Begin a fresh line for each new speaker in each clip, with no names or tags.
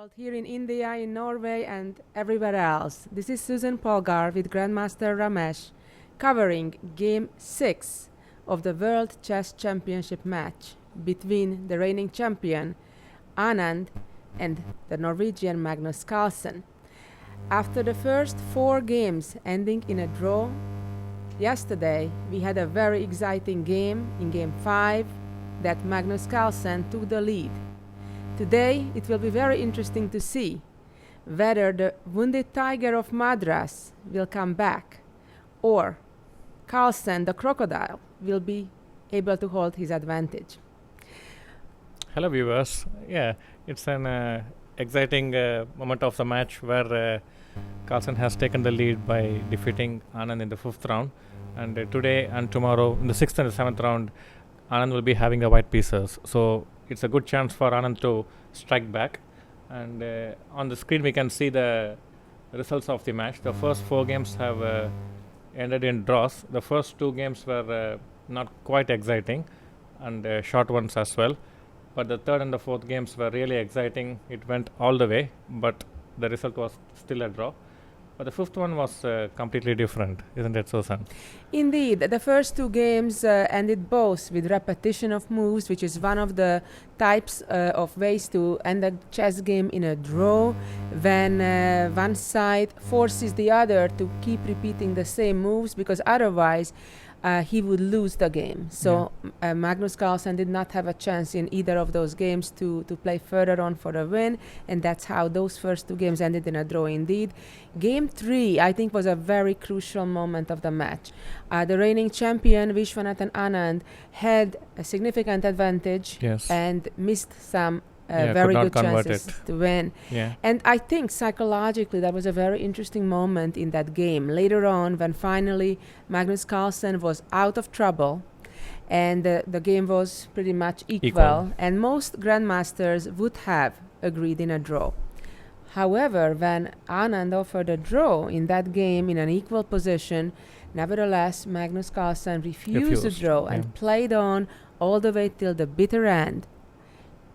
world, here in India, in Norway, and everywhere else. This is Susan Polgar with Grandmaster Ramesh, covering Game 6 of the World Chess Championship match between the reigning champion, Anand, and the Norwegian Magnus Carlsen. After the first 4 games ending in a draw, yesterday we had a very exciting game in Game 5 that Magnus Carlsen took the lead. Today it will be very interesting to see whether the wounded tiger of Madras will come back or Carlsen, the crocodile, will be able to hold his advantage.
Hello viewers. Yeah, it's an exciting moment of the match where Carlsen has taken the lead by defeating Anand in the 5th round, and today and tomorrow in the 6th and the 7th round Anand will be having the white pieces, so it's a good chance for Anand to strike back. And on the screen we can see the results of the match. The first 4 games have ended in draws. The first 2 games were not quite exciting and short ones as well, but the 3rd and the 4th games were really exciting. It went all the way, but the result was still a draw. But the 5th one was completely different, isn't it, Susan?
Indeed, the first 2 games ended both with repetition of moves, which is one of the types of ways to end a chess game in a draw, when one side forces the other to keep repeating the same moves, because otherwise he would lose the game. So Magnus Carlsen did not have a chance in either of those games to play further on for a win, and that's how those first 2 games ended in a draw indeed. Game 3, I think, was a very crucial moment of the match. The reigning champion, Viswanathan Anand, had a significant advantage and missed some very good chances to win. And I think psychologically that was a very interesting moment in that game. Later on, when finally Magnus Carlsen was out of trouble and the game was pretty much equal, and most grandmasters would have agreed in a draw. However, when Anand offered a draw in that game in an equal position, nevertheless Magnus Carlsen refused to draw and played on all the way till the bitter end.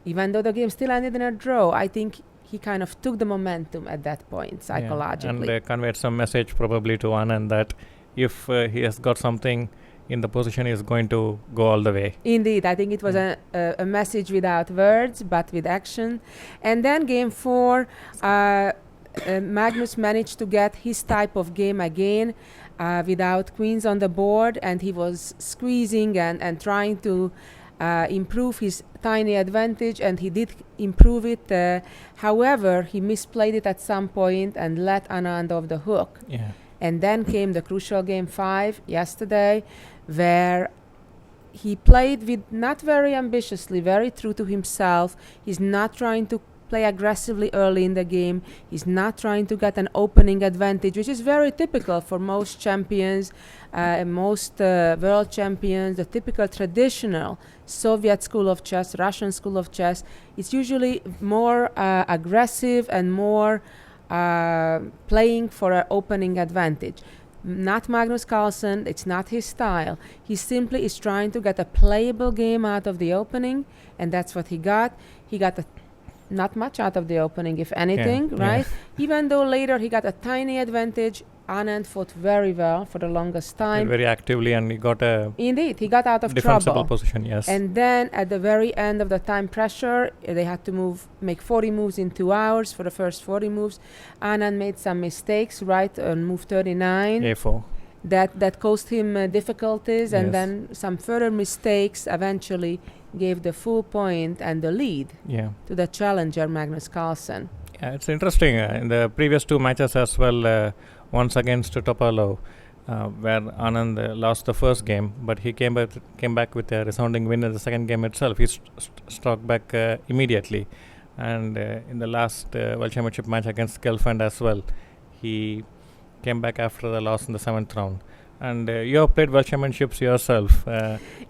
Even though the game still ended in a draw, I think he kind of took the momentum at that point psychologically.
And conveyed some message probably to Anand that if he has got something in the position, he is going to go all the way.
Indeed, I think it was a message without words, but with action. And then Game 4, Magnus managed to get his type of game again without queens on the board, and he was squeezing and trying to improve his tiny advantage, and he did improve it. However, he misplayed it at some point and let Anand off the hook. And then came the crucial Game 5 yesterday, where he played with not very ambitiously, very true to himself. He's not trying to play aggressively early in the game. He's not trying to get an opening advantage, which is very typical for most champions, most world champions, the typical traditional Soviet school of chess, Russian school of chess. It's usually more aggressive and more playing for an opening advantage. Not Magnus Carlsen, it's not his style. He simply is trying to get a playable game out of the opening, and that's what he got. He got not much out of the opening, if anything, right? Even though later he got a tiny advantage, Anand fought very well for the longest time.
And very actively, and he got
Indeed, he got out of
defensible
trouble.
Position,
And then at the very end of the time pressure, they had to make 40 moves in 2 hours for the first 40 moves. Anand made some mistakes, right, on move 39.
A4.
That caused him difficulties, and then some further mistakes eventually gave the full point and the lead to the challenger, Magnus Carlsen.
Yeah, it's interesting. In the previous 2 matches as well, once against Topalov, where Anand lost the first game, but he came back with a resounding win in the second game itself. He struck back immediately. And in the last World Championship match against Gelfand as well, he came back after the loss in the 7th round. And you have played World Championships yourself.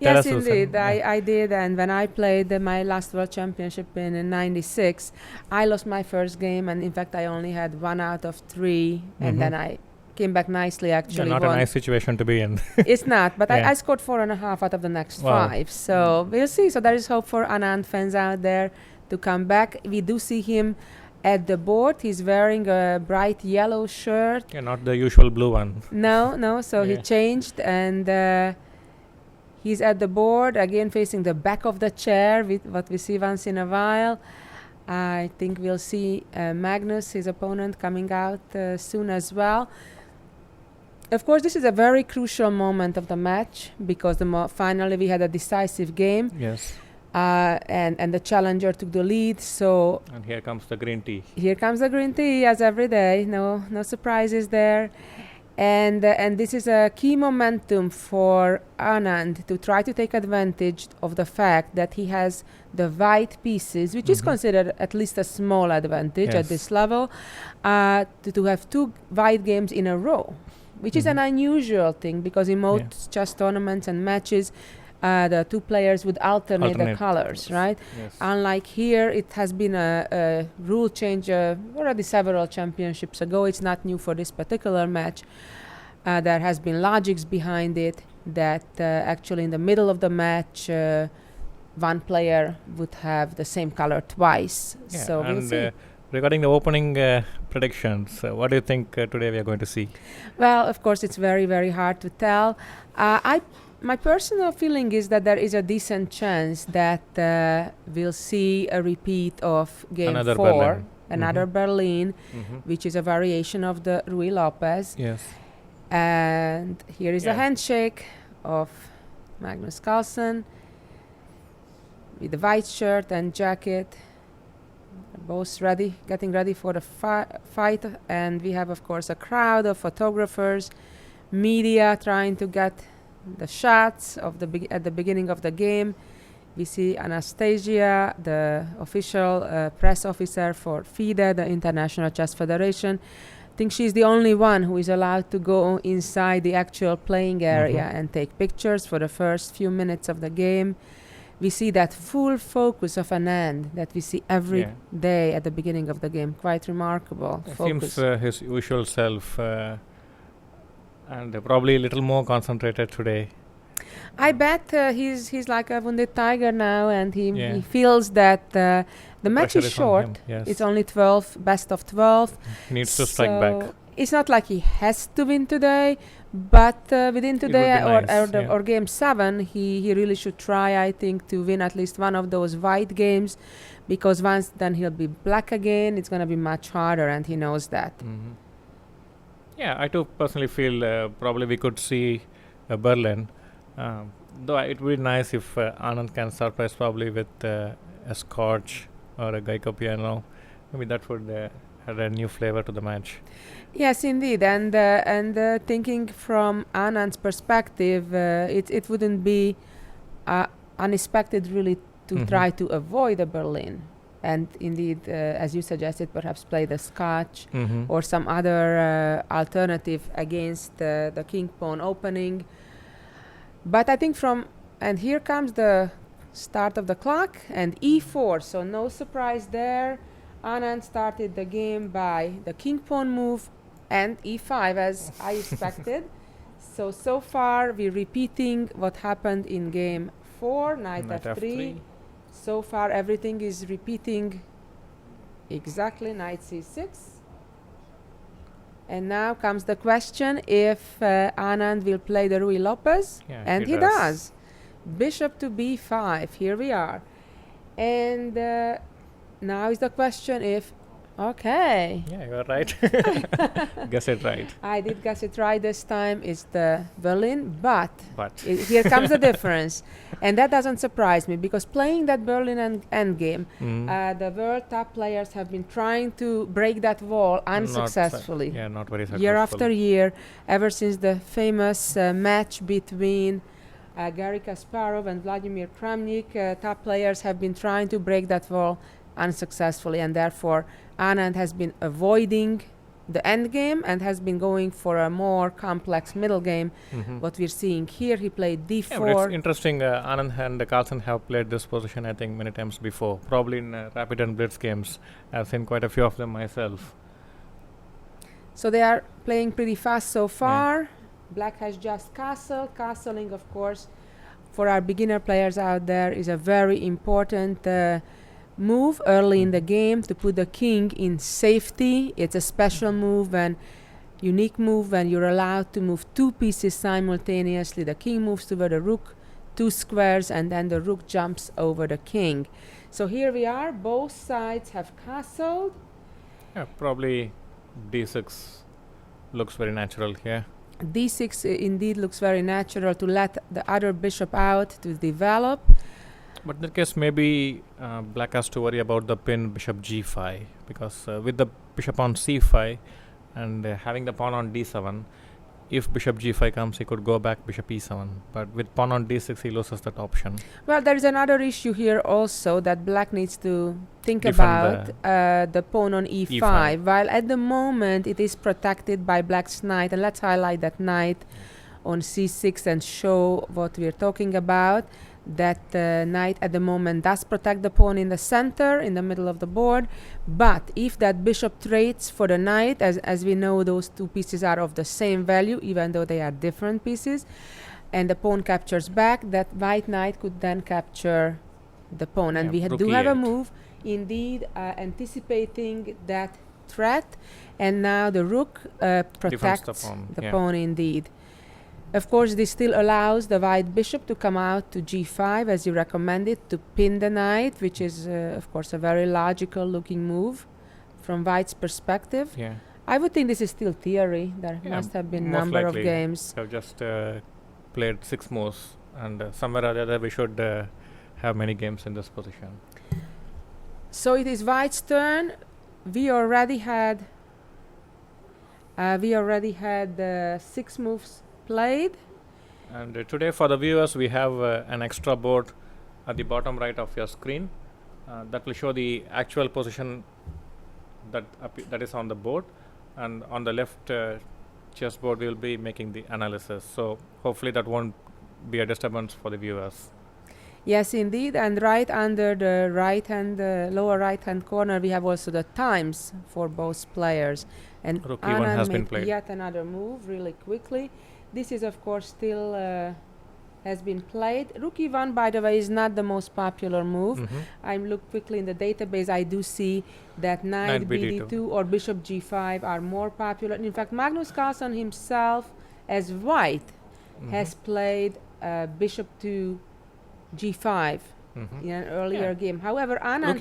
Yes, indeed. I did. And when I played my last World Championship in '96, I lost my first game. And in fact, I only had 1 out of 3. And then I came back nicely, actually.
Not a nice situation to be in.
It's not. But I scored 4.5 out of the next 5. So we'll see. So there is hope for Anand fans out there to come back. We do see him at the board. He's wearing a bright yellow shirt.
Yeah, not the usual blue one.
No. So he
Yeah.
changed, and he's at the board again, facing the back of the chair, with what we see once in a while. I think we'll see Magnus, his opponent, coming out soon as well. Of course, this is a very crucial moment of the match because finally we had a decisive game,
Yes.
and the challenger took the lead. So
And here comes the green tea.
here comes the green tea, as every day. No surprises there. And this is a key momentum for Anand to try to take advantage of the fact that he has the white pieces, which is considered at least a small advantage at
Yes.
this level, to have two white games in a row, which is an unusual thing because in most chess tournaments and matches, the two players would alternate the colors, right?
Yes.
Unlike here, it has been a rule change already several championships ago. It's not new for this particular match. There has been logics behind it that actually in the middle of the match, one player would have the same color twice.
Yeah,
So we'll
and
see.
regarding the opening predictions, what do you think today we are going to see?
Well, of course, it's very, very hard to tell. My personal feeling is that there is a decent chance that we'll see a repeat of Game
Another
4,
Berlin.
another Berlin,
Mm-hmm.
which is a variation of the Rui Lopez.
Yes.
And here is the
Yeah.
handshake of Magnus Carlsen with the white shirt and jacket. Both ready, getting ready for the fight. And we have, of course, a crowd of photographers, media trying to get the shots of at the beginning of the game. We see Anastasia, the official press officer for FIDE, the International Chess Federation. I think she's the only one who is allowed to go inside the actual playing area and take pictures for the first few minutes of the game. We see that full focus of Anand that we see every day at the beginning of the game. Quite remarkable focus.
Seems his usual self, and probably a little more concentrated today.
I bet he's like a wounded tiger now, and he feels that the match is short.
Yes.
It's only 12, best of 12.
He needs to strike back.
It's not like he has to win today, but within today or game 7, he really should try, I think, to win at least one of those white games, because once then he'll be black again. It's going to be much harder, and he knows that.
Mm-hmm. Yeah, I too personally feel probably we could see Berlin. Though it would be nice if Anand can surprise probably with a Scotch or a Geico piano. Maybe that would add a new flavor to the match.
Yes, indeed. And thinking from Anand's perspective, it wouldn't be unexpected really to try to avoid a Berlin. And indeed, as you suggested, perhaps play the Scotch or some other alternative against the king-pawn opening. But I think and here comes the start of the clock and e4, so no surprise there. Anand started the game by the king-pawn move and e5, as I expected. So far we're repeating what happened in game 4, knight f3. So far everything is repeating exactly, knight c6. And now comes the question if Anand will play the Rui Lopez, and he does. Bishop to b5, here we are. And now is the question if, okay.
Yeah, you're right. Guess it right.
I did guess it right this time. It's the Berlin, but here comes the difference. And that doesn't surprise me, because playing that Berlin endgame, the world top players have been trying to break that wall unsuccessfully.
Not very successful.
Year after year, ever since the famous match between Garry Kasparov and Vladimir Kramnik, top players have been trying to break that wall unsuccessfully, and therefore Anand has been avoiding the end game and has been going for a more complex middle game. What we're seeing here, he played d4.
Yeah, but it's interesting. Anand and Carlsen have played this position, I think, many times before, probably in rapid and blitz games. I've seen quite a few of them myself.
So they are playing pretty fast so far. Black has just castle. Castling, of course, for our beginner players out there is a very important move early in the game to put the king in safety. It's a special move and unique move when you're allowed to move 2 pieces simultaneously. The king moves toward the rook 2 squares, and then the rook jumps over the king. So here we are, both sides have castled.
Yeah, probably d6 looks very natural here.
d6 indeed looks very natural to let the other bishop out to develop.
But in that case, maybe black has to worry about the pin bishop g5, because with the bishop on c5 and having the pawn on d7, if bishop g5 comes, he could go back bishop e7. But with pawn on d6, he loses that option.
Well, there is another issue here also that black needs to think
Defend
about, the pawn on e5. While at the moment it is protected by black's knight, and let's highlight that knight on c6 and show what we're talking about. That knight at the moment does protect the pawn in the center, in the middle of the board. But if that bishop trades for the knight, as we know, those 2 pieces are of the same value, even though they are different pieces, and the pawn captures back, that white knight could then capture the pawn. And we do have a move, indeed, anticipating that threat. And now the rook protects the pawn, indeed. Of course, this still allows the white bishop to come out to g5, as you recommended, to pin the knight, which is, of course, a very logical looking move from white's perspective.
Yeah.
I would think this is still theory. There must have been a number of games.
I've just played 6 moves, and somewhere or the other we should have many games in this position.
So it is white's turn. We already had 6 moves played.
And today for the viewers, we have an extra board at the bottom right of your screen that will show the actual position that is on the board, and on the left chessboard we will be making the analysis. So hopefully that won't be a disturbance for the viewers.
Yes, indeed. And right under the lower right hand corner, we have also the times for both players. And
Rook e1 has been played.
Yet another move really quickly. This is, of course, still has been played. Rook e1, by the way, is not the most popular move. I'm look quickly in the database. I do see that knight bd2 or bishop g5 are more popular. In fact, Magnus Carlsen himself, as white, has played bishop to g5 in an earlier game. However, Anand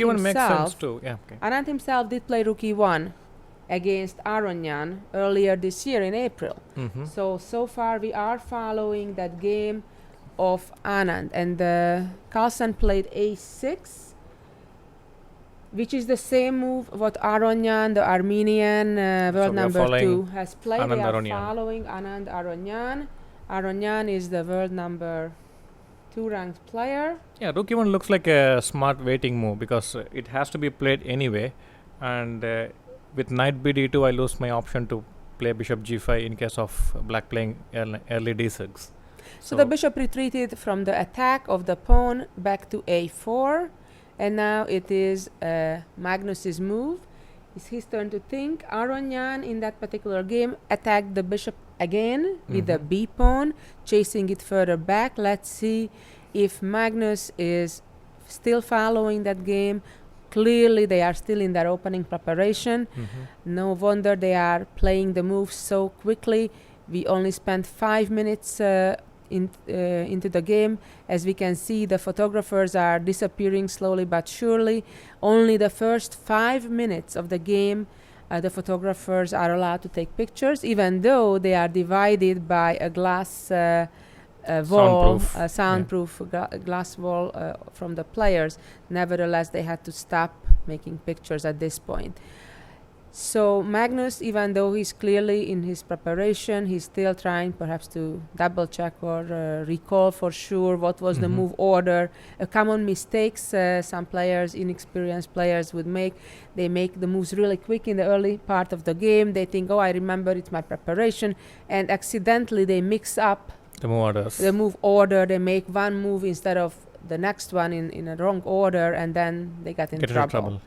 Anand himself did play rook e1 against Aronyan earlier this year in April. So far we are following that game of Anand, and Carlsen played a6, which is the same move what Aronyan, the Armenian world number 2, has played.
Anand
they are
Aronyan.
Following Anand Aronyan. Aronyan is the world number 2 ranked player.
Yeah, rook e1 looks like a smart waiting move, because it has to be played anyway, and with knight bd2 I lose my option to play bishop g5 in case of black playing early d6.
So the bishop retreated from the attack of the pawn back to a4, and now it is Magnus's move. It's his turn to think. Aronyan in that particular game attacked the bishop again with the b pawn, chasing it further back. Let's see if Magnus is still following that game. Clearly they are still in their opening preparation. No wonder they are playing the moves so quickly. We only spent 5 minutes into the game. As we can see, the photographers are disappearing slowly but surely. Only the first 5 minutes of the game the photographers are allowed to take pictures, even though they are divided by a glass wall, soundproof glass wall from the players. Nevertheless, they had to stop making pictures at this point. So Magnus, even though he's clearly in his preparation, he's still trying perhaps to double check or recall for sure what was the move order. A common mistakes some players, inexperienced players, would make. They make the moves really quick in the early part of the game. They think, oh, I remember, it's my preparation, and accidentally they mix up
the move orders.
The move order. They make one move instead of the next one in a wrong order, and then they get in trouble.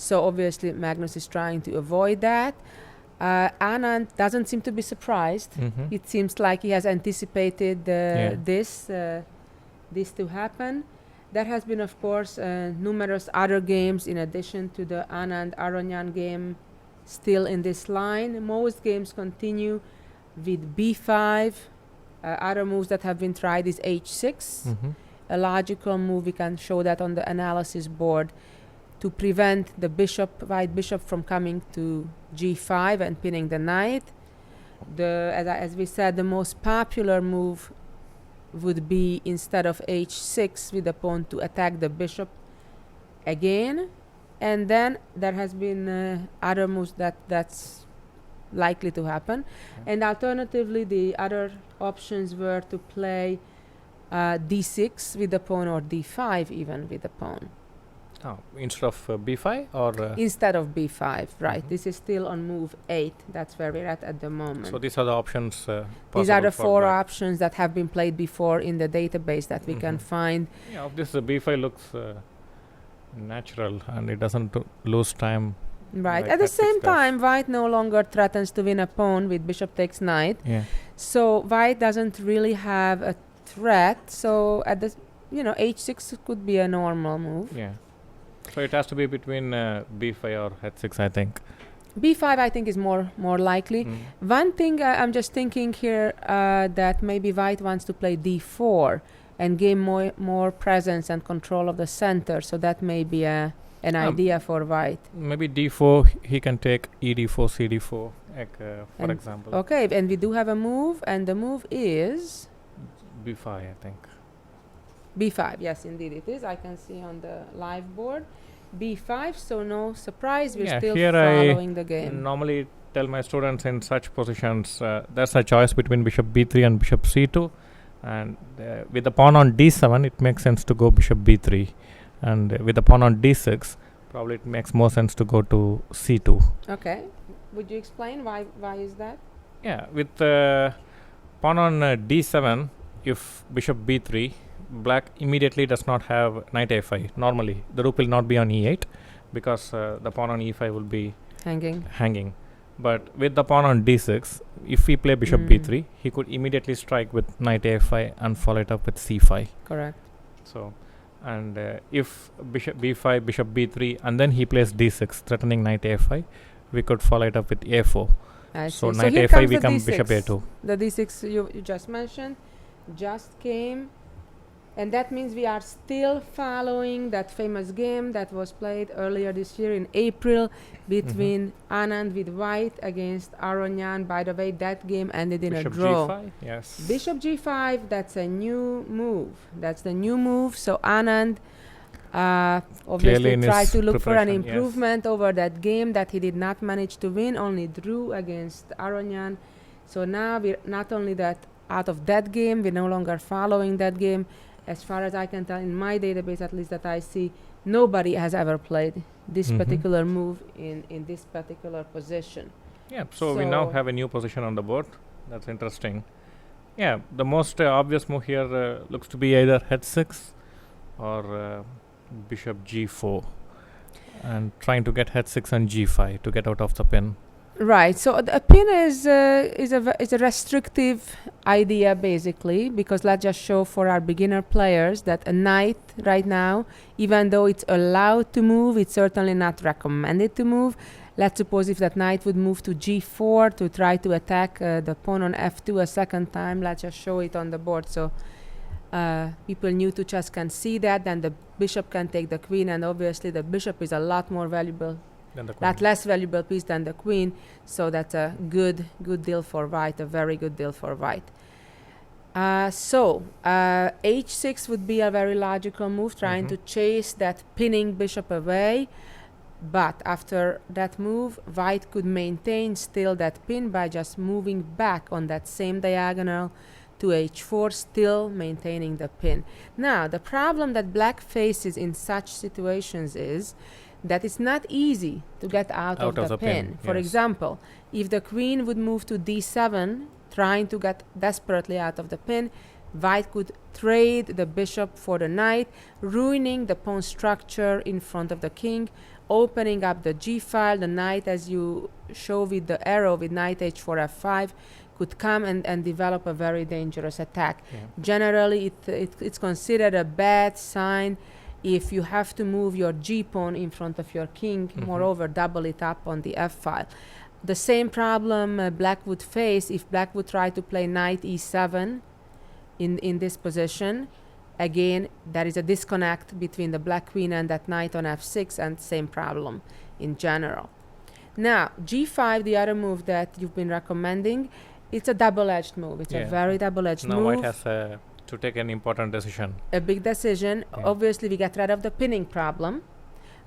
So obviously Magnus is trying to avoid that. Anand doesn't seem to be surprised. It seems like he has anticipated this to happen. There has been, of course, numerous other games in addition to the Anand-Aronyan game still in this line. Most games continue with b5. Other moves that have been tried is h6. A logical move, we can show that on the analysis board, to prevent the white bishop from coming to g5 and pinning the knight. As we said, the most popular move would be, instead of h6 with the pawn, to attack the bishop again. And then there has been other moves that's likely to happen. And alternatively, the other options were to play d6 with the pawn, or d5 even with the pawn.
Oh, instead of b5 or
instead of b5, right? This is still on move 8. That's where we're at the moment.
so these are the options.
These are the
possible for
4
black.
options that have been played before in the database that we can find.
Yeah, of this b5 looks natural, and it doesn't lose time.
Right.
Like
At the
F6
same
does.
time, white no longer threatens to win a pawn with bishop takes knight.
Yeah.
So white doesn't really have a threat. So at the h6 could be a normal move.
Yeah. So it has to be between b5 or h6, I think.
b5 I think is more likely. One thing I'm just thinking here, that maybe white wants to play d4 and gain more presence and control of the center. So that may be an idea for white.
Maybe d4, he can take ed4, cd4, for example.
Okay, and we do have a move, and the move is
b5, I think.
b5. Yes, indeed it is. I can see on the live board b5. So no surprise, we're still
here
following the
I
game.
normally tell my students in such positions, there's a choice between bishop b3 and bishop c2, and with the pawn on d7, it makes sense to go bishop b3, and with the pawn on d6, probably it makes more sense to go to c2.
Okay, would you explain why is that?
Yeah, with pawn on d7, if bishop b3, black immediately does not have knight a5. Normally, the rook will not be on e8 because the pawn on e5 will be hanging. But with the pawn on d6, if we play bishop b3, he could immediately strike with knight a5 and follow it up with c5.
Correct.
So, and if bishop b5, bishop b3, and then he plays d6, threatening knight a5, we could follow it up with a4.
I
So
see.
knight
here
a5
comes the
becomes
D6.
bishop a2.
The d6 you just mentioned just came, and that means we are still following that famous game that was played earlier this year in April between Anand with white against Aronyan. By the way, that game ended in
Bishop
a draw.
g5, yes.
Bishop g5, that's a new move. That's the new move. So Anand obviously
in
tried
his
to look for an
preparation, yes.
improvement over that game that he did not manage to win, only drew against Aronyan. So now we're not only that out of that game, we're no longer following that game. As far as I can tell, in my database at least that I see, nobody has ever played this particular move in this particular position.
Yeah, so we now have a new position on the board. That's interesting. Yeah, the most obvious move here looks to be either h6 or bishop g4, and trying to get h6 and g5 to get out of the pin.
Right. So a pin is a restrictive idea basically, because let's just show for our beginner players that a knight right now, even though it's allowed to move, it's certainly not recommended to move. Let's suppose if that knight would move to g4 to try to attack the pawn on f2 a second time. Let's just show it on the board so people new to chess can see that. Then the bishop can take the queen, and obviously the bishop is a lot more valuable, not less valuable piece than the queen. So that's a good deal for white, a very good deal for white. H6 would be a very logical move, trying to chase that pinning bishop away. But after that move, white could maintain still that pin by just moving back on that same diagonal to h4, still maintaining the pin. Now, the problem that black faces in such situations is that it's not easy to get out of the pin. For example, if the queen would move to d7, trying to get desperately out of the pin, white could trade the bishop for the knight, ruining the pawn structure in front of the king, opening up the g file. The knight, as you show with the arrow with knight h4 f5, could come and develop a very dangerous attack.
Yeah.
Generally, it's considered a bad sign if you have to move your g pawn in front of your king, moreover double it up on the f file. The same problem black would face if black would try to play knight e7 in this position. Again, there is a disconnect between the black queen and that knight on f6, and same problem in general. Now, g5, the other move that you've been recommending, it's a double-edged move. It's a very double-edged move.
Now white has to take an important decision.
A big decision.
Yeah.
Obviously, we get rid of the pinning problem,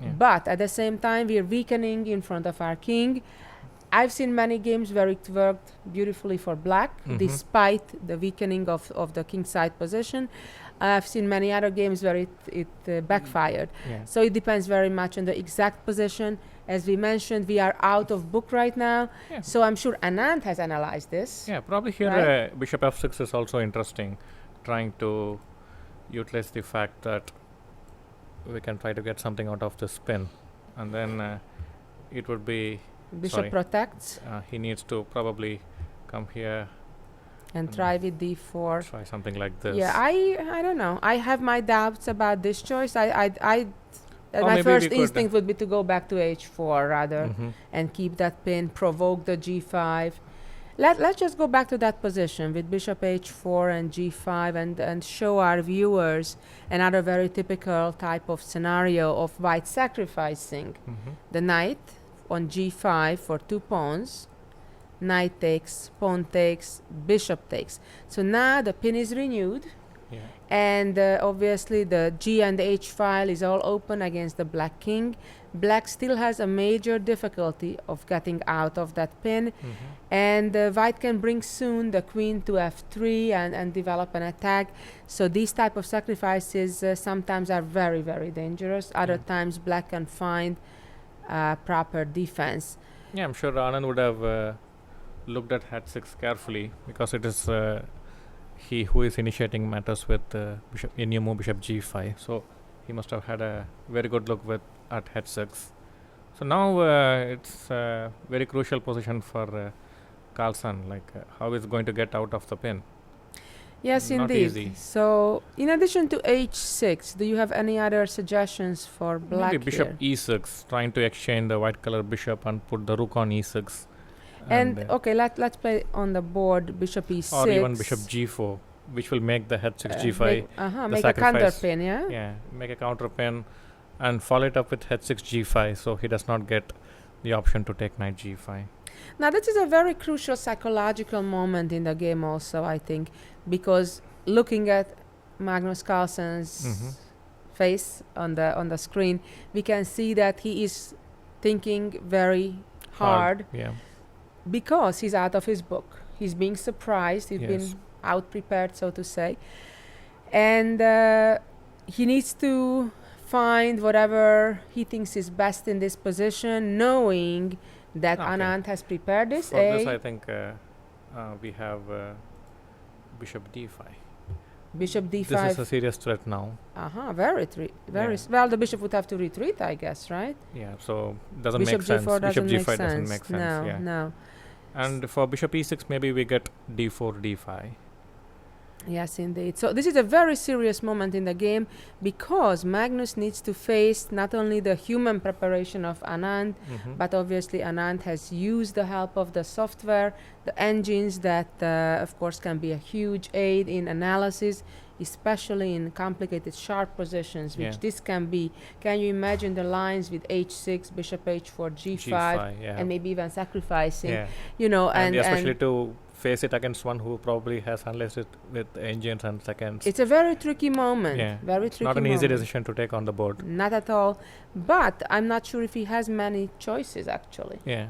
Yeah.
but at the same time, we're weakening in front of our king. I've seen many games where it worked beautifully for black, despite the weakening of the king side position. I've seen many other games where it backfired.
Yeah.
So it depends very much on the exact position. As we mentioned, we are out of book right now.
Yeah.
So I'm sure Anand has analyzed this.
Yeah, probably here
Right?
bishop f6 is also interesting, trying to utilize the fact that we can try to get something out of this pin, and then it would be
Bishop protects
he needs to probably come here
and try with d4.
try something like this.
Yeah, I don't know. I have my doubts about this choice.
Or
My
maybe
first
we could,
instinct would be to go back to h4 rather
Mhm.
and keep that pin, provoke the g5. Let's just go back to that position with bishop h4 and g5 and show our viewers another very typical type of scenario of white sacrificing the knight on g5 for 2 pawns. Knight takes, pawn takes, bishop takes. So now the pin is renewed.
Yeah.
And obviously the G and H file is all open against the black king. Black still has a major difficulty of getting out of that pin. And white can bring soon the queen to f3 and develop an attack. So these type of sacrifices sometimes are very, very dangerous. Other times black can find proper defense.
Yeah, I'm sure Anand would have looked at h6 carefully, because it is he who is initiating matters with bishop in new move bishop g5. So he must have had a very good look at h6. So now it's a very crucial position for Carlsen, like how is going to get out of the pin.
Yes,
Not
indeed.
easy.
So in addition to h6, do you have any other suggestions for black
Maybe bishop
here?
e6, trying to exchange the white color bishop and put the rook on e6.
And okay, let's play on the board bishop e6.
Or even bishop g4, which will make the h6 g5.
Make a counter
sacrifice.
pin, yeah?
Yeah, make a counter pin and follow it up with h6 g5, so he does not get the option to take knight g5.
Now this is a very crucial psychological moment in the game also, I think, because looking at Magnus Carlsen's face on the screen, we can see that he is thinking very hard.
Yeah.
Because he's out of his book. He's being surprised. He's
Yes.
been out prepared, so to say. And he needs to find whatever he thinks is best in this position, knowing that
Okay.
Anand has prepared this.
For this, I think we have bishop d5.
Bishop d5.
This is a serious threat now.
Very
Yeah.
well. The bishop would have to retreat, I guess, right?
Yeah, so doesn't
Bishop
make sense.
g4
Bishop
doesn't
g5
make
doesn't
sense.
make sense.
No,
Yeah.
no.
And for bishop e6, maybe we get d4, d5.
Yes, indeed. So this is a very serious moment in the game because Magnus needs to face not only the human preparation of Anand, but obviously Anand has used the help of the software, the engines that, of course, can be a huge aid in analysis, especially in complicated sharp positions, which this can be. Can you imagine the lines with h6, bishop h4, g5,
yeah.
and maybe even sacrificing,
Yeah.
you know,
And especially to face it against one who probably has analyzed it with engines and seconds.
It's a very tricky moment.
Yeah.
Very
It's
tricky
not an easy
moment.
decision to take on the board.
Not at all. But I'm not sure if he has many choices, actually.
Yeah.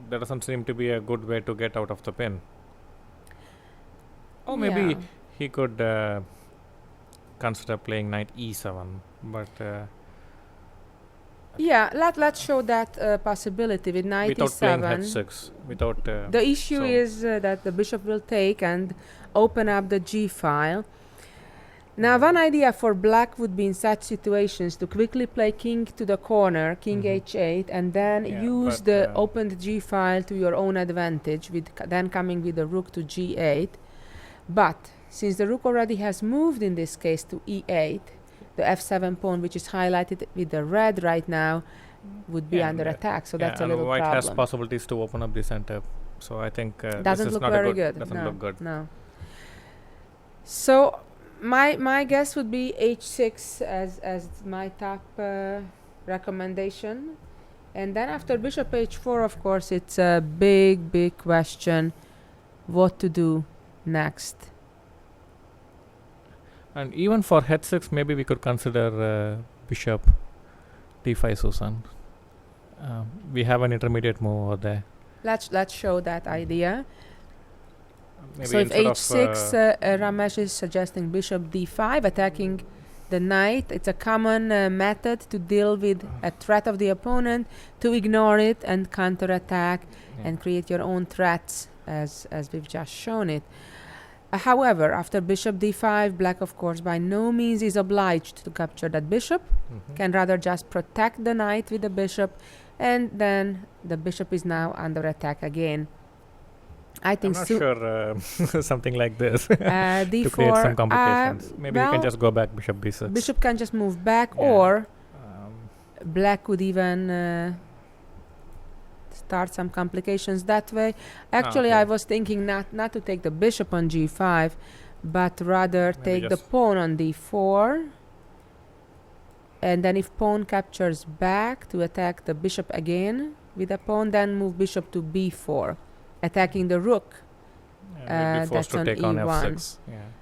That doesn't seem to be a good way to get out of the pin. Or maybe he could consider playing knight e7, but
let's show that possibility with knight
without playing
e7.
h6. Without
The issue is that the bishop will take and open up the g file. Now, one idea for black would be in such situations to quickly play king to the corner, king h8, and then use the opened g file to your own advantage, with then coming with the rook to g8. But since the rook already has moved in this case to e8, the f7 pawn, which is highlighted with the red right now, would be under attack. So that's a little
white
problem.
has possibilities to open up the center. So I think
doesn't
this is
look
not
very good.
Doesn't look good.
No. So my guess would be h6 as my top recommendation, and then after bishop h4, of course, it's a big question what to do next.
And even for h6, maybe we could consider bishop d5, Susan. We have an intermediate move over there.
Let's show that idea.
Maybe
So if h6, Ramesh is suggesting bishop d5, attacking the knight. It's a common method to deal with a threat of the opponent, to ignore it and counterattack and create your own threats, as we've just shown it. However, after bishop d5, black, of course, by no means is obliged to capture that bishop, can rather just protect the knight with the bishop, and then the bishop is now under attack again. I think
I'm not sure something like this
d4
to create some complications. Maybe you can just go back bishop b6.
Bishop can just move back, or black could even start some complications that way. Actually, I was thinking not to take the bishop on g5, but rather take the pawn on d4, and then if pawn captures back, to attack the bishop again with a pawn, then move bishop to b4, attacking the rook. That's on
take
e1.
On f6.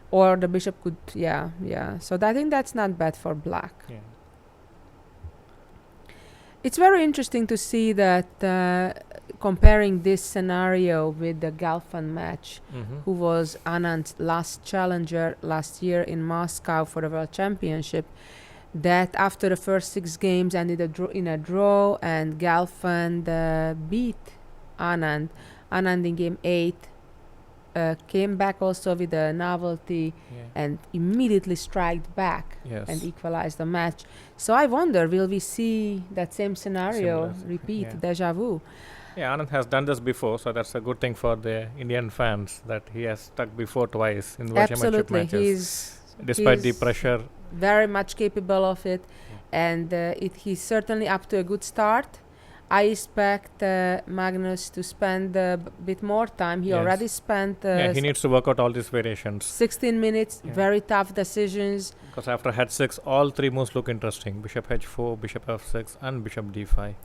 Or the bishop could, so I think that's not bad for black. It's very interesting to see that comparing this scenario with the Galfan match, who was Anand's last challenger last year in Moscow for the World Championship, that after the first 6 games ended in a draw, and Galfan beat Anand in game 8, came back also with a novelty and immediately striked back and equalized the match. So I wonder, will we see that same scenario repeat, deja vu?
Yeah, Anand has done this before, so that's a good thing for the Indian fans, that he has stuck before twice in World Championship matches. Despite the pressure.
Very much capable of it, and he's certainly up to a good start. I expect Magnus to spend a bit more time. He already spent...
he needs to work out all these variations.
16 minutes, very tough decisions.
Because after h6, all 3 moves look interesting. Bishop h4, bishop f6, and bishop d5.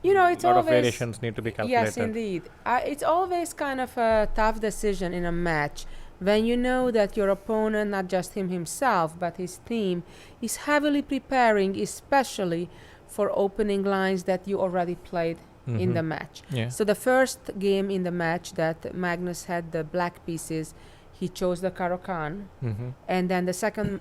You know, it's
a lot
always...
of variations need to be calculated.
Yes, indeed. It's always kind of a tough decision in a match, when you know that your opponent, not just him himself, but his team, is heavily preparing, especially for opening lines that you already played in the match. So the first game in the match that Magnus had the black pieces, he chose the Caro-Kann. And then the second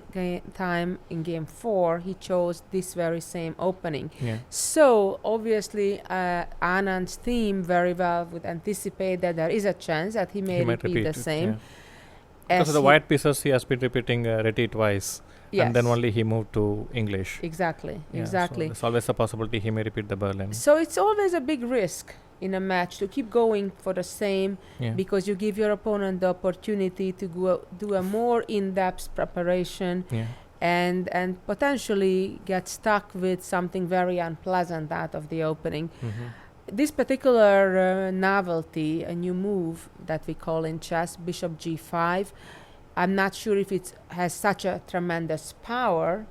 time in game 4, he chose this very same opening. So obviously Anand's team very well would anticipate that there is a chance that he may repeat the same.
Because of the white pieces, he has been repeating Reti twice. And then only he moved to English.
Exactly.
So there's always a possibility he may repeat the Berlin.
So it's always a big risk in a match to keep going for the same, because you give your opponent the opportunity to do a more in-depth preparation and potentially get stuck with something very unpleasant out of the opening. This particular novelty, a new move that we call in chess, bishop g5, I'm not sure if it has such a tremendous power,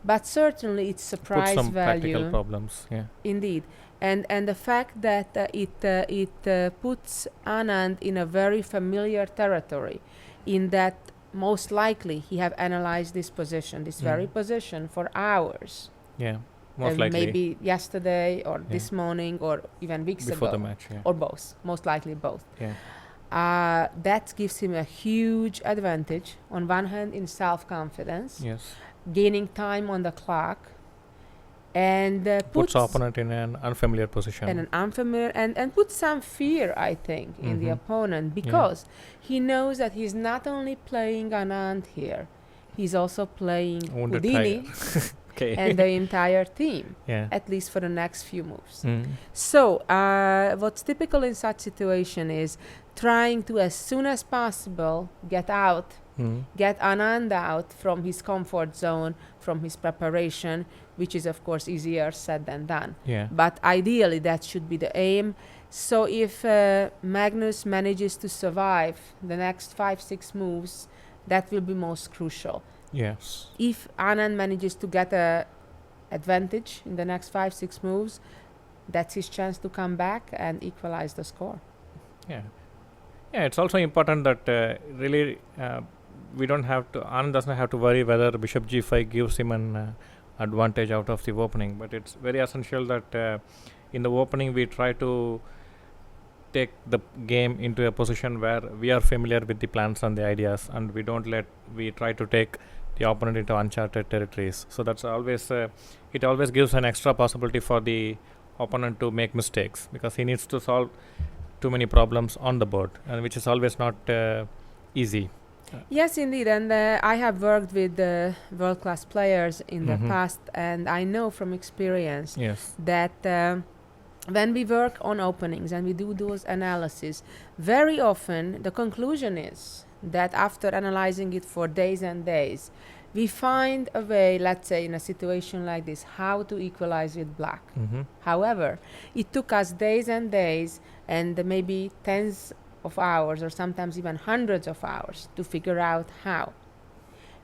but certainly it's surprise
some
value.
Practical problems,
Indeed. And the fact that it puts Anand in a very familiar territory, in that most likely he have analyzed this position, this very position, for hours.
Most likely.
Maybe yesterday or this morning or even weeks
before
ago.
The match,
or both. Most likely both. That gives him a huge advantage, on one hand in self-confidence, gaining time on the clock, and
puts opponent in an unfamiliar position.
And puts some fear, I think, in the opponent, because he knows that he's not only playing Anand here, he's also playing
Wounded
Houdini
tiger. Okay.
and the entire team,
Yeah.
at least for the next few moves.
Mm.
So, what's typical in such situation is trying to, as soon as possible, get Anand out from his comfort zone, from his preparation, which is, of course, easier said than done.
Yeah.
But ideally, that should be the aim. So if Magnus manages to survive the next 5-6 moves, that will be most crucial.
Yes.
If Anand manages to get a advantage in the next 5-6 moves, that's his chance to come back and equalize the score.
Yeah. Yeah, it's also important that really Anand doesn't have to worry whether bishop g5 gives him an advantage out of the opening, but it's very essential that in the opening we try to take the game into a position where we are familiar with the plans and the ideas, and we try to take the opponent into uncharted territories. So that's always it always gives an extra possibility for the opponent to make mistakes, because he needs to solve too many problems on the board, and which is always not easy.
Yes, indeed. And I have worked with world-class players in the past, and I know from experience that when we work on openings and we do those analyses, very often the conclusion is that after analyzing it for days and days, we find a way, let's say in a situation like this, how to equalize with black. However, it took us days and days and maybe tens of hours or sometimes even hundreds of hours to figure out how.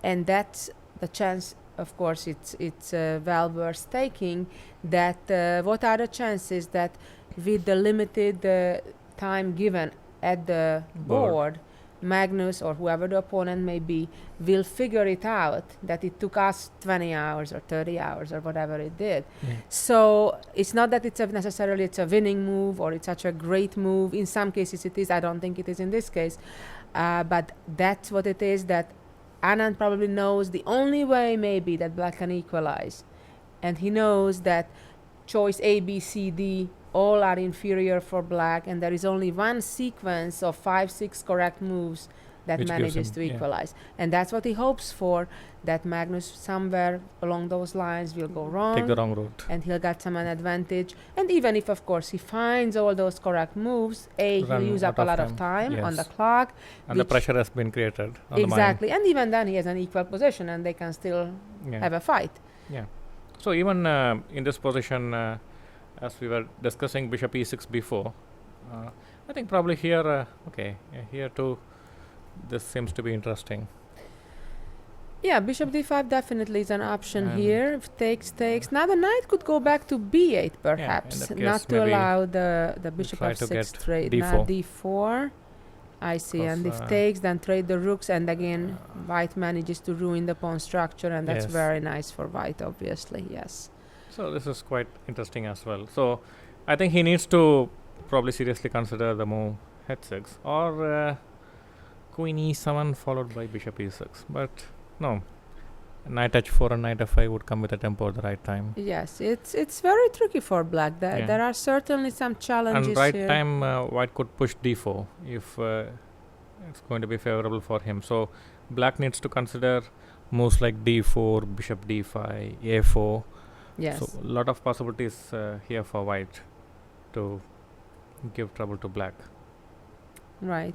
And that's the chance, of course, it's well worth taking, that what are the chances that with the limited time given at the board, Magnus or whoever the opponent may be will figure it out, that it took us 20 hours or 30 hours or whatever it did. So it's not that it's necessarily it's a winning move or it's such a great move. In some cases it is. I don't think it is in this case. But that's what it is, that Anand probably knows the only way maybe that black can equalize. And he knows that choice A, B, C, D all are inferior for black, and there is only one sequence of 5-6 correct moves that
which
manages to equalize. And that's what he hopes for, that Magnus somewhere along those lines will go wrong.
Take the wrong route.
And he'll get some advantage. And even if, of course, he finds all those correct moves, he'll use up a lot of time on the clock.
And the pressure has been created on
exactly.
the mind.
And even then he has an equal position and they can still have a fight.
Yeah. So even in this position, as we were discussing bishop e6 before, I think probably here, here too, this seems to be interesting.
Yeah, bishop d5 definitely is an option here. If takes. Now the knight could go back to b8 perhaps, not to allow the bishop f6 trade. Now d4. I see, and if takes, then trade the rooks, and again white manages to ruin the pawn structure, and that's very nice for white, obviously. Yes.
So this is quite interesting as well. So I think he needs to probably seriously consider the move h6 or queen e7 followed by bishop e6. But no, knight h4 and knight f5 would come with a tempo at the right time.
Yes, it's very tricky for black. There are certainly some challenges
and right
here.
time white could push d4 if it's going to be favorable for him. So black needs to consider moves like d4, bishop d5, a4.
Yes.
So a lot of possibilities here for white to give trouble to black.
Right.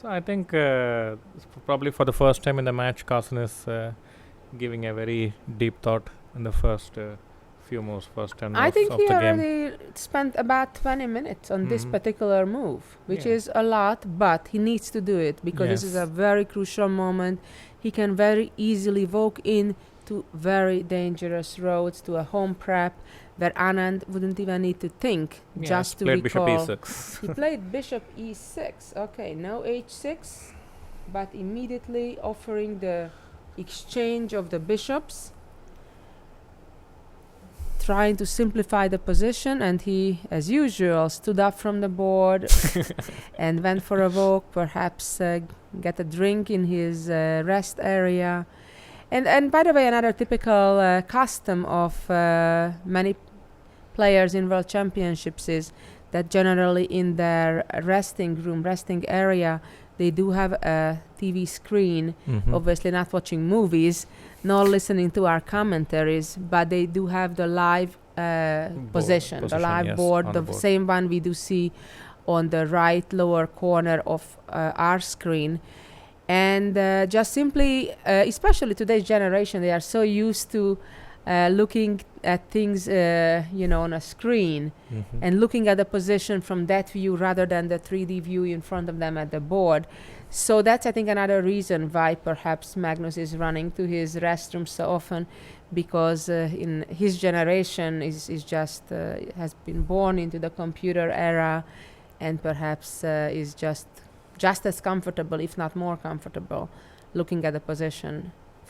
So I think probably for the first time in the match, Carlsen is giving a very deep thought in the first few moves, first 10 moves
I think
of
he
the game.
already spent about 20 minutes on this particular move, which is a lot, but he needs to do it because this is a very crucial moment. He can very easily walk in to very dangerous roads, to a home prep where Anand wouldn't even need to think, just to recall.
Bishop e6.
He played bishop e6. Okay, no h6, but immediately offering the exchange of the bishops, trying to simplify the position, and he, as usual, stood up from the board and went for a walk, perhaps get a drink in his rest area. And by the way, another typical custom of many players in World Championships is that generally in their resting area, they do have a TV screen,
Mhm.
obviously not watching movies, not listening to our commentaries, but they do have the live position, the live
yes,
board,
on
the
the board.
same one we do see on the right lower corner of our screen. And just simply, especially today's generation, they are so used to looking at things, on a screen
Mhm.
and looking at the position from that view rather than the 3D view in front of them at the board. So that's, I think, another reason why perhaps Magnus is running to his restroom so often, because in his generation is just has been born into the computer era, and perhaps is just as comfortable, if not more comfortable, looking at the position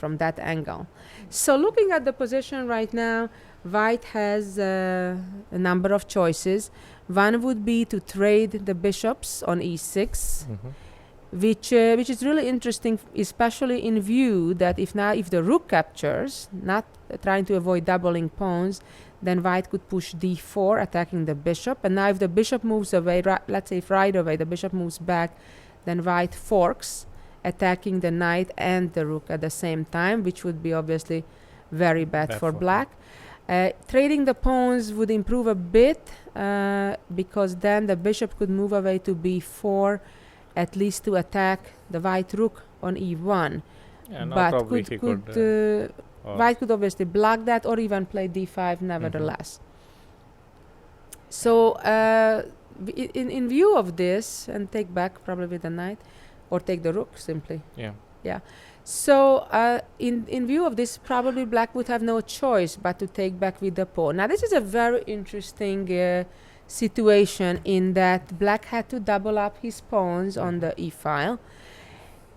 from that angle. So looking at the position right now, White has a number of choices. One would be to trade the bishops on e6,
Mhm.
which is really interesting, especially in view that if the rook captures, not trying to avoid doubling pawns, then White could push d4, attacking the bishop. And now if the bishop moves away, let's say if right away the bishop moves back, then White forks, attacking the knight and the rook at the same time, which would be obviously very bad for black. Trading the pawns would improve a bit, because then the bishop could move away to b4, at least to attack the white rook on e1.
Yeah, no,
But
probably he could.
White could obviously block that or even play d5 nevertheless. So in view of this, and take back probably with the knight, or take the rook simply.
Yeah.
So in view of this, probably black would have no choice but to take back with the pawn. Now this is a very interesting situation in that black had to double up his pawns on the e-file.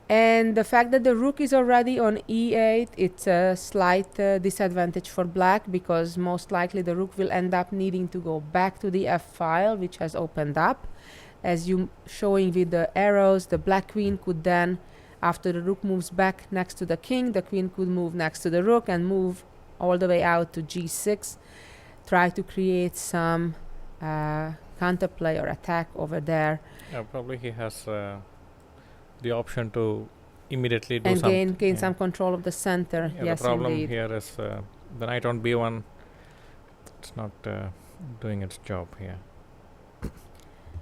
And the fact that the rook is already on e8, it's a slight disadvantage for black, because most likely the rook will end up needing to go back to the f-file, which has opened up. As you showing with the arrows, the black queen could then, after the rook moves back next to the king, the queen could move next to the rook and move all the way out to g6, try to create some counterplay or attack over there.
Yeah, probably he has the option to immediately do
and
something.
gain some control of the center.
Yeah,
Yes,
the problem
indeed.
here is the knight on b1. It's not doing its job here.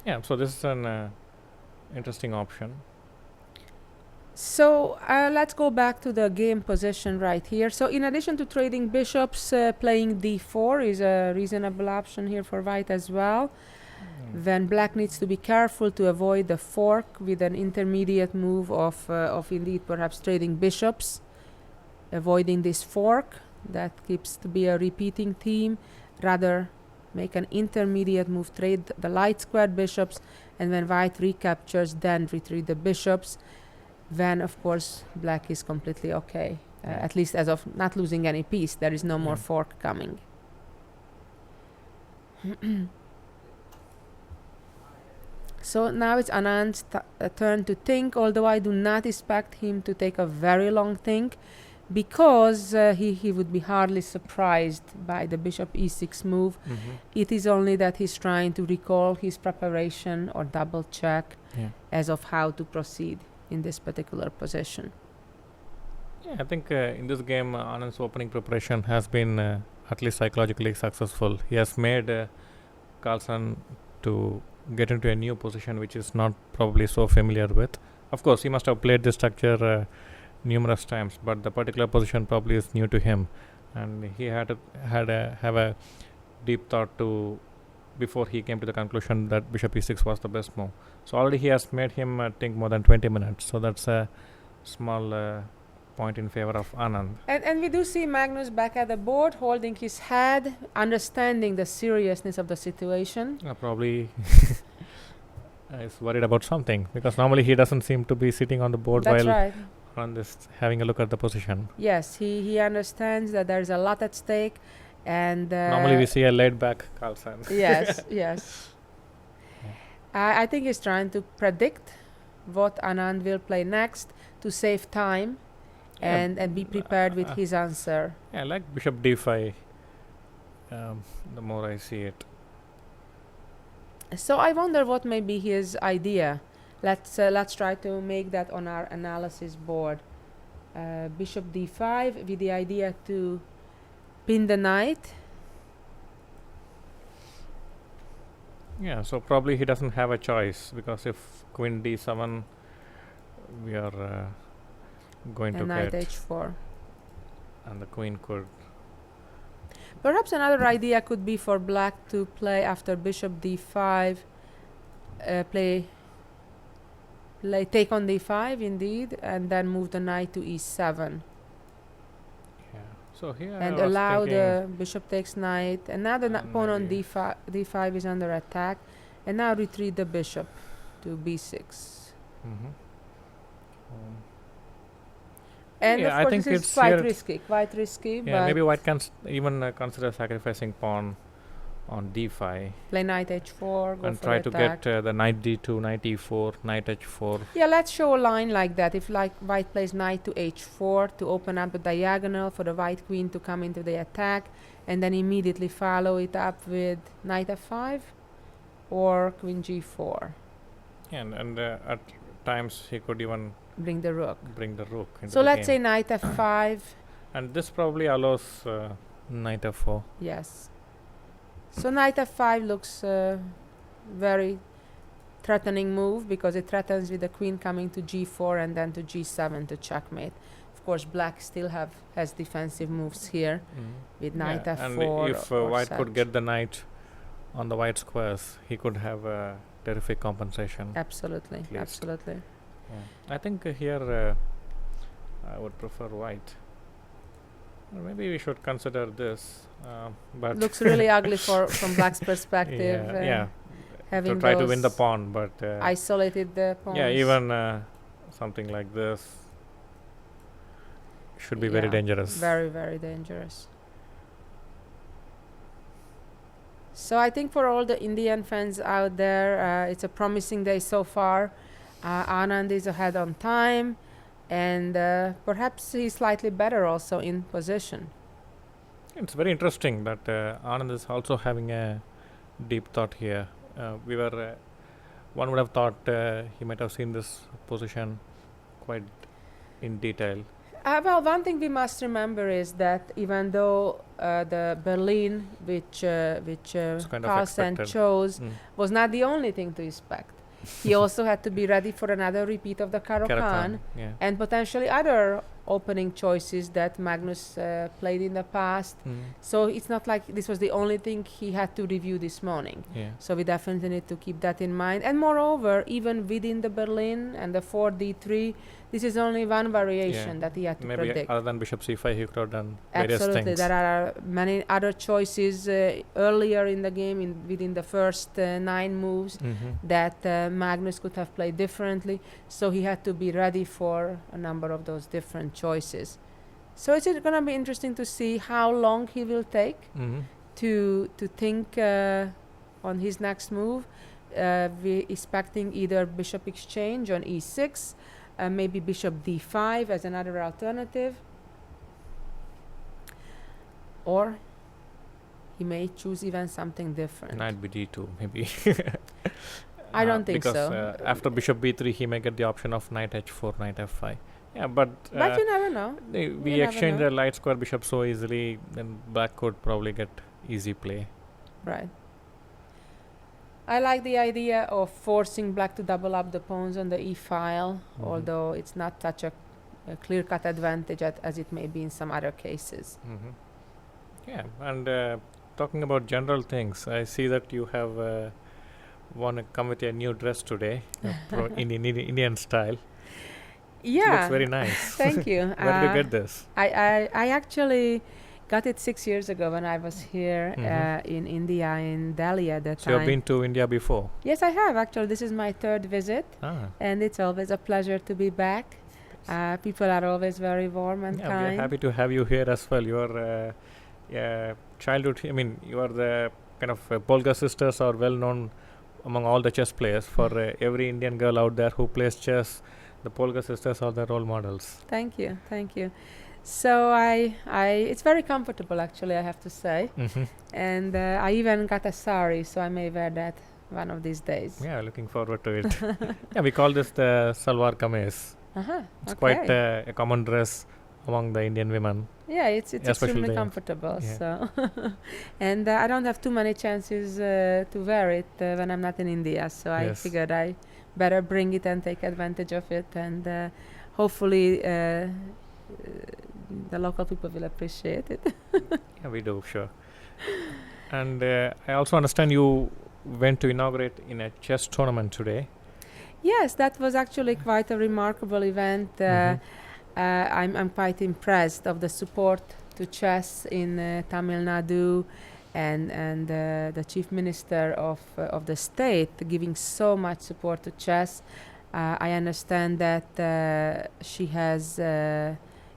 Yeah, so this is an interesting option.
So let's go back to the game position right here. So in addition to trading bishops, playing d4 is a reasonable option here for white as well. Then black needs to be careful to avoid the fork with an intermediate move of indeed perhaps trading bishops, avoiding this fork. That keeps to be a repeating theme. Rather make an intermediate move, trade the light squared bishops, and when white recaptures, then retreat the bishops. Then of course black is completely okay, at least as of not losing any piece. There is no more fork coming. So now it's Anand's turn to think, although I do not expect him to take a very long think, because he would be hardly surprised by the bishop e6 move. It is only that he's trying to recall his preparation or double check as of how to proceed in this particular position.
Yeah, I think in this game Anand's opening preparation has been at least psychologically successful. He has made Carlsen to get into a new position which is not probably so familiar with. Of course, he must have played this structure numerous times, but the particular position probably is new to him, and he had to have a deep thought to before he came to the conclusion that bishop e6 was the best move. So already he has made him think more than 20 minutes. So that's a small point in favor of Anand.
And we do see Magnus back at the board, holding his head, understanding the seriousness of the situation.
Probably is worried about something, because normally he doesn't seem to be sitting on the board
That's
while
right.
on this having a look at the position.
Yes, he understands that there's a lot at stake, and
normally we see a laid back Carlsen.
Yes, yes. I think he's trying to predict what Anand will play next to save time and be prepared with his answer.
Yeah, I like bishop d5 the more I see it.
So I wonder what may be his idea Let's try to make that on our analysis board. Bishop d5 with the idea to pin the knight.
Yeah, so probably he doesn't have a choice, because if queen d7, we are going to
And knight
get,
h4.
and the queen could.
Perhaps another idea could be for black to play after bishop d5, take on d5 indeed, and then move the knight to e7.
Yeah. So here
And
I was
allow
thinking,
the bishop takes knight, and now the pawn on
maybe
d5 is under attack, and now retreat the bishop to b6. And
Yeah,
of
I
course
think
this is
it's
quite
here-
risky,
yeah,
but
maybe white can even consider sacrificing pawn on d5
play knight h4, go
and
for
try to
attack.
get the knight d2, knight e4, knight h4.
Yeah, let's show a line like that. If like white plays knight to h4 to open up the diagonal for the white queen to come into the attack, and then immediately follow it up with knight f5 or queen g4.
And at times he could even
Bring the rook.
bring the rook into
So
the
let's say
game.
knight f5.
And this probably allows knight f4.
Yes. So knight f5 looks very threatening move, because it threatens with the queen coming to g4 and then to g7 to checkmate. Of course, black still has defensive moves here with knight
Yeah,
f4.
and if
or
white could
such.
get the knight on the white squares, he could have a terrific compensation.
Absolutely,
least.
absolutely.
I think here I would prefer white. Or maybe we should consider this, but
Looks really ugly from black's perspective.
yeah,
Having
to try to win the
those
pawn, but
isolated the pawns.
yeah, even something like this should be very
Yeah,
dangerous.
Very, very dangerous. So I think for all the Indian fans out there, it's a promising day so far. Anand is ahead on time, and perhaps he's slightly better also in position.
It's very interesting that Anand is also having a deep thought here. One would have thought he might have seen this position quite in detail.
Well, one thing we must remember is that even though the Berlin, which
It's kind of
Carlsen
expected.
chose, was not the only thing to expect. He also had to be ready for another repeat of the Caro-Kann,
yeah.
and potentially other opening choices that Magnus played in the past. So it's not like this was the only thing he had to review this morning.
Yeah.
So we definitely need to keep that in mind. And moreover, even within the Berlin and the 4d3, this is only one variation that he had to
Maybe
predict.
other than bishop c5, he could have done various
Absolutely,
things.
there are many other choices earlier in the game, within the first 9 moves, that Magnus could have played differently. So he had to be ready for a number of those different choices. So it's going to be interesting to see how long he will take to think on his next move. We're expecting either bishop exchange on e6, maybe bishop d5 as another alternative, or he may choose even something different.
Knight bd2, maybe.
I don't think
because,
so.
After bishop b3, he may get the option of knight h4, knight f5. Yeah, but
You never know.
we
never
exchange
know.
the light square bishop so easily, then black could probably get easy play.
Right. I like the idea of forcing black to double up the pawns on the e-file, although it's not such a clear-cut advantage as it may be in some other cases.
Yeah, and talking about general things, I see that you have come with a new dress today, in Indian style.
Yeah.
Looks very nice.
Thank you.
Where did you get this?
I actually got it 6 years ago when I was here in India, in Delhi at that
So
time.
you've been to India before?
Yes, I have. Actually, this is my 3rd visit,
Ah.
and it's always a pleasure to be back. People are always very warm and
Yeah,
kind.
we're happy to have you here as well. Your childhood, you are the kind of Polka sisters are well known among all the chess players. For every Indian girl out there who plays chess, the Polka sisters are the role models.
Thank you. So it's very comfortable, actually, I have to say. And I even got a sari, so I may wear that one of these days.
Yeah, looking forward to it. Yeah, we call this the salwar kameez. It's quite a common dress among the Indian women.
Yeah, it's
especially
extremely
the-
comfortable.
yeah.
So, and I don't have too many chances to wear it when I'm not in India. So I
Yes.
figured I better bring it and take advantage of it, and hopefully the local people will appreciate it.
Yeah, we do, sure. And I also understand you went to inaugurate in a chess tournament today.
Yes, that was actually quite a remarkable event. I'm quite impressed of the support to chess in Tamil Nadu, and the chief minister of the state giving so much support to chess. I understand that she has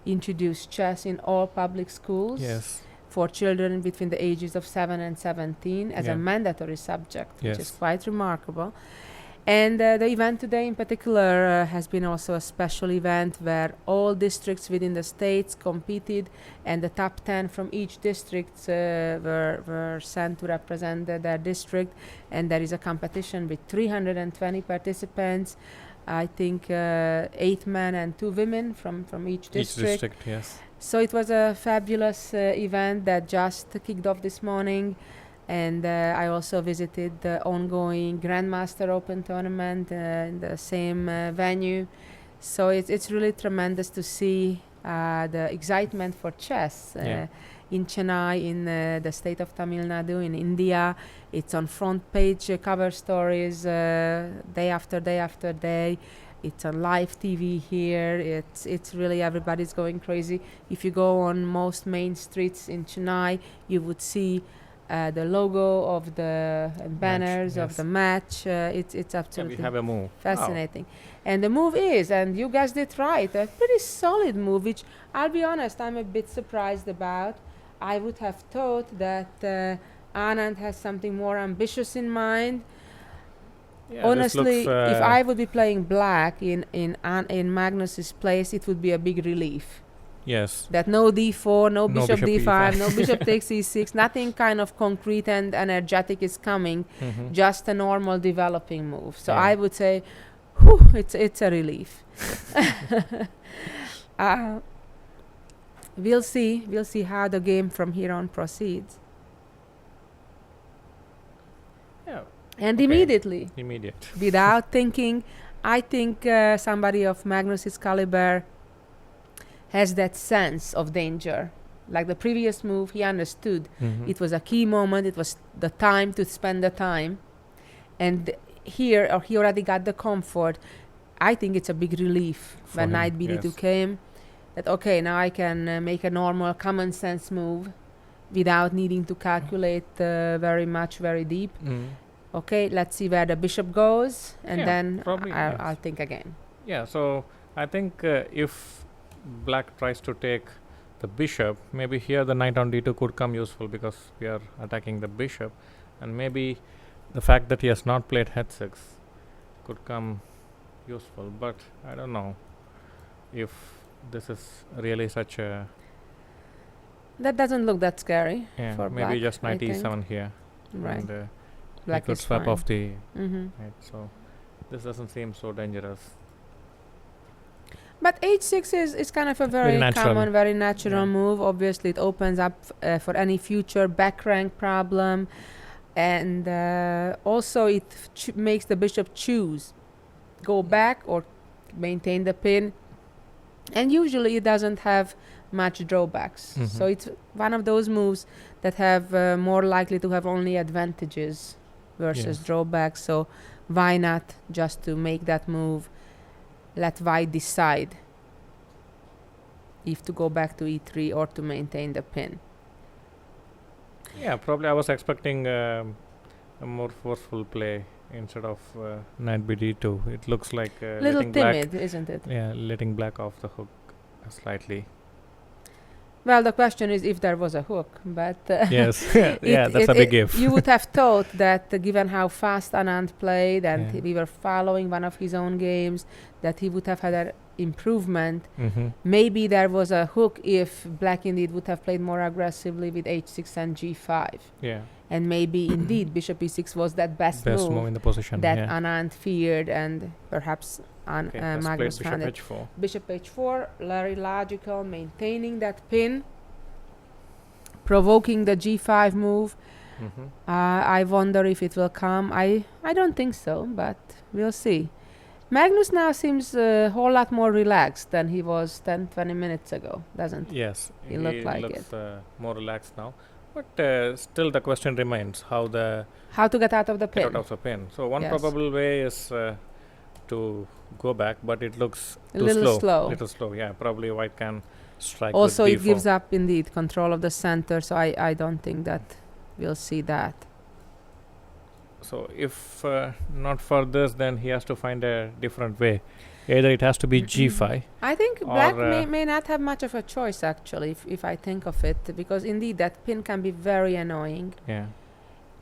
introduced chess in all public schools
Yes.
for children between the ages of 7 and 17 as
Yeah.
a mandatory subject, which is
Yes.
quite remarkable. And the event today in particular has been also a special event where all districts within the states competed, and the top 10 from each district were sent to represent their district. And there is a competition with 320 participants. I think 8 men and 2 women from each
Each
district.
district, yes.
So it was a fabulous event that just kicked off this morning. And I also visited the ongoing Grandmaster Open tournament in the same venue. So it's really tremendous to see the excitement for chess
Yeah.
in Chennai, in the state of Tamil Nadu, in India. It's on front page cover stories day after day after day. It's on live TV here. It's really, everybody's going crazy. If you go on most main streets in Chennai, you would see the logo of the banners of
yes.
the match. It's
Yeah, we
absolutely
have a move.
fascinating. And the move is, and you guessed it right, a pretty solid move, which I'll be honest, I'm a bit surprised about. I would have thought that Anand has something more ambitious in mind.
Yeah, this
Honestly,
looks,
if I would be playing black in Magnus's place, it would be a big relief.
yes.
That no d4, no bishop
bishop
d5,
E5.
no bishop takes e6, nothing kind of concrete and energetic is coming,
Mhm.
just a normal developing move. So
Yeah.
I would say, whew, it's a relief. We'll see how the game from here on proceeds.
Yeah,
And
Okay.
immediately,
immediate.
without thinking, I think somebody of Magnus's caliber has that sense of danger. Like the previous move, he understood
Mhm.
it was a key moment. It was the time to spend the time, and here, or he already got the comfort. I think it's a big relief
For
when
him,
knight b d2
yes.
came. That okay, now I can make a normal common sense move without needing to calculate very much, very deep.
Mm.
Okay, let's see where the bishop goes, and
Yeah,
then
probably, yes.
I'll think again.
Yeah, so I think if black tries to take the bishop, maybe here the knight on d2 could come useful because we are attacking the bishop, and maybe the fact that he has not played h6 could come useful, but I don't know if this is really such a
That doesn't look that scary,
yeah,
for
maybe
black,
just knight
I think.
e7 here,
right?
and he
Black
could
is
swap
fine.
off the
Mm-hmm.
knight, so this doesn't seem so dangerous.
But h6 is kind of a
Very
very
natural.
common, very natural
Yeah.
move. Obviously, it opens up for any future back rank problem, and also it makes the bishop choose, go back or maintain the pin, and usually it doesn't have much drawbacks.
Mhm.
So it's one of those moves that have more likely to have only advantages versus
Yes.
drawbacks. So why not just to make that move? Let white decide if to go back to e3 or to maintain the pin.
Yeah, probably I was expecting a more forceful play instead of knight bd2. It looks like
Little
letting black,
timid, isn't it?
yeah, letting black off the hook slightly.
Well, the question is if there was a hook, but
Yes, yeah, that's a big if.
You would have thought that given how fast Anand played and
Yeah.
we were following one of his own games, that he would have had an improvement.
Mm-hmm.
Maybe there was a hook if black indeed would have played more aggressively with h6 and g5.
Yeah,
And maybe indeed bishop e6 was that best move
in the position.
that
Yeah.
Anand feared, and perhaps
Okay, has
Magnus
played
found it.
bishop h4.
Bishop h4, very logical, maintaining that pin, provoking the g5 move.
Mm-hmm.
I wonder if it will come. I don't think so, but we'll see. Magnus now seems a whole lot more relaxed than he was 10-20 minutes ago, doesn't he?
Yes,
He looked like
looks more relaxed now. But still the question remains how
to get out of the
get
pin.
out of the pin. So one
Yes.
probable way is to go back, but it looks
A
too
little slow.
Little slow, yeah. Probably white can strike
Also,
with
it
d4.
gives up indeed control of the center, so I don't think that we'll see that.
So if not for this, then he has to find a different way. Either it has to be g5.
I think
Or,
black may not have much of a choice, actually, if I think of it, because indeed that pin can be very annoying.
Yeah.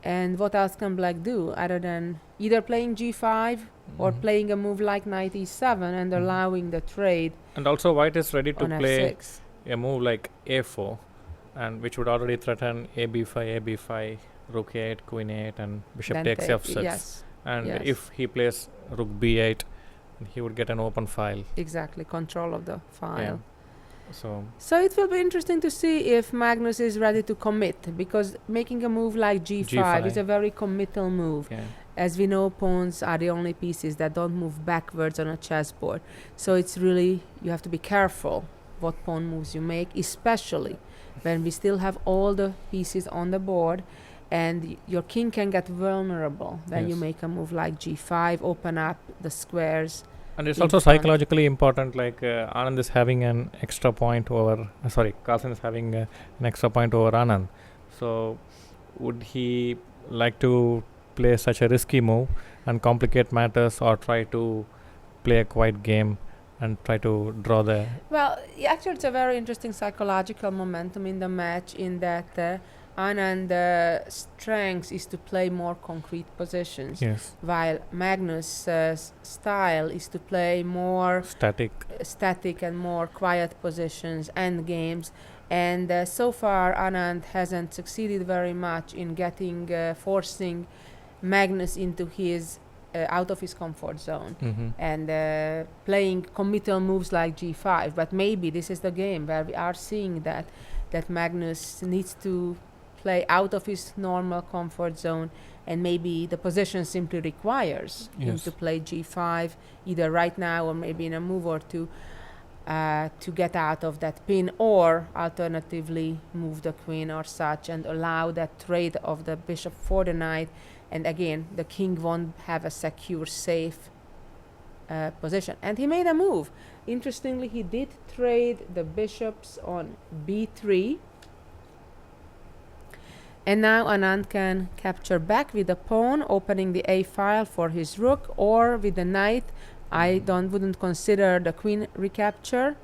And what else can black do other than either playing g5 or
Mhm.
playing a move like knight e7 and
Mhm.
allowing the trade
And also white is ready to
on
play
f6?
a move like a4, and which would already threaten ab5, rook a8, queen a8, and bishop
Then
takes
take-
f6.
Yes,
And
yes.
if he plays rook b8, he would get an open file.
exactly. Control of the file.
So
So it will be interesting to see if Magnus is ready to commit, because making a move like g5 is a very committal move.
yeah.
As we know, pawns are the only pieces that don't move backwards on a chessboard. So it's really, you have to be careful what pawn moves you make, especially when we still have all the pieces on the board and your king can get vulnerable when you
Yes.
make a move like g5, open up the squares.
And it's
in
also
front.
psychologically important, like Anand is having an extra point over, Carlsen is having an extra point over Anand. So would he like to play such a risky move and complicate matters, or try to play a quiet game and try to draw the...
Well, actually, it's a very interesting psychological momentum in the match, in that Anand's strength is to play more concrete positions,
Yes,
while Magnus' style is to play more
static.
and more quiet positions and games. And so far, Anand hasn't succeeded very much in forcing Magnus into his out of his comfort zone
Mm-hmm.
and playing committal moves like g5. But maybe this is the game where we are seeing that Magnus needs to play out of his normal comfort zone, and maybe the position simply requires him
Yes.
to play g5 either right now or maybe in a move or two to get out of that pin, or alternatively move the queen or such and allow that trade of the bishop for the knight. And again, the king won't have a secure, safe position. And he made a move. Interestingly, he did trade the bishops on b3. And now Anand can capture back with the pawn, opening the a file for his rook, or with the knight. I wouldn't consider the queen recapture.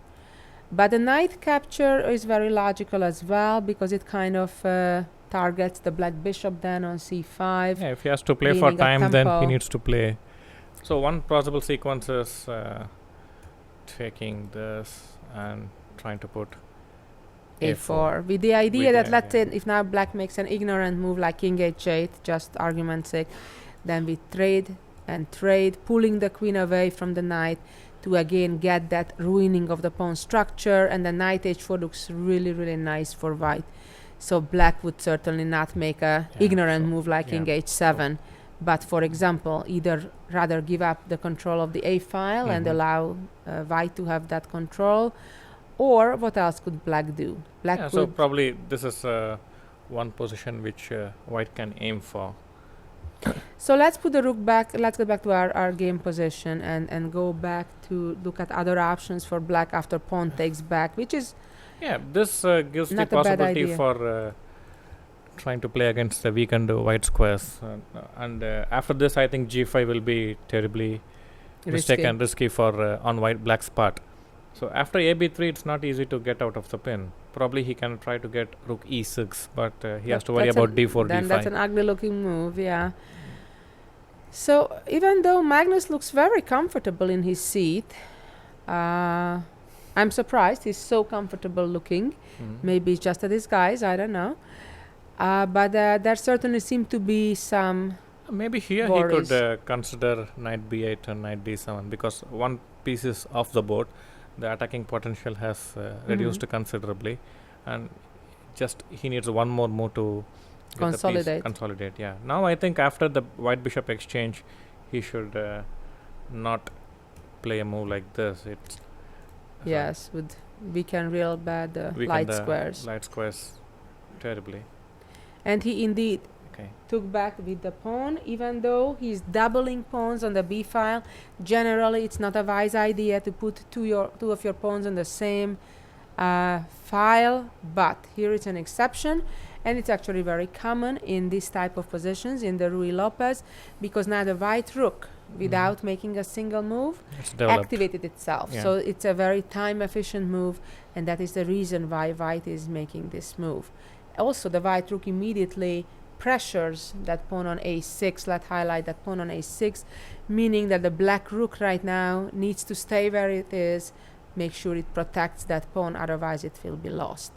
But the knight capture is very logical as well, because it kind of targets the black bishop then on c5.
Yeah, if he has to play for
gaining a
time, then he
tempo.
needs to play. So one possible sequence is taking this and trying to put
a4 with the idea
With
that
the
let's say
idea.
if now black makes an ignorant move like king h8, just argument's sake, then we trade and trade, pulling the queen away from the knight to again get that ruining of the pawn structure. And the knight h4 looks really, really nice for white. So black would certainly not make a
Yeah,
ignorant
so-
move like king
yeah,
h7, but for example, either rather give up the control of the a file and
Mhm.
allow white to have that control. Or what else could black do? Black
Yeah, so
could
probably this is one position which white can aim for.
So let's put the rook back. Let's get back to our game position and go back to look at other options for black after pawn takes back, which is
Yeah, this gives the
Not a bad
possibility
idea.
for trying to play against the weakened white squares. And after this, I think g5 will be terribly mistake
risky.
and risky for on white black's part. So after ab3, it's not easy to get out of the pin. Probably he can try to get rook e6, but he has to worry
That's
about
an-
d4,
Then
d5.
that's an ugly looking move, yeah. So even though Magnus looks very comfortable in his seat, I'm surprised he's so comfortable looking.
Mhm.
Maybe it's just a disguise, I don't know. But there certainly seem to be some
Maybe here
worries.
he could consider knight b8 and knight d7 because one piece is off the board. The attacking potential has reduced considerably, and just he needs one more move to get the
Consolidate.
piece consolidate. Yeah. Now I think after the white bishop exchange, he should not play a move like this. It's
Yes, would weaken real bad
weaken
light
the
squares.
light squares terribly.
And he indeed
Okay.
took back with the pawn, even though he's doubling pawns on the b file. Generally, it's not a wise idea to put two of your pawns on the same file, but here it's an exception, and it's actually very common in this type of positions in the Ruy Lopez, because now the white rook, without making a single move,
It's developed.
activated itself.
Yeah.
So it's a very time efficient move, and that is the reason why white is making this move. Also, the white rook immediately pressures that pawn on a6. Let's highlight that pawn on a6, meaning that the black rook right now needs to stay where it is, make sure it protects that pawn, otherwise it will be lost.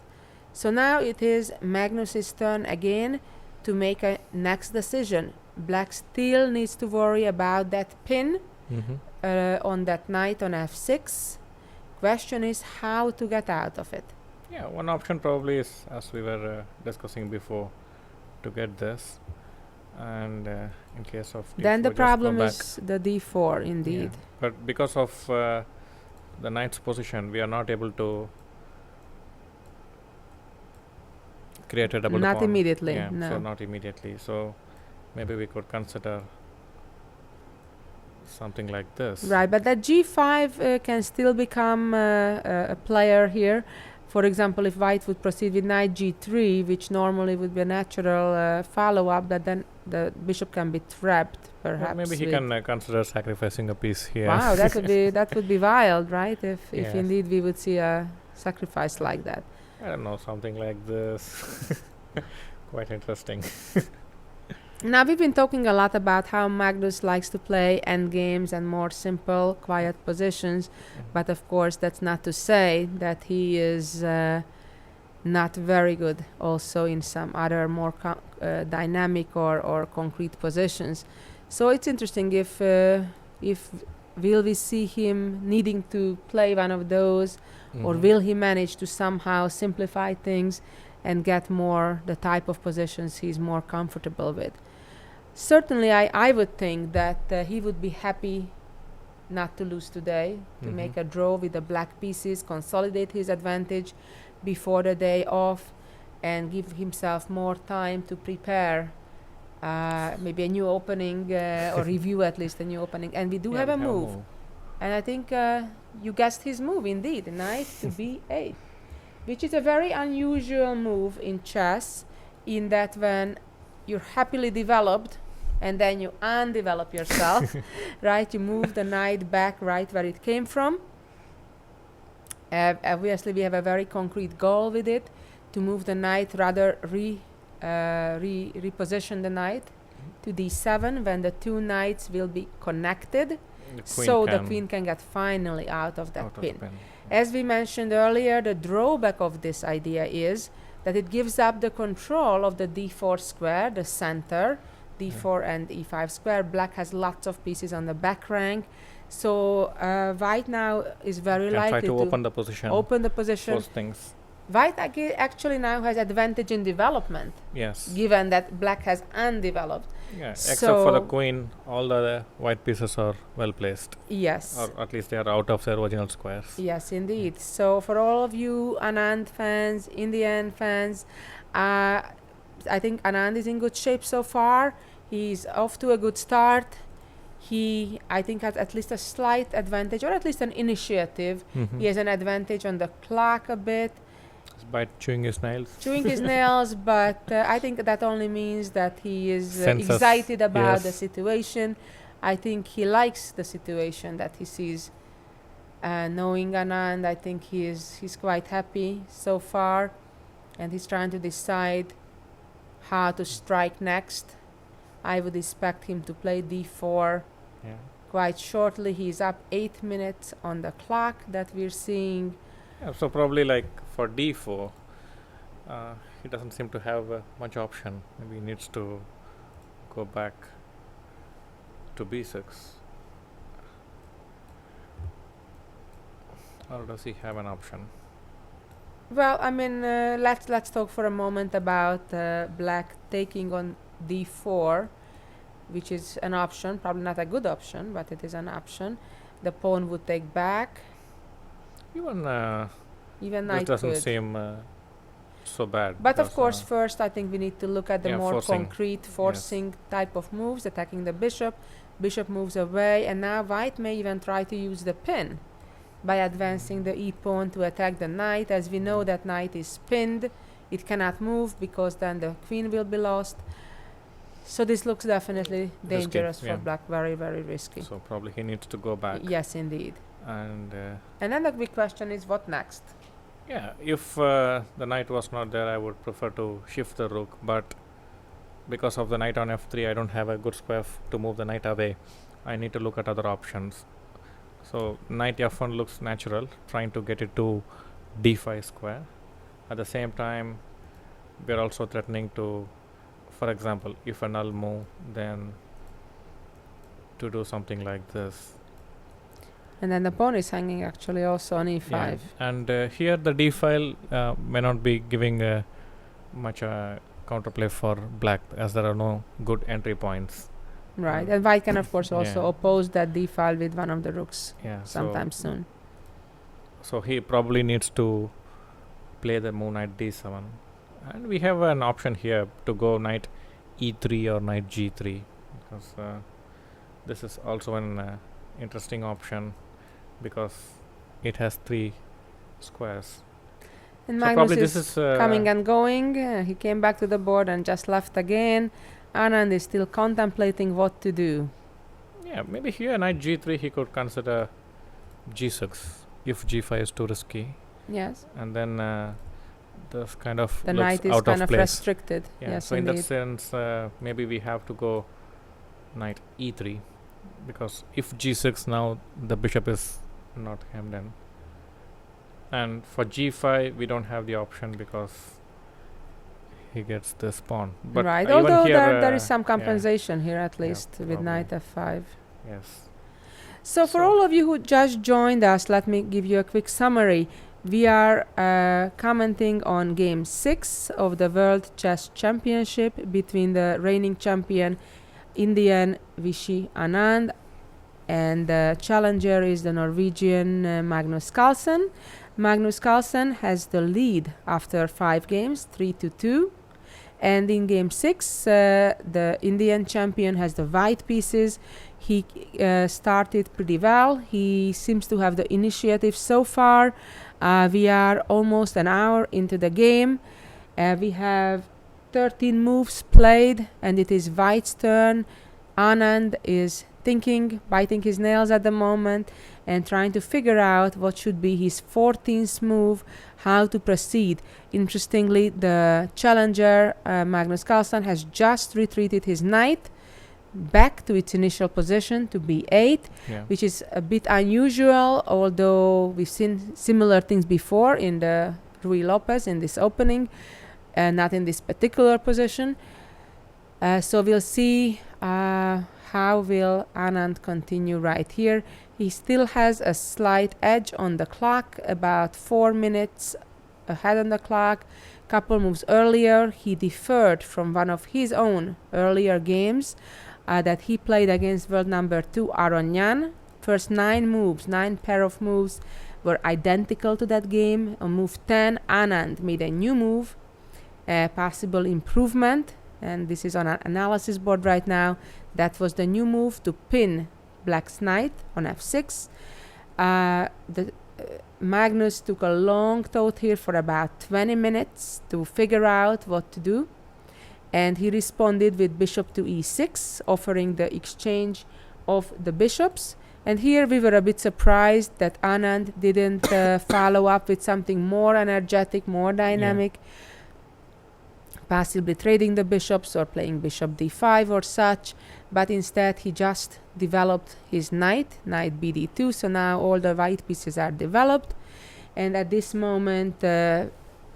So now it is Magnus's turn again to make a next decision. Black still needs to worry about that pin on that knight on f6. Question is how to get out of it.
Yeah, one option probably is, as we were discussing before, to get this, and in case of
Then
d4
the
just go
problem
back.
is the d4 indeed.
Yeah. But because of the knight's position, we are not able to create a double
Not
pawn.
immediately,
Yeah,
no.
so not immediately. So maybe we could consider something like this.
Right, but that g5 can still become a player here. For example, if white would proceed with knight g3, which normally would be a natural follow-up, that then the bishop can be trapped,
Well,
perhaps.
maybe he
with-
can consider sacrificing a piece here.
Wow, that would be wild, right? If
Yes.
indeed we would see a sacrifice like that.
I don't know, something like this. Quite interesting.
Now, we've been talking a lot about how Magnus likes to play endgames and more simple, quiet positions, but of course that's not to say that he is not very good also in some other more dynamic or concrete positions. So it's interesting if will we see him needing to play one of those, or will he manage to somehow simplify things and get more the type of positions he's more comfortable with. Certainly, I would think that he would be happy not to lose today, to make a draw with the black pieces, consolidate his advantage before the day off, and give himself more time to prepare maybe a new opening or review at least a new opening. And we do
Yeah,
have
we
a move. And I think you guessed his move indeed, knight to b8, which is a very unusual move in chess, in that when you're happily developed and then you undevelop yourself, right? You move the knight back right where it came from. Obviously, we have a very concrete goal with it, to move the knight, rather reposition the knight to d7 when the two knights will be connected, so the queen can get finally out of that pin. As we mentioned earlier, the drawback of this idea is that it gives up the control of the d4 square, the center, d4 and e5 square. Black has lots of pieces on the back rank, so white now is very
Can
likely
try to open the position.
Open the position.
Force things.
White actually now has advantage in development,
Yes.
given that black has undeveloped.
Yeah. Except for the
So-
queen, all the white pieces are well placed,
Yes.
or at least they are out of their original squares.
Yes, indeed. So for all of you Anand fans, Indian fans, I think Anand is in good shape so far. He's off to a good start. He, I think, has at least a slight advantage, or at least an initiative. He has an advantage on the clock a bit,
By chewing his nails.
chewing his nails, but I think that only means that he is
Senses,
excited about the
yes.
situation. I think he likes the situation that he sees. Knowing Anand, I think he's quite happy so far, and he's trying to decide how to strike next. I would expect him to play d4
Yeah.
quite shortly. He's up 8 minutes on the clock that we're seeing.
Yeah, so probably like for d4, he doesn't seem to have much option. Maybe he needs to go back to b6. Or does he have an option?
Well, I mean, let's talk for a moment about black taking on d4, which is an option, probably not a good option, but it is an option. The pawn would take back.
Even
Even
this
knight
doesn't
could.
seem so bad.
But of
because,
course, first I think we need to look at the
yeah,
more
forcing.
concrete forcing type of moves, attacking the bishop. Bishop moves away, and now white may even try to use the pin by advancing the e-pawn to attack the knight. As we know, that knight is pinned. It cannot move because then the queen will be lost. So this looks definitely dangerous for
yeah.
black, very, very risky.
So probably he needs to go back.
Yes, indeed.
And
then the big question is, what next?
yeah, if the knight was not there, I would prefer to shift the rook, but because of the knight on f3, I don't have a good square to move the knight away. I need to look at other options. So knight f1 looks natural, trying to get it to d5 square. At the same time, we're also threatening to, for example, if a null move, then to do something like this.
And then the pawn is hanging actually also on e5.
Yeah. And here the d file may not be giving much counterplay for black, as there are no good entry points.
Right, and white can of course also
yeah.
oppose that d file with one of the rooks
Yeah.
sometime soon.
So he probably needs to play the move knight d7, and we have an option here to go knight e3 or knight g3, because this is also an interesting option because it has 3 squares.
And
So
Magnus
probably
is
this is
coming and going. He came back to the board and just left again. Anand is still contemplating what to do.
Yeah, maybe here knight g3 he could consider g6 if g5 is too risky.
Yes.
And then this kind of
The
looks
knight is
out
kind
of
of
place.
restricted.
Yeah,
Yes,
so in
indeed.
that sense, maybe we have to go knight e3, because if g6 now the bishop is not hemmed in. And for g5 we don't have the option because he gets this pawn. But
Right,
even
although
here,
there is some compensation here at
Yeah,
least with
probably.
knight f5.
Yes.
So for
So-
all of you who just joined us, let me give you a quick summary. We are commenting on Game 6 of the World Chess Championship between the reigning champion Indian Viswanathan Anand, and the challenger is the Norwegian Magnus Carlsen. Magnus Carlsen has the lead after 5 games, 3-2. And in Game 6, the Indian champion has the white pieces. He started pretty well. He seems to have the initiative so far. We are almost an hour into the game. We have 13 moves played, and it is white's turn. Anand is thinking, biting his nails at the moment, and trying to figure out what should be his 14th move, how to proceed. Interestingly, the challenger, Magnus Carlsen, has just retreated his knight back to its initial position to b8,
Yeah.
which is a bit unusual, although we've seen similar things before in the Ruy Lopez in this opening, not in this particular position. So we'll see how will Anand continue right here. He still has a slight edge on the clock, about 4 minutes ahead on the clock. Couple moves earlier, he deferred from one of his own earlier games that he played against world number 2 Aronyan. First 9 moves, 9 pair of moves were identical to that game. On move 10, Anand made a new move, a possible improvement, and this is on an analysis board right now. That was the new move to pin black's knight on f6. Magnus took a long thought here for about 20 minutes to figure out what to do, and he responded with bishop to e6, offering the exchange of the bishops. And here we were a bit surprised that Anand didn't follow up with something more energetic, more dynamic, possibly trading the bishops or playing bishop d5 or such, but instead he just developed his knight bd2. So now all the white pieces are developed, and at this moment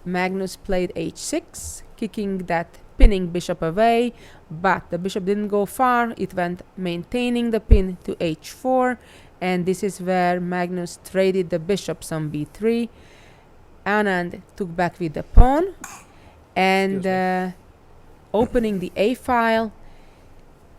Magnus played h6. kicking that pinning bishop away, but the bishop didn't go far. It went maintaining the pin to h4, and this is where Magnus traded the bishops on b3. Anand took back with the pawn and opening the a file,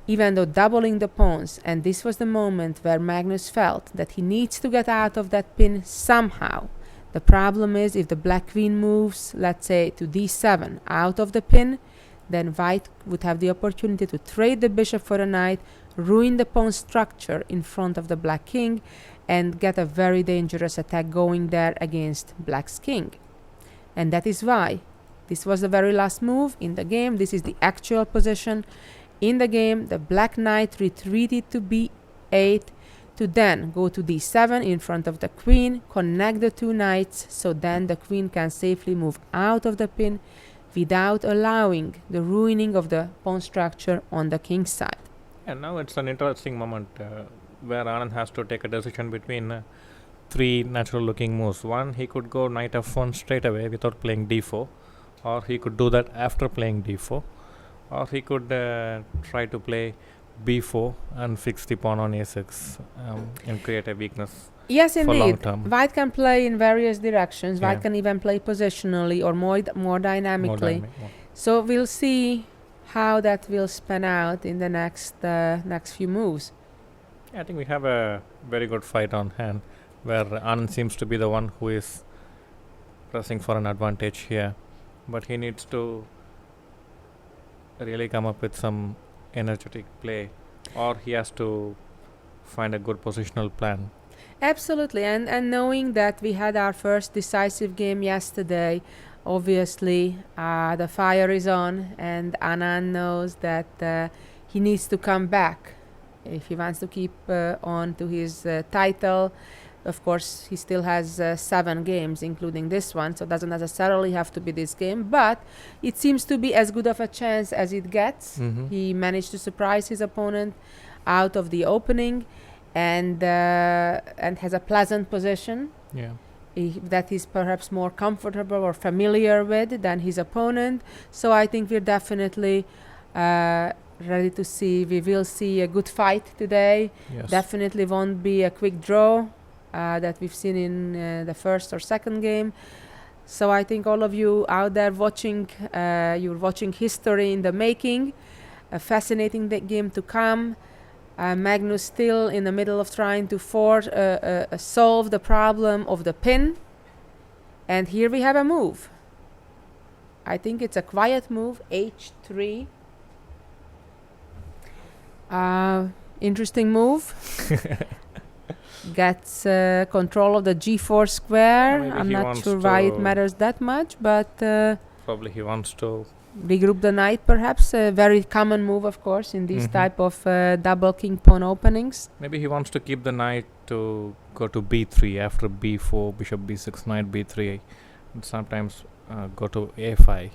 even though doubling the pawns. And this was the moment where Magnus felt that he needs to get out of that pin somehow. The problem is, if the black queen moves, let's say to d7 out of the pin, then white would have the opportunity to trade the bishop for a knight, ruin the pawn structure in front of the black king, and get a very dangerous attack going there against black's king. And that is why this was the very last move in the game. This is the actual position in the game. The black knight retreated to b8 to then go to d7 in front of the queen, connect the two knights, so then the queen can safely move out of the pin without allowing the ruining of the pawn structure on the king's side.
And now it's an interesting moment where Anand has to take a decision between three natural looking moves. One, he could go knight f1 straight away without playing d4, or he could do that after playing d4, or he could try to play b4 and fix the pawn on a6 and create a weakness.
Yes,
for long
indeed.
term.
White can play in various directions. White
Yeah.
can even play positionally or more dynamically.
More.
So we'll see how that will span out in the next few moves.
I think we have a very good fight on hand, where Anand seems to be the one who is pressing for an advantage here, but he needs to really come up with some energetic play, or he has to find a good positional plan.
Absolutely, and knowing that we had our first decisive game yesterday, obviously the fire is on, and Anand knows that he needs to come back if he wants to keep on to his title. Of course, he still has 7 games, including this one, so it doesn't necessarily have to be this game, but it seems to be as good of a chance as it gets. He managed to surprise his opponent out of the opening, and has a pleasant position
Yeah.
that he's perhaps more comfortable or familiar with than his opponent. So I think we're definitely ready to see. We will see a good fight today.
Yes.
Definitely won't be a quick draw that we've seen in the first or second game. So I think all of you out there watching, you're watching history in the making. A fascinating game to come. Magnus still in the middle of trying to solve the problem of the pin. And here we have a move. I think it's a quiet move, h3. Interesting move. Gets control of the g4 square.
Maybe
I'm
he
not
wants
sure why it
to-
matters that much, but
Probably he wants to.
regroup the knight, perhaps. A very common move, of course, in these
Mhm.
type of double king pawn openings.
Maybe he wants to keep the knight to go to b3 after b4, bishop b6, knight b3, and sometimes go to a5.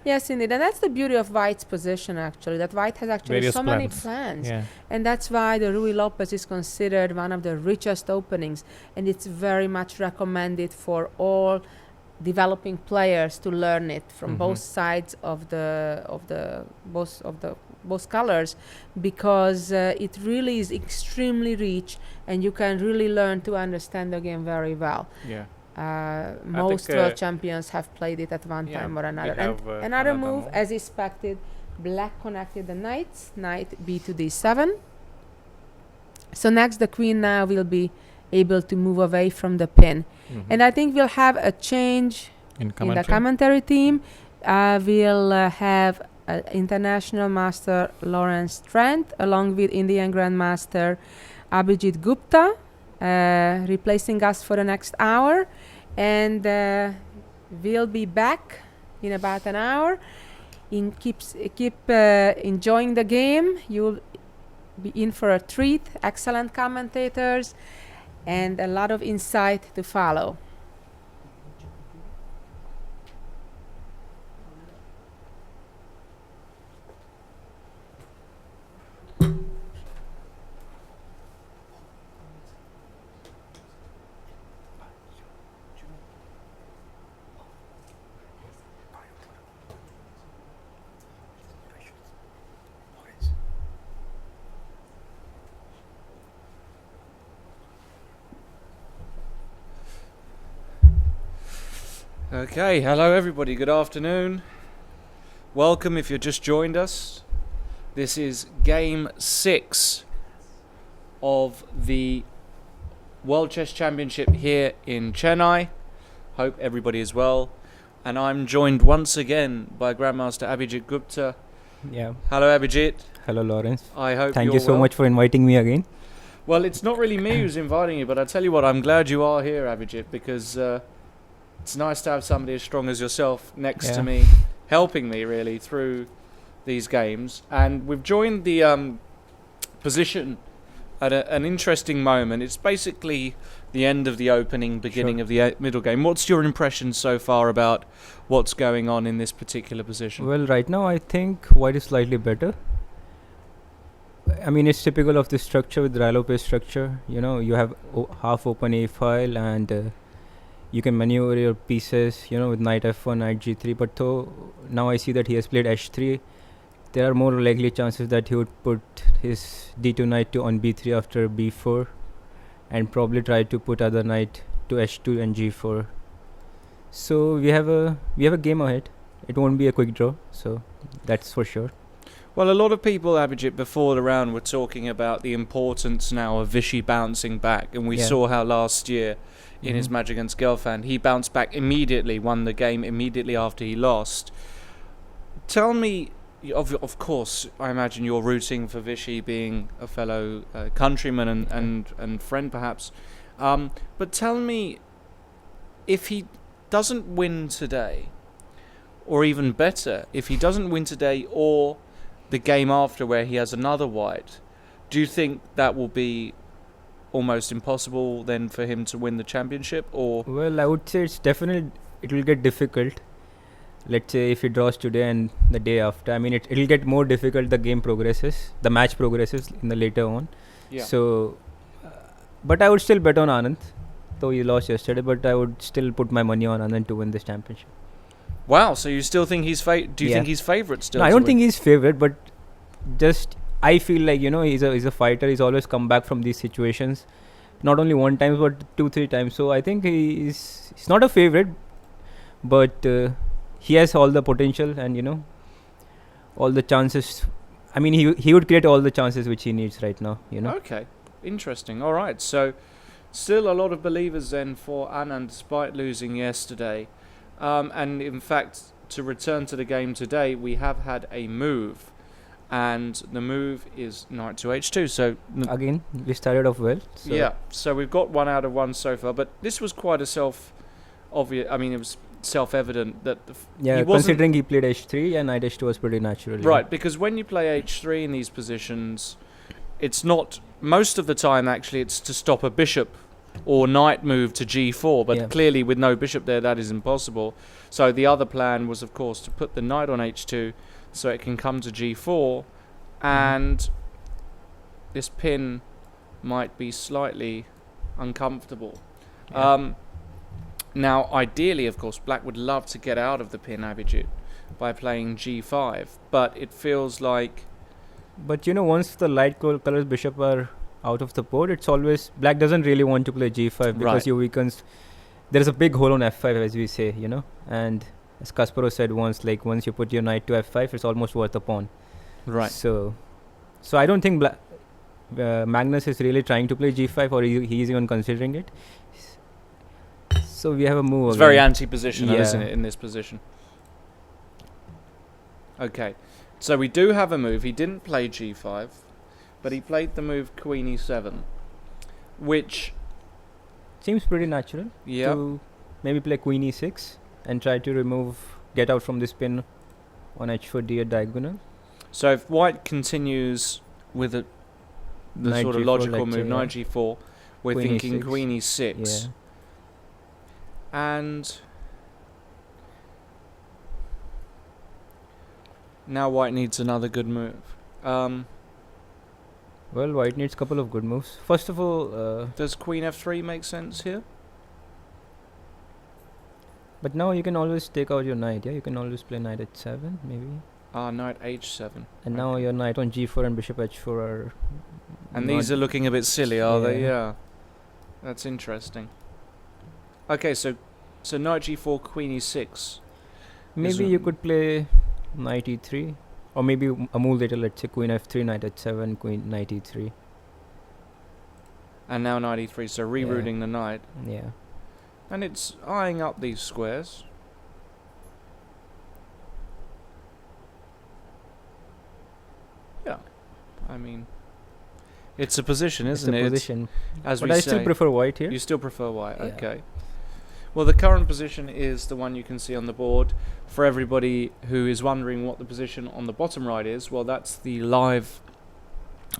Yes, indeed. And that's the beauty of White's position, actually, that White has actually
Various
so many
plans.
plans.
Yeah.
And that's why the Rui Lopez is considered one of the richest openings. And it's very much recommended for all developing players to learn it from both sides of both colors, because it really is extremely rich, and you can really learn to understand the game very well.
Yeah.
Most
think,
world champions have played it at one
yeah,
time or
we
another.
have,
And another
another
move,
move.
as expected, black connected the knights, knight b to d7. So next the queen now will be able to move away from the pin. And I think we'll have a change
in
in the commentary team. We'll have international master Lawrence Trent along with Indian Grandmaster Abhijit Gupta replacing us for the next hour, and we'll be back in about an hour. Keep enjoying the game. You'll be in for a treat. Excellent commentators and a lot of insight to follow.
Okay, hello everybody, good afternoon. Welcome if you've just joined us. This is game 6 of the World Chess Championship here in Chennai. Hope everybody is well. And I'm joined once again by Grandmaster Abhijit Gupta.
Yeah.
Hello Abhijit.
Hello, Lawrence.
I hope
Thank
you're
you so
well.
much for inviting me again.
Well, it's not really me who's inviting you, but I tell you what, I'm glad you are here, Abhijit, because it's nice to have somebody as strong as yourself next to me, helping me really through these games. And we've joined the position at an interesting moment. It's basically the end of the opening, beginning of the middle game. What's your impression so far about what's going on in this particular position?
Well, right now I think white is slightly better. I mean, it's typical of the structure with Rilo-based structure. You know, you have half open A file and you can maneuver your pieces, you know, with knight f1, knight g3. But though now I see that he has played h3, there are more likely chances that he would put his d2 knight to on b3 after b4 and probably try to put other knight to h2 and g4. So we have a game ahead. It won't be a quick draw, so that's for sure.
Well, a lot of people, Abhijit, before the round were talking about the importance now of Vishy bouncing back, and we saw how last year in his match against Gelfand, he bounced back immediately, won the game immediately after he lost. Tell me, of course, I imagine you're rooting for Vishy, being a fellow countryman and friend perhaps, but tell me, if he doesn't win today, or even better, if he doesn't win today or the game after where he has another white, do you think that will be almost impossible then for him to win the championship? Or
well, I would say it's definitely, it will get difficult. Let's say if he draws today and the day after, I mean it'll get more difficult. The game progresses, the match progresses in the later on. So but I would still bet on Anand, though he lost yesterday, but I would still put my money on Anand to win this championship.
Wow, so you still think he's do you think he's favourite still?
No, I don't think he's favourite, but just I feel like, you know, he's a fighter. He's always come back from these situations, not only one time but 2-3 times. So I think he's not a favourite, but he has all the potential and, you know, all the chances. I mean, he would create all the chances which he needs right now, you know.
Okay, interesting. All right, so still a lot of believers then for Anand despite losing yesterday. And in fact, to return to the game today, we have had a move, and the move is knight to h2. So
again, we started off well. So
yeah, so we've got 1 out of 1 so far, but this was quite a self-obvious. I mean, it was self-evident that
considering he played h3 and knight h2 was pretty natural.
Right, because when you play h3 in these positions, it's not most of the time actually. It's to stop a bishop or knight move to g4, but clearly with no bishop there that is impossible. So the other plan was of course to put the knight on h2 so it can come to g4, and this pin might be slightly uncomfortable. Now ideally of course black would love to get out of the pin, Abhijit, by playing g5, but it feels like,
but you know, once the light colors bishop are out of the board, it's always black doesn't really want to play g5 because you weakens. There's a big hole on f5, as we say, you know, and as Kasparov said once, like once you put your knight to f5, it's almost worth a pawn. Right. So I don't think Magnus is really trying to play g5, or he's even considering it. So we have a move.
It's very anti-positional, isn't it, in this position? Okay, so we do have a move. He didn't play g5. But he played the move queen e7, which
seems pretty natural. To maybe play queen e6 and try to get out from this pin on h4 d8 diagonal.
So if white continues with the sort of logical move, knight g4, we're
queen
thinking
e6.
queen e6. And now white needs another good move.
Well, white needs a couple of good moves. First of all,
does queen f3 make sense here?
But now you can always take out your knight. You can always play knight h7 maybe.
Knight h7.
And now your knight on g4 and bishop h4 are.
And these are looking a bit silly, are they? Yeah. That's interesting. Okay, so So knight g4, queen e6.
Maybe you could play knight e3, or maybe a move later. Let's say queen f3, knight h7, queen knight e3.
And now knight e3, so rerouting the knight.
Yeah.
And it's eyeing up these squares. Yeah, I mean, it's a position, isn't it?
It's a position.
As
But
we
I
say,
still prefer white here.
you still prefer white.
Yeah.
Okay. Well, the current position is the one you can see on the board. For everybody who is wondering what the position on the bottom right is, well, that's the live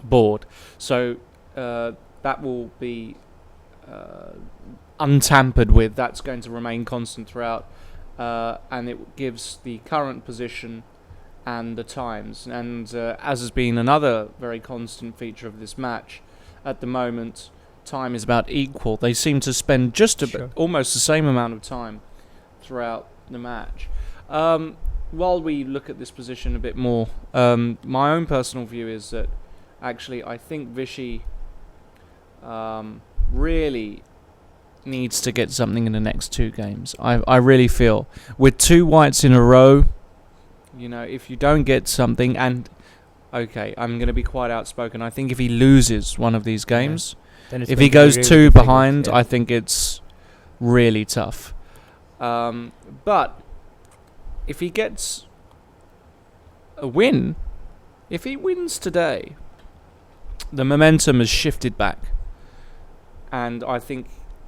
board. So that will be untampered with. That's going to remain constant throughout, and it gives the current position and the times. And as has been another very constant feature of this match, at the moment, time is about equal. They seem to spend just almost the same amount of time throughout the match. While we look at this position a bit more, my own personal view is that actually I think Vishy really needs to get something in the next two games. I really feel with two whites in a row, you know, if you don't get something, and okay, I'm going to be quite outspoken, I think if he loses one of these games,
Then it's
if
going
he
to be
goes
really
two
difficult,
behind,
yeah.
I think it's really tough. But if he gets a win, if he wins today, the momentum has shifted back. And I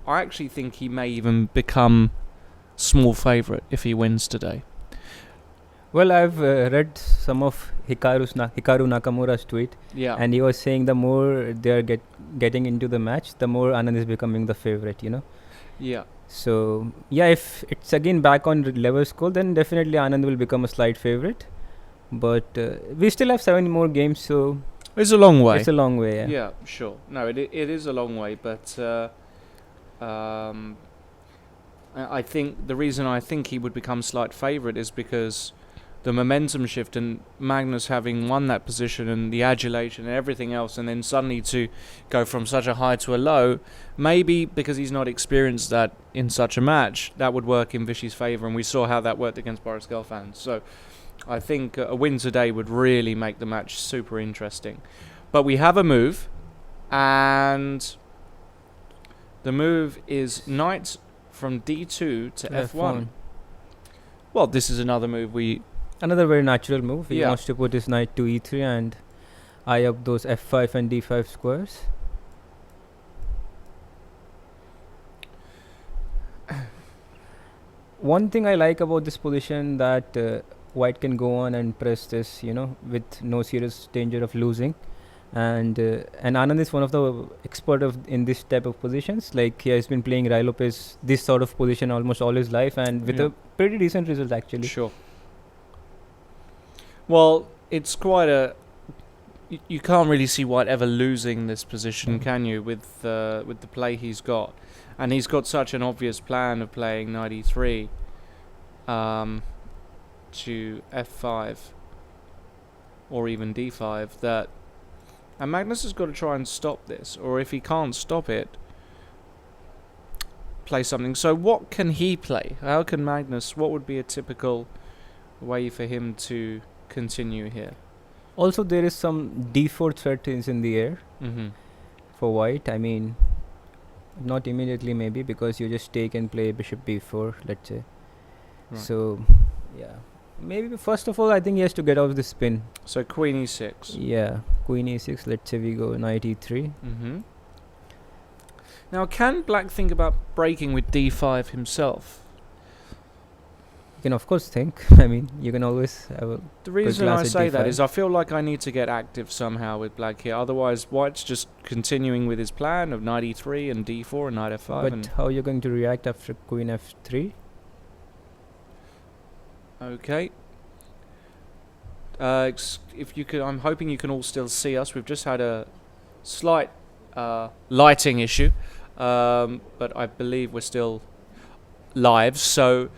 actually think he may even become small favourite if he wins today.
Well, I've read some of Hikaru Nakamura's tweet,
Yeah.
and he was saying the more they're getting into the match, the more Anand is becoming the favorite, you know.
Yeah.
So yeah, if it's again back on level score, then definitely Anand will become a slight favorite. But we still have 7 more games, so
It's a long way.
it's a long way. Yeah.
Yeah, sure. No, it is a long way, but I think the reason I think he would become slight favourite is because the momentum shift and Magnus having won that position and the adulation and everything else, and then suddenly to go from such a high to a low, maybe because he's not experienced that in such a match, that would work in Vishy's favour, and we saw how that worked against Boris Gelfand. So I think a win today would really make the match super interesting. But we have a move, and the move is knight from d2 to f1. Well, this is another move
Another very natural move. He
Yeah.
wants to put his knight to e3 and eye up those f5 and d5 squares. One thing I like about this position that white can go on and press this, you know, with no serious danger of losing. And Anand is one of the expert in this type of positions. Like, he has been playing Rai Lopez this sort of position almost all his life, and with
Yeah.
a pretty decent result actually.
Sure. Well, it's quite a... You can't really see white ever losing this position, can you, with the play he's got. And he's got such an obvious plan of playing knight e3 to f5 or even d5 that... And Magnus has got to try and stop this, or if he can't stop it, play something. So what can he play? How can Magnus... What would be a typical way for him to continue here?
Also, there is some d4 threat is in the air for white. I mean, not immediately maybe, because you just take and play bishop b4, let's say.
Right.
So, yeah. Maybe first of all, I think he has to get off the spin.
So queen e6.
Yeah, queen e6. Let's say we go knight e3.
Now, can black think about breaking with d5 himself?
You can of course think. I mean, you can always have a...
The reason
glance
I
at
say that
d5.
is I feel like I need to get active somehow with black here. Otherwise, white's just continuing with his plan of knight e3 and d4 and knight f5.
But
and
how are you going to react after queen f3?
okay. If you could, I'm hoping you can all still see us. We've just had a slight lighting issue, but I believe we're still live. So,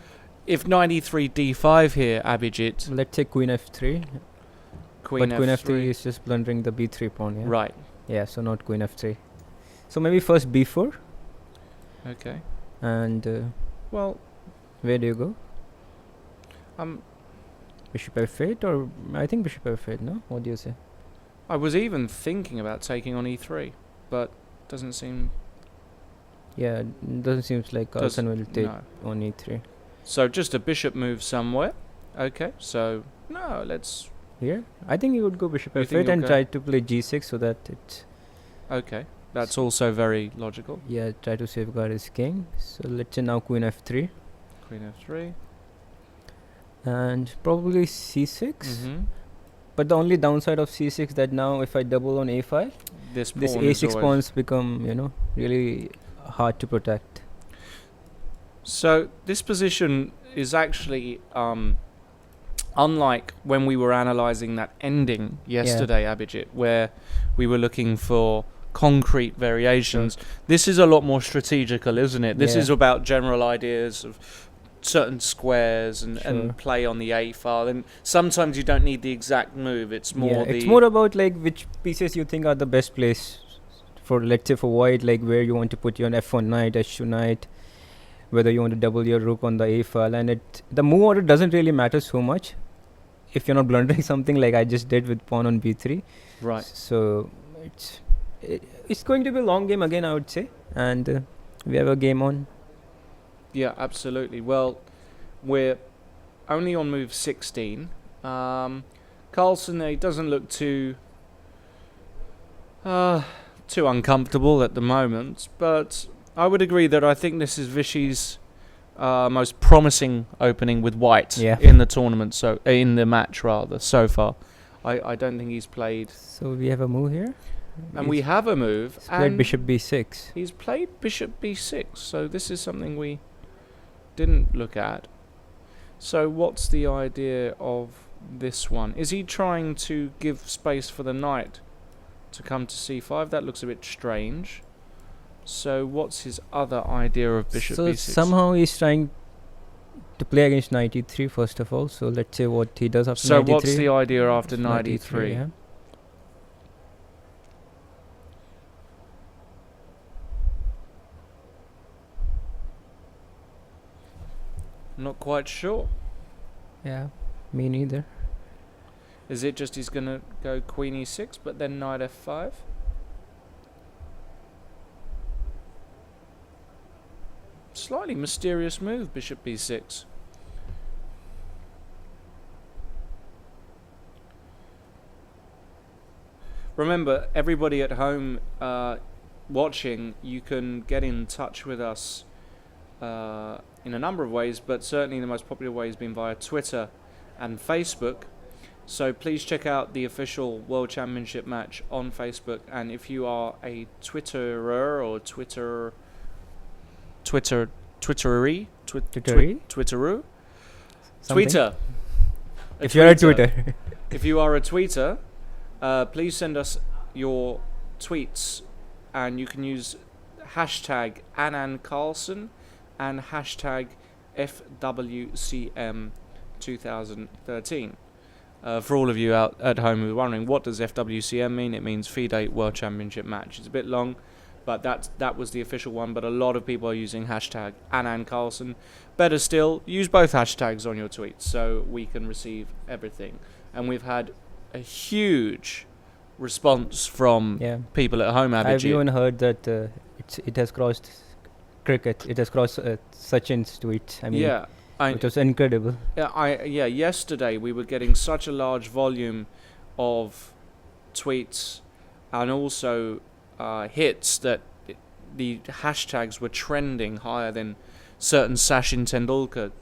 if knight e3 d5 here, Abhijit,
Let's say queen f3.
queen
But
f3,
queen f3 is just blundering the b3 pawn, yeah?
right?
Yeah, so not queen f3. So maybe first b4
Okay.
and
Well,
Where do you go?
Um,
Bishop f8 or I think bishop f8, no? What do you say?
I was even thinking about taking on e3, but doesn't seem...
Yeah, doesn't seem like Carlsen will take
no.
on e3.
So just a bishop move somewhere. Okay, so no, let's...
Here? I think he would go bishop
You think
f8 and
he'll
try to play g6 so that it...
Okay, that's also very logical.
Yeah, try to safeguard his king. So let's say now queen f3.
Queen f3.
And probably c6.
Mm-hmm.
But the only downside of c6 that now if I double on a5,
This
this
pawn is
a6
always-
pawns become, you know, really hard to protect.
So this position is actually unlike when we were analysing that ending yesterday, Abhijit, where we were looking for concrete variations. This is a lot more strategical, isn't it? This
Yeah.
is about general ideas of certain squares and
Sure.
play on the A file. And sometimes you don't need the exact move. It's more
It's more about like which pieces you think are the best place for, let's say for white, like where you want to put your f1 knight, h2 knight, whether you want to double your rook on the a file, and the move order doesn't really matter so much if you're not blundering something like I just did with pawn on b3.
Right.
So it's going to be a long game again, I would say, and we have a game on.
Yeah, absolutely. Well, we're only on move 16. Carlsen, he doesn't look too uncomfortable at the moment, but I would agree that I think this is Vishy's most promising opening with white in the tournament, so in the match rather, so far. I don't think he's played.
So we have a move here.
And we have a move.
He's played bishop b6.
He's played bishop b6, so this is something we didn't look at. So what's the idea of this one? Is he trying to give space for the knight to come to c5? That looks a bit strange. So what's his other idea of bishop
so
b6?
Somehow he's trying to play against knight e3 first of all. So let's say what he does after
so
knight e3.
what's the idea after knight e3?
Yeah.
Not quite sure.
Yeah, me neither.
Is it just he's going to go queen e6 but then knight f5? Slightly mysterious move, bishop b6. Remember, everybody at home watching, you can get in touch with us in a number of ways, but certainly the most popular way has been via Twitter and Facebook. So please check out the official World Championship match on Facebook, and if you are a Twitterer or Twitteroo, tweeter.
If you're a Twitter.
If you are a tweeter, please send us your tweets, and you can use hashtag Anand Carlsen and hashtag FWCM 2013. For all of you out at home who are wondering, what does FWCM mean? It means FIDE World Championship Match. It's a bit long, but that was the official one. But a lot of people are using hashtag Anand Carlsen. Better still, use both hashtags on your tweets so we can receive everything. And we've had a huge response from people at home.
I've even heard that it has crossed cricket. It has crossed Sachin's tweet. I mean, it was incredible.
Yesterday we were getting such a large volume of tweets and also hits that the hashtags were trending higher than certain Sachin Tendulkar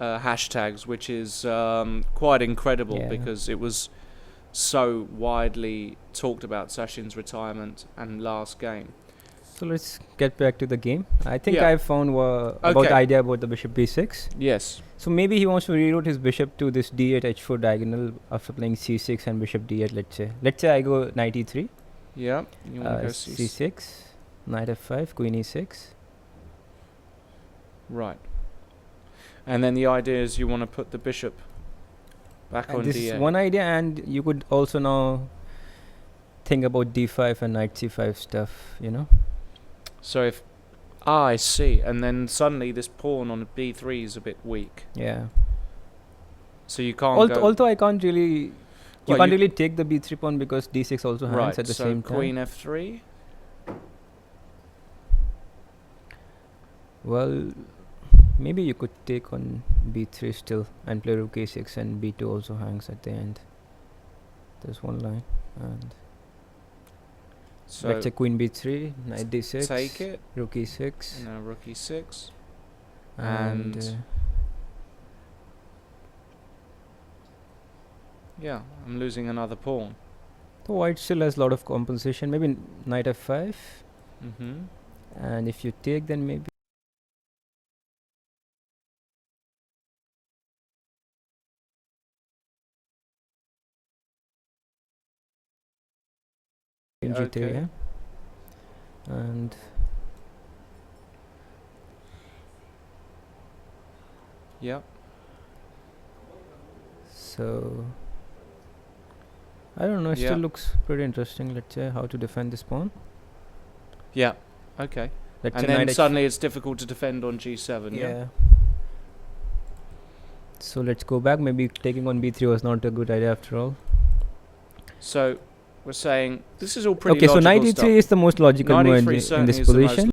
hashtags, which is quite incredible because it was so widely talked about, Sachin's retirement and last game.
So let's get back to the game. I think I found about the idea about the bishop b6.
Yes.
So maybe he wants to reroute his bishop to this d8 h4 diagonal after playing c6 and bishop d8. Let's say I go knight e3.
Yeah. You want to go
c6, knight f5, queen e6.
Right. And then the idea is you want to put the bishop back on
this
d8.
Is one idea, and you could also now think about d5 and knight c5 stuff, you know.
So if Ah, I see. And then suddenly this pawn on b3 is a bit weak.
Yeah.
So you can't go...
Although I can't really... You
Well,
can't really take the b3 pawn because d6 also hangs
right,
at the
so
same time.
queen f3.
Well, maybe you could take on b3 still and play rook a6, and b2 also hangs at the end. There's one line, and
So
let's say queen b3, knight d6,
take it.
rook e6,
Now rook e6.
and
Yeah, I'm losing another pawn.
the white still has a lot of compensation. Maybe knight f5,
Mm-hmm.
and if you take, then maybe g3,
Okay.
yeah. And
Yep.
so I don't know, it
Yeah.
still looks pretty interesting. Let's say how to defend this pawn.
Yeah. Okay.
Let's
And
say
then
knight
suddenly it's difficult to defend on g7.
yeah. So let's go back. Maybe taking on b3 was not a good idea after all.
So we're saying this is all pretty
Okay, so
logical
knight e3
stuff.
is the most logical
Knight
move
e3
in
certainly
this
is the most
position.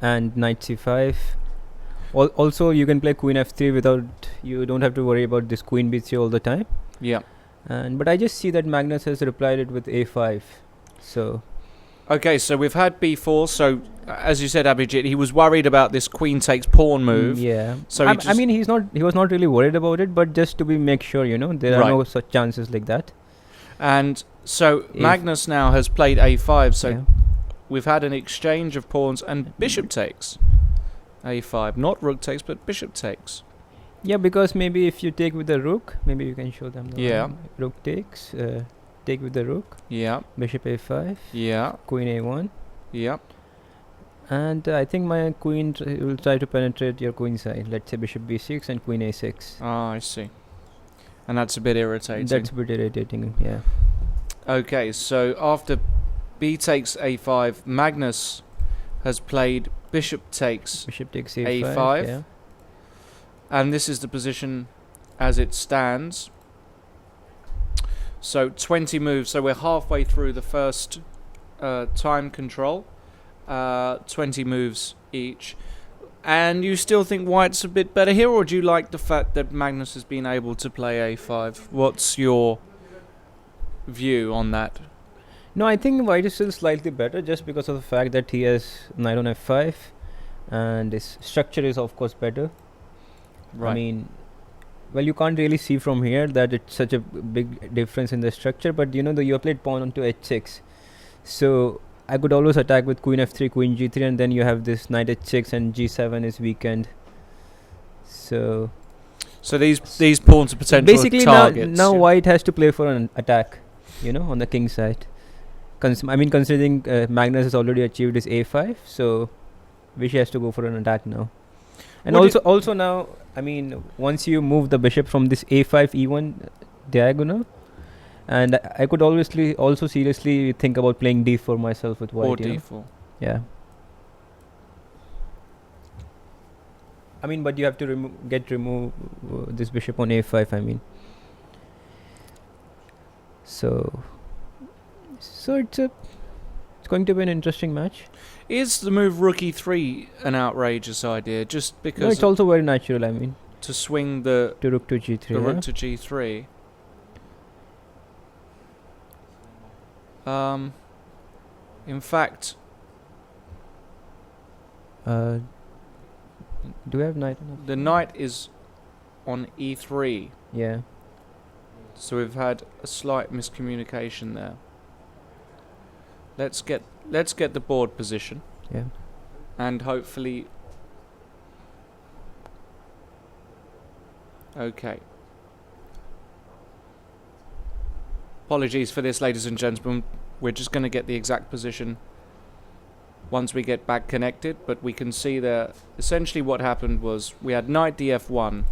and knight c5. Also, you can play queen f3 without, you don't have to worry about this queen b3 all the time.
Yeah.
And but I just see that Magnus has replied it with a5. So
Okay, so we've had b4. So as you said, Abhijit, he was worried about this queen takes pawn move.
yeah.
So
I mean, he was not really worried about it, but just to make sure, there are no such chances like that.
And so Magnus now has played a5. So we've had an exchange of pawns and bishop takes. a5, not rook takes, but bishop takes.
Yeah, because maybe if you take with the rook, maybe you can show them. Rook takes, take with the rook.
Yeah.
Bishop a5.
Yeah.
Queen a1.
Yeah.
And I think my queen will try to penetrate your queen side. Let's say bishop b6 and queen a6.
Ah, I see. And that's a bit irritating.
That's a bit irritating, yeah.
Okay, so after b takes a5, Magnus has played bishop takes
a5, yeah.
And this is the position as it stands. So 20 moves. So we're halfway through the first time control. 20 moves each. And you still think White's a bit better here, or do you like the fact that Magnus has been able to play a5? What's your view on that?
No, I think White is still slightly better just because of the fact that he has knight on f5 and his structure is of course better.
Right.
I mean, well, you can't really see from here that it's such a big difference in the structure, but you have played pawn onto h6. So I could always attack with queen f3, queen g3, and then you have this knight h6 and g7 is weakened. So
these pawns are potential
basically
targets.
Now White has to play for an attack, on the king side. Considering Magnus has already achieved his a5, so Vishy has to go for an attack now. And also now, I mean, once you move the bishop from this a5 e1 diagonal, and I could also seriously think about playing d4 myself with White.
Or d4.
Yeah. I mean, but you have to remove this bishop on a5. I mean, so it's going to be an interesting match.
Is the move rook e3 an outrageous idea? Just because
No, it's also very natural. I mean,
to swing the
rook to g3.
rook to g3. In fact,
do we have knight?
the knight is on e3.
Yeah.
So we've had a slight miscommunication there. Let's get the board position.
Yeah.
And hopefully. Okay. Apologies for this, ladies and gentlemen. We're just going to get the exact position once we get back connected, but we can see there essentially what happened was we had knight df1,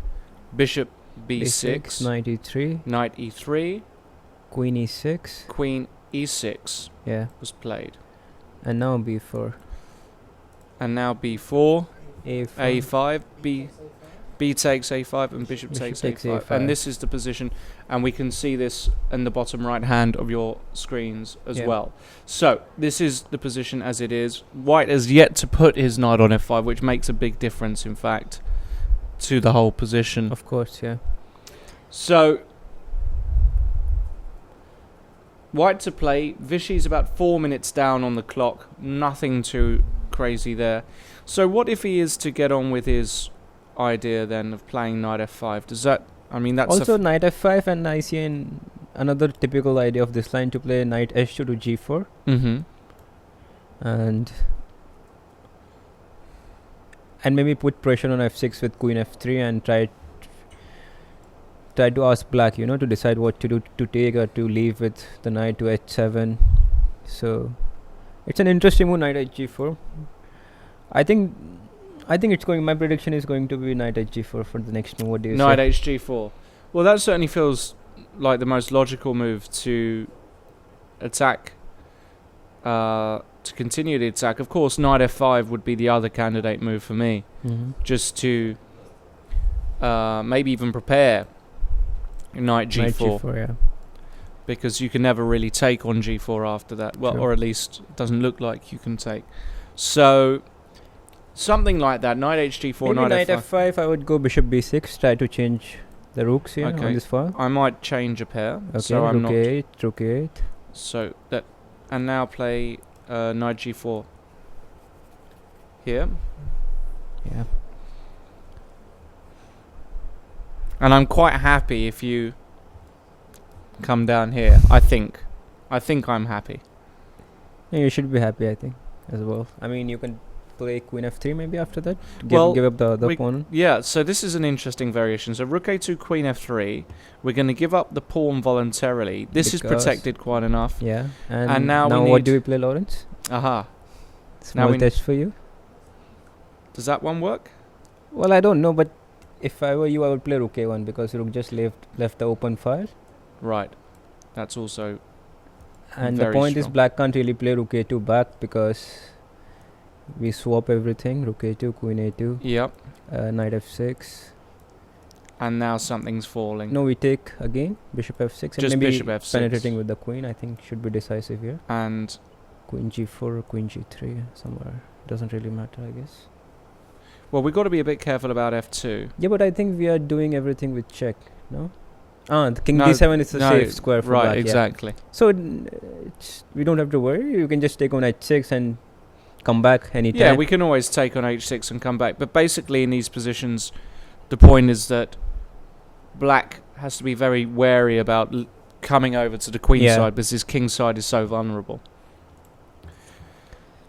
bishop b6,
knight e3,
knight e3,
queen e6,
queen e6 was played.
And now b4.
And now b4,
a5,
a5, b takes a5, and bishop takes a5. And this is the position, and we can see this in the bottom right hand of your screens as well. So this is the position as it is. White has yet to put his knight on f5, which makes a big difference, in fact, to the whole position.
Of course, yeah.
So White to play. Vishy's about 4 minutes down on the clock. Nothing too crazy there. So what if he is to get on with his idea then of playing knight f5? Does that, I mean, that's
also knight f5, and I see another typical idea of this line to play knight h2 to g4. And maybe put pressure on f6 with queen f3 and try to ask black, to decide what to do, to take or to leave with the knight to h7. So it's an interesting move, knight h4. I think it's going. My prediction is going to be knight h4 for the next move. What do you say?
Knight h4. Well, that certainly feels like the most logical move to attack. To continue the attack. Of course, knight f5 would be the other candidate move for me. Just to maybe even prepare knight g4.
Yeah.
Because you can never really take on g4 after that. Well,
True.
or at least it doesn't look like you can take. So Something like that. Knight hg4,
Maybe
knight
knight
f5.
f5. I would go bishop b6. Try to change the rooks here
Okay.
on this file.
I might change a pair.
Okay,
So I'm
rook
not.
a8, rook a8.
So that, and now play knight g4 here.
Yeah.
And I'm quite happy if you come down here. I think I'm happy.
Yeah, you should be happy, I think, as well. I mean, you can play queen f3 maybe after that.
Well,
give up the other
we-
opponent.
Yeah, so this is an interesting variation. So rook a2, queen f3. We're going to give up the pawn voluntarily. This is
Because-
protected quite enough.
Yeah.
And now we
what
need-
do we play, Lawrence?
Aha.
Small
we n-
test for you.
Does that one work?
Well, I don't know, but if I were you, I would play rook a1 because rook just left the open file.
Right. That's also...
And the
Very
point is
strong.
black can't really play rook a2 back because we swap everything. Rook a2, queen a2,
Yep.
knight f6.
And now something's falling.
No, we take again bishop f6 and
Just
maybe
bishop f6.
penetrating with the queen. I think should be decisive here.
And
Queen g4 or queen g3 somewhere. Doesn't really matter, I guess.
well, we've got to be a bit careful about f2.
Yeah, but I think we are doing everything with check. No. The king
No,
d7 is a
no,
safe square for
Right,
black. Yeah.
exactly.
So we don't have to worry. You can just take on h6 and come back anytime.
Yeah, we can always take on h6 and come back. But basically in these positions, the point is that black has to be very wary about coming over to the queen
Yeah.
side because his king side is so vulnerable.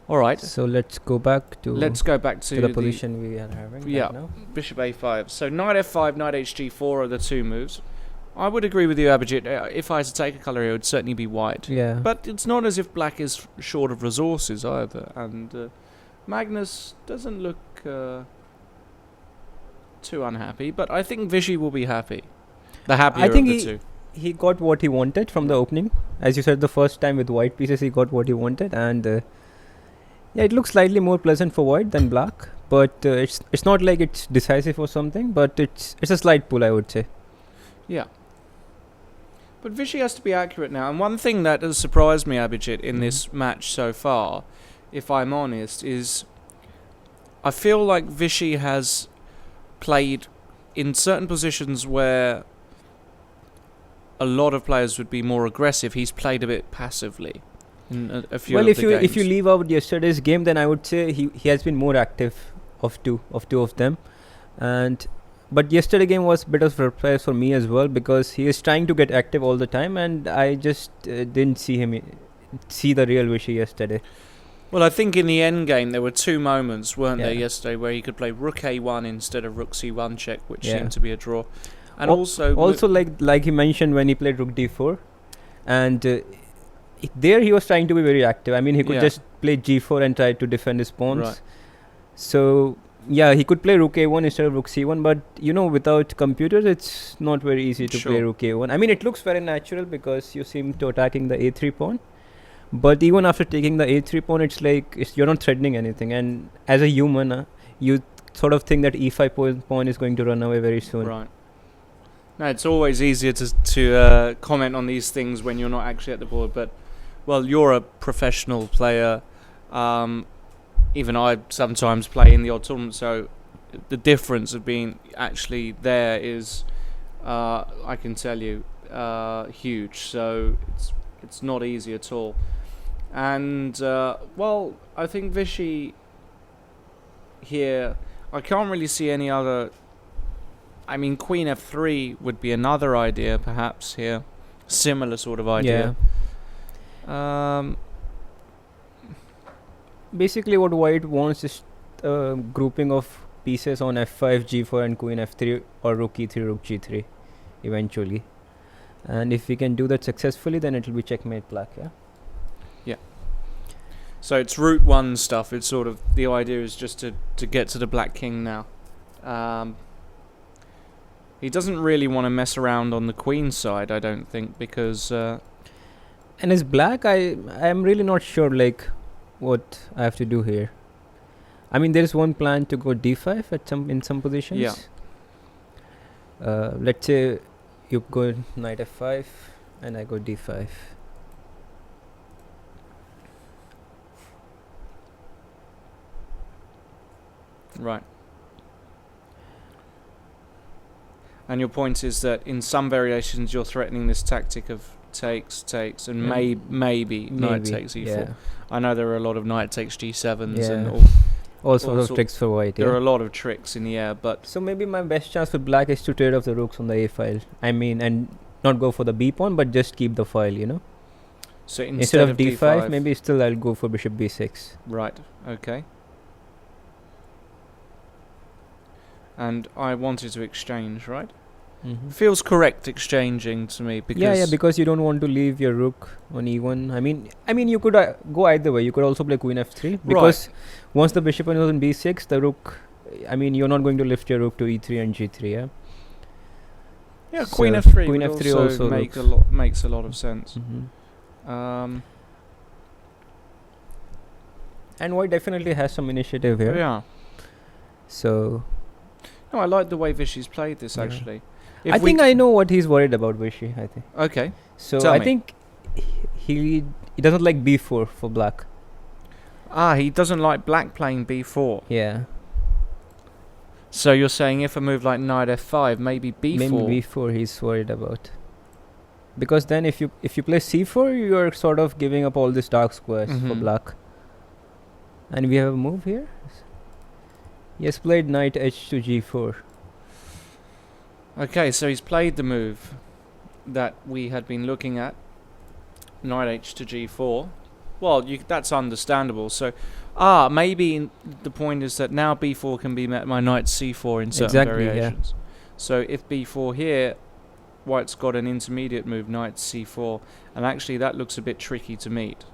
All right,
So let's go back to
let's go back to
the position we are having
Yeah.
right now.
bishop a5. So knight f5, knight hg4 are the two moves. I would agree with you, Abhijit. If I had to take a colour here, it would certainly be white.
Yeah.
But it's not as if black is short of resources either. And Magnus doesn't look too unhappy. But I think Vishy will be happy. The happier
I think
of the two.
he got what he wanted from the opening. As you said, the first time with white pieces, he got what he wanted, and yeah, it looks slightly more pleasant for white than black. But it's not like it's decisive or something. But it's a slight pull, I would say.
Yeah. But Vishy has to be accurate now. And one thing that has surprised me, Abhijit, in this match so far, if I'm honest, is I feel like Vishy has played in certain positions where a lot of players would be more aggressive. He's played a bit passively in a few
Well,
of
if
the
you
games.
leave out yesterday's game, then I would say he has been more active of two of them, but yesterday game was a bit of a surprise for me as well because he is trying to get active all the time, and I just didn't see the real Vishy yesterday.
Well, I think in the end game there were two moments, weren't there,
Yeah.
yesterday, where he could play rook a1 instead of rook c1 check, which
Yeah.
seemed to be a draw. And
Al-
also
like he mentioned when he played rook d4, and there he was trying to be very active. I mean, he could
Yeah.
just play g4 and try to defend his pawns.
Right.
So yeah, he could play rook a1 instead of rook c1, but without computers, it's not very easy to play
Sure.
rook a1. I mean, it looks very natural because you seem to attacking the a3 pawn, but even after taking the a3 pawn, it's like you're not threatening anything. And as a human, you sort of think that e5 pawn is going to run away very soon.
Right. No, it's always easier to comment on these things when you're not actually at the board. But, well, you're a professional player. Even I sometimes play in the odd tournament, so the difference of being actually there is, I can tell you, huge. So it's not easy at all. And well, I think Vishy here, I can't really see any other. I mean, Queen f3 would be another idea, perhaps here, similar sort of idea.
Basically, what white wants is grouping of pieces on f5, g4, and queen f3, or rook e3, rook g3, eventually. And if we can do that successfully, then it will be checkmate black. Yeah.
So it's route one stuff. It's sort of the idea is just to get to the black king now. He doesn't really want to mess around on the queen side, I don't think, because
And as black, I am really not sure what I have to do here. I mean, there is one plan to go d5 in some positions.
Yeah.
Let's say you go knight f5 and I go d5.
Right. And your point is that in some variations you're threatening this tactic of takes, and maybe knight takes e4.
Yeah.
I know there are a lot of knight takes g7s and
Yeah. All sorts
Also,
of tricks for white.
there are
Yeah.
a lot of tricks in the air, but
So maybe my best chance for black is to trade off the rooks on the a file. I mean, and not go for the b pawn, but just keep the file. You know.
so
Instead of d5, maybe still I'll go for bishop b6.
Right, okay. And I wanted to exchange, right?
Mm-hmm.
Feels correct exchanging to me because
Yeah, because you don't want to leave your rook on e1. I mean, you could go either way. You could also play queen f3 because once the bishop is on b6, the rook. I mean, you're not going to lift your rook to e3 and g3. Yeah.
Yeah,
So
queen f3
queen
would
f3
also
also
makes a lot of sense.
Mm-hmm. And white definitely has some initiative here.
Yeah.
So
No, I like the way Vishy's played this
Yeah.
actually.
I think I know what he's worried about, Vishy. I think.
Okay.
So
Tell
I
me.
think he doesn't like b4 for black.
He doesn't like black playing b4.
Yeah.
So you're saying if a move like knight f5, maybe b4.
Maybe b4 he's worried about. Because then if you play c4, you're sort of giving up all these dark squares for
Mhm.
black. And we have a move here. He has played knight h to g4.
Okay, so he's played the move that we had been looking at, knight h to g4. Well, that's understandable. So, maybe the point is that now b4 can be met by knight c4 in certain
Exactly, yeah.
variations. So if b4 here, white's got an intermediate move, knight c4, and actually that looks a bit tricky to meet.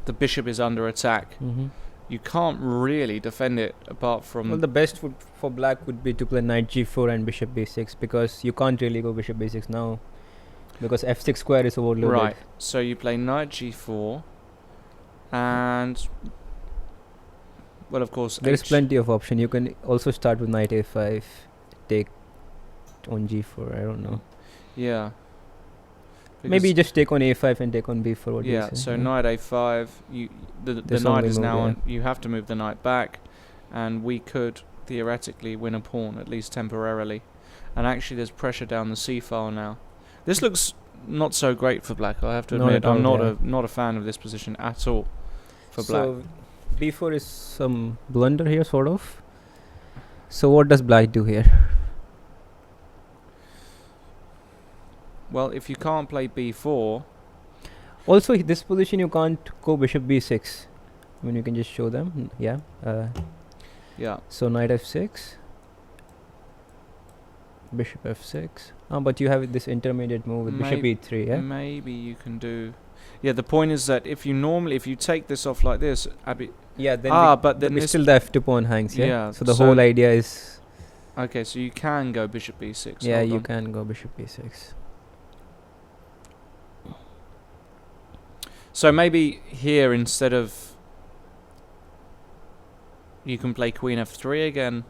The bishop is under attack.
Mm-hmm.
You can't really defend it apart from...
Well, the best for black would be to play knight g4 and bishop b6 because you can't really go bishop b6 now because f6 square is overloaded.
Right, so you play knight g4 and... Well, of course,
There is plenty of option. You can also start with knight a5, take on g4. I don't know.
Yeah.
Maybe
Because-
just take on a5 and take on b4. What do you
yeah,
say?
so knight a5, the
This
knight
only
is
move,
now
yeah.
on. You have to move the knight back, and we could theoretically win a pawn, at least temporarily. And actually, there's pressure down the c file now. This looks not so great for black. I have to
Not
admit,
at
I'm
all,
not a fan of this position at all for black.
So b4 is some blunder here, sort of. So what does black do here?
Well, if you can't play b4,
Also, this position you can't go bishop b6. I mean, you can just show them. Yeah.
yeah,
So knight f6, bishop f6. But you have this intermediate move with bishop e3. Yeah.
maybe you can do. Yeah, the point is that if you take this off like this,
Yeah. Then
but then this
still the f2 pawn hangs. Yeah.
Yeah,
So the
so-
whole idea is
okay, so you can go bishop b6.
yeah,
hold
you
on.
can go bishop b6.
So maybe here instead of you can play queen f3 again.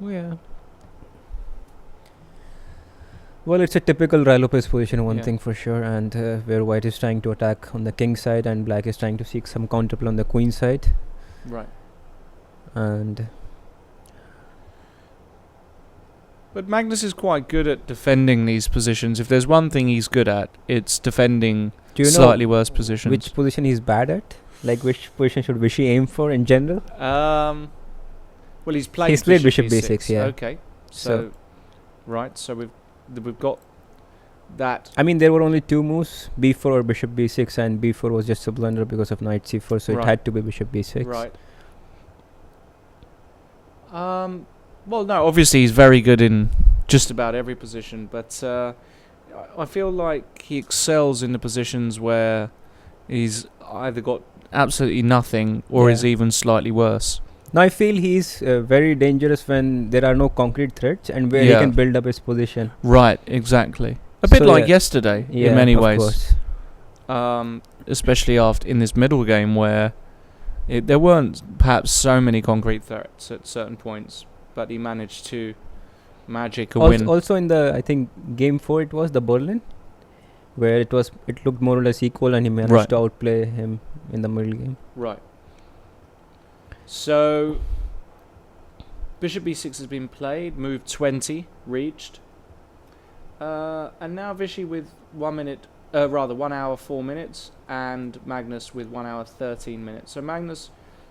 Oh, yeah. Well, it's a typical Rai Lopez position, one
Yeah.
thing for sure, and where white is trying to attack on the king side and black is trying to seek some counterplay on the queen side.
Right.
And
But Magnus is quite good at defending these positions. If there's one thing he's good at, it's defending
do you
slightly
know
worse positions.
which position he's bad at? Like which position should Vishy aim for in general?
Well, he's played
bishop b6, yeah.
Okay. So right, so we've got that.
I mean, there were only two moves, b4 or bishop b6, and b4 was just a blunder because of knight c4, so
Right.
it had to be bishop b6.
Right. Well, no, obviously he's very good in just about every position, but I feel like he excels in the positions where he's either got absolutely nothing or
Yeah.
is even slightly worse.
Now I feel he's very dangerous when there are no concrete threats and where
Yeah.
he can build up his position.
Right, exactly. A bit
So,
like
yeah.
yesterday
Yeah,
in many
of
ways.
course.
Especially after in this middle game where there weren't perhaps so many concrete threats at certain points, but he managed to magic a win.
Also in the, I think, game 4 it was, the Berlin. where it looked more or less equal, and he managed
Right.
to outplay him in the middle game.
Right. So, bishop b6 has been played, move 20 reached. And now Vishy with 1 hour 4 minutes, and Magnus with 1 hour 13 minutes. So Magnus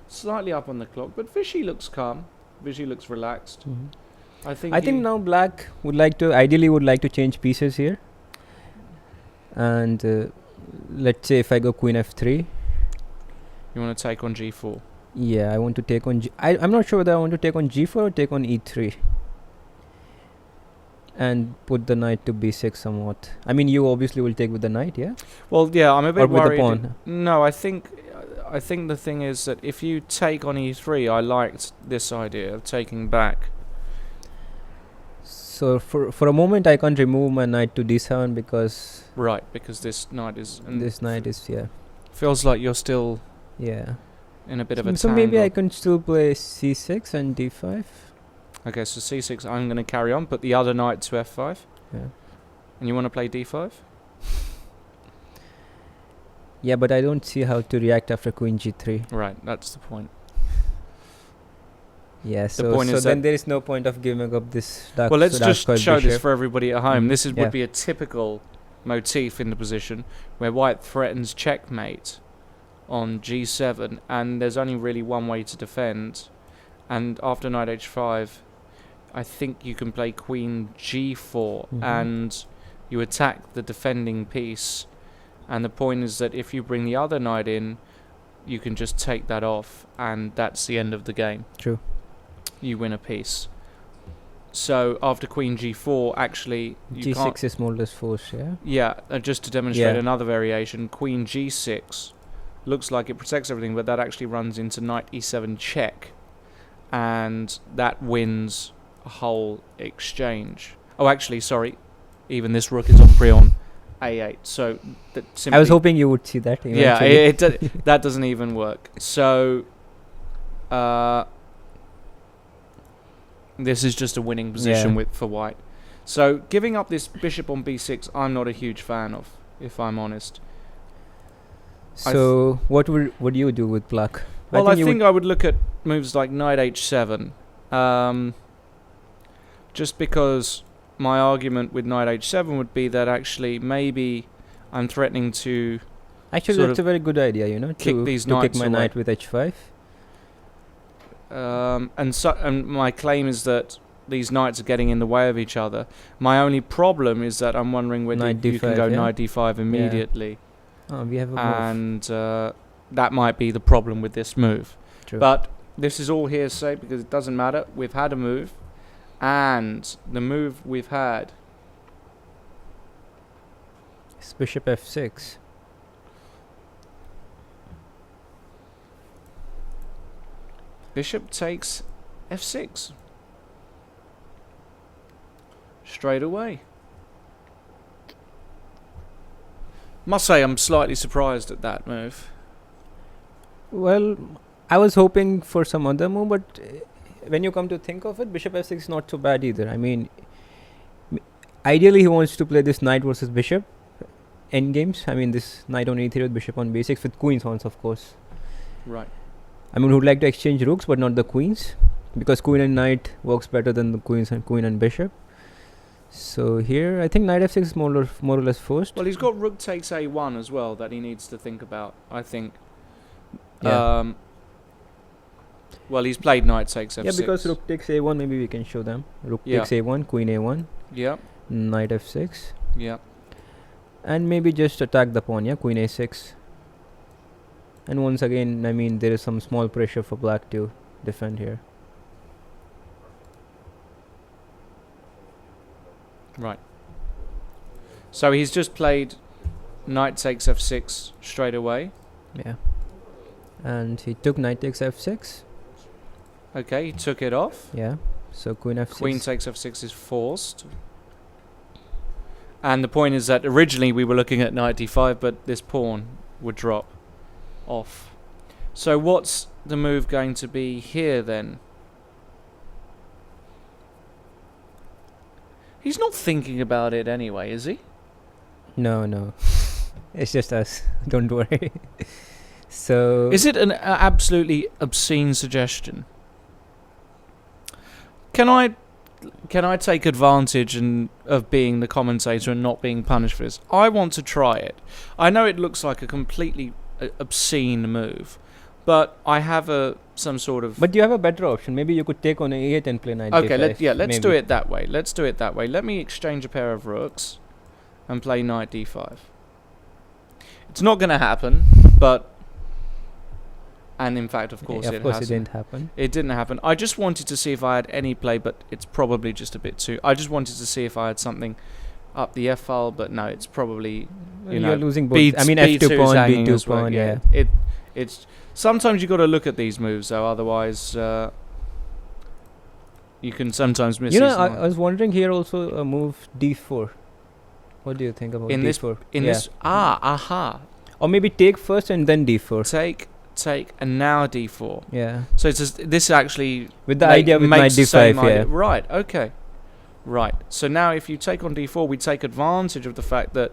slightly up on the clock, but Vishy looks calm. Vishy looks relaxed. I think
now black would like to change pieces here. And let's say if I go queen f3.
you want to take on g4.
Yeah, I want to take on I'm not sure whether I want to take on g4 or take on e3. And put the knight to b6 somewhat. I mean, you obviously will take with the knight, yeah?
Well, yeah, I'm a bit
Or with the
worried.
pawn.
No, I think the thing is that if you take on e3, I liked this idea of taking back.
So for a moment I can't remove my knight to d7 because
Right, because this knight is...
this knight is, yeah.
feels like you're still
Yeah.
in a bit of a
So maybe
tangle.
I can still play c6 and d5.
Okay, so c6, I'm going to carry on, put the other knight to f5.
Yeah.
And you want to play d5?
Yeah, but I don't see how to react after queen g3.
Right, that's the point.
Yeah,
The
so
point is
then
that-
there is no point of giving up this dark.
Well, let's
dark
just
square
show this
bishop.
for everybody at home. This
Yeah.
would be a typical motif in the position where white threatens checkmate on g7, and there's only really one way to defend. And after knight h5, I think you can play queen g4, and you attack the defending piece. And the point is that if you bring the other knight in, you can just take that off, and that's the end of the game.
True.
You win a piece. So after queen g4, actually, you can't...
g6 is more or less forced, yeah?
Yeah, just to demonstrate
Yeah.
another variation, queen g6 looks like it protects everything, but that actually runs into knight e7 check, and that wins a whole exchange. Oh, actually, sorry, even this rook is on pre-on a8, so that simply...
I was hoping you would see that.
Yeah,
eventually.
that doesn't even work. So, this is just a winning position
Yeah.
for white. So, giving up this bishop on b6, I'm not a huge fan of, if I'm honest.
So what would you do with black?
Well, I
you
think I would look at moves like knight h7. Just because my argument with knight h7 would be that actually maybe I'm threatening to
actually
sort
that's
of
a very good idea, you know,
kick
to
these
kick
knights
my
away.
knight with h5.
And my claim is that these knights are getting in the way of each other. My only problem is that I'm wondering whether
Knight
you can
d5,
go
yeah?
knight d5 immediately.
Oh, we have a move.
And that might be the problem with this move.
True.
But this is all hearsay because it doesn't matter. We've had a move, and the move we've had...
It's bishop f6.
Bishop takes f6. Straight away. Must say I'm slightly surprised at that move.
Well, I was hoping for some other move, but when you come to think of it, bishop f6 is not so bad either. I mean, ideally he wants to play this knight versus bishop endgames. I mean, this knight on e3 with bishop on b6 with queens on, of course.
Right.
I mean, would like to exchange rooks, but not the queens, because queen and knight works better than the queens and queen and bishop. So here, I think knight f6 is more or less forced.
Well, he's got rook takes a1 as well that he needs to think about, I think.
Yeah.
Well, he's played knight takes f6.
Yeah, because rook takes a1, maybe we can show them. Rook
Yeah.
takes a1, queen a1,
Yep,
knight f6,
yep.
and maybe just attack the pawn, yeah, queen a6. And once again, I mean, there is some small pressure for black to defend here.
Right. So he's just played knight takes f6 straight away.
Yeah. And he took knight takes f6.
Okay, he took it off.
Yeah. So queen f6.
Queen takes f6 is forced. And the point is that originally we were looking at knight d5, but this pawn would drop off. So what's the move going to be here then? He's not thinking about it anyway, is he?
No. It's just us. Don't worry. So
Is it an absolutely obscene suggestion? Can I take advantage of being the commentator and not being punished for this? I want to try it. I know it looks like a completely obscene move, but I have some sort of...
But you have a better option. Maybe you could take on a 8 and play knight
Okay,
d5.
let's do it that way. Let me exchange a pair of rooks and play knight d5. It's not going to happen, but... And in fact, of course,
Of course it didn't happen.
It didn't happen. I just wanted to see if I had any play, but it's probably just a bit too... I just wanted to see if I had something up the F file, but no, it's probably...
You're losing both. I mean, F2 pawn, B2 pawn, yeah.
It's... Sometimes you got to look at these moves, though, otherwise you can sometimes miss.
You know, I was wondering here also a move d4. What do you think about d4?
This... aha.
Or maybe take first and then d4.
Take and now d4.
Yeah.
So it's just, this actually
with the idea with knight d5, yeah.
Right. Okay. Right. So now if you take on d4, we take advantage of the fact that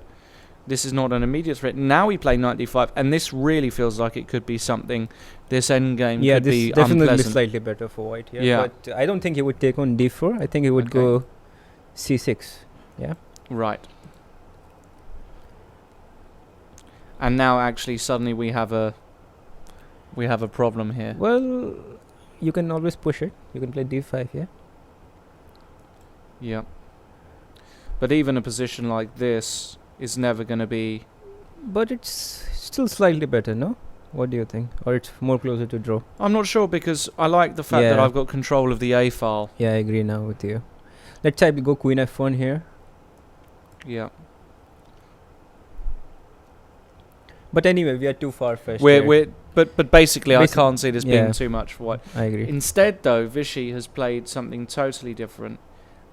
this is not an immediate threat. Now we play knight d5, and this really feels like it could be something. This endgame could be
this definitely
unpleasant.
Slightly better for white here.
Yeah.
But I don't think he would take on d4. I think he would go c6. Yeah.
Right. And now actually suddenly we have a problem here.
Well, you can always push it. You can play d5, yeah?
Yeah. But even a position like this is never going to be...
But it's still slightly better, no? What do you think? Or it's more closer to draw?
I'm not sure, because I like the fact that I've got control of the A file.
Yeah, I agree now with you. Let's try to go queen f1 here.
Yeah.
But anyway, we are too far fetched.
But basically, I can't see this being too much for white.
I agree.
Instead, though, Vishy has played something totally different,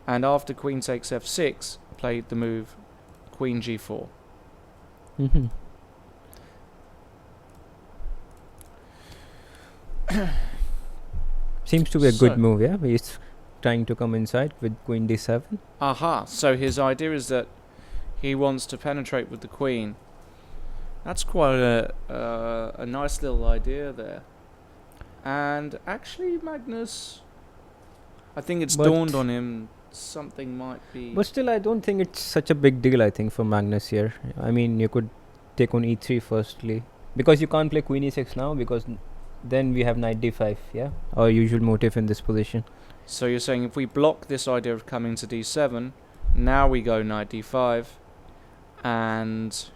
and after queen takes f6, played the move queen g4.
Mm-hmm. Seems to be a good move, yeah? He's trying to come inside with queen d7.
Aha, so his idea is that he wants to penetrate with the queen. That's quite a nice little idea there. And actually, Magnus, I think it's dawned on him something might be...
But still, I don't think it's such a big deal, I think, for Magnus here. I mean, you could take on e3 firstly. Because you can't play queen e6 now, because then we have knight d5, yeah? Our usual motive in this position.
So you're saying if we block this idea of coming to d7, now we go knight d5, and...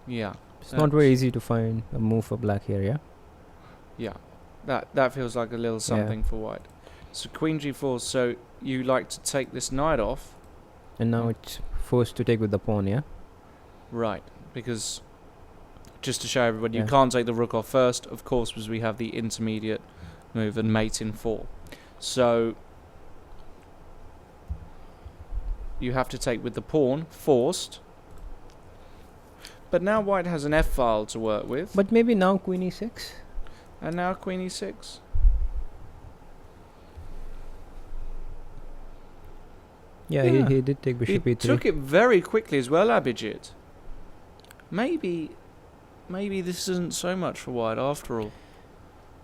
Yeah.
It's not very easy to find a move for black here, yeah?
Yeah. That feels like a little something for white. So queen g4, so you like to take this knight off.
And now it's forced to take with the pawn, yeah?
Right, because just to show everybody, you can't take the rook off first, of course, because we have the intermediate move and mate in 4. So you have to take with the pawn, forced. But now white has an f-file to work with.
But maybe now queen e6?
And now queen e6.
Yeah, he did take bishop e3.
He took it very quickly as well, Abhijit. Maybe this isn't so much for white after all.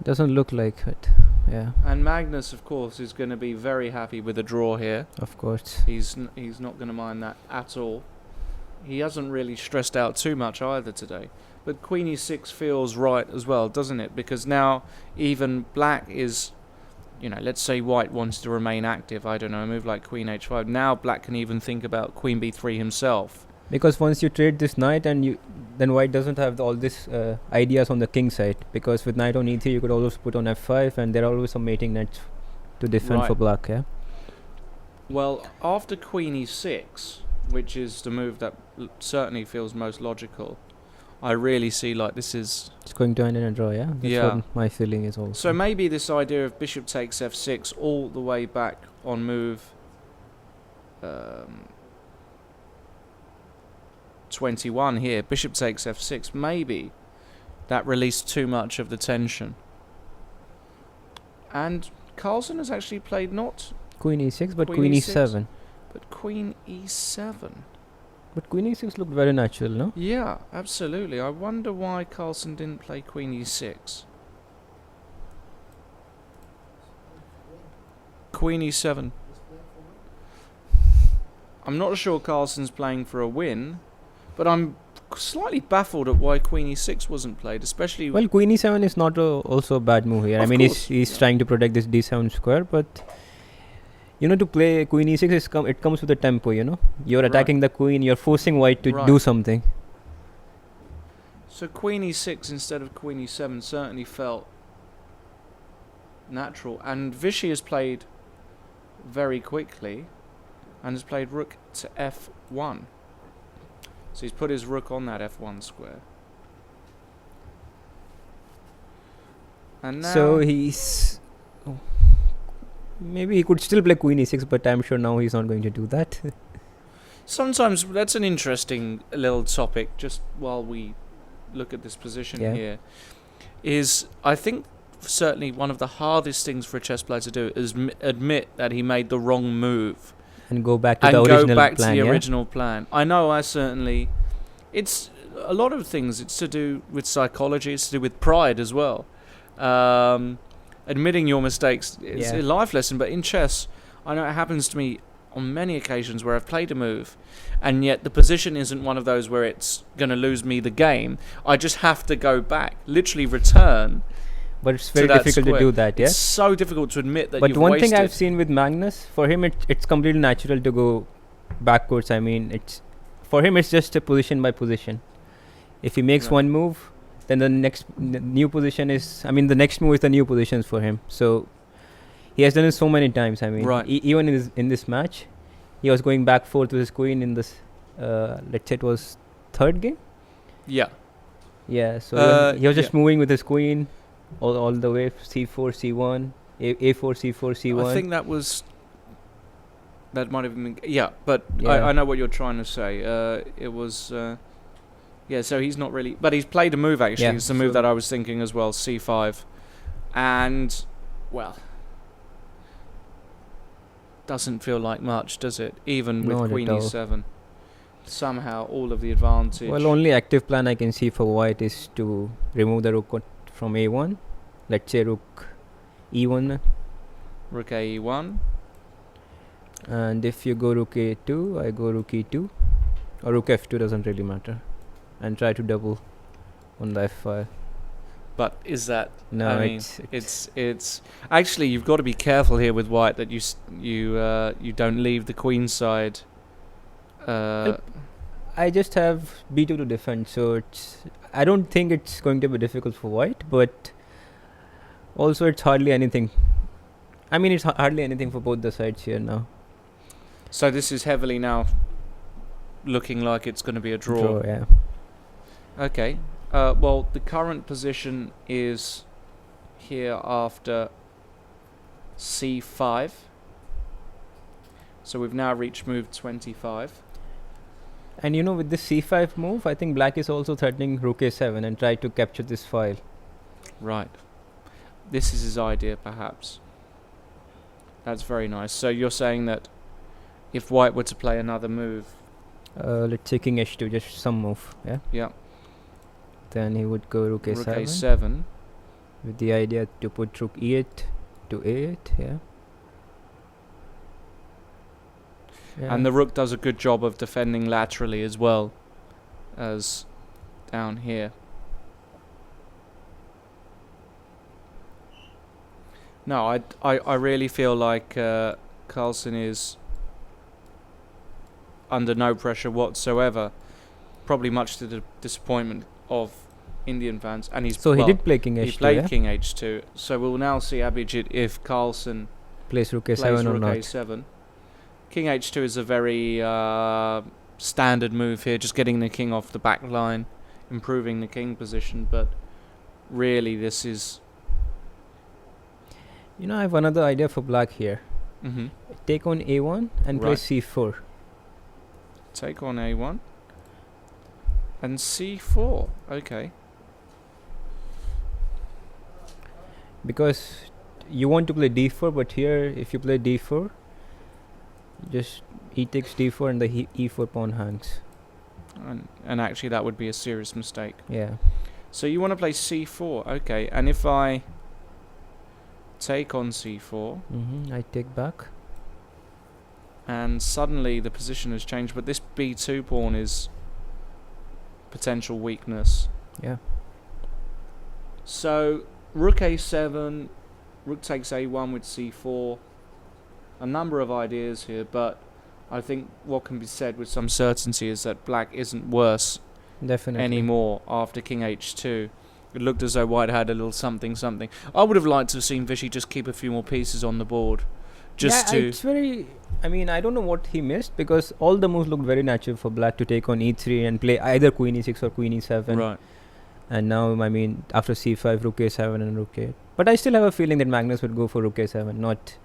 Doesn't look like it, yeah.
And Magnus, of course, is going to be very happy with a draw here.
Of course.
He's not going to mind that at all. He hasn't really stressed out too much either today. But queen e6 feels right as well, doesn't it? Because now even black is, let's say white wants to remain active. I don't know, a move like queen h5. Now black can even think about queen b3 himself.
Because once you trade this knight, and then white doesn't have all this ideas on the king side. Because with knight on e3, you could always put on f5, and there are always some mating knights to defend for black, yeah?
Well, after queen e6, which is the move that certainly feels most logical, I really see like this is...
It's going to end in a draw, yeah? That's what my feeling is also.
So maybe this idea of bishop takes f6 all the way back on move 21 here, bishop takes f6, maybe that released too much of the tension. And Carlsen has actually played not
queen e6, but queen e7.
But queen e7.
But queen e6 looked very natural, no?
Yeah, absolutely. I wonder why Carlsen didn't play queen e6. Queen e7. I'm not sure Carlsen's playing for a win, but I'm slightly baffled at why queen e6 wasn't played, especially...
Well, queen e7 is not also a bad move here. I mean,
course,
he's trying to protect this d7 square, but... to play queen e6, it comes with a tempo, You're attacking the queen, you're forcing white to do something.
So queen e6 instead of queen e7 certainly felt natural. And Vishy has played very quickly and has played rook to f1. So he's put his rook on that f1 square. And now...
So he's... Maybe he could still play queen e6, but I'm sure now he's not going to do that.
Sometimes that's an interesting little topic, just while we look at this position here, is I think certainly one of the hardest things for a chess player to do is admit that he made the wrong move.
And go back to the original
plan. I know I certainly... It's a lot of things. It's to do with psychology. It's to do with pride as well. Admitting your mistakes is a life lesson, but in chess, I know it happens to me on many occasions where I've played a move, and yet the position isn't one of those where it's going to lose me the game. I just have to go back, literally return.
But it's very difficult to do that,
It's so difficult to admit that you've wasted.
But one thing I've seen with Magnus, for him it's completely natural to go backwards. I mean, for him it's just a position by position. If he makes one move, then the next new position is... I mean, the next move is the new positions for him. So he has done it so many times. I mean, even in this match, he was going back forth with his queen in this... let's say it was third game?
Yeah.
Yeah, so he was just moving with his queen all the way, c4, c1, a4, c4, c1.
I think that might have been... Yeah, but I know what you're trying to say. It was... so he's not really... But he's played a move, actually. It's the move that I was thinking as well, c5. And, well... Doesn't feel like much, does it? Even with queen e7. Somehow, all of the advantage...
Well, only active plan I can see for white is to remove the rook from a1. Let's say rook e1.
Rook e1.
And if you go rook a2, I go rook e2. Or rook f2, doesn't really matter. And try to double on the f file.
But is that...
No,
I mean, it's actually, you've got to be careful here with white that you don't leave the queen side.
I just have b2 to defend, so I don't think it's going to be difficult for white, but also it's hardly anything. I mean, it's hardly anything for both the sides here now.
So this is heavily now looking like it's going to be a draw.
Yeah.
Okay. Well, the current position is here after c5. So we've now reached move 25.
And with this c5 move, I think black is also threatening rook a7 and try to capture this file.
Right. This is his idea, perhaps. That's very nice. So you're saying that if white were to play another move...
let's say king h2, just some move, yeah?
Yeah.
Then he would go rook a7.
Rook a7.
With the idea to put rook e8 to a8, yeah.
And the rook does a good job of defending laterally as well as down here. No, I really feel like Carlsen is under no pressure whatsoever. Probably much to the disappointment of Indian fans. And he's
he did play king h2.
He played king h2. So we'll now see, Abhijit, if Carlsen
plays rook a7 or not.
a7. King h2 is a very standard move here, just getting the king off the back line, improving the king position, but really this is...
I have another idea for black here. Take on a1 and play c4.
Take on a1 and c4, okay.
Because you want to play d4, but here if you play d4, E takes d4 and the e4 pawn hangs.
And actually that would be a serious mistake.
Yeah.
So you want to play c4, okay. And if I take on c4,
I take back.
and suddenly the position has changed, but this b2 pawn is potential weakness.
Yeah.
So rook a7, rook takes a1 with c4. A number of ideas here, but I think what can be said with some certainty is that black isn't worse
Definitely.
anymore after king h2. It looked as though white had a little something. I would have liked to have seen Vishy just keep a few more pieces on the board.
It's very... I mean, I don't know what he missed, because all the moves looked very natural for black to take on e3 and play either queen e6 or queen e7.
Right.
And now, I mean, after c5, rook a7 and rook a8. But I still have a feeling that Magnus would go for rook a7, not,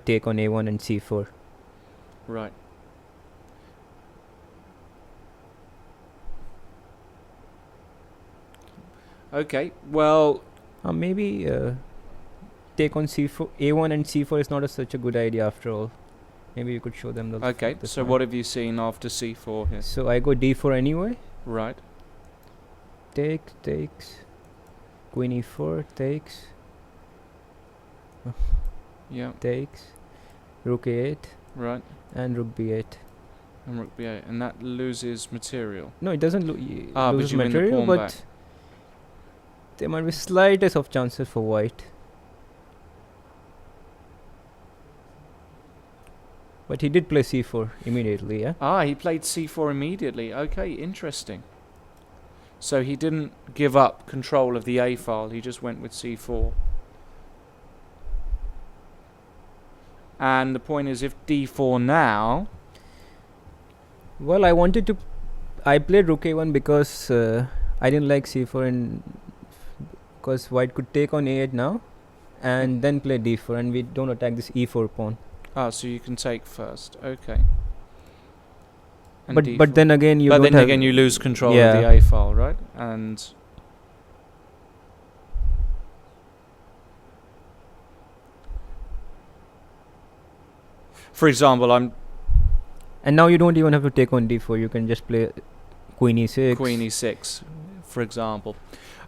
take on a1 and c4.
Right. Okay, well...
Maybe take on c4, a1 and c4 is not such a good idea after all. Maybe you could show them the...
Okay, so what have you seen after c4 here?
So I go d4 anyway.
Right.
Takes. Queen e4, takes.
Yeah.
Takes. Rook a8.
Right.
And rook b8.
And rook b8, and that loses material.
No, it doesn't
but
lose
you win the
material,
pawn
but
back.
there might be slightest of chances for white. But he did play c4 immediately, yeah?
He played c4 immediately. Okay, interesting. So he didn't give up control of the a file, he just went with c4. And the point is, if d4 now...
Well, I played rook a1 because I didn't like c4, and because white could take on a8 now and then play d4, and we don't attack this e4 pawn.
so you can take first. Okay. And
But then again you
you lose control of the a file, right? And for example,
and now you don't even have to take on d4. You can just play queen e6.
Queen e6, for example.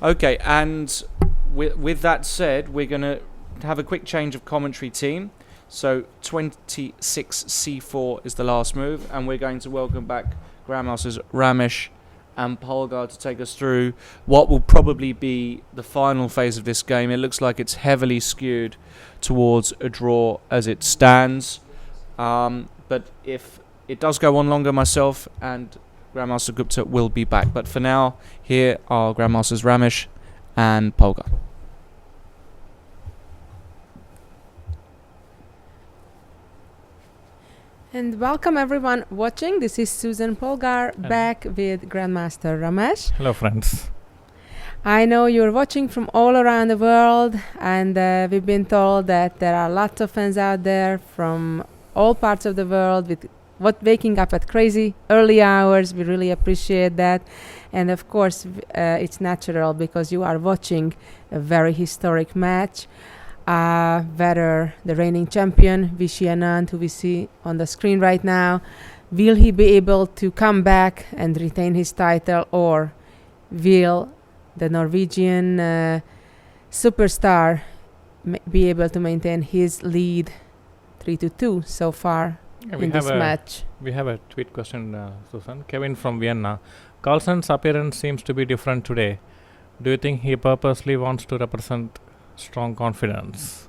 Okay, and with that said, we're going to have a quick change of commentary team. So 26 c4 is the last move, and we're going to welcome back Grandmasters Ramesh and Polgar to take us through what will probably be the final phase of this game. It looks like it's heavily skewed towards a draw as it stands. But if it does go on longer, myself and Grandmaster Gupta will be back. But for now, here are Grandmasters Ramesh and Polgar.
And welcome everyone watching. This is Susan Polgar back with Grandmaster Ramesh.
Hello, friends.
I know you're watching from all around the world, and we've been told that there are lots of fans out there from all parts of the world with waking up at crazy early hours. We really appreciate that. And of course, it's natural because you are watching a very historic match. Whether the reigning champion, Vishy Anand, who we see on the screen right now, will he be able to come back and retain his title, or will the Norwegian superstar be able to maintain his lead 3-2 so far in this match?
We have a tweet question, Susan. Kevin from Vienna. Carlsen's appearance seems to be different today. Do you think he purposely wants to represent strong confidence?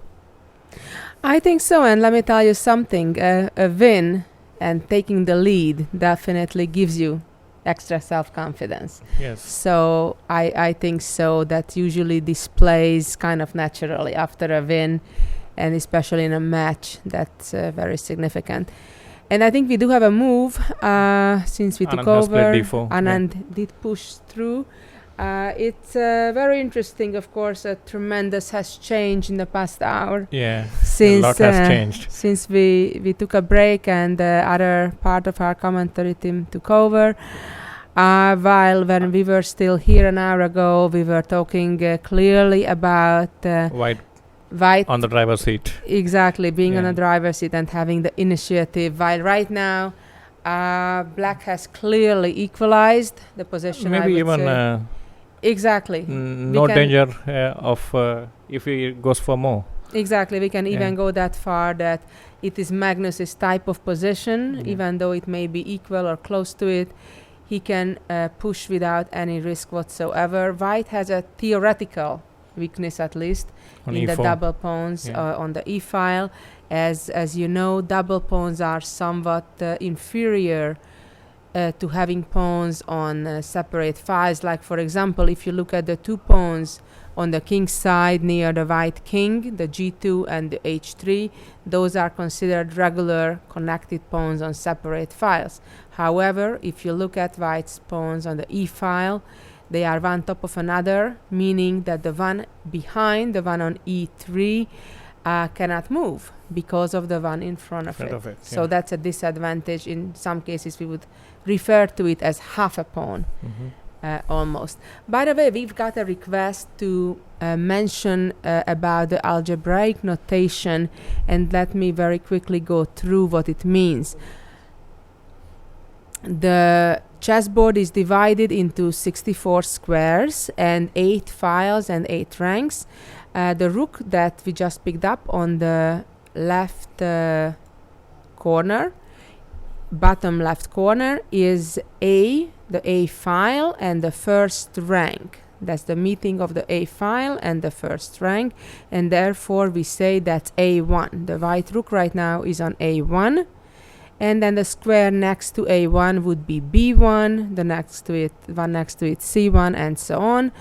I think so, and let me tell you something. A win and taking the lead definitely gives you extra self-confidence.
Yes.
So I think so. That usually displays kind of naturally after a win, and especially in a match that's very significant. And I think we do have a move since we took over. Anand did push through. It's very interesting, of course. Tremendous has changed in the past hour.
Yeah,
since
a lot has changed.
Since we took a break and the other part of our commentary team took over. While when we were still here an hour ago, we were talking clearly about
white
White
on the driver's seat.
exactly being on
Yeah.
a driver's seat and having the initiative, while right now black has clearly equalized the position. I
Maybe
would
even
say. Exactly.
no
can-
danger of if he goes for more.
Exactly, we can even
Yeah.
go that far that it is Magnus's type of position,
Yeah.
even though it may be equal or close to it. He can push without any risk whatsoever. White has a theoretical weakness, at least,
On
in the
E4.
double pawns
Yeah.
on the E file. As you know, double pawns are somewhat inferior to having pawns on separate files. Like, for example, if you look at the 2 pawns on the king side near the white king, the G2 and the H3, those are considered regular connected pawns on separate files. However, if you look at white's pawns on the E file, they are one top of another, meaning that the one behind, the one on E3, cannot move because of the one in front of it. So that's a disadvantage. In some cases, we would refer to it as half a pawn. Almost. By the way, we've got a request to mention about the algebraic notation, and let me very quickly go through what it means. The chessboard is divided into 64 squares and 8 files and 8 ranks. The rook that we just picked up on the left corner, bottom left corner, is the A file and the first rank. That's the meeting of the A file and the first rank, and therefore we say that's A1. The white rook right now is on A1, and then the square next to A1 would be B1, the next to it, one next to it C1, and so on.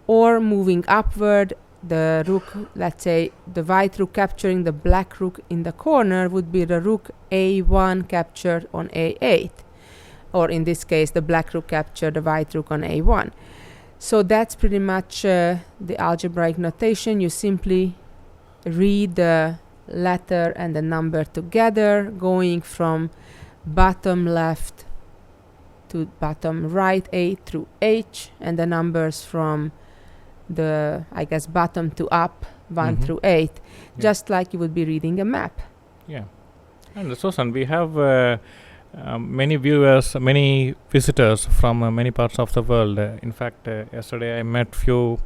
Or moving upward, the rook, let's say the white rook capturing the black rook in the corner, would be the rook A1 captured on A8, or in this case the black rook captured the white rook on A1. So that's pretty much the algebraic notation. You simply read the letter and the number together, going from bottom left to bottom right, A through H, and the numbers from the, I guess, bottom to up, 1 through 8, just like you would be reading a map.
Yeah. And Susan, we have many viewers, many visitors from many parts of the world. In fact, yesterday I met few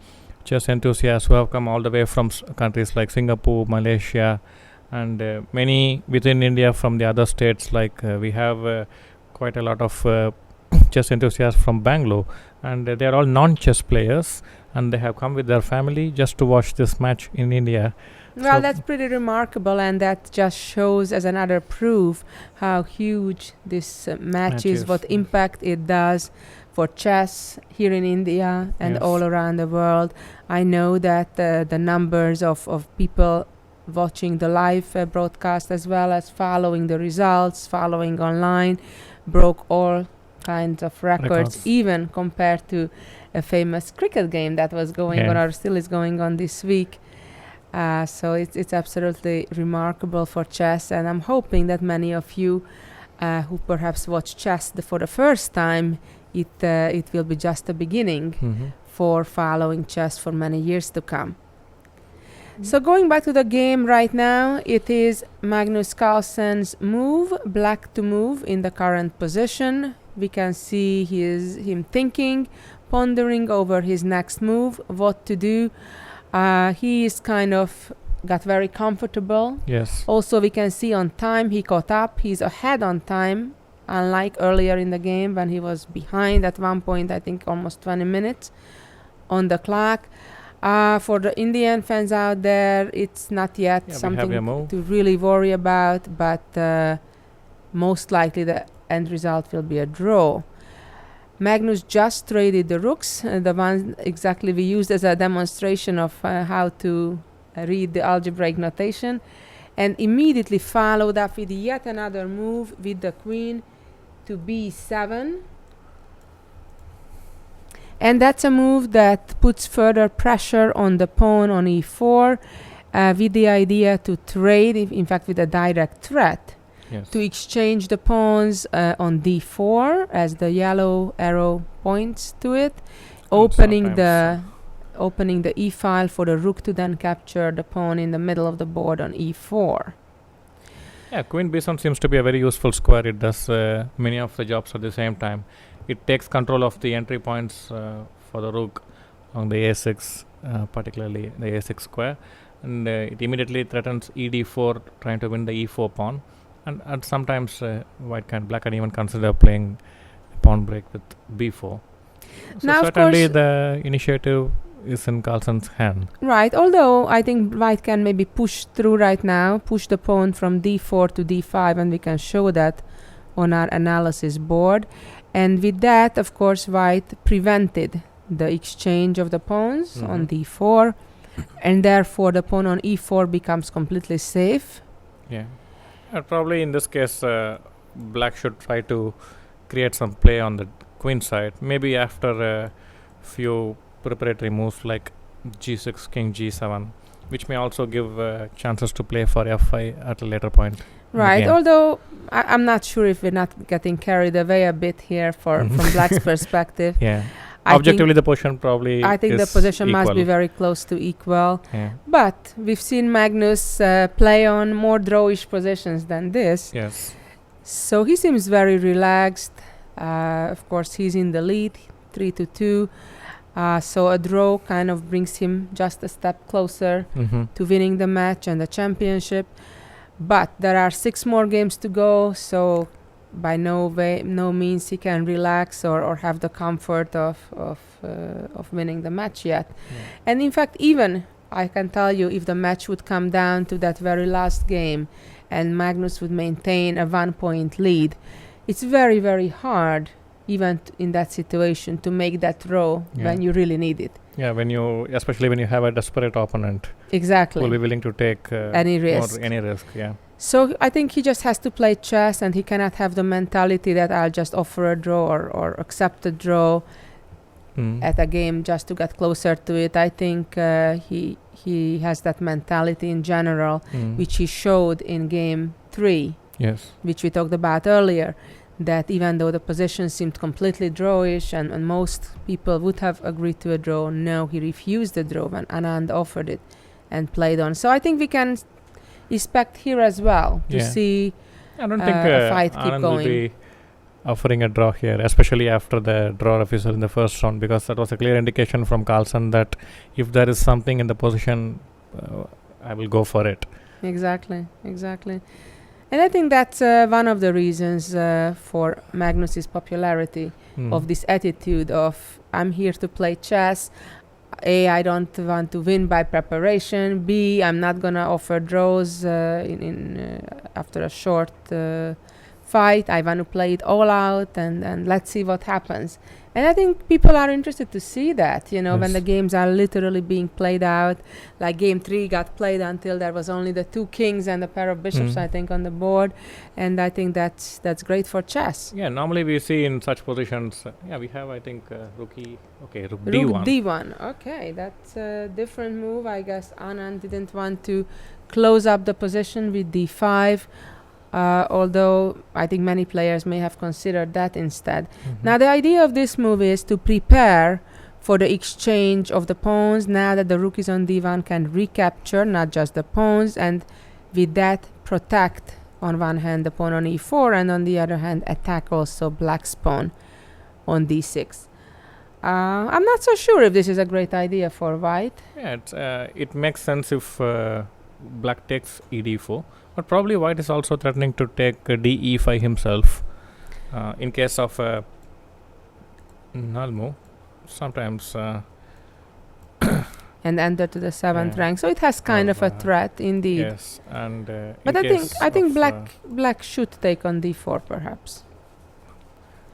chess enthusiasts who have come all the way from countries like Singapore, Malaysia, and many within India from the other states. Like we have quite a lot of chess enthusiasts from Bangalore, and they are all non-chess players, and they have come with their family just to watch this match in India.
Well,
So
that's pretty remarkable, and that just shows as another proof how huge this match is, what impact it does for chess here in India and all around the world. I know that the numbers of people watching the live broadcast, as well as following the results, following online, broke all kinds of records, even compared to a famous cricket game that was going on, or still is going on this week. So it's absolutely remarkable for chess, and I'm hoping that many of you who perhaps watch chess for the first time, it will be just a beginning for following chess for many years to come. So going back to the game right now, it is Magnus Carlsen's move, black to move in the current position. We can see him thinking, pondering over his next move, what to do. He is kind of got very comfortable.
Yes.
Also, we can see on time he caught up. He's ahead on time, unlike earlier in the game when he was behind at one point, I think almost 20 minutes on the clock. For the Indian fans out there, it's not yet something to really worry about, but most likely the end result will be a draw. Magnus just traded the rooks, the one exactly we used as a demonstration of how to read the algebraic notation, and immediately followed up with yet another move with the queen to b7. And that's a move that puts further pressure on the pawn on e4 with the idea to trade, in fact with a direct threat. To exchange the pawns on d4 as the yellow arrow points to it, opening the opening the e file for the rook to then capture the pawn in the middle of the board on e4.
Yeah, Queen b7 seems to be a very useful square. It does many of the jobs at the same time. It takes control of the entry points for the rook on the a6, particularly the a6 square, and it immediately threatens ed4, trying to win the e4 pawn. And sometimes black can even consider playing a pawn break with b4. So
Now, of
certainly
course,
the initiative is in Carlsen's hand.
right, although I think white can maybe push through right now, push the pawn from d4 to d5, and we can show that on our analysis board. And with that, of course, white prevented the exchange of the pawns on d4, and therefore the pawn on e4 becomes completely safe.
Yeah. Probably in this case, black should try to create some play on the queen side. Maybe after a few preparatory moves like g6, king g7, which may also give chances to play for f5 at a later point.
Right, although I'm not sure if we're not getting carried away a bit here from black's perspective.
Yeah. Objectively, the position probably
I think the position must be very close to equal.
Yeah.
But we've seen Magnus play on more drawish positions than this.
Yes.
So he seems very relaxed. Of course, he's in the lead, 3-2. So a draw kind of brings him just a step closer to winning the match and the championship. But there are 6 more games to go, so by no means he can relax or have the comfort of winning the match yet. Yeah. And in fact, even I can tell you, if the match would come down to that very last game and Magnus would maintain a 1-point lead, it's very, very hard, even in that situation, to make that draw when you really need it.
Yeah, especially when you have a desperate opponent.
Exactly.
Who will be willing to take
any risk.
Yeah.
So I think he just has to play chess, and he cannot have the mentality that I'll just offer a draw or accept a draw at a game just to get closer to it. I think he has that mentality in general, which he showed in game 3, which we talked about earlier, that even though the position seemed completely drawish and most people would have agreed to a draw, no, he refused the draw when Anand offered it and played on. So I think we can expect here as well to see
I don't think
a fight
Anand
keep going.
Will be offering a draw here, especially after the draw refusal in the first round, because that was a clear indication from Carlsen that if there is something in the position, I will go for it.
Exactly. And I think that's one of the reasons for Magnus's popularity, of this attitude of, I'm here to play chess. A, I don't want to win by preparation. B, I'm not going to offer draws after a short fight. I want to play it all out and let's see what happens. And I think people are interested to see that, when the games are literally being played out. Like game 3 got played until there was only the 2 kings and a pair of bishops, I think, on the board. And I think that's great for chess.
Yeah, normally we see in such positions, we have, I think, rook D1.
Rook D1. Okay, that's a different move. I guess Anand didn't want to close up the position with D5. Although I think many players may have considered that instead. Now the idea of this move is to prepare for the exchange of the pawns. Now that the rook is on d1, can recapture not just the pawns, and with that protect on one hand the pawn on e4, and on the other hand attack also black's pawn on d6. I'm not so sure if this is a great idea for white.
Yeah, it makes sense if black takes ed4. But probably white is also threatening to take de5 himself in case of a null move. Sometimes.
And enter to the 7th rank. So it has kind of a threat indeed.
Yes, and
but I think black should take on d4 perhaps.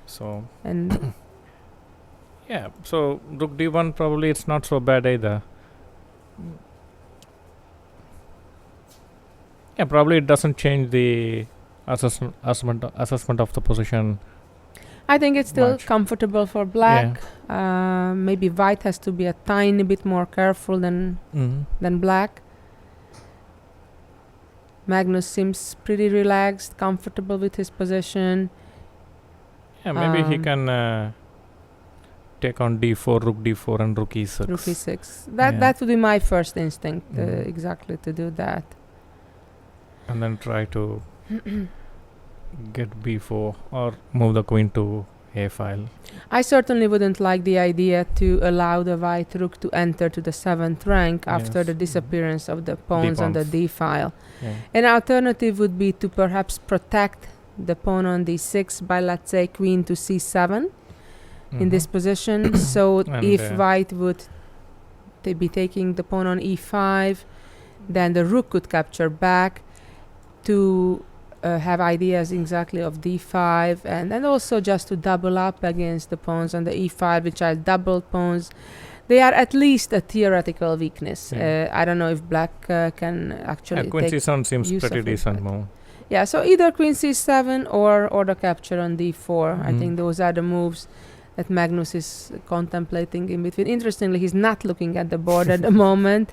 So
and
so rook d1 probably it's not so bad either. Yeah, probably it doesn't change the assessment of the position.
I think it's still comfortable for black. Maybe white has to be a tiny bit more careful than black. Magnus seems pretty relaxed, comfortable with his position.
Yeah, maybe he can take on d4, rook d4, and rook e6.
Rook e6. That would be my first instinct, exactly, to do that.
And then try to get b4 or move the queen to a file.
I certainly wouldn't like the idea to allow the white rook to enter to the 7th rank after the disappearance of the pawns on the d file.
Yeah.
An alternative would be to perhaps protect the pawn on d6 by, let's say, queen to c7 in this position. So if white would be taking the pawn on e5, then the rook could capture back to have ideas exactly of d5, and then also just to double up against the pawns on the e5, which are doubled pawns. They are at least a theoretical weakness. I don't know if black can actually
queen
take
c7 seems pretty decent move.
Yeah, so either queen c7 or the capture on d4. I think those are the moves that Magnus is contemplating in between. Interestingly, he's not looking at the board at the moment.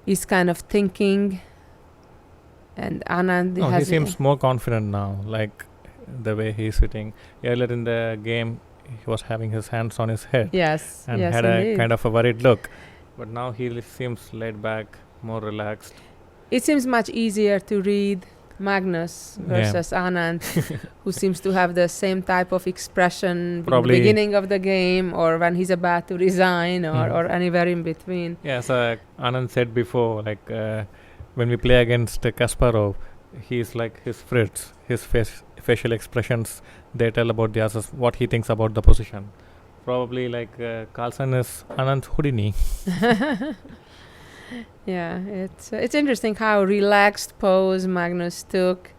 He's kind of thinking. And Anand
he seems more confident now, like the way he's sitting. Earlier in the game, he was having his hands on his head.
Yes,
and
yes,
had
indeed.
a kind of a worried look. But now he seems laid back, more relaxed.
It seems much easier to read Magnus versus Anand, who seems to have the same type of expression in the beginning of the game, or when he's about to resign, or anywhere in between.
Yes, Anand said before, like when we play against Kasparov, he's like his Fritz. His facial expressions, they tell about the others, what he thinks about the position. Probably like Carlsen is Anand's Houdini.
Yeah, it's interesting how relaxed pose Magnus took,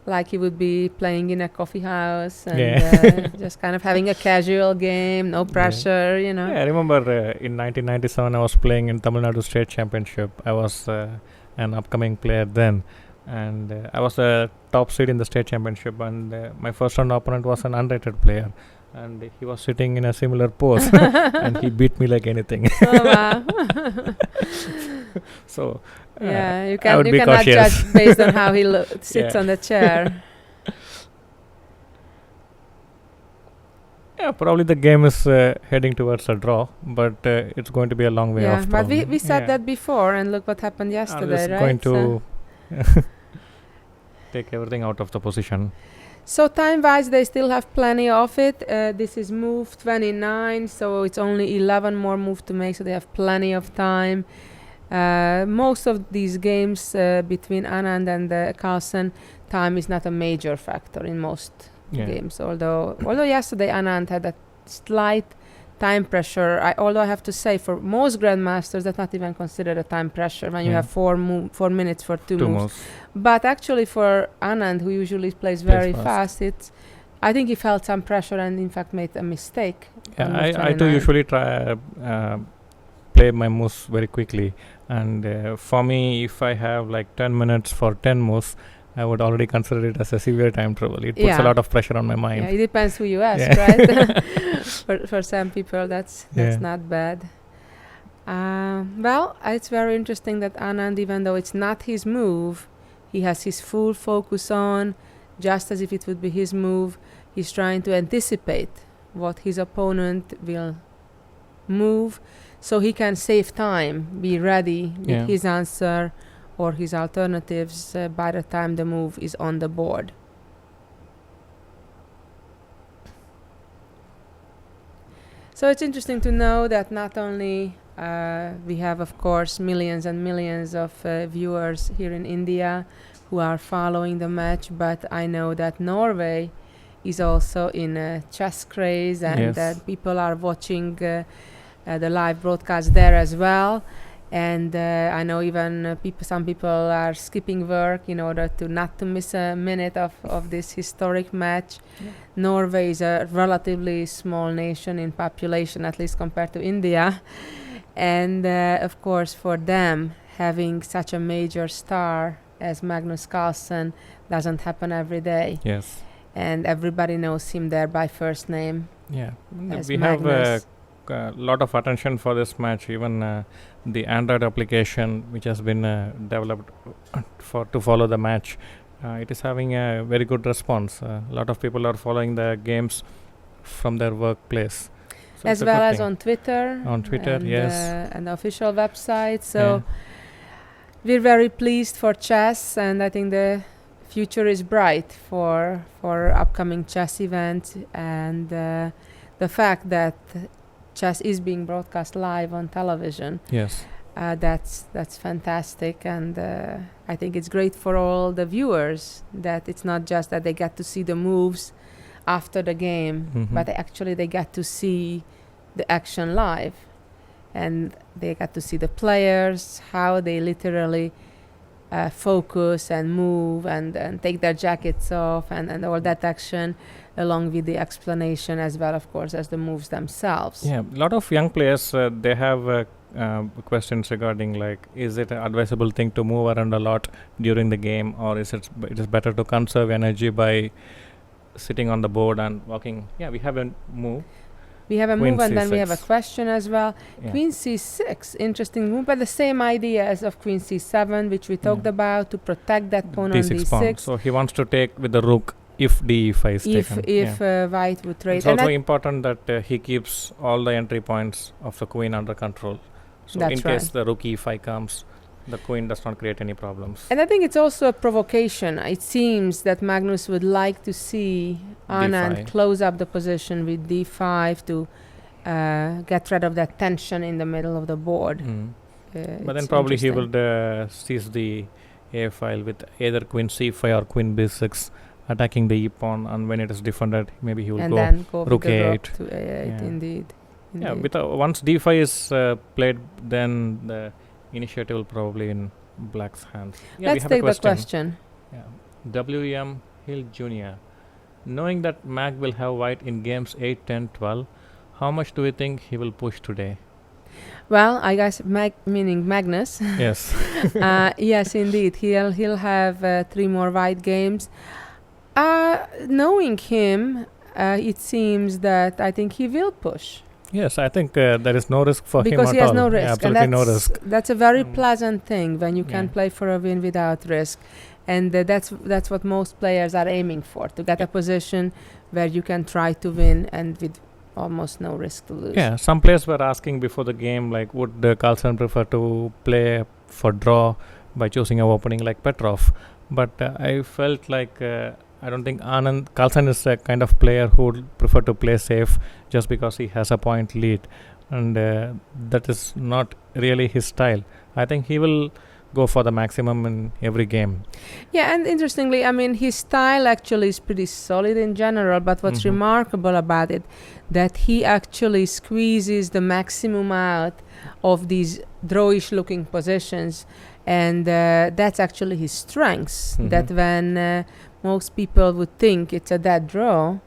like he would be playing in a coffee house and just kind of having a casual game, no pressure, you know.
Yeah, I remember in 1997 I was playing in Tamil Nadu State Championship. I was an upcoming player then, and I was a top seed in the state championship, and my first round opponent was an unrated player, and he was sitting in a similar pose and he beat me like anything.
Oh, wow.
So
you
I would be
cannot
cautious.
judge based on how he sits on the chair.
Yeah, probably the game is heading towards a draw, but it's going to be a long way off.
But we said that before, and look what happened yesterday, right?
Going to take everything out of the position.
So time-wise, they still have plenty of it. This is move 29, so it's only 11 more moves to make, so they have plenty of time. Most of these games between Anand and Carlsen, time is not a major factor in most games. Although yesterday Anand had a slight time pressure. Although I have to say, for most grandmasters, that's not even considered a time pressure when you have 4 minutes for two moves. But actually, for Anand, who usually plays very fast, I think he felt some pressure and in fact made a mistake.
Yeah, I do usually try play my moves very quickly, and for me, if I have like 10 minutes for 10 moves, I would already consider it as a severe time trouble. It puts a lot of pressure on my mind.
Yeah, it depends who you ask, right? for some people, that's not bad. Well, it's very interesting that Anand, even though it's not his move, he has his full focus on, just as if it would be his move. He's trying to anticipate what his opponent will move, so he can save time, be ready with his answer or his alternatives by the time the move is on the board. So it's interesting to know that not only we have, of course, millions and millions of viewers here in India who are following the match, but I know that Norway is also in a chess craze, and that people are watching the live broadcast there as well. And I know even some people are skipping work in order to not to miss a minute of this historic match. Norway is a relatively small nation in population, at least compared to India. And of course, for them, having such a major star as Magnus Carlsen doesn't happen every day.
Yes.
And everybody knows him there by first name.
Yeah.
As
we
Magnus.
have a lot of attention for this match. Even the Android application, which has been developed to follow the match, it is having a very good response. A lot of people are following the games from their workplace. So
as
it's a
well
good
as
thing.
on Twitter.
On Twitter,
and,
yes.
And the official website. So we're very pleased for chess, and I think the future is bright for upcoming chess events, and the fact that chess is being broadcast live on television.
Yes.
That's fantastic, and I think it's great for all the viewers that it's not just that they get to see the moves after the game, but actually they get to see the action live, and they get to see the players, how they literally focus and move and take their jackets off and all that action, along with the explanation as well, of course, as the moves themselves.
Yeah, a lot of young players, they have questions regarding like, is it an advisable thing to move around a lot during the game, or it is better to conserve energy by sitting on the board and walking? Yeah, we have a move.
We have a
Queen
move, and then we have a
C6.
question as well.
Yeah.
Queen C6, interesting move, but the same idea as of Queen C7, which we talked about, to protect that pawn on
D6 pawn.
D6.
So he wants to take with the rook if D5 is taken.
If white would trade.
It's
And
also
that-
important that he keeps all the entry points of the queen under control. So
That's
in case
right.
the rook E5 comes, the queen does not create any problems.
And I think it's also a provocation. It seems that Magnus would like to see Anand
D5.
close up the position with D5 to get rid of that tension in the middle of the board.
But then
It's
probably he
interesting.
will seize the A file with either queen C5 or queen B6, attacking the E pawn, and when it is defended, maybe he will
and
go.
then go with
rook
the rook
A8.
to A8.
Yeah.
Indeed.
Yeah,
Indeed.
with once D5 is played, then the initiative will probably in black's hands. Yeah,
Let's take the question.
Yeah. W.M. Hill Jr. Knowing that Mag will have white in games 8, 10, 12, how much do you think he will push today?
Well, I guess meaning Magnus.
Yes.
Yes, indeed. He'll have 3 more white games. Knowing him, it seems that I think he will push.
Yes, I think there is no risk for him
Because
at
he has
all.
no
Yeah,
risk. And
absolutely no risk.
that's a very
Mm.
pleasant thing when you can
Yeah.
play for a win without risk. And that's what most players are aiming for, to get a position where you can try to win and with almost no risk to lose.
Yeah, some players were asking before the game, like, would Carlsen prefer to play for draw by choosing a opening like Petrov? But I felt like I don't think Carlsen is a kind of player who would prefer to play safe just because he has a point lead, and that is not really his style. I think he will go for the maximum in every game.
Yeah, and interestingly, I mean, his style actually is pretty solid in general, but what's
Mhm.
remarkable about it, that he actually squeezes the maximum out of these drawish looking positions, and that's actually his strengths.
Mhm.
That when most people would think it's a dead draw,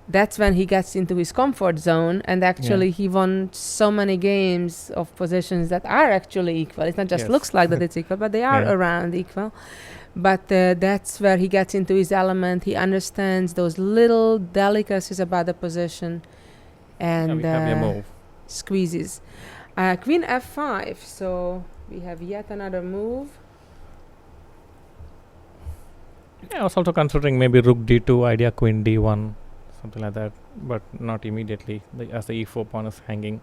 that's when he gets into his comfort zone, and actually he won so many games of positions that are actually equal. It's not just
Yes.
looks like that it's equal, but they are
Yeah.
around equal. But that's where he gets into his element. He understands those little delicacies about the position, and
we have a move.
squeezes. Queen F5. So we have yet another move.
Yeah, I was also considering maybe rook D2, idea queen D1, something like that, but not immediately, as the E4 pawn is hanging.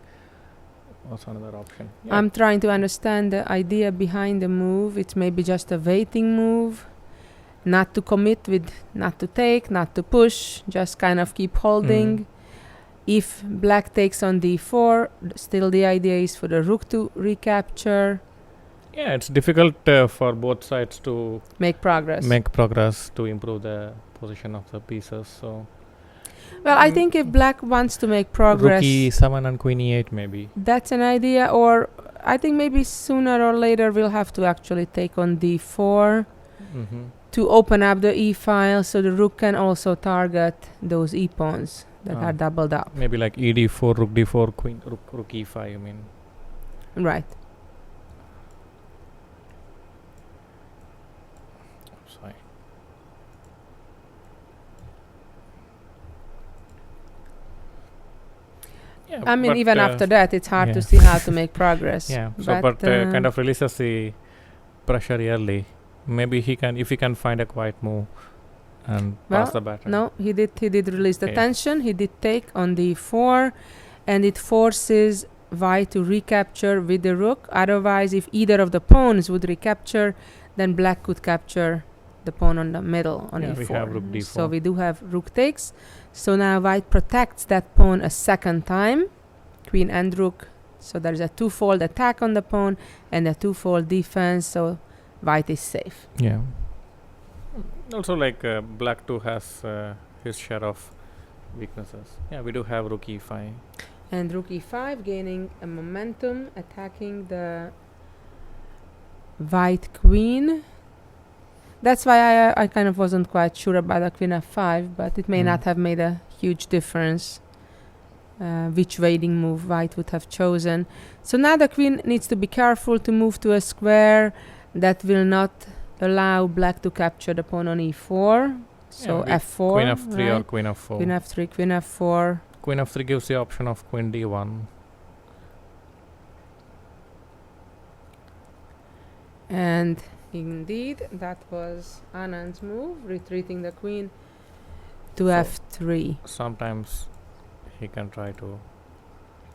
Was another option. Yeah.
I'm trying to understand the idea behind the move. It's maybe just a waiting move, not to commit with, not to take, not to push, just kind of keep holding. If black takes on D4, still the idea is for the rook to recapture,
Yeah, it's difficult for both sides to
make progress.
make progress to improve the position of the pieces. So
Well, I think if black wants to make progress,
rook E7 and queen E8 maybe.
that's an idea. Or I think maybe sooner or later we'll have to actually take on D4 to open up the E file, so the rook can also target those E pawns that are doubled up.
Maybe like ED4, rook D4, queen, rook E5. I mean,
Right.
sorry. Yeah,
I mean,
but,
even after that, it's hard
yeah.
to see how to make progress.
Yeah. So, but kind of releases the pressure early. Maybe he can, if he can find a quiet move, and
Well,
pass the baton.
No, he did release the
Okay.
tension. He did take on d4, and it forces white to recapture with the rook. Otherwise, if either of the pawns would recapture, then black could capture the pawn on the middle on e4.
We have rook d4.
So we do have rook takes. So now white protects that pawn a second time, queen and rook. So there is a twofold attack on the pawn and a twofold defense. So white is safe.
Yeah. Also, like black too has his share of weaknesses. Yeah, we do have rook e5.
And rook e5 gaining a momentum, attacking the white queen. That's why I kind of wasn't quite sure about the queen f5, but it may not have made a huge difference which wading move white would have chosen. So now the queen needs to be careful to move to a square that will not allow black to capture the pawn on e4. So f4.
Queen f3
right?
or queen f4.
Queen f3, queen f4.
Queen f3 gives the option of queen d1.
And indeed, that was Anand's move, retreating the queen to f3.
Sometimes he can try to.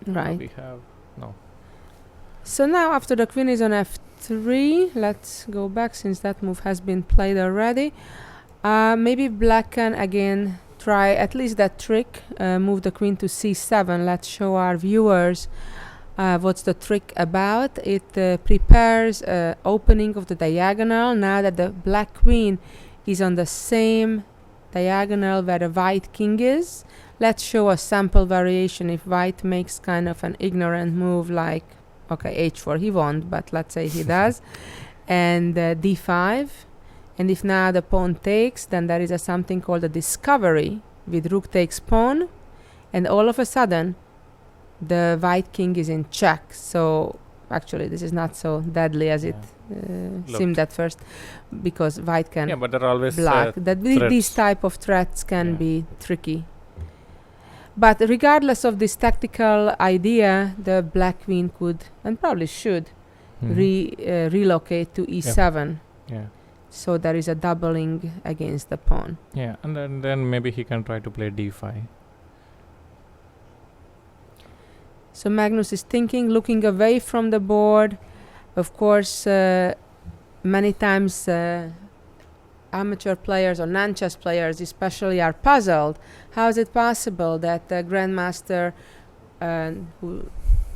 Right.
We have no.
So now after the queen is on f3, let's go back since that move has been played already. Maybe black can again try at least that trick, move the queen to c7. Let's show our viewers what's the trick about. It prepares opening of the diagonal now that the black queen is on the same diagonal where the white king is. Let's show a sample variation if white makes kind of an ignorant move like, okay, h4 he won't, but let's say he does, and d5. And if now the pawn takes, then there is something called a discovery with rook takes pawn, and all of a sudden the white king is in check. So actually this is not so deadly as it seemed at first, because white can
but there are always
block. These type of threats can be tricky. But regardless of this tactical idea, the black queen could and probably should relocate to e7.
Yeah.
So there is a doubling against the pawn.
Yeah, and then maybe he can try to play d5.
So Magnus is thinking, looking away from the board. Of course, many times amateur players or non-chess players especially are puzzled. How is it possible that the grandmaster who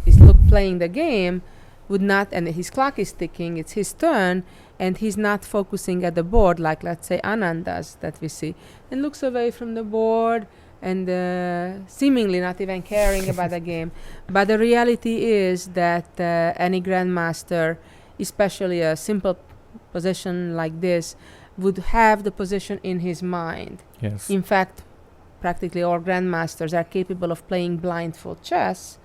is playing the game would not, and his clock is ticking, it's his turn, and he's not focusing at the board like, let's say, Anand does, that we see, and looks away from the board and seemingly not even caring about the game. But the reality is that any grandmaster, especially a simple position like this, would have the position in his mind.
Yes.
In fact, practically all grandmasters are capable of playing blindfold chess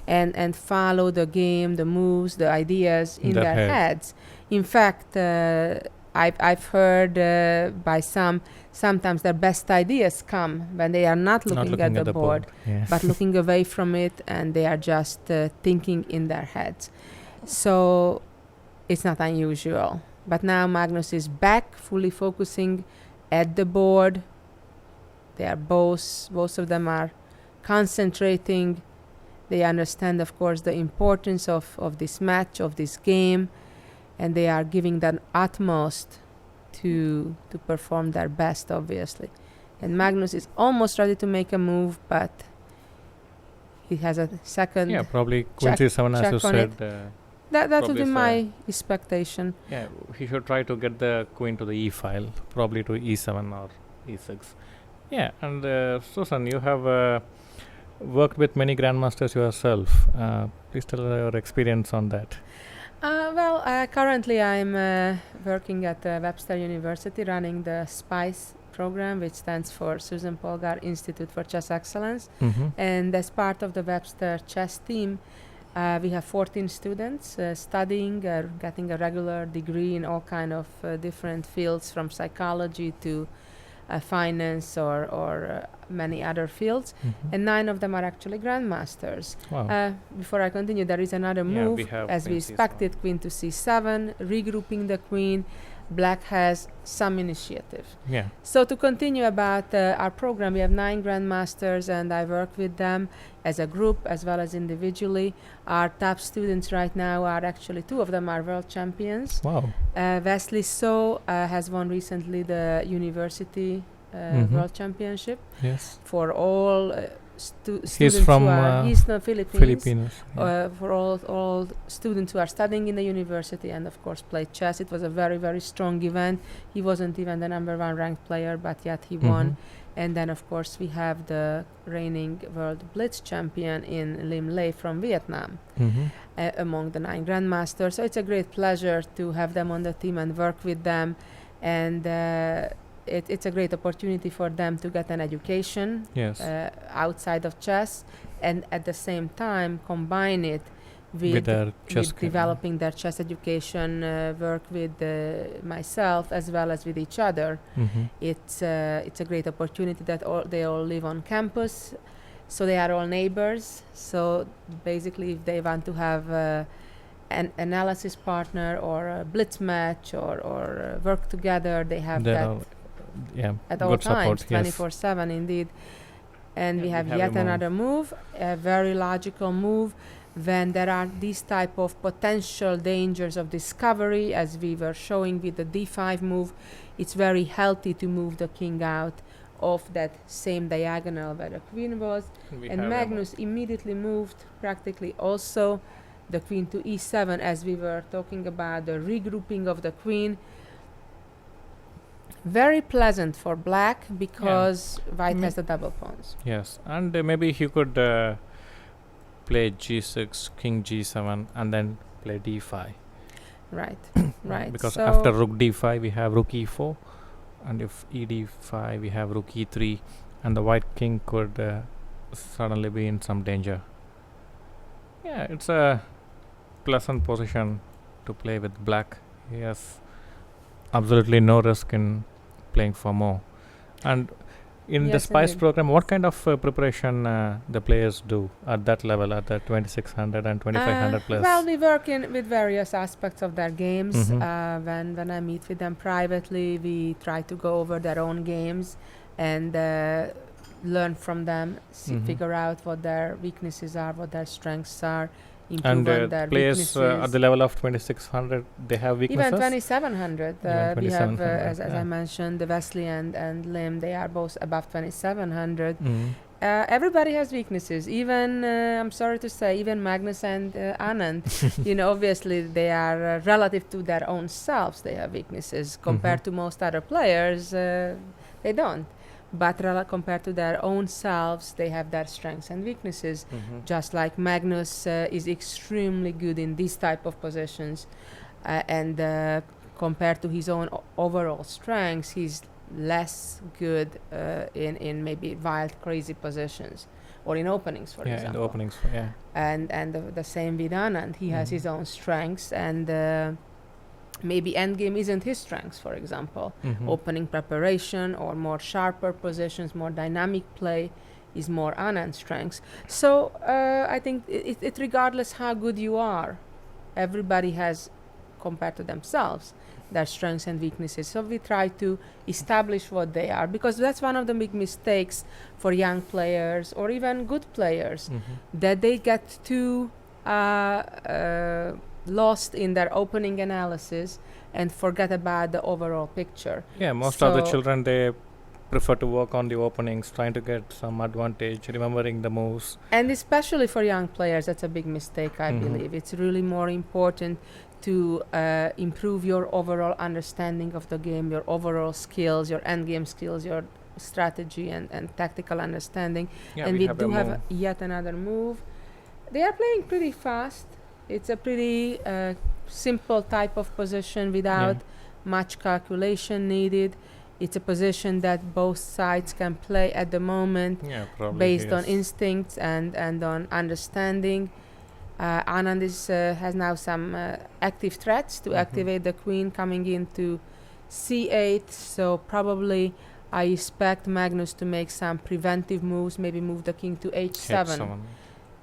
and follow the game, the moves, the ideas in their heads. In fact, I've heard by sometimes their best ideas come when they are not looking at the board. But looking away from it, and they are just thinking in their heads. So it's not unusual. But now Magnus is back, fully focusing at the board. They are both of them are concentrating. They understand, of course, the importance of this match, of this game, and they are giving their utmost to perform their best, obviously. And Magnus is almost ready to make a move, but he has a second.
Yeah, probably queen c7, as you said.
That would be my expectation.
Yeah, he should try to get the queen to the e file, probably to e7 or e6. Yeah, and Susan, you have worked with many grandmasters yourself. Please tell your experience on that.
Currently I'm working at Webster University, running the SPICE program, which stands for Susan Polgar Institute for Chess Excellence. And as part of the Webster chess team, we have 14 students studying, getting a regular degree in all kind of different fields, from psychology to finance or many other fields, and 9 of them are actually grandmasters.
Wow.
Before I continue, there is another move, as we expected, queen to c7, regrouping the queen, Black has some initiative.
Yeah.
So to continue about our program, we have 9 grandmasters, and I work with them as a group as well as individually. Our top students right now are actually 2 of them are world champions.
Wow.
Wesley So has won recently the university world championship
Yes.
for all
He's
students
from
who are he's from
Filipinos. Yeah.
for all students who are studying in the university, and of course played chess. It was a very, very strong event. He wasn't even the number 1 ranked player, but yet he won. And then of course we have the reigning world blitz champion in Lim Lei from Vietnam among the 9 grandmasters. So it's a great pleasure to have them on the team and work with them, and it's a great opportunity for them to get an education
Yes.
outside of chess, and at the same time combine it with
their chess
developing their chess education, work with myself as well as with each other. It's a great opportunity that they all live on campus, so they are all neighbors. So basically, if they want to have an analysis partner or a blitz match or work together, they have that at all times, 24/7 indeed. And we have yet another move, a very logical move. When there are these type of potential dangers of discovery, as we were showing with the d5 move, it's very healthy to move the king out of that same diagonal where the queen was. And Magnus immediately moved practically also the queen to e7, as we were talking about the regrouping of the queen. Very pleasant for black because white has the double pawns.
Yes, and maybe he could play g6, king g7, and then play d5.
Right, right.
Because
so
after rook d5, we have rook e4, and if ed5, we have rook e3, and the white king could suddenly be in some danger. Yeah, it's a pleasant position to play with black. He has absolutely no risk in playing for more. And in the SPICE
indeed.
program, what kind of preparation the players do at that level, at the 2600 and 2500 plus?
Well, we work with various aspects of their games. When I meet with them privately, we try to go over their own games and learn from them, figure out what their weaknesses are, what their strengths are, improve
and
on their
players
weaknesses.
at the level of 2600, they have weaknesses?
Even 2700.
Even
We have,
2700,
as I mentioned, the Wesley and Lim, they are both above 2700. Everybody has weaknesses. Even, I'm sorry to say, even Magnus and Anand, obviously they are relative to their own selves, they have weaknesses. Compared to most other players, they don't. But compared to their own selves, they have their strengths and weaknesses. Just like Magnus is extremely good in these type of positions, and compared to his own overall strengths, he's less good in maybe wild, crazy positions, or in openings, for example.
Yeah, in the openings,
And the same with Anand. He has his own strengths, and maybe Endgame isn't his strengths, for example. Opening preparation or more sharper positions, more dynamic play is more Anand's strengths. So I think it regardless how good you are, everybody has, compared to themselves, their strengths and weaknesses. So we try to establish what they are, because that's one of the big mistakes for young players or even good players, that they get too lost in their opening analysis and forget about the overall picture.
Yeah, most of the children, they prefer to work on the openings, trying to get some advantage, remembering the moves.
And especially for young players, that's a big mistake, I believe. It's really more important to improve your overall understanding of the game, your overall skills, your endgame skills, your strategy and tactical understanding.
Yeah,
and we do have yet another move. They are playing pretty fast. It's a pretty simple type of position without much calculation needed. It's a position that both sides can play at the moment, based on instincts and on understanding. Anand has now some active threats to activate the queen coming into c8, so probably I expect Magnus to make some preventive moves, maybe move the king to h7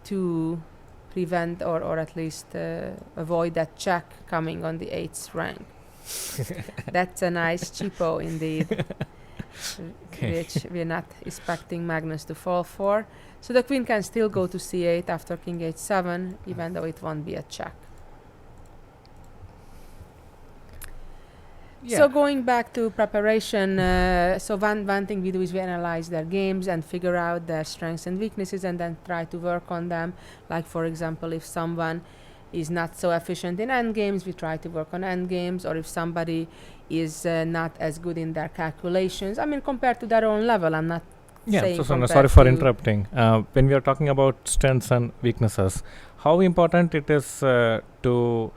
to prevent or at least avoid that check coming on the 8th rank. That's a nice cheapo indeed,
Okay.
which we're not expecting Magnus to fall for. So the queen can still go to c8 after king h7, even though it won't be a check. So going back to preparation, so one thing we do is we analyze their games and figure out their strengths and weaknesses and then try to work on them. Like for example, if someone is not so efficient in endgames, we try to work on endgames, or if somebody is not as good in their calculations, I mean compared to their own level, I'm not saying
so
compared
sorry for
to-
interrupting. When we are talking about strengths and weaknesses, how important it is to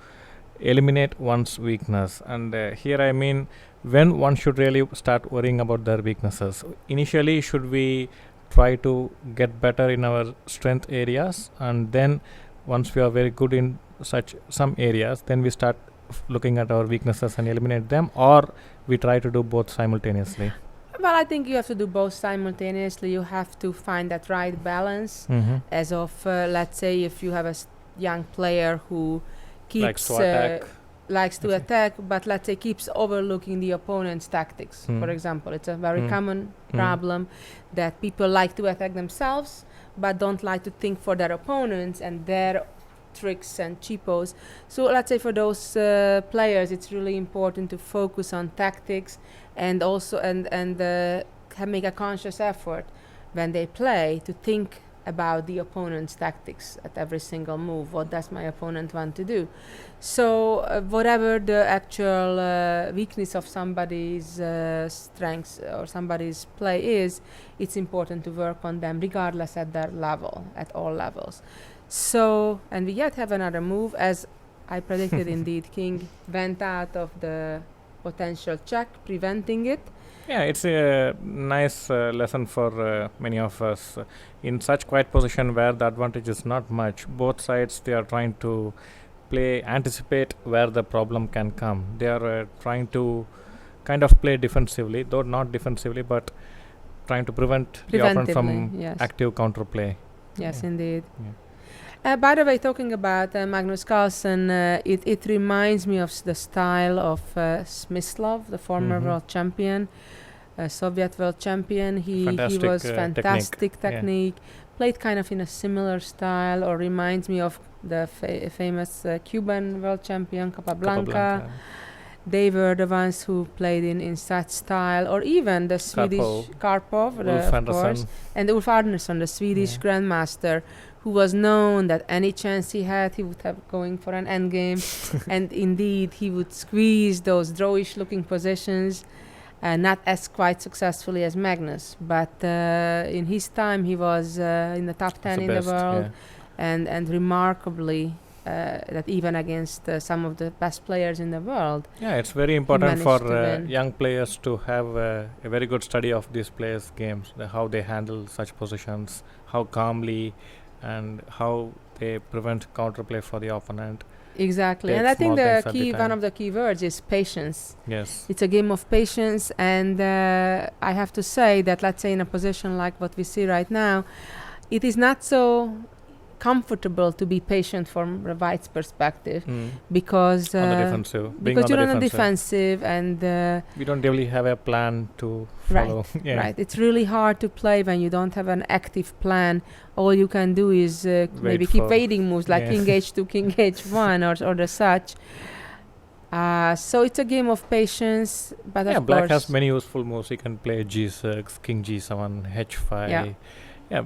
eliminate one's weakness, and here I mean when one should really start worrying about their weaknesses. Initially, should we try to get better in our strength areas, and then once we are very good in such some areas, then we start looking at our weaknesses and eliminate them, or we try to do both simultaneously?
Well, I think you have to do both simultaneously. You have to find that right balance. As of let's say if you have a young player who
Likes
keeps
to attack.
likes to
Okay.
attack, but let's say keeps overlooking the opponent's tactics. For example, it's a very common problem that people like to attack themselves, but don't like to think for their opponents and their tricks and cheapos. So let's say for those players, it's really important to focus on tactics and also make a conscious effort when they play to think about the opponent's tactics at every single move. What does my opponent want to do? So whatever the actual weakness of somebody's strengths or somebody's play is, it's important to work on them regardless at their level, at all levels. So, and we yet have another move, as I predicted. Indeed, king went out of the potential check, preventing it.
Yeah, it's a nice lesson for many of us. In such quiet position where the advantage is not much, both sides, they are trying to anticipate where the problem can come. They are trying to kind of play defensively, though not defensively, but trying to prevent the opponent from
Preventively, yes.
active counterplay.
Yes,
Yeah.
indeed.
Yeah.
By the way, talking about Magnus Carlsen, it reminds me of the style of Smyslov, the former world champion, Soviet world champion. He
Fantastic,
was fantastic technique. Played kind of in a similar style, or reminds me of the famous Cuban world champion Capablanca. They were the ones who played in such style, or even the Swedish Karpov,
Ulf
of
Andersson.
course, and Ulf Andersson, the Swedish grandmaster, who was known that any chance he had, he would have going for an endgame, and indeed he would squeeze those drawish-looking positions, not as quite successfully as Magnus, but in his time he was in the top 10 in the world, and remarkably. That even against some of the best players in the world.
Yeah, it's very important for
managed to win.
young players to have a very good study of these players' games, how they handle such positions, how calmly, and how they prevent counterplay for the opponent.
Exactly,
Take
and I think
small
the
things at the
key,
time.
one of the key words is patience.
Yes.
It's a game of patience, and I have to say that, let's say in a position like what we see right now, it is not so comfortable to be patient from the white's perspective, because
On the defensive. Being
because
on
you're
the
on the
defensive.
defensive, and
We don't really have a plan to
Right,
follow. Yeah.
right, it's really hard to play when you don't have an active plan. All you can do is maybe keep
for-
waiting moves like
yeah.
king h2, king h1, or the such. So it's a game of patience, but
Yeah,
of
black
course,
has many useful moves. You can play g6, king g7, h5.
Yeah.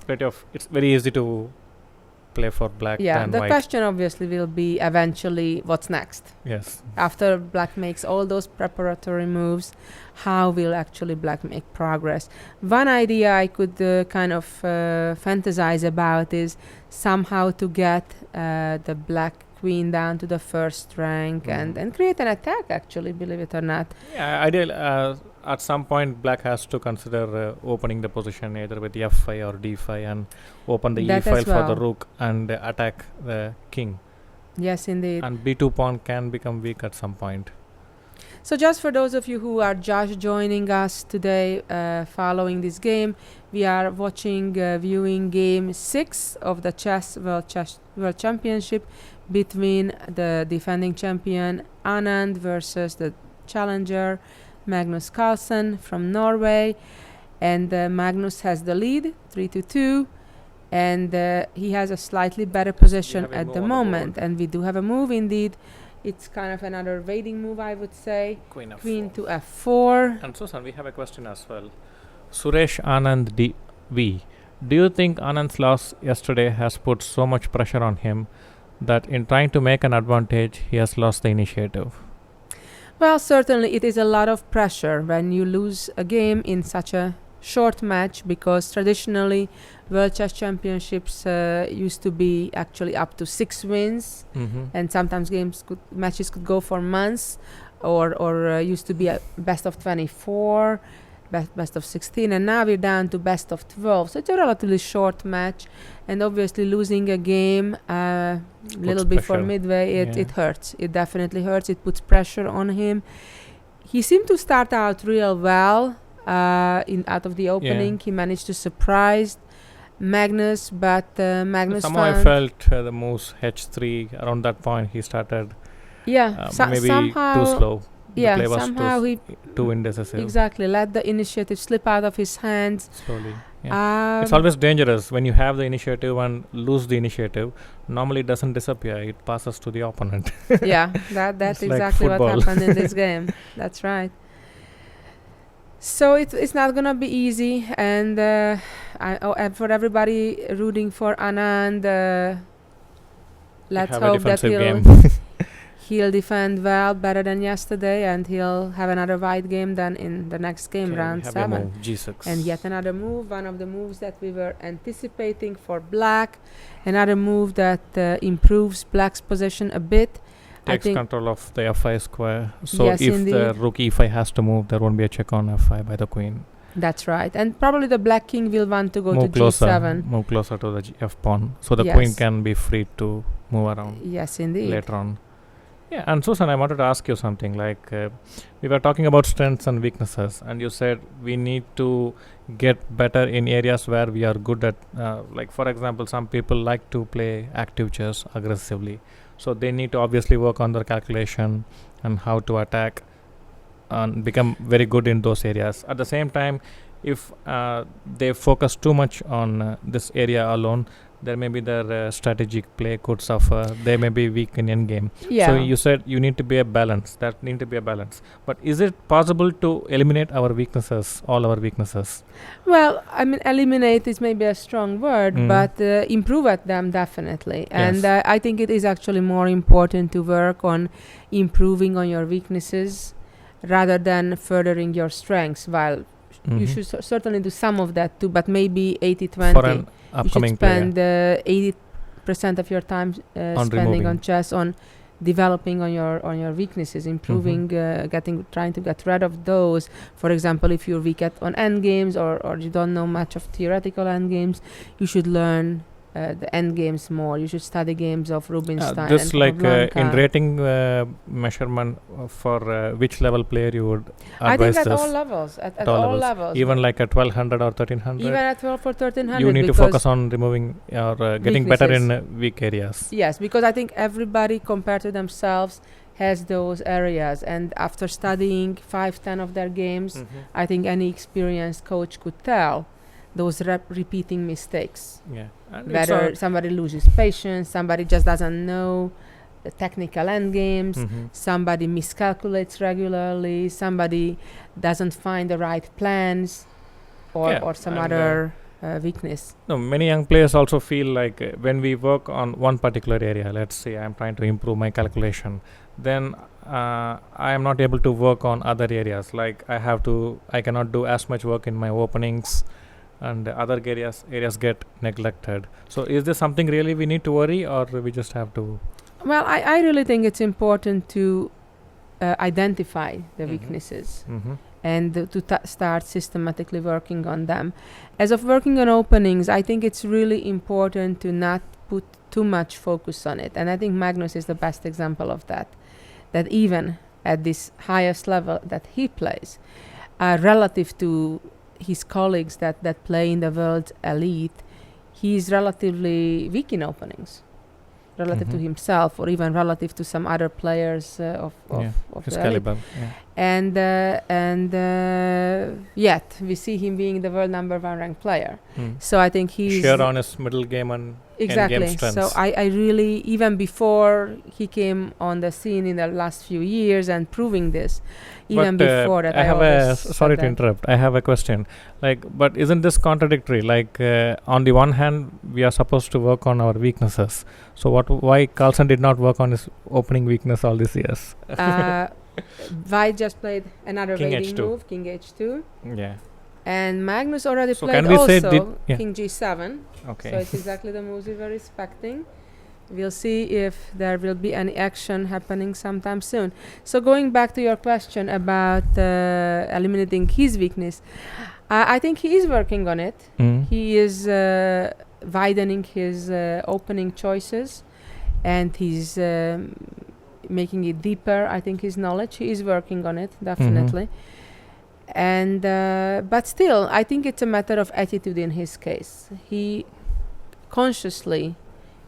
Plenty of. It's very easy to play for black
yeah.
than
The
white.
question obviously will be eventually what's next.
Yes.
After black makes all those preparatory moves, how will actually black make progress? One idea I could kind of fantasize about is somehow to get the black queen down to the first rank and create an attack, actually, believe it or not.
Yeah, ideal. At some point, black has to consider opening the position either with f5 or d5 and open the
That
e file
as
for the
well.
rook and attack the king.
Yes, indeed.
And b2 pawn can become weak at some point.
So just for those of you who are just joining us today, following this game, we are viewing game 6 of the Chess World Championship between the defending champion Anand versus the challenger Magnus Carlsen from Norway. And Magnus has the lead, 3-2, and he has a slightly better position at the moment. And we do have a move indeed. It's kind of another waiting move, I would say. Queen to F4.
And Susan, we have a question as well. Suresh Anand DV. Do you think Anand's loss yesterday has put so much pressure on him that in trying to make an advantage, he has lost the initiative?
Well, certainly it is a lot of pressure when you lose a game in such a short match, because traditionally World Chess Championships used to be actually up to 6 wins, and sometimes matches could go for months, or used to be a best of 24, best of 16, and now we're down to best of 12. So it's a relatively short match, and obviously losing a game little before midway, it hurts. It definitely hurts. It puts pressure on him. He seemed to start out real well out of the opening. He managed to surprise Magnus, but Magnus
somehow I felt the moves H3 around that point he started maybe
somehow
too slow.
Yeah,
the play was
somehow he
too indecisive.
Exactly, let the initiative slip out of his hands
slowly. It's always dangerous when you have the initiative and lose the initiative. Normally it doesn't disappear, it passes to the opponent.
That's exactly
like
what happened in this game. That's right. So it's not gonna be easy, and and for everybody rooting for Anand, let's hope that he'll defend well, better than yesterday, and he'll have another white game then in the next game, round 7.
G6.
And yet another move, one of the moves that we were anticipating for black, another move that improves black's position a bit.
Takes control of the f5 square. So
yes,
if
indeed.
the rook e5 has to move, there won't be a check on f5 by the queen.
That's right. And probably the black king will want to go
move
to
closer,
g7.
Move closer to the f pawn. So the queen can be free to move around.
Yes, indeed.
Later on. Yeah, and Susan, I wanted to ask you something. Like we were talking about strengths and weaknesses, and you said we need to get better in areas where we are good at. Like for example, some people like to play active chess aggressively, so they need to obviously work on their calculation and how to attack, and become very good in those areas. At the same time, if they focus too much on this area alone, there may be their strategic play could suffer. They may be weak in endgame. So you said you need to be a balance. That need to be a balance. But is it possible to eliminate our weaknesses, all our weaknesses? Well,
I mean, eliminate is maybe a strong word, but improve at them definitely. And I think it is actually more important to work on improving on your weaknesses rather than furthering your strengths. While you should certainly do some of that too, but maybe 80-20. You should spend 80% of your time spending on chess, on developing on your weaknesses, improving, trying to get rid of those. For example, if you're weak on endgames or you don't know much of theoretical endgames, you should learn the endgames more. You should study games of Rubinstein.
This like in rating measurement for which level player you would advise
I think
this?
All levels. At all levels.
Even like at 1200 or 1300?
Even at 12 or 1300.
You need to focus on removing or getting better in weak areas.
Yes, because I think everybody compared to themselves has those areas, and after studying 5-10 of their games, I think any experienced coach could tell those repeating mistakes. Whether somebody loses patience, somebody just doesn't know the technical endgames, somebody miscalculates regularly, somebody doesn't find the right plans, or some other weakness.
No, many young players also feel like when we work on one particular area, let's say I'm trying to improve my calculation, then I am not able to work on other areas. Like I cannot do as much work in my openings, and other areas get neglected. So is this something really we need to worry, or we just have to?
Well, I really think it's important to identify the weaknesses and to start systematically working on them. As of working on openings, I think it's really important to not put too much focus on it. And I think Magnus is the best example of that. That even at this highest level that he plays, relative to his colleagues that play in the world elite, he's relatively weak in openings. relative to himself, or even relative to some other players of
his
the
caliber. Yeah.
and yet we see him being the world number 1 ranked player. So I think he's
sure on his middle game and
exactly.
end game strengths.
So I really, even before he came on the scene in the last few years and proving this, even before that,
I have a
always
sorry
said
to interrupt. I have a question. Like, but isn't this contradictory? Like, on the one hand, we are supposed to work on our weaknesses. So why Carlsen did not work on his opening weakness all these years?
White just played another
King
waiting
H2.
move, King H2.
Yeah.
And Magnus already
So
played
can we say
also King G7.
Okay.
So it's exactly the moves we were expecting. We'll see if there will be any action happening sometime soon. So going back to your question about eliminating his weakness, I think he is working on it. He is widening his opening choices, and he's making it deeper. I think his knowledge, he is working on it, definitely. And but still, I think it's a matter of attitude in his case. He consciously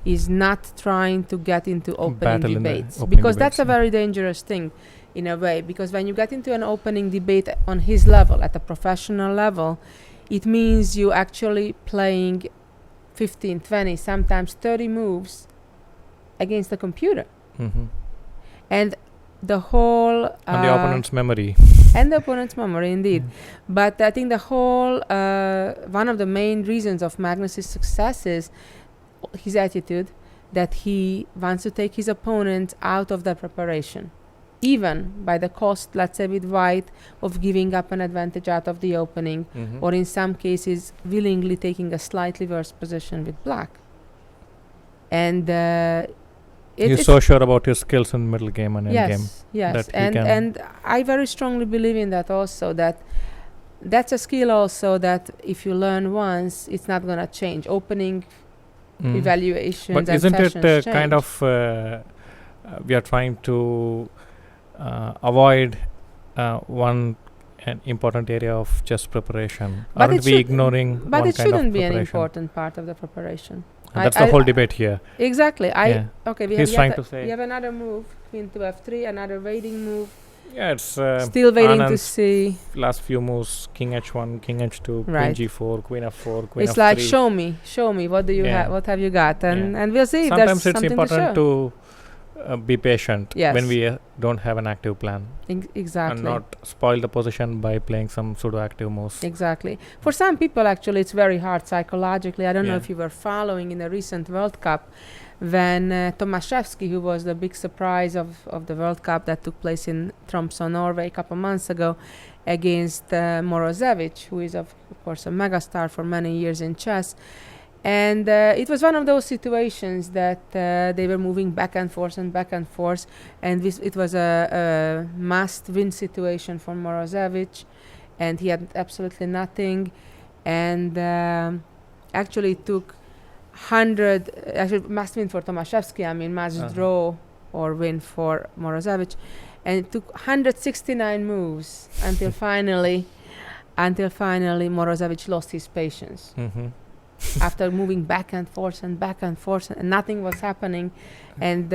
is not trying to get into opening debates, because that's a very dangerous thing in a way, because when you get into an opening debate on his level, at a professional level, it means you actually playing 15, 20, sometimes 30 moves against the computer. And the whole
on the opponent's memory.
And the opponent's memory, indeed. But I think the whole one of the main reasons of Magnus's success is his attitude, that he wants to take his opponent out of the preparation, even by the cost, let's say with white, of giving up an advantage out of the opening, or in some cases willingly taking a slightly worse position with black. And
he's so sure about his skills in middle game and end game.
Yes, and I very strongly believe in that also, that's a skill also that if you learn once, it's not going to change. Opening evaluations
but
and
isn't
sessions
it
change.
kind of we are trying to avoid an important area of chess preparation?
But
aren't we ignoring
but
one
it
kind of
shouldn't be an
preparation?
important part of the preparation.
And that's the whole debate here.
Exactly. Okay, we
He's trying to say.
We have another move, queen to f3, another waiting move.
Yeah, it's
still waiting to
Anand's
see.
Last few moves: king h1, king h2,
Right.
queen g4, queen f4, queen
It's
f3.
like show me. What do you have? What have you got? And we'll see if there's
sometimes it's
something
important
to
be patient when we don't have an active plan.
Exactly.
And not spoil the position by playing some pseudo-active moves.
Exactly. For some people, actually, it's very hard psychologically. I don't know if you were following in the recent World Cup when Tomaszewski, who was the big surprise of the World Cup that took place in Tromsø, Norway, a couple months ago, against Morozevich, who is, of course, a megastar for many years in chess. And it was one of those situations that they were moving back and forth, and it was a must-win situation for Morozevich, and he had absolutely nothing. And actually it took 100, actually must-win for Tomaszewski, I mean must draw or win for Morozevich, and it took 169 moves until finally Morozevich lost his patience. After moving back and forth and nothing was happening, and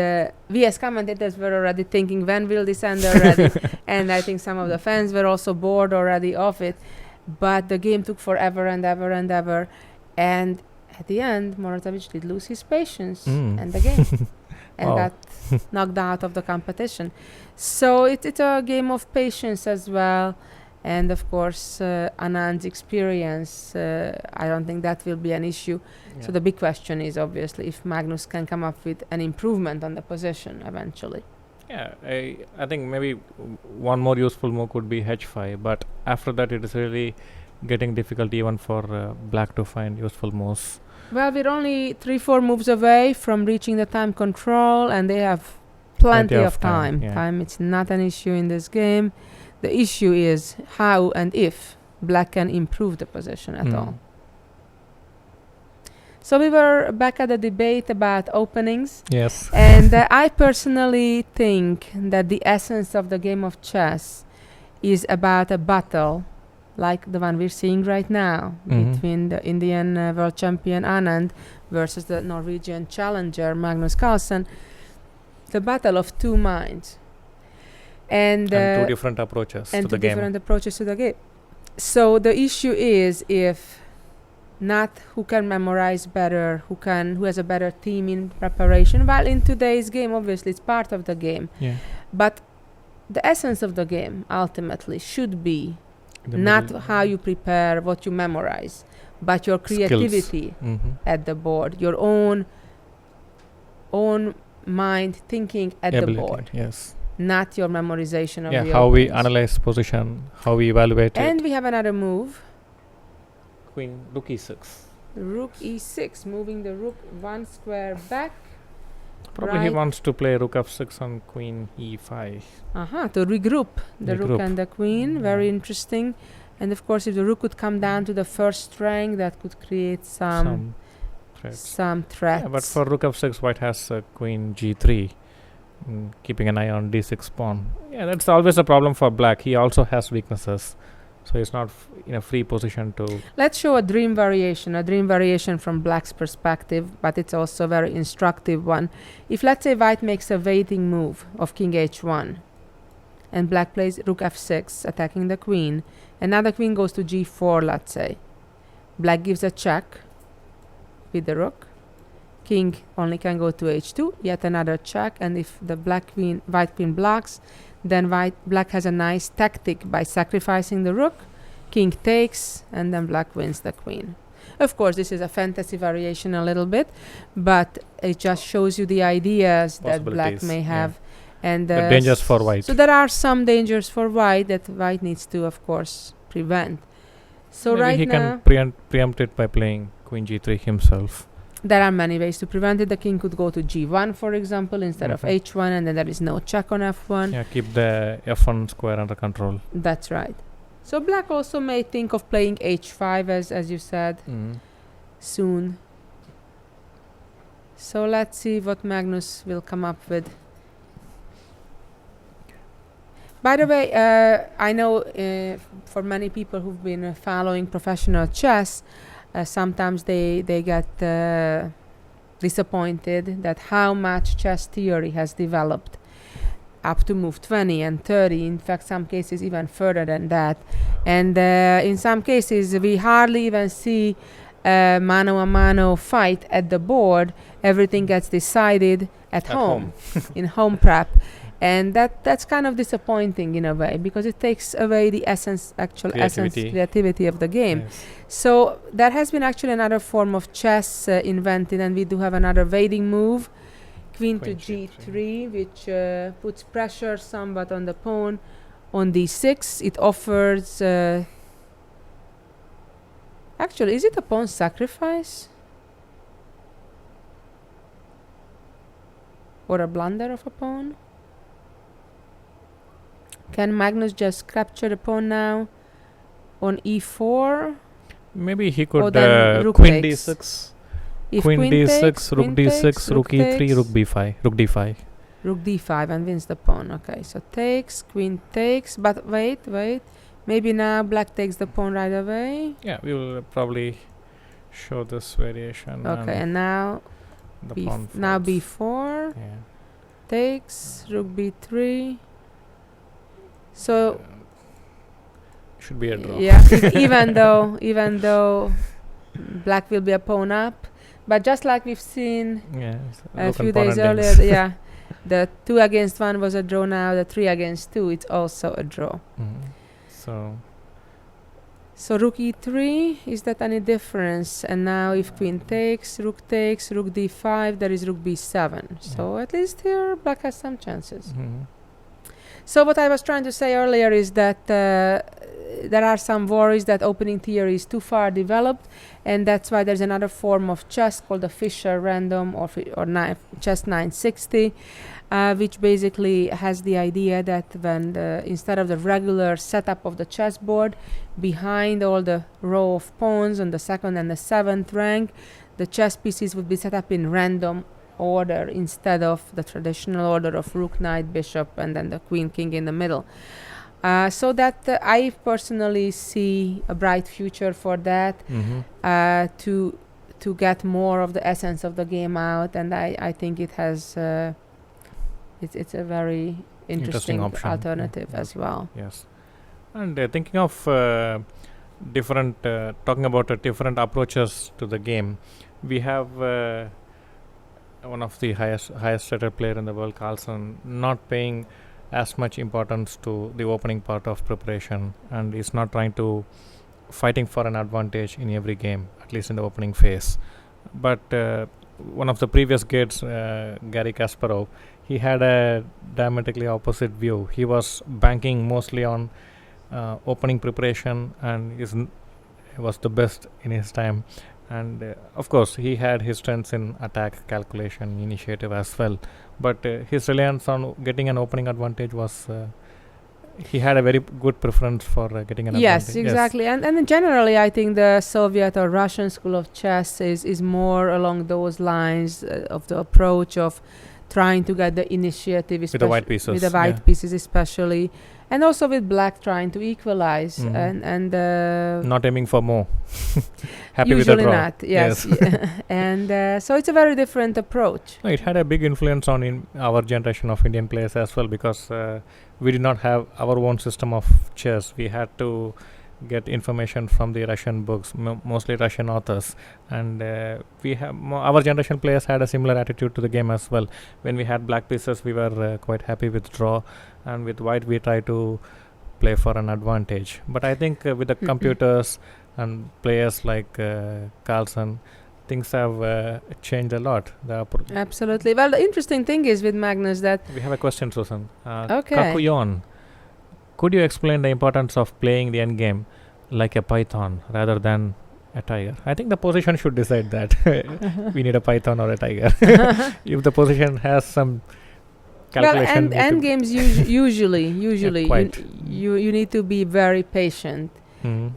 we as commentators were already thinking, when will this end already? And I think some of the fans were also bored already of it, but the game took forever and ever, and at the end Morozevich did lose his patience and the game and got knocked out of the competition. So it's a game of patience as well. And of course, Anand's experience, I don't think that will be an issue. So the big question is obviously if Magnus can come up with an improvement on the position eventually.
Yeah, I think maybe one more useful move could be h5, but after that it is really getting difficult even for black to find useful moves.
Well, we're only 3-4 moves away from reaching the time control, and they have plenty of time. It's not an issue in this game. The issue is how and if black can improve the position at all. So we were back at the debate about openings.
Yes.
And I personally think that the essence of the game of chess is about a battle like the one we're seeing right now between the Indian world champion Anand versus the Norwegian challenger Magnus Carlsen, the battle of two minds. And
two different approaches to the game.
different approaches to the game. So the issue is if not who can memorize better, who has a better team in preparation. Well, in today's game, obviously, it's part of the game.
Yeah.
But the essence of the game ultimately should be
The
not
middle-
how you prepare, what you memorize, but your creativity at the board, your own mind thinking at
Ability,
the board,
yes.
not your memorization of the
How we
opponents.
analyze position, how we evaluate
And
it.
we have another move.
Queen, rook e6.
Rook e6, moving the rook one square back.
Probably he
Right.
wants to play rook f6 on queen e5.
To regroup the rook
Regroup.
and the queen. Very interesting. And of course, if the rook could come down to the first rank, that could create some
threats.
threats.
Yeah, but for rook f6, white has queen g3, keeping an eye on d6 pawn. Yeah, that's always a problem for black. He also has weaknesses, so he's not in a free position to.
Let's show a dream variation from black's perspective, but it's also a very instructive one. If, let's say, white makes a waiting move of king h1, and black plays rook f6, attacking the queen, and now the queen goes to g4, let's say. Black gives a check with the rook. King only can go to h2, yet another check, and if the white queen blocks, then black has a nice tactic by sacrificing the rook. King takes, and then black wins the queen. Of course, this is a fantasy variation a little bit, but it just shows you the ideas that black may have. And
The dangers for white.
So there are some dangers for white that white needs to, of course, prevent. So
Maybe
right
he
now,
can preempt it by playing queen g3 himself.
there are many ways to prevent it. The king could go to g1, for example, instead of h1, and then there is no check on f1.
Yeah, keep the f1 square under control.
That's right. So black also may think of playing h5, as you said, soon. So let's see what Magnus will come up with. By the way, I know for many people who've been following professional chess, sometimes they get disappointed that how much chess theory has developed up to move 20 and 30, in fact some cases even further than that, and in some cases we hardly even see mano a mano fight at the board. Everything gets decided at home. In home prep, and that's kind of disappointing in a way, because it takes away the creativity of the game.
Yes.
So there has been actually another form of chess invented, and we do have another waiting move, queen to g3, which puts pressure somewhat on the pawn. On d6, it offers actually, is it a pawn sacrifice or a blunder of a pawn? Can Magnus just capture the pawn now on e4?
Maybe he could
then rook
queen
takes.
d6,
If
queen d6,
takes,
rook
queen
d6,
takes,
rook e3,
takes,
rook b5, rook d5.
rook d5 and wins the pawn. Okay, so takes, queen takes, but wait. Maybe now black takes the pawn right away.
Yeah, we will probably show this variation.
Okay, and now
the pawn
now
falls.
b4
Yeah.
takes, rook b3. So
should be a draw.
yeah, even though black will be a pawn up, but just like we've seen a few days earlier, the 2 against 1 was a draw. Now the 3 against 2, it's also a draw. So rook e3, is that any difference? And now if queen takes, rook d5, there is rook b7. So at least here black has some chances. So what I was trying to say earlier is that there are some worries that opening theory is too far developed, and that's why there's another form of chess called the Fischer random or chess 960, which basically has the idea that when instead of the regular setup of the chessboard, behind all the row of pawns on the 2nd and the 7th rank, the chess pieces would be set up in random order instead of the traditional order of rook, knight, bishop, and then the queen, king in the middle. So that I personally see a bright future for that, to get more of the essence of the game out, and I think it has it's a very interesting
option.
alternative as well.
Yes. And thinking of different, talking about different approaches to the game, we have one of the highest rated player in the world, Carlsen, not paying as much importance to the opening part of preparation, and is not trying to fighting for an advantage in every game, at least in the opening phase. But one of the previous guests, Gary Kasparov, he had a diametrically opposite view. He was banking mostly on opening preparation, and was the best in his time. And of course, he had his strengths in attack, calculation, initiative as well. But his reliance on getting an opening advantage was. He had a very good preference for getting an advantage.
Yes, exactly. And generally, I think the Soviet or Russian school of chess is more along those lines of the approach of trying to get the initiative,
with the white pieces.
With the white pieces especially. And also with black trying to equalize and
not aiming for more. Happy with the draw.
Usually not, yes. And so it's a very different approach.
No, it had a big influence on our generation of Indian players as well, because we did not have our own system of chess. We had to get information from the Russian books, mostly Russian authors, and we have our generation players had a similar attitude to the game as well. When we had black pieces, we were quite happy with draw, and with white we try to play for an advantage. But I think with the computers and players like Carlsen, things have changed a lot.
Absolutely. Well, the interesting thing is with Magnus that
we have a question, Susan.
Okay.
Kakuyon, could you explain the importance of playing the endgame like a python rather than a tiger? I think the position should decide that. We need a python or a tiger. If the position has some calculation.
Well, end games usually you need to be very patient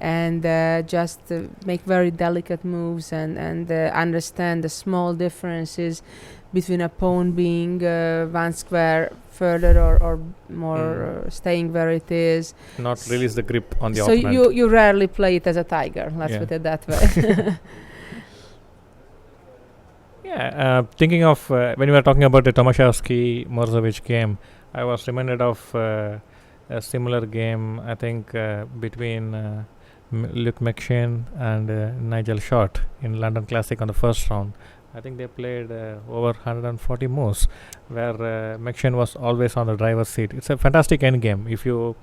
and just make very delicate moves and understand the small differences between a pawn being one square further or more staying where it is.
Not release the grip on the
so
opponent.
So you rarely play it as a tiger, let's put it that way.
Thinking of when we were talking about the Tomaszewski-Morozowicz game, I was reminded of a similar game, I think, between Luke McShane and Nigel Short in London Classic on the first round. I think they played over 140 moves, where McShane was always on the driver's seat. It's a fantastic endgame. If you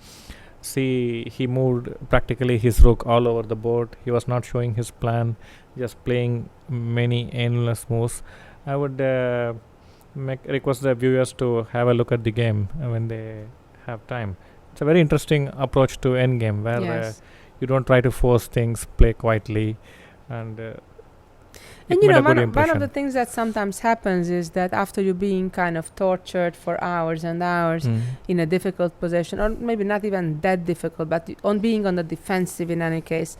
see, he moved practically his rook all over the board. He was not showing his plan, just playing many endless moves. I would request the viewers to have a look at the game when they have time. It's a very interesting approach to endgame, where you don't try to force things, play quietly, and
you know, one of the things that sometimes happens is that after you're being kind of tortured for hours and hours in a difficult position, or maybe not even that difficult, but on being on the defensive in any case,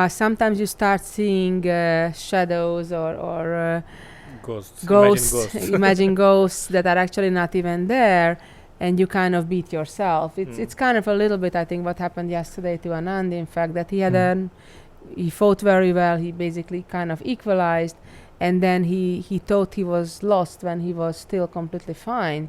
sometimes you start seeing shadows or ghosts, imagine ghosts that are actually not even there, and you kind of beat yourself. It's kind of a little bit, I think, what happened yesterday to Anand, in fact, that he had he fought very well. He basically kind of equalized, and then he thought he was lost when he was still completely fine.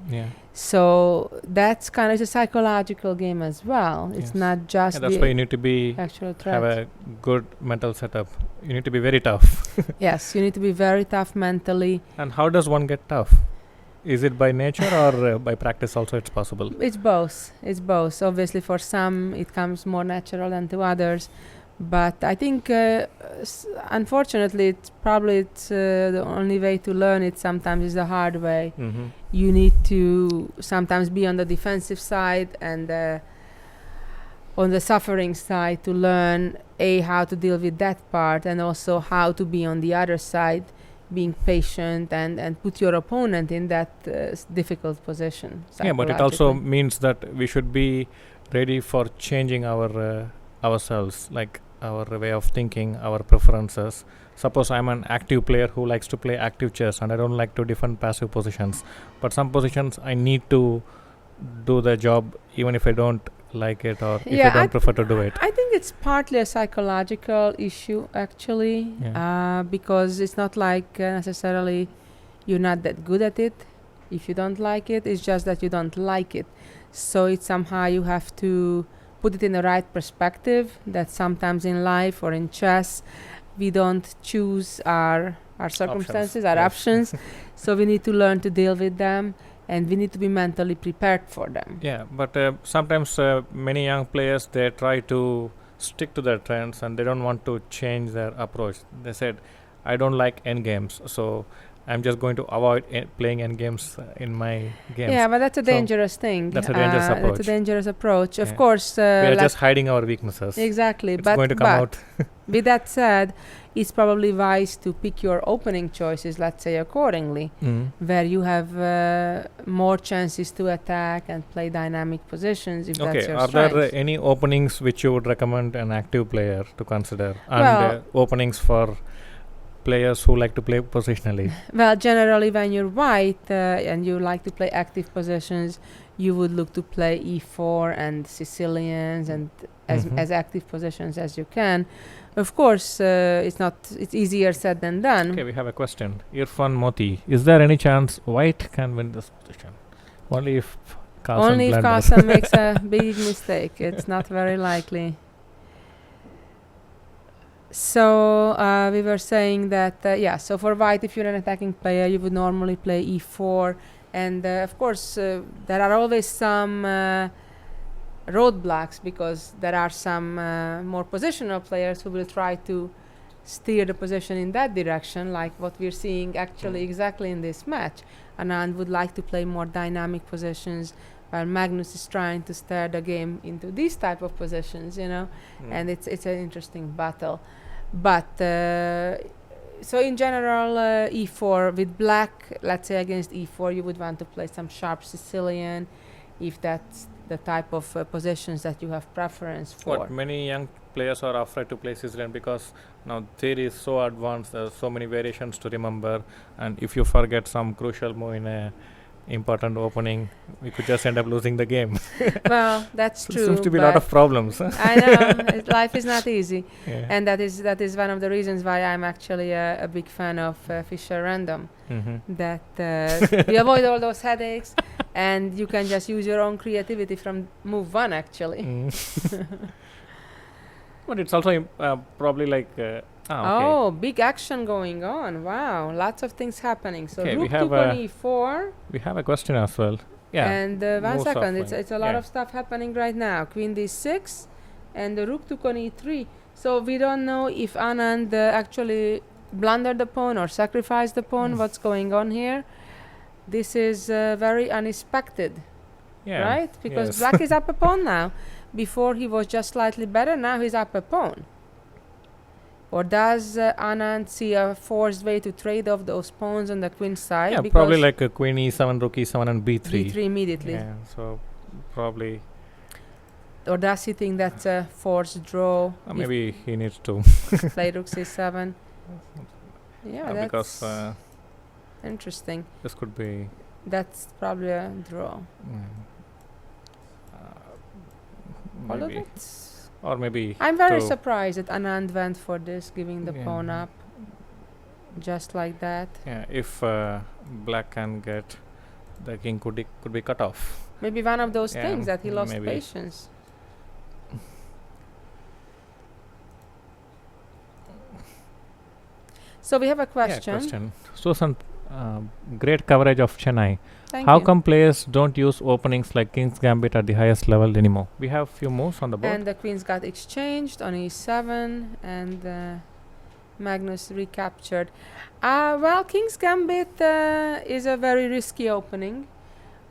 So that's kind of a psychological game as well. It's not just
that's why you need to be
actual threat.
Have a good mental setup. You need to be very tough.
Yes, you need to be very tough mentally.
And how does one get tough? Is it by nature or by practice also it's possible?
It's both. Obviously for some it comes more natural than to others. But I think, unfortunately, it's the only way to learn it sometimes is the hard way. You need to sometimes be on the defensive side and on the suffering side to learn, how to deal with that part, and also how to be on the other side, being patient and put your opponent in that difficult position.
Yeah, but it also means that we should be ready for changing our ourselves, like our way of thinking, our preferences. Suppose I'm an active player who likes to play active chess and I don't like to defend passive positions, but some positions I need to do the job even if I don't like it, or if
Yeah,
you don't prefer to do it?
I think it's partly a psychological issue, actually, because it's not like necessarily you're not that good at it. If you don't like it, it's just that you don't like it. So it's somehow you have to put it in the right perspective, that sometimes in life or in chess, we don't choose our circumstances, our options. So we need to learn to deal with them, and we need to be mentally prepared for them.
Yeah, but sometimes many young players, they try to stick to their trends and they don't want to change their approach. They said, I don't like endgames, so I'm just going to avoid playing endgames in my games.
Yeah, but that's a
So
dangerous thing.
that's a dangerous approach.
That's a dangerous approach.
Yeah.
Of course,
we are
like
just hiding our weaknesses.
exactly.
It's
but
going to come out.
with that said, it's probably wise to pick your opening choices, let's say, accordingly, where you have more chances to attack and play dynamic positions, if that's your
Are
strength.
there any openings which you would recommend an active player to consider, and
Well,
openings for players who like to play positionally?
Well, generally, when you're white and you like to play active positions, you would look to play e4 and Sicilians and as active positions as you can. Of course, it's easier said than done.
Okay, we have a question. Irfan Moti, is there any chance white can win this position? Only if Carlsen
Only if
blunders.
Carlsen makes a big mistake. It's not very likely. So we were saying that, so for white, if you're an attacking player, you would normally play e4. And of course, there are always some roadblocks, because there are some more positional players who will try to steer the position in that direction, like what we're seeing actually exactly in this match. Anand would like to play more dynamic positions, while Magnus is trying to steer the game into these type of positions, and it's an interesting battle. But so in general, e4 with black, let's say against e4, you would want to play some sharp Sicilian, if that's the type of positions that you have preference for.
What, many young players are afraid to play Sicilian because now theory is so advanced, there's so many variations to remember, and if you forget some crucial move in a important opening, we could just end up losing the game.
Well, that's
So
true.
seems to be a lot of problems.
I know life is not easy,
Yeah.
and that is one of the reasons why I'm actually a big fan of Fischer Random. That you avoid all those headaches, and you can just use your own creativity from move one, actually.
But it's also probably like okay.
Oh, big action going on! Wow, lots of things happening. So
Okay, we
rook
have
took on e4.
We have a question as well. Yeah.
And 1
moves
second,
off
it's a lot
yeah.
of stuff happening right now. Queen d6, and the rook took on e3. So we don't know if Anand actually blundered the pawn or sacrificed the pawn. What's going on here? This is very unexpected,
Yeah.
right? Because
Yes.
black is up a pawn now. Before he was just slightly better, now he's up a pawn. Or does Anand see a forced way to trade off those pawns on the queen side?
Yeah,
because
probably like a queen e7, rook e7, and b3.
b3 immediately.
Yeah, so probably
Or does he think that's a forced draw? if
maybe he needs to.
play rook c7. Yeah, that's
because
interesting.
this could be.
That's probably a draw. Although
Maybe.
that's
Or maybe.
I'm very
to-
surprised that Anand went for this, giving the
Yeah.
pawn up just like that.
Yeah, if black can get the king, could be cut off.
Maybe one of those
Yeah,
things that he lost
maybe.
patience. So we have a question.
Yeah, question. Susan, great coverage of Chennai.
Thank
How
you.
come players don't use openings like King's Gambit at the highest level anymore? We have few moves on the board.
And the queens got exchanged on e7, and Magnus recaptured. Well, King's Gambit is a very risky opening,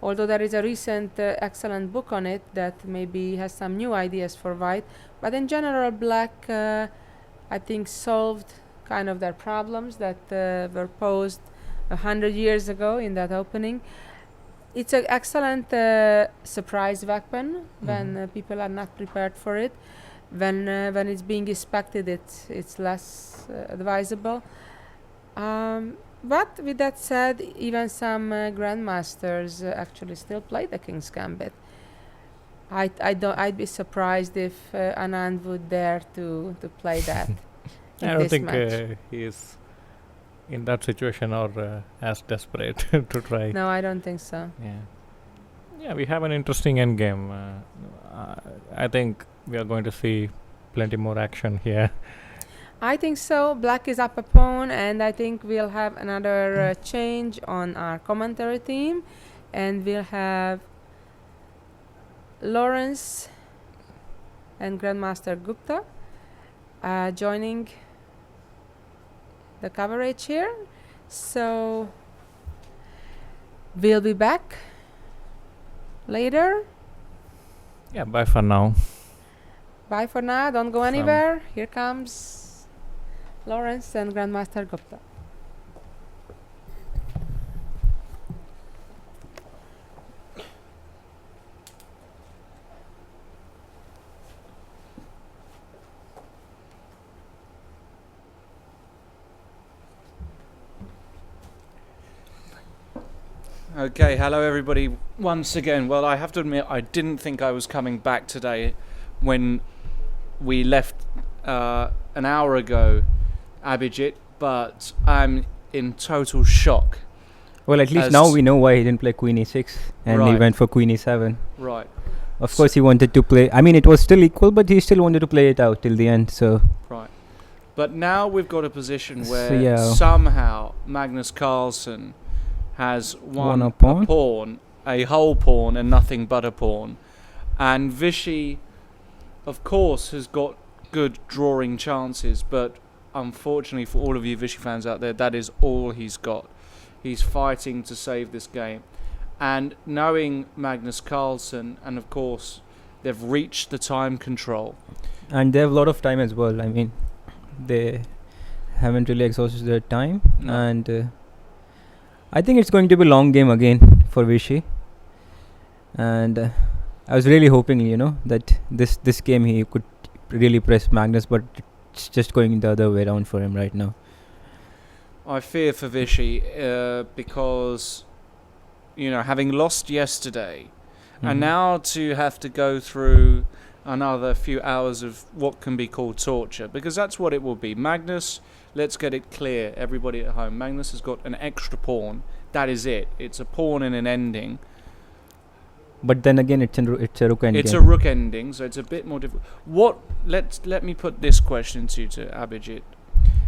although there is a recent excellent book on it that maybe has some new ideas for white. But in general, black, I think, solved kind of their problems that were posed 100 years ago in that opening. It's an excellent surprise weapon when people are not prepared for it. When it's being expected, it's less advisable. But with that said, even some grandmasters actually still play the King's Gambit. I'd be surprised if Anand would dare to play that.
I don't think he is in that situation or as desperate to try.
No, I don't think so.
Yeah, we have an interesting endgame. I think we are going to see plenty more action here.
I think so. Black is up a pawn, and I think we'll have another change on our commentary team, and we'll have Lawrence and Grandmaster Gupta joining the coverage here. So we'll be back later.
Yeah, bye for now.
Bye for now. Don't go anywhere. Here comes Lawrence and Grandmaster Gupta.
Okay, hello everybody once again. Well, I have to admit, I didn't think I was coming back today when we left an hour ago, Abhijit, but I'm in total shock.
Well, at least now we know why he didn't play Queen e6 and he went for Queen e7.
Right.
Of course, he wanted to play. I mean, it was still equal, but he still wanted to play it out till the end. So.
Right. But now we've got a position where somehow Magnus Carlsen has won a pawn, a whole pawn, and nothing but a pawn. And Vishy, of course, has got good drawing chances, but unfortunately for all of you Vishy fans out there, that is all he's got. He's fighting to save this game. And knowing Magnus Carlsen, and of course, they've reached the time control.
And they have a lot of time as well. I mean, they haven't really exhausted their time. No. And I think it's going to be a long game again for Vishy. And I was really hoping, that this game he could really press Magnus, but it's just going the other way around for him right now.
I fear for Vishy because, having lost yesterday, and now to have to go through another few hours of what can be called torture, because that's what it will be. Magnus, let's get it clear, everybody at home, Magnus has got an extra pawn. That is it. It's a pawn in an ending.
But then again, it's a rook ending.
It's a rook ending, so it's a bit more difficult. Let me put this question to you, to Abhijit.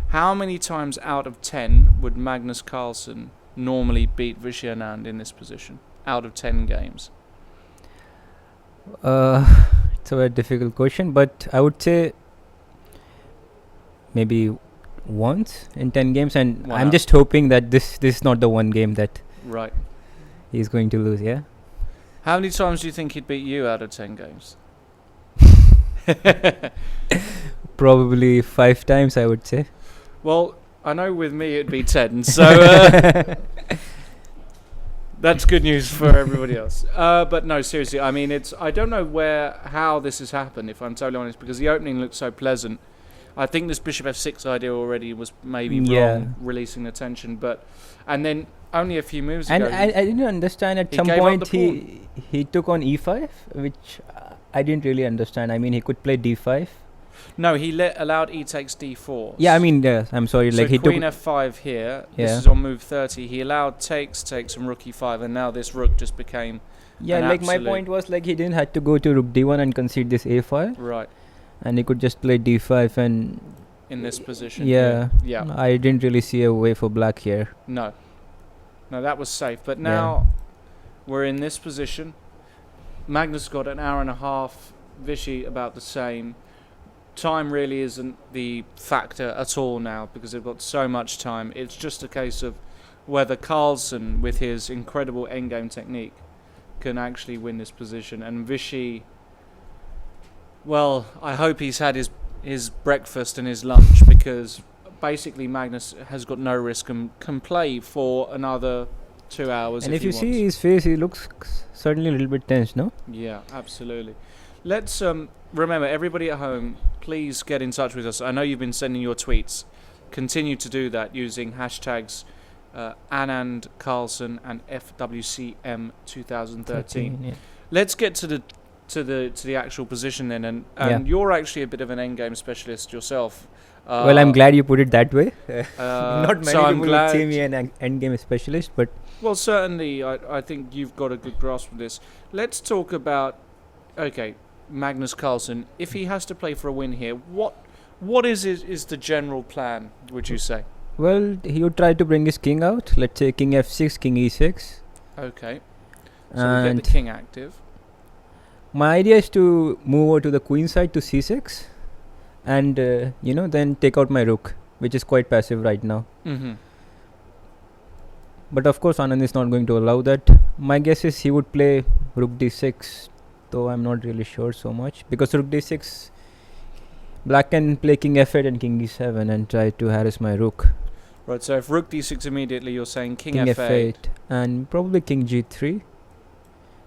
How many times out of 10 would Magnus Carlsen normally beat Viswanathan Anand in this position? Out of 10 games?
It's a very difficult question, but I would say maybe once in 10 games, and I'm just hoping that this is not the one game that he's going to lose. Yeah.
How many times do you think he'd beat you out of 10 games?
Probably 5 times, I would say.
Well, I know with me it'd be 10, so that's good news for everybody else. But no, seriously, I mean, I don't know how this has happened, if I'm totally honest, because the opening looked so pleasant. I think this bishop f6 idea already was maybe wrong, releasing the tension, and then only a few moves ago.
And I didn't understand at some point he took on e5, which I didn't really understand. I mean, he could play d5.
No, he allowed e takes d4.
Yeah, I mean, I'm sorry.
So
he
queen f5 here. This is on move 30. He allowed takes and rook e5, and now this rook just became
my point was he didn't have to go to rook d1 and concede this a file.
Right.
And he could just play d5 and...
in this position.
Yeah. I didn't really see a way for black here.
No, that was safe. But now we're in this position. Magnus got an hour and a half. Vishy about the same. Time really isn't the factor at all now because they've got so much time. It's just a case of whether Carlsen, with his incredible endgame technique, can actually win this position. And Vishy, well, I hope he's had his breakfast and his lunch, because basically Magnus has got no risk and can play for another 2 hours.
And if you see his face, he looks certainly a little bit tense, no?
Yeah, absolutely. Let's remember, everybody at home, please get in touch with us. I know you've been sending your tweets. Continue to do that using hashtags Anand Carlsen and FWCM 2013. Let's get to the to the actual position then, and you're actually a bit of an endgame specialist yourself.
Well, I'm glad you put it that way. Not many
so I'm
people would
glad
see me an endgame specialist, but
well, certainly, I think you've got a good grasp of this. Let's talk about, okay, Magnus Carlsen. If he has to play for a win here, what is the general plan, would you say?
well, he would try to bring his king out. Let's say king f6, king e6.
Okay, so we
And
get the king active.
my idea is to move over to the queen side to c6, and then take out my rook, which is quite passive right now.
Mm-hmm.
But of course, Anand is not going to allow that. My guess is he would play rook d6, though I'm not really sure so much, because rook d6, black can play king f8 and king e7 and try to harass my rook.
Right, so if rook d6 immediately, you're saying king
King
f8.
f8 and probably king g3,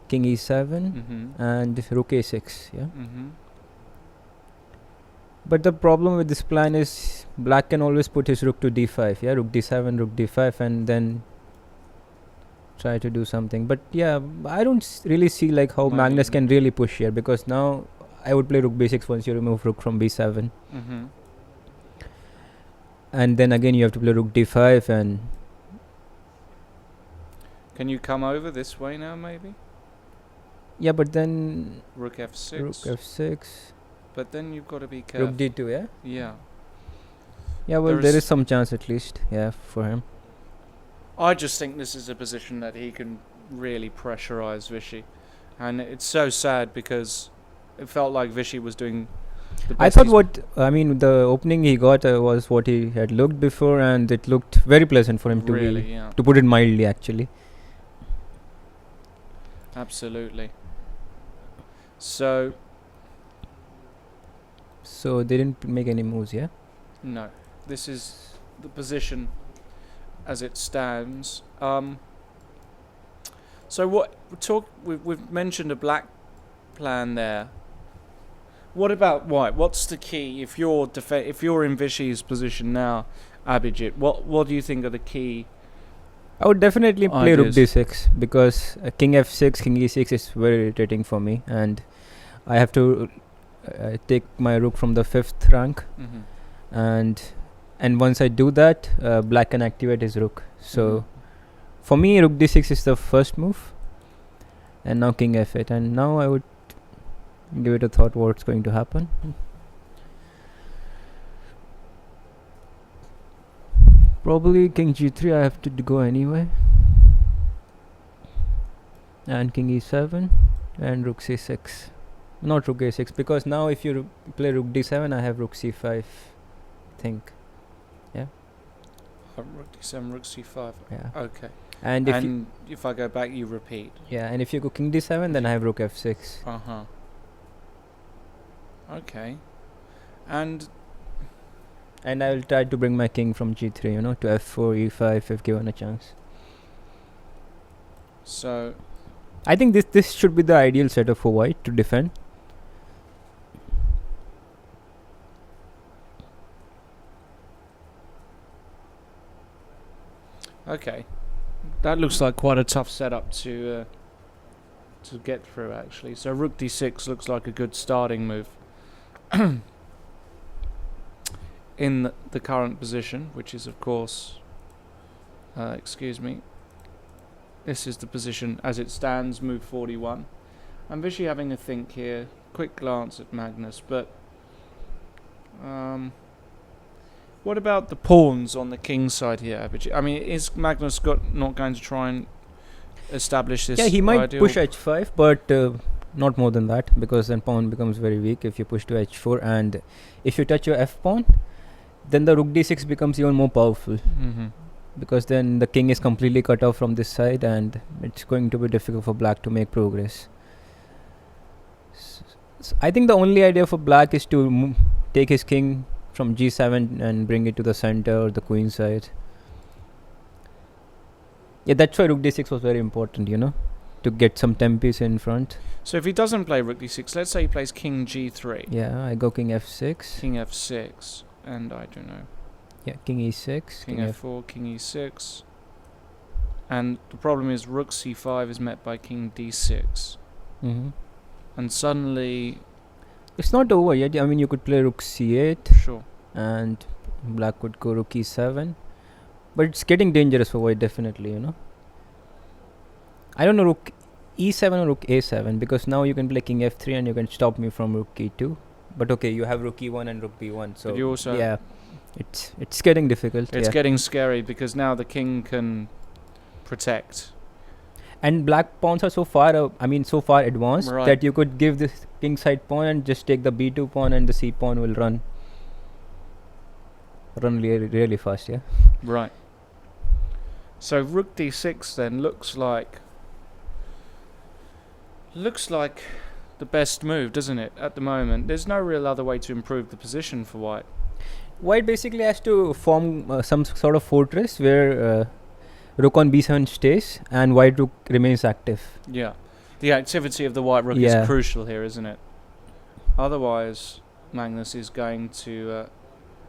king e7,
Mm-hmm.
and rook a6. Yeah.
Mm-hmm.
But the problem with this plan is black can always put his rook to d5. Yeah, rook d7, rook d5, and then try to do something. But yeah, I don't really see like how Magnus can really push here, because now I would play rook b6 once you remove rook from b7.
Mm-hmm.
And then again you have to play rook d5, and
Can you come over this way now, maybe?
yeah, but then
Rook f6.
rook f6,
But then you've got to be careful.
rook d2. Yeah.
Yeah.
Yeah, well,
There
there
is-
is some chance at least. Yeah, for him.
I just think this is a position that he can really pressurize Vishy. And it's so sad because it felt like Vishy was doing the
I
best
thought the opening he got was what he had looked before, and it looked very pleasant for him to
really,
be,
yeah.
to put it mildly, actually.
Absolutely. So,
So they didn't make any moves, yeah?
no. This is the position as it stands. So we've mentioned a black plan there. What about white? What's the key if you're in Vishy's position now, Abhijit? What do you think are the key?
I would definitely play rook
Ideas.
d6, because king f6, king e6 is very irritating for me, and I have to take my rook from the 5th rank,
Mm-hmm.
and once I do that, black can activate his rook. So for me, rook d6 is the first move, and now king f8, and now I would give it a thought what's going to happen. Probably king g3 I have to go anyway, and king e7 and rook c6, not rook a6, because now if you play rook d7 I have rook c5, I think.
Rook d7, rook c5.
Yeah.
Okay.
And
if I go back, you repeat.
and if you go king d7, then I have rook f6.
Uh-huh. Okay. And
And I will try to bring my king from g3, to f4, e5 if given a chance.
so
I think this should be the ideal setup for white to defend.
okay, that looks like quite a tough setup to get through actually. So rook d6 looks like a good starting move in the current position, which is of course, excuse me. This is the position as it stands, move 41. I'm visually having a think here. Quick glance at Magnus, but what about the pawns on the king side here, Abhijit? I mean, is Magnus not going to try and establish this?
Yeah, he might
ideal?
push h5, but not more than that, because then pawn becomes very weak if you push to h4, and if you touch your f pawn, then the rook d6 becomes even more powerful.
Mm-hmm.
Because then the king is completely cut off from this side, and it's going to be difficult for black to make progress. I think the only idea for black is to take his king from g7 and bring it to the center or the queen side. Yeah, that's why rook d6 was very important, to get some tempis in front.
So if he doesn't play rook d6, let's say he plays king g3,
Yeah, I go king f6.
king f6, and I don't know,
Yeah, king e6.
king f4, king e6, and the problem is rook c5 is met by king d6.
Mm-hmm.
And suddenly,
It's not over yet. I mean, you could play rook c8,
sure.
and black could go rook e7, but it's getting dangerous for white, definitely, you know. I don't know, rook e7 or rook a7, because now you can play king f3 and you can stop me from rook e2. But okay, you have rook e1 and rook b1, so
But you also
yeah, it's getting difficult.
it's
yeah.
getting scary because now the king can protect.
And black pawns are so far so far advanced
Right.
that you could give this king side pawn and just take the b2 pawn, and the c pawn will run really, really fast. Yeah.
Right. So rook d6 then looks like the best move, doesn't it? At the moment, there's no real other way to improve the position for white.
White basically has to form some sort of fortress where rook on b7 stays and white rook remains active.
Yeah. The activity of the white rook
Yeah.
is crucial here, isn't it? Otherwise, Magnus is going to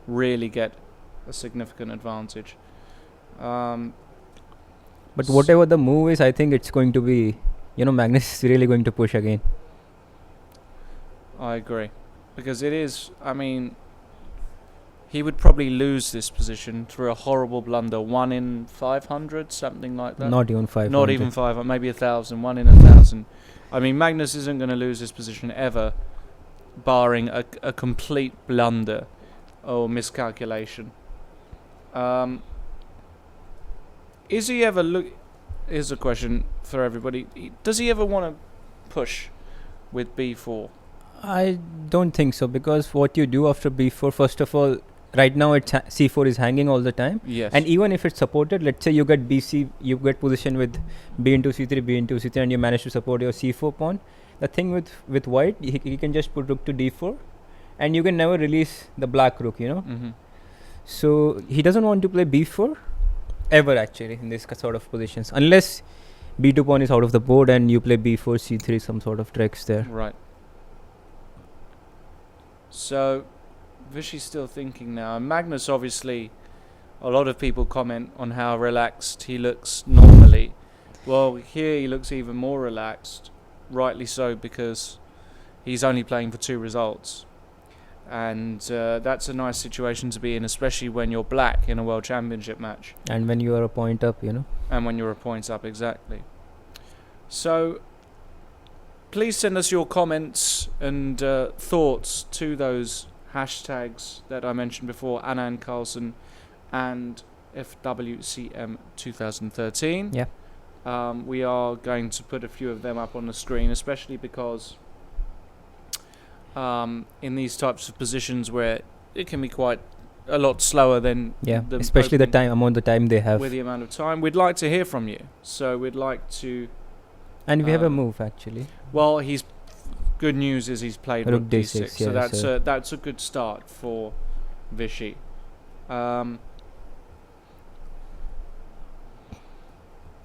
really get a significant advantage.
But whatever the move is, I think it's going to be, Magnus is really going to push again.
I agree. Because it is, he would probably lose this position through a horrible blunder. 1 in 500, something like that.
Not even 500.
Not even 500, maybe 1,000. 1 in 1,000. Magnus isn't going to lose this position ever, barring a complete blunder or miscalculation. Is he ever Here's a question for everybody. Does he ever want to push with b4?
I don't think so, because what you do after b4, first of all, right now it's c4 is hanging all the time.
Yes.
And even if it's supported, let's say you get bc, you get position with b into c3, b into c3, and you manage to support your c4 pawn. The thing with white, he can just put rook to d4, and you can never release the black rook,
Mm-hmm.
So he doesn't want to play b4 ever, actually, in this sort of positions, unless b2 pawn is out of the board and you play b4, c3, some sort of tricks there.
Right. So, Vishy's still thinking now. And Magnus, obviously, a lot of people comment on how relaxed he looks normally. Well, here he looks even more relaxed, rightly so, because he's only playing for 2 results. And that's a nice situation to be in, especially when you're black in a World Championship match.
And when you are a point up,
And when you're a point up, exactly. So, please send us your comments and thoughts to those hashtags that I mentioned before, Anand Carlsen and FWCM 2013.
Yeah.
We are going to put a few of them up on the screen, especially because in these types of positions where it can be quite a lot slower than the
especially the
opening
amount of time they have.
with the amount of time. We'd like to hear from you. So we'd like to...
And we have a move, actually.
Well, good news is he's played
Rook
rook
d6,
d6, so
yeah,
that's a good start for Vishy.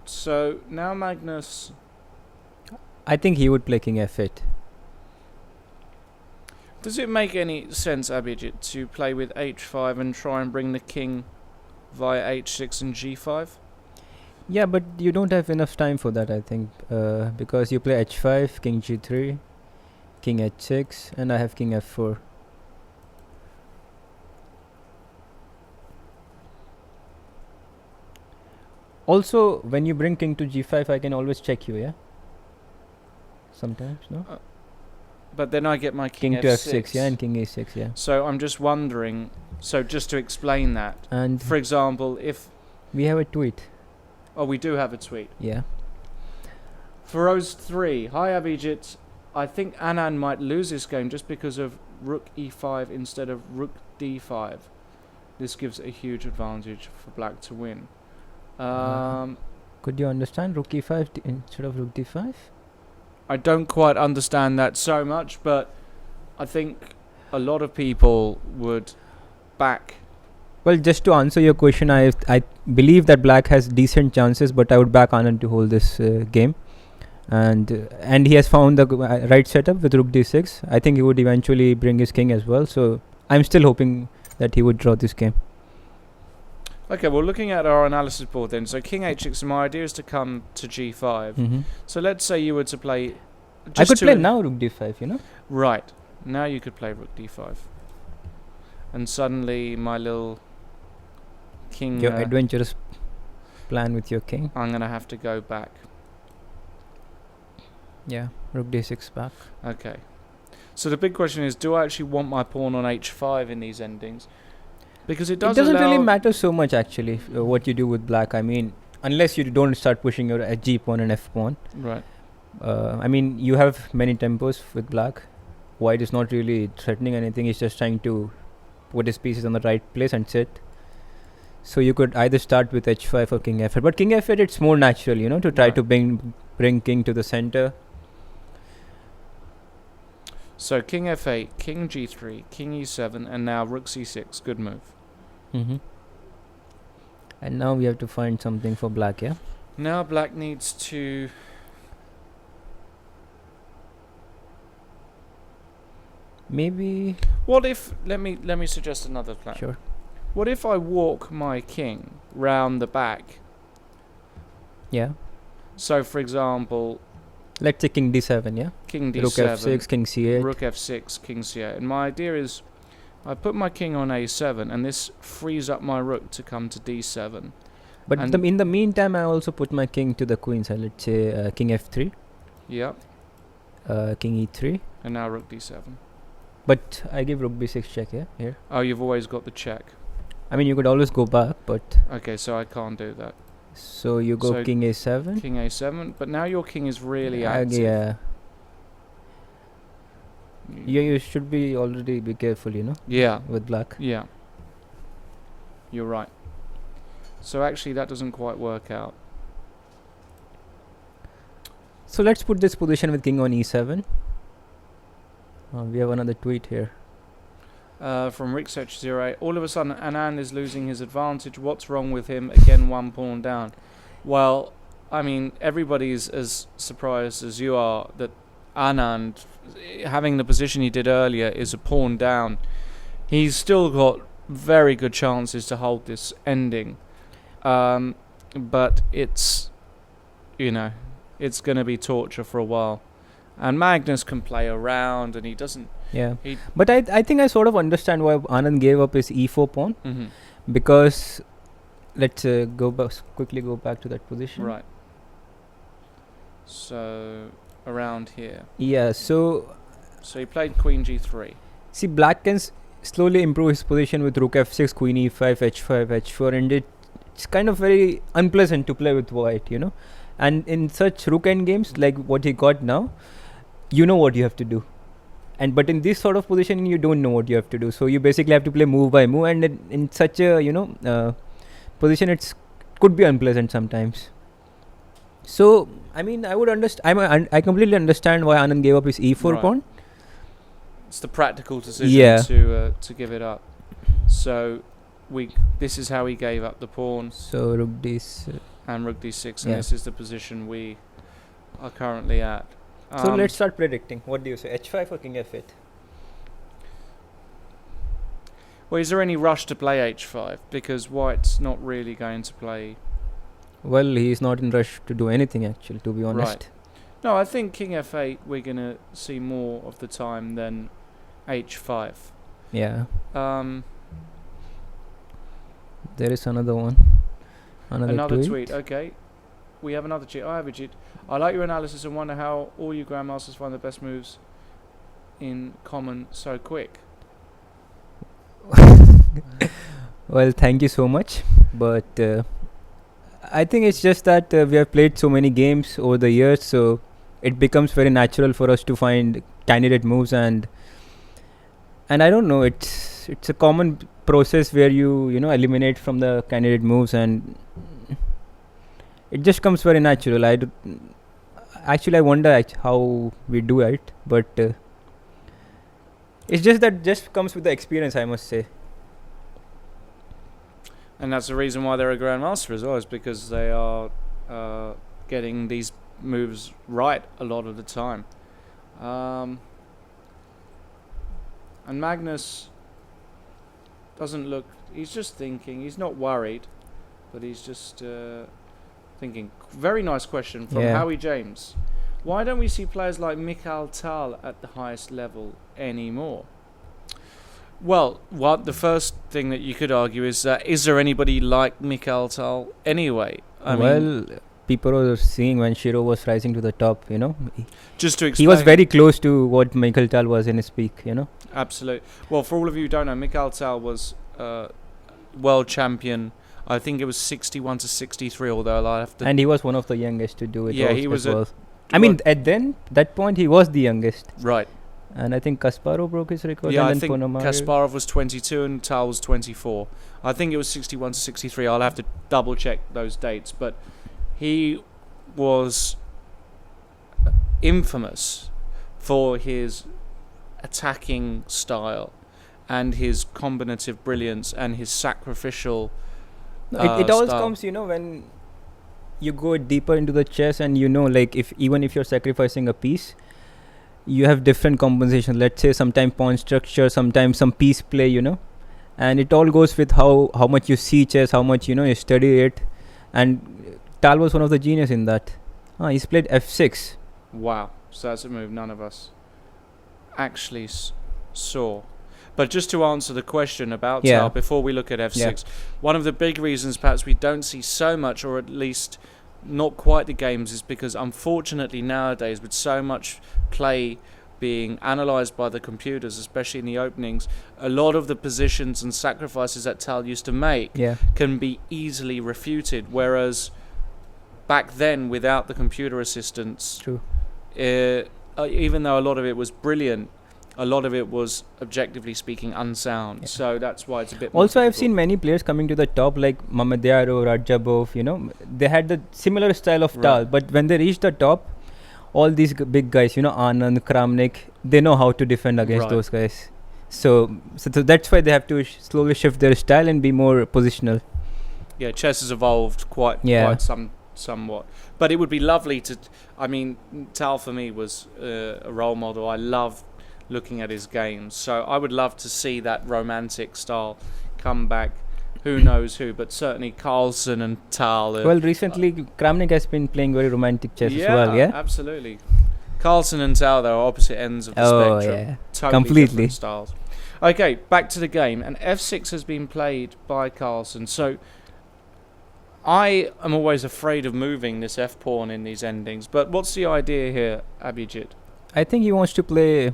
So now Magnus,
I think he would play king f8.
does it make any sense, Abhijit, to play with h5 and try and bring the king via h6 and g5?
Yeah, but you don't have enough time for that, I think, because you play h5, king g3, king h6, and I have king f4. Also, when you bring king to g5, I can always check you, yeah? Sometimes, no?
But then I get my king
King to
f6.
f6, yeah, and king a6, yeah.
So I'm just wondering, so just to explain that,
And
for example, if...
we have a tweet,
Oh, we do have a tweet.
yeah.
Feroz3, hi Abhijit. I think Anand might lose this game just because of rook e5 instead of rook d5. This gives a huge advantage for black to win.
Could you understand rook e5 instead of rook d5?
I don't quite understand that so much, but I think a lot of people would back.
Well, just to answer your question, I believe that black has decent chances, but I would back Anand to hold this game. And he has found the right setup with rook d6. I think he would eventually bring his king as well. So I'm still hoping that he would draw this game.
Okay, well, looking at our analysis board then, so king h6, my idea is to come to g5.
Mm-hmm.
So let's say you were to play
I could play now rook d5, you know.
Right. Now you could play rook d5. And suddenly my little king...
Your adventurous plan with your king.
I'm going to have to go back.
Yeah, rook d6 back.
Okay. So the big question is, do I actually want my pawn on h5 in these endings? Because it doesn't
really matter so much actually what you do with black. I mean, unless you don't start pushing your g pawn and f pawn.
Right.
I mean, you have many tempos with black. White is not really threatening anything. He's just trying to put his pieces on the right place and sit. So you could either start with h5 or king f8. But king f8, it's more natural, you know, to try to bring king to the center.
So king f8, king g3, king e7, and now rook c6. Good move.
Mm-hmm. And now we have to find something for black, yeah?
Now black needs to...
Maybe...
What if... Let me suggest another plan.
Sure.
What if I walk my king round the back?
Yeah.
So, for example...
Let's say king d7, yeah?
King d7.
Rook f6, king c8.
Rook f6, king c8. And my idea is, I put my king on a7, and this frees up my rook to come to d7.
But in the meantime, I also put my king to the queen side. Let's say king f3.
Yep.
King e3.
And now rook d7.
But I give rook b6 check, yeah? Here.
Oh, you've always got the check.
I mean, you could always go back, but...
Okay, so I can't do that.
So you go king a7.
King a7, but now your king is really active.
Yeah. You should be already be careful, you know?
Yeah.
With black.
Yeah. You're right. So actually that doesn't quite work out.
So let's put this position with king on e7. We have another tweet here.
From Ricksearch08. All of a sudden Anand is losing his advantage. What's wrong with him? Again, one pawn down. Well, I mean, everybody's as surprised as you are that Anand, having the position he did earlier, is a pawn down. He's still got very good chances to hold this ending. But it's, you know, it's going to be torture for a while. And Magnus can play around, and he doesn't...
Yeah, but I think I sort of understand why Anand gave up his e4 pawn.
Mm-hmm.
Because, let's quickly go back to that position.
Right. So, around here.
Yeah, so
he played queen g3.
See, black can slowly improve his position with rook f6, queen e5, h5, h4, and it's kind of very unpleasant to play with white, you know. And in such rook end games like what he got now, you know what you have to do. But in this sort of position, you don't know what you have to do. So you basically have to play move by move, and in such a position, could be unpleasant sometimes. So I mean, I would understand. I completely understand why Anand gave up his e4 pawn.
It's the practical decision to give it up. So this is how he gave up the pawn.
So rook d6
and rook d6, and this is the position we are currently at.
So let's start predicting. What do you say, h5 or king f8?
Well, is there any rush to play h5? Because white's not really going to play...
Well, he's not in rush to do anything, actually, to be honest.
Right. No, I think king f8 we're going to see more of the time than h5.
Yeah. There is another one.
Another tweet. Okay. We have another cheat. I have a cheat. I like your analysis and wonder how all you grandmasters find the best moves in common so quick.
Well, thank you so much. But I think it's just that we have played so many games over the years, so it becomes very natural for us to find candidate moves, and I don't know, it's a common process where you eliminate from the candidate moves, and it just comes very natural. I wonder how we do it, but it's just that just comes with the experience, I must say.
And that's the reason why they're a grandmaster as well, is because they are getting these moves right a lot of the time. And Magnus doesn't look... He's just thinking. He's not worried, but he's just... thinking. Very nice question from Howie James. Why don't we see players like Mikhail Tal at the highest level anymore? Well, the first thing that you could argue is there anybody like Mikhail Tal anyway? I mean,
people were seeing when Shiro was rising to the top, you know.
Just to explain,
He was very close to what Mikhail Tal was in his peak, you know.
Absolutely. Well, for all of you who don't know, Mikhail Tal was world champion. I think it was 61 to 63, although I have to...
And he was one of the youngest to do it.
Yeah, he was
I mean, at that point, he was the youngest.
Right.
And I think Kasparov broke his record.
Yeah,
and
I
then
think
Ponomariu.
Kasparov was 22 and Tal was 24. I think it was 61 to 63. I'll have to double check those dates. But he was infamous for his attacking style and his combinative brilliance and his sacrificial
It always
style.
comes, you know, when you go deeper into the chess and you know, like, even if you're sacrificing a piece, you have different compensations. Let's say sometimes pawn structure, sometimes some piece play, you know, and it all goes with how much you see chess, how much, you know, you study it. And Tal was one of the genius in that. He's played f6.
Wow. So that's a move none of us actually saw. But just to answer the question about Tal, before we look at f6, one of the big reasons perhaps we don't see so much, or at least not quite the games, is because unfortunately nowadays, with so much play being analysed by the computers, especially in the openings, a lot of the positions and sacrifices that Tal used to make can be easily refuted, whereas back then, without the computer assistance, even though a lot of it was brilliant, a lot of it was, objectively speaking, unsound. So that's why it's a bit more
Also, I've
difficult.
seen many players coming to the top, like Mamedyarov, Radjabov, you know, they had the similar style of Tal, but when they reached the top, all these big guys, you know, Anand, Kramnik, they know how to defend against those guys. So that's why they have to slowly shift their style and be more positional.
Yeah, chess has evolved quite somewhat. But it would be lovely to... I mean, Tal for me was a role model. I love looking at his games. So I would love to see that romantic style come back. Who knows who, but certainly Carlsen and Tal.
Well, recently Kramnik has been playing very romantic chess as well, yeah?
Absolutely. Carlsen and Tal, they're opposite ends of the spectrum.
Yeah.
Totally
Completely.
different styles. Okay, back to the game. And f6 has been played by Carlsen. So I am always afraid of moving this f-pawn in these endings. But what's the idea here, Abhijit?
I think he wants to play...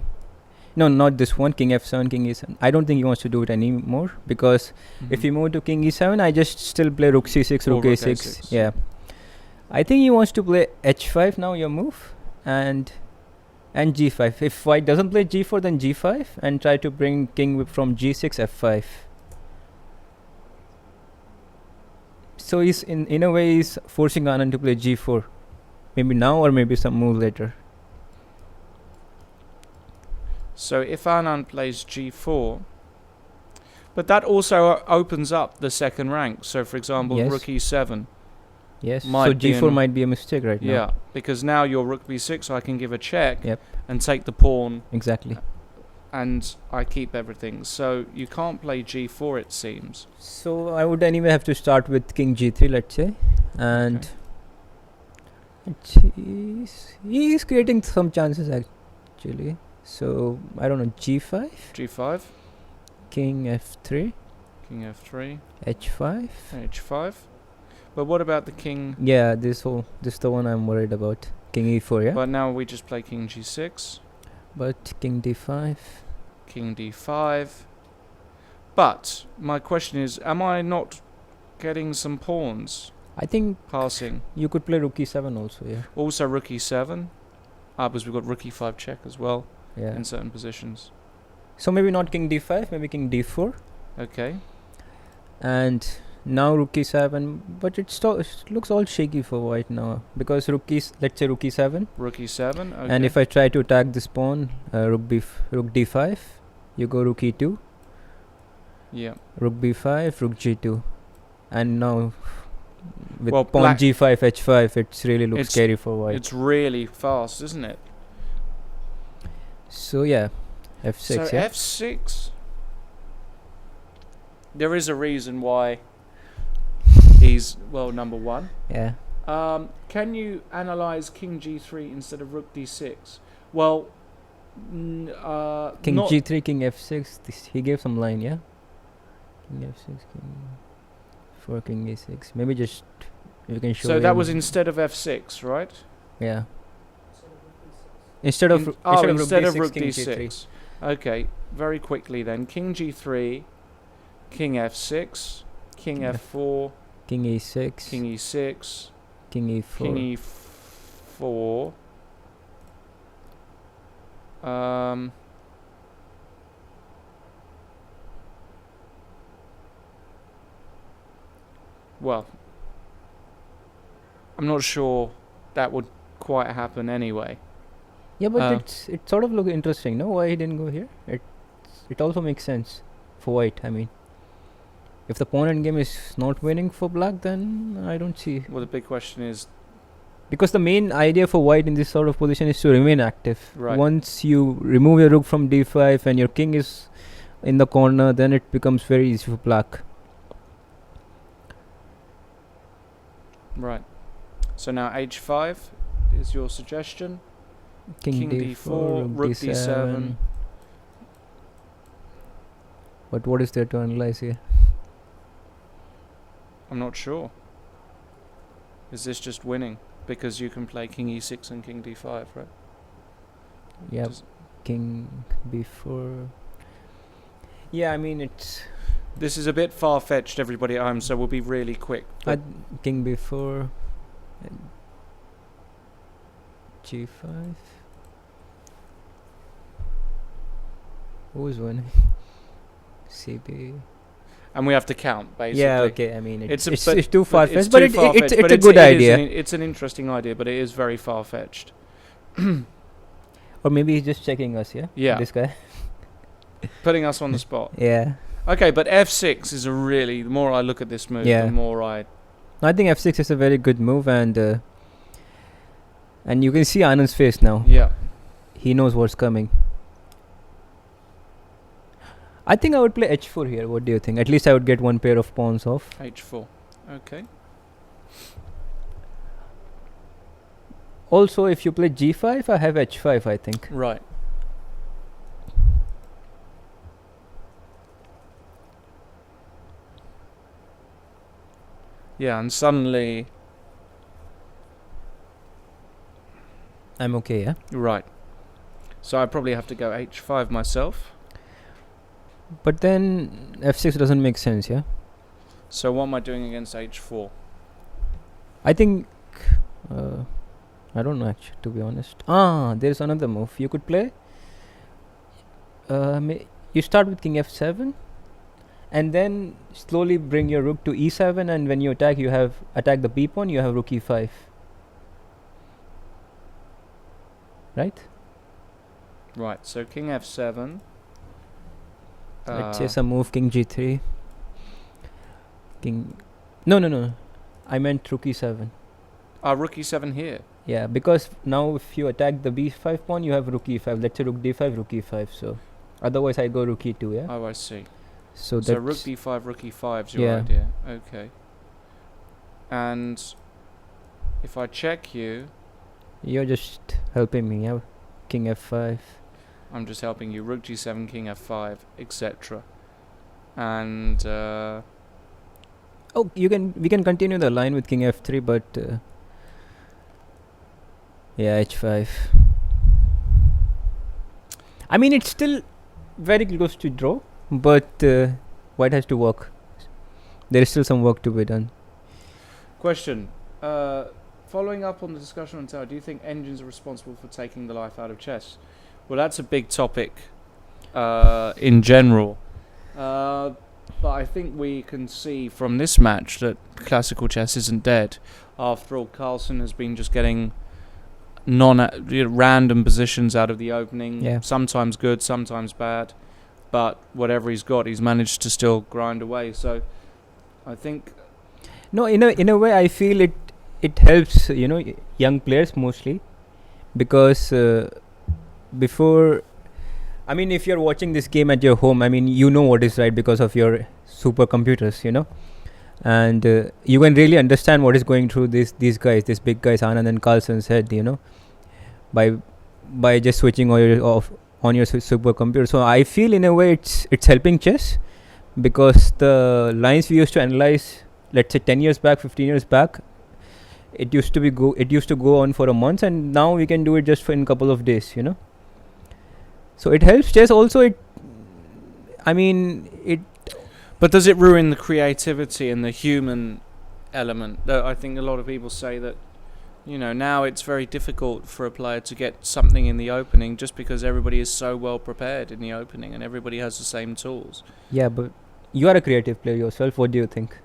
No, not this one, King f7, King e7. I don't think he wants to do it anymore, because if you move to King e7, I just still play Rook c6, Rook a6. Yeah. I think he wants to play h5 now, your move, and g5. If white doesn't play g4, then g5, and try to bring king from g6, f5. So he's in a way he's forcing Anand to play g4. Maybe now or maybe some move later.
So if Anand plays g4, but that also opens up the second rank. So for example, Rook e7.
Yes. So
Might be
g4 might be a mistake right now.
Yeah, because now your Rook b6, I can give a check
Yep.
and take the pawn,
Exactly.
and I keep everything. So you can't play g4, it seems.
So I would anyway have to start with King g3, let's say, and he's creating some chances actually. So I don't know, g5,
g5,
King f3,
King f3,
h5.
h5. But what about the king?
Yeah, this is the one I'm worried about. King e4, yeah.
But now we just play king g6,
But King d5.
King d5. But my question is, am I not getting some pawns
I think
passing?
you could play Rook e7 also, yeah.
Also Rook e7. Because we've got Rook e5 check as well
Yeah.
in certain positions.
So maybe not King d5, maybe King d4.
Okay.
And now Rook e7, but it looks all shaky for white now, because let's say Rook e7.
Rook e7. Okay.
And if I try to attack this pawn, Rook d5, you go Rook e2,
yeah.
Rook b5, Rook g2, and now with
Well,
pawn
black-
g5, h5, it really looks scary for white.
It's really fast, isn't it?
So yeah, f6.
So
Yeah.
f6. There is a reason why he's, well, number one.
Yeah.
Can you analyze King G3 instead of Rook D6? Well,
King
not
G3, King F6. He gave some line, yeah. King F6, King 4, King A6. Maybe just you can show.
so that
him.
was instead of F6, right?
Yeah. Instead of
Instead of
Rook
Rook
D6, King
D6. Okay, very quickly then. King G3, King F6, King
Yeah.
F4,
King A6,
King E6,
King E4.
King E4. Well, I'm not sure that would quite happen anyway.
Yeah, but it sort of look interesting. No, why he didn't go here? It also makes sense for white. I mean, if the pawn endgame is not winning for black, then I don't see.
Well, the big question is,
Because the main idea for white in this sort of position is to remain active.
Right.
Once you remove your rook from d5 and your king is in the corner, then it becomes very easy for black.
right. So now H5 is your suggestion.
King
D4, Rook D7.
But what is there to analyze here?
I'm not sure. Is this just winning? Because you can play King E6 and King D5, right?
Yeah,
Does-
king b4. Yeah, I mean it's
This is a bit far-fetched, everybody at home, so we'll be really quick. But
king b4 and g5. Who is winning? CB.
and we have to count, basically.
Yeah, okay. I mean,
It's
it's,
a
it's,
bit-
too far
It's
fetched,
too
but
far-fetched,
it's
but
a good idea.
It's an interesting idea, but it is very far-fetched.
Or maybe he's just checking us, yeah?
Yeah.
This guy.
Putting us on the spot.
Yeah.
Okay, but F6 is a really... The more I look at this move,
Yeah.
the more I...
I think f6 is a very good move, and you can see Anand's face now.
Yeah.
He knows what's coming. I think I would play h4 here. What do you think? At least I would get one pair of pawns off.
H4. Okay.
Also, if you play g5, I have h5, I think.
Right. Yeah, and suddenly...
I'm okay, yeah?
Right. So I probably have to go H5 myself.
But then f6 doesn't make sense, yeah?
So what am I doing against H4?
I think... I don't know, actually, to be honest. There's another move. You could play... you start with king f7, and then slowly bring your rook to e7, and when you attack the b pawn, you have rook e5. Right?
Right, so king F7.
Let's say some move king g3. King... No. I meant rook e7.
Rook E7 here.
Yeah, because now if you attack the b5 pawn, you have rook e5. Let's say rook d5, rook e5. So otherwise I go rook e2, yeah?
Oh, I see.
So
So
that's...
rook D5, rook E5 is your
Yeah.
idea. Okay. And if I check you,
You're just helping me, yeah? King f5.
I'm just helping you. Rook G7, king F5, etc. And
Oh, we can continue the line with king f3, but yeah, h5. I mean, it's still very close to draw, but white has to work. There is still some work to be done.
question. Following up on the discussion on tower, do you think engines are responsible for taking the life out of chess? Well, that's a big topic in general. But I think we can see from this match that classical chess isn't dead. After all, Carlsen has been just getting random positions out of the opening.
Yeah.
Sometimes good, sometimes bad. But whatever he's got, he's managed to still grind away. So I think...
No, in a way, I feel it helps, young players mostly, because before... I mean, if you're watching this game at your home, I mean, you know what is right because of your supercomputers, and you can really understand what is going through these guys, these big guys, Anand and Carlsen's head, by just switching off on your supercomputer. So I feel in a way it's helping chess, because the lines we used to analyze, let's say 10 years back, 15 years back, it used to go on for a month, and now we can do it just in a couple of days, so it helps chess also.
But does it ruin the creativity and the human element? I think a lot of people say that, now it's very difficult for a player to get something in the opening just because everybody is so well prepared in the opening and everybody has the same tools.
Yeah, but you are a creative player yourself. What do you think?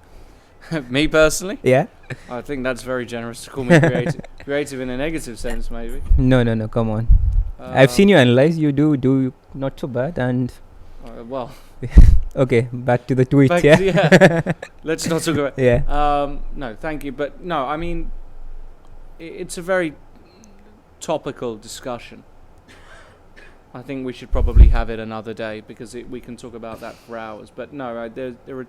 Me personally?
Yeah.
I think that's very generous to call me creative. Creative in a negative sense, maybe.
No, come on. I've seen you analyze. You do not so bad, and
well.
Okay, back to the tweets.
Yeah. Let's not talk about.
Yeah.
No, thank you, but no. I mean, it's a very topical discussion. I think we should probably have it another day because we can talk about that for hours. But no, there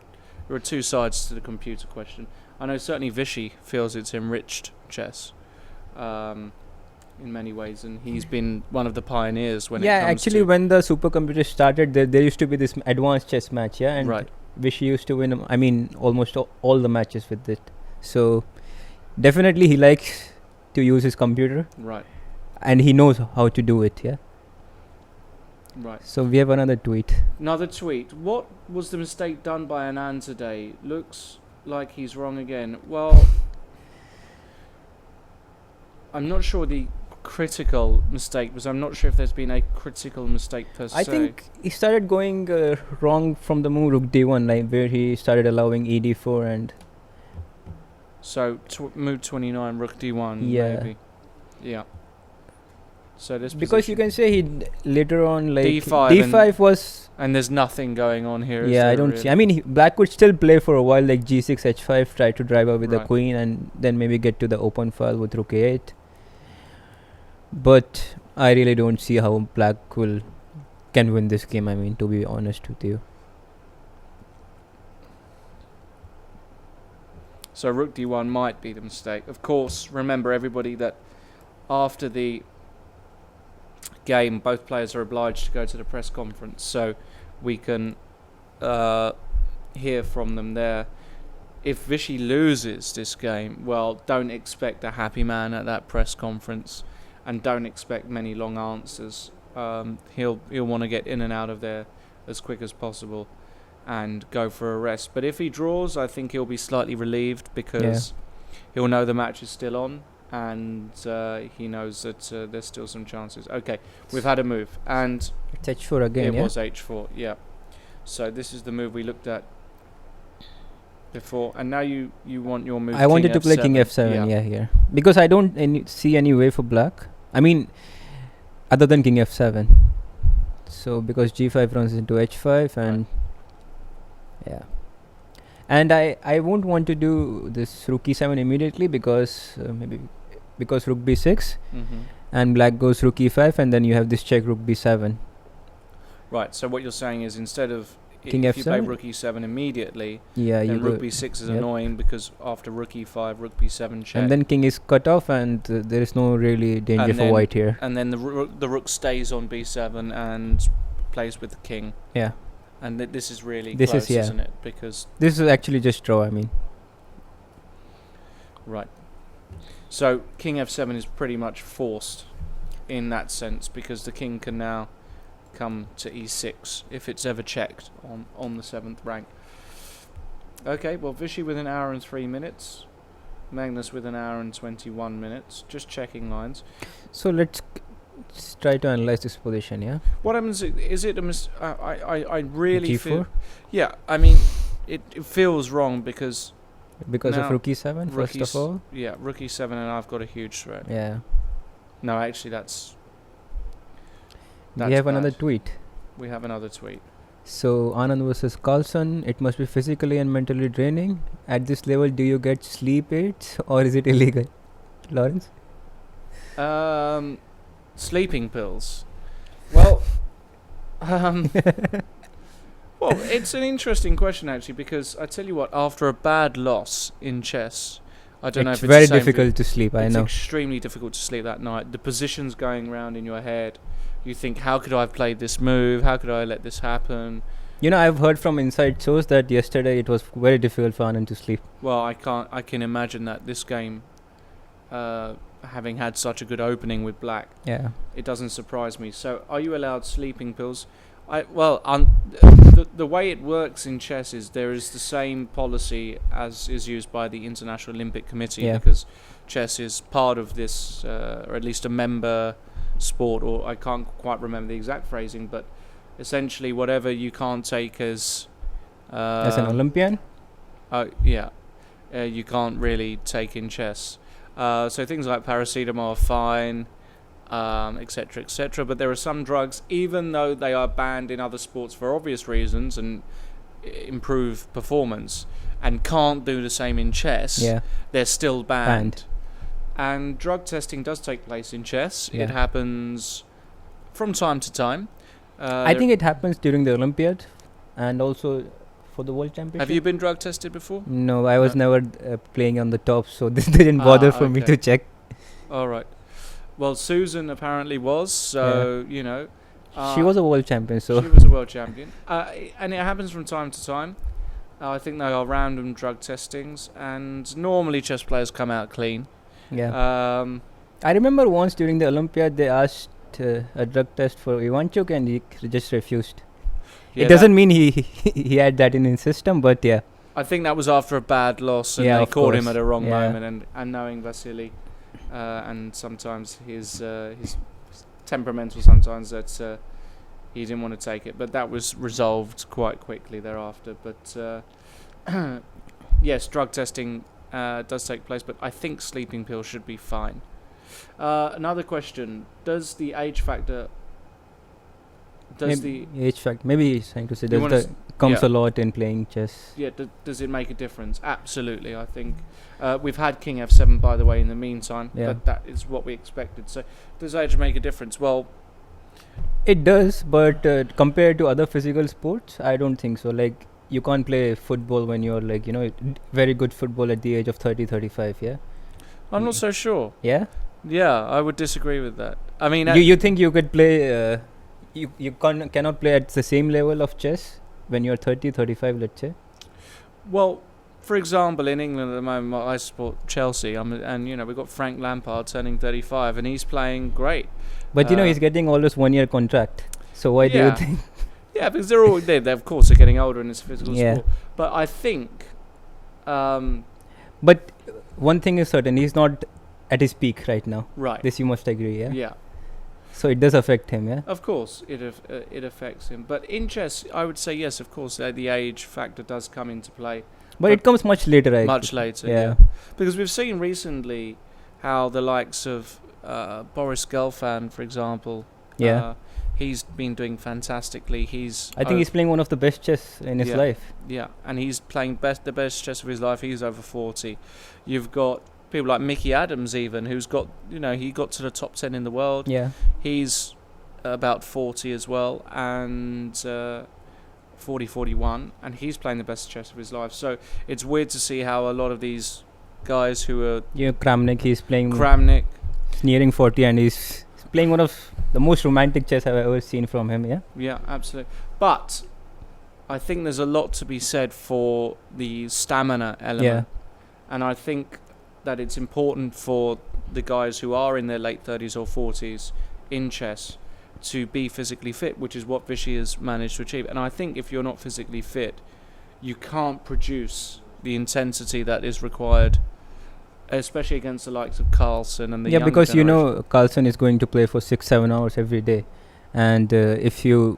are two sides to the computer question. I know certainly Vishy feels it's enriched chess in many ways, and he's been one of the pioneers when it comes
actually, when the supercomputer started, there used to be this advanced chess match, and
right.
Vishy used to win. I mean, almost all the matches with it. So definitely, he likes to use his computer,
right,
and he knows how to do it. Yeah.
Right.
So we have another tweet.
Another tweet. What was the mistake done by Anand today? Looks like he's wrong again. Well, I'm not sure the critical mistake, because I'm not sure if there's been a critical mistake per se.
I think he started going wrong from the move rook d1, like where he started allowing ed4 and.
So move 29, rook d1.
Yeah.
Maybe. Yeah. So this
because
position.
you can say he later on like
d5
was,
and there's nothing going on here.
Yeah, I don't see. I mean, Black could still play for a while, like g6, h5, try to drive out with the queen, and then maybe get to the open file with rook a8. But I really don't see how Black can win this game. I mean, to be honest with you.
So rook d1 might be the mistake. Of course, remember everybody that after the game, both players are obliged to go to the press conference, so we can hear from them there. If Vishy loses this game, well, don't expect a happy man at that press conference, and don't expect many long answers. He'll want to get in and out of there as quick as possible and go for a rest. But if he draws, I think he'll be slightly relieved, because he'll know the match is still on, and he knows that there's still some chances. Okay, we've had a move, and
it's h4 again.
It was h4, yeah. So this is the move we looked at before, and now you want your move.
I wanted to play king f7, here, because I don't see any way for Black. I mean, other than king f7. So because g5 runs into h5, and and I won't want to do this rook e7 immediately, because because rook b6, and Black goes rook e5, and then you have this check rook b7.
Right. So what you're saying is, instead of
king
if
f7,
you play rook e7 immediately,
then
then rook b6 is annoying, because after rook e5, rook b7 check,
and then king is cut off, and there is no really danger for white here.
And then the rook stays on b7 and plays with the king.
Yeah.
And this is really
this
close,
is
isn't it? Because
this is actually just draw. I mean.
Right. So king f7 is pretty much forced in that sense, because the king can now come to e6 if it's ever checked on the 7th rank. Okay, well, Vishy with an hour and 3 minutes, Magnus with an hour and 21 minutes, just checking lines.
So let's try to analyze this position. Yeah.
What happens? Is it a I really
g4?
feel. Yeah, I mean, it feels wrong because
of rook e7 first of all.
Yeah, rook e7, and I've got a huge threat.
Yeah.
No, actually, that's
we have
bad.
another tweet.
We have another tweet.
So Anand versus Carlsen. It must be physically and mentally draining. At this level, do you get sleep aids, or is it illegal, Lawrence?
Sleeping pills. Well, Well, it's an interesting question actually, because I tell you what, after a bad loss in chess, I don't know if
It's
it's
very
the same for you.
difficult to sleep. I
It's
know.
extremely difficult to sleep that night. The positions going round in your head. You think, how could I have played this move? How could I let this happen?
You know, I've heard from inside source that yesterday it was very difficult for Anand to sleep.
Well, I can imagine that this game, having had such a good opening with black,
Yeah.
it doesn't surprise me. So, are you allowed sleeping pills? The way it works in chess is there is the same policy as is used by the International Olympic Committee,
Yeah.
because chess is part of this, or at least a member sport, or I can't quite remember the exact phrasing, but essentially whatever you can't take as
As an Olympian?
you can't really take in chess. So things like paracetamol are fine, etc., etc. But there are some drugs, even though they are banned in other sports for obvious reasons and improve performance, and can't do the same in chess,
Yeah.
they're still
Banned.
And drug testing does take place in chess.
Yeah.
It happens from time to time.
I think it happens during the Olympiad and also for the World Championship.
Have you been drug tested before?
No, I was
No.
never playing on the top, so this didn't bother for me
okay.
to check.
All right. Well, Susan apparently was, so, you know.
She was a world champion, so
She was a world champion. And it happens from time to time. I think they are random drug testings, and normally chess players come out clean.
yeah. I remember once during the Olympiad they asked a drug test for Ivanchuk and he just refused.
Yeah,
It doesn't mean he had that in his system, but yeah.
I think that was after a bad loss, and
Yeah,
they
of
caught him
course.
at a wrong
Yeah.
moment. And knowing Vasily, and sometimes his temperamental, sometimes that he didn't want to take it. But that was resolved quite quickly thereafter. But yes, drug testing does take place, but I think sleeping pills should be fine. Another question: does the age factor?
Maybe age fact. Maybe he's trying to say
You wanna
that comes
yeah.
a lot in playing chess.
Yeah, does it make a difference? Absolutely, I think. We've had King F7, by the way, in the meantime,
Yeah.
but that is what we expected. So, does age make a difference? Well,
It does, but compared to other physical sports, I don't think so. Like, you can't play football when you're like, very good football at the age of 30, 35, yeah?
I'm not so sure.
Yeah?
Yeah, I would disagree with that. I mean,
You think you could play, you cannot play at the same level of chess when you're 30, 35, let's say?
well, for example, in England at the moment, I support Chelsea, and we've got Frank Lampard turning 35, and he's playing great.
But he's getting almost 1 year contract. So why do
Yeah.
you think?
Yeah, because they're all they of course are getting older in this physical
Yeah.
sport. But I think,
But one thing is certain, he's not at his peak right now.
right,
This you must agree, yeah?
yeah.
So it does affect him, yeah?
Of course, it affects him. But in chess, I would say yes, of course, the age factor does come into play
But it comes much later, I
much
think.
later.
Yeah.
Yeah. Because we've seen recently how the likes of Boris Gelfand, for example,
Yeah.
he's been doing fantastically.
I think he's playing one of the best chess in his
Yeah.
life.
yeah, and he's playing the best chess of his life. He's over 40. You've got people like Mickey Adams, even, who's got he got to the top 10 in the world.
Yeah.
He's about 40 as well, and 41, and he's playing the best chess of his life. So it's weird to see how a lot of these guys who are
Kramnik, he's playing
Kramnik,
nearing 40 and he's playing one of the most romantic chess I've ever seen from him, yeah?
yeah, absolutely. But I think there's a lot to be said for the stamina element, and I think that it's important for the guys who are in their late 30s or 40s in chess to be physically fit, which is what Vishy has managed to achieve. And I think if you're not physically fit, you can't produce the intensity that is required, especially against the likes of Carlsen and the younger
because
generation.
Carlsen is going to play for 6-7 hours every day, and if you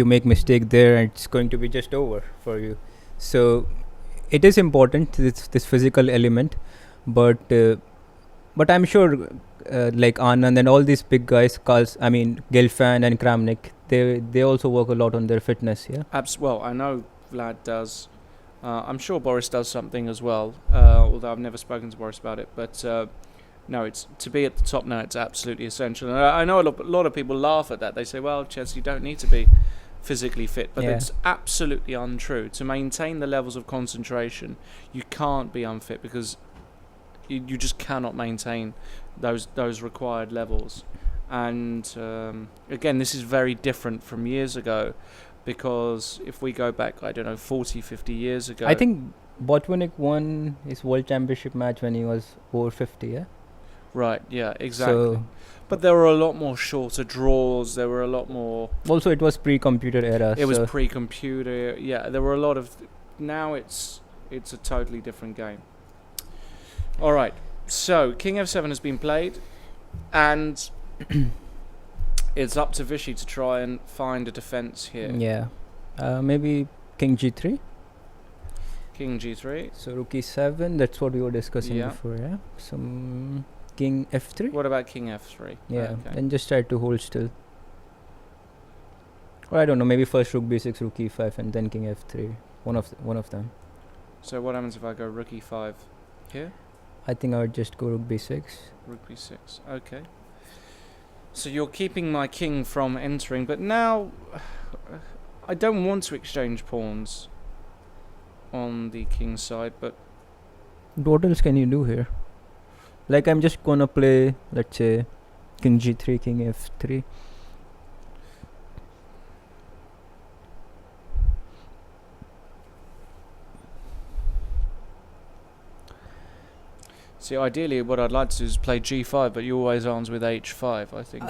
make mistake there, it's going to be just over for you. So it is important, this physical element, but I'm sure like Anand and all these big guys, Gelfand and Kramnik, they also work a lot on their fitness, yeah?
Well, I know Vlad does. I'm sure Boris does something as well, although I've never spoken to Boris about it. But no, it's to be at the top now. It's absolutely essential. And I know a lot of people laugh at that. They say, "Well, chess, you don't need to be physically fit, but it's absolutely untrue. To maintain the levels of concentration, you can't be unfit, because you just cannot maintain those required levels. And again, this is very different from years ago, because if we go back, I don't know, 40, 50 years ago,
I think Botvinnik won his world championship match when he was over 50, yeah?
Right, yeah, exactly.
So
but there were a lot more shorter draws. There were a lot more...
Also, it was pre-computer era.
It was pre-computer. Yeah, there were a lot of... Now it's a totally different game. All right, so King F7 has been played, and it's up to Vishy to try and find a defense here.
Yeah. Maybe King G3.
King G3.
So Rook E7, that's what we were discussing before, yeah? Some King F3.
What about King F3?
Yeah,
okay.
Then just try to hold still. Or I don't know, maybe first Rook B6, Rook E5, and then King F3. One of them.
So what happens if I go Rook E5 here?
I think I would just go Rook B6.
Rook B6, okay. So you're keeping my king from entering, but now I don't want to exchange pawns on the king's side, but
what else can you do here? Like, I'm just gonna play, let's say, King G3, King F3.
see, ideally what I'd like to do is play G5, but you always answer with H5, I think.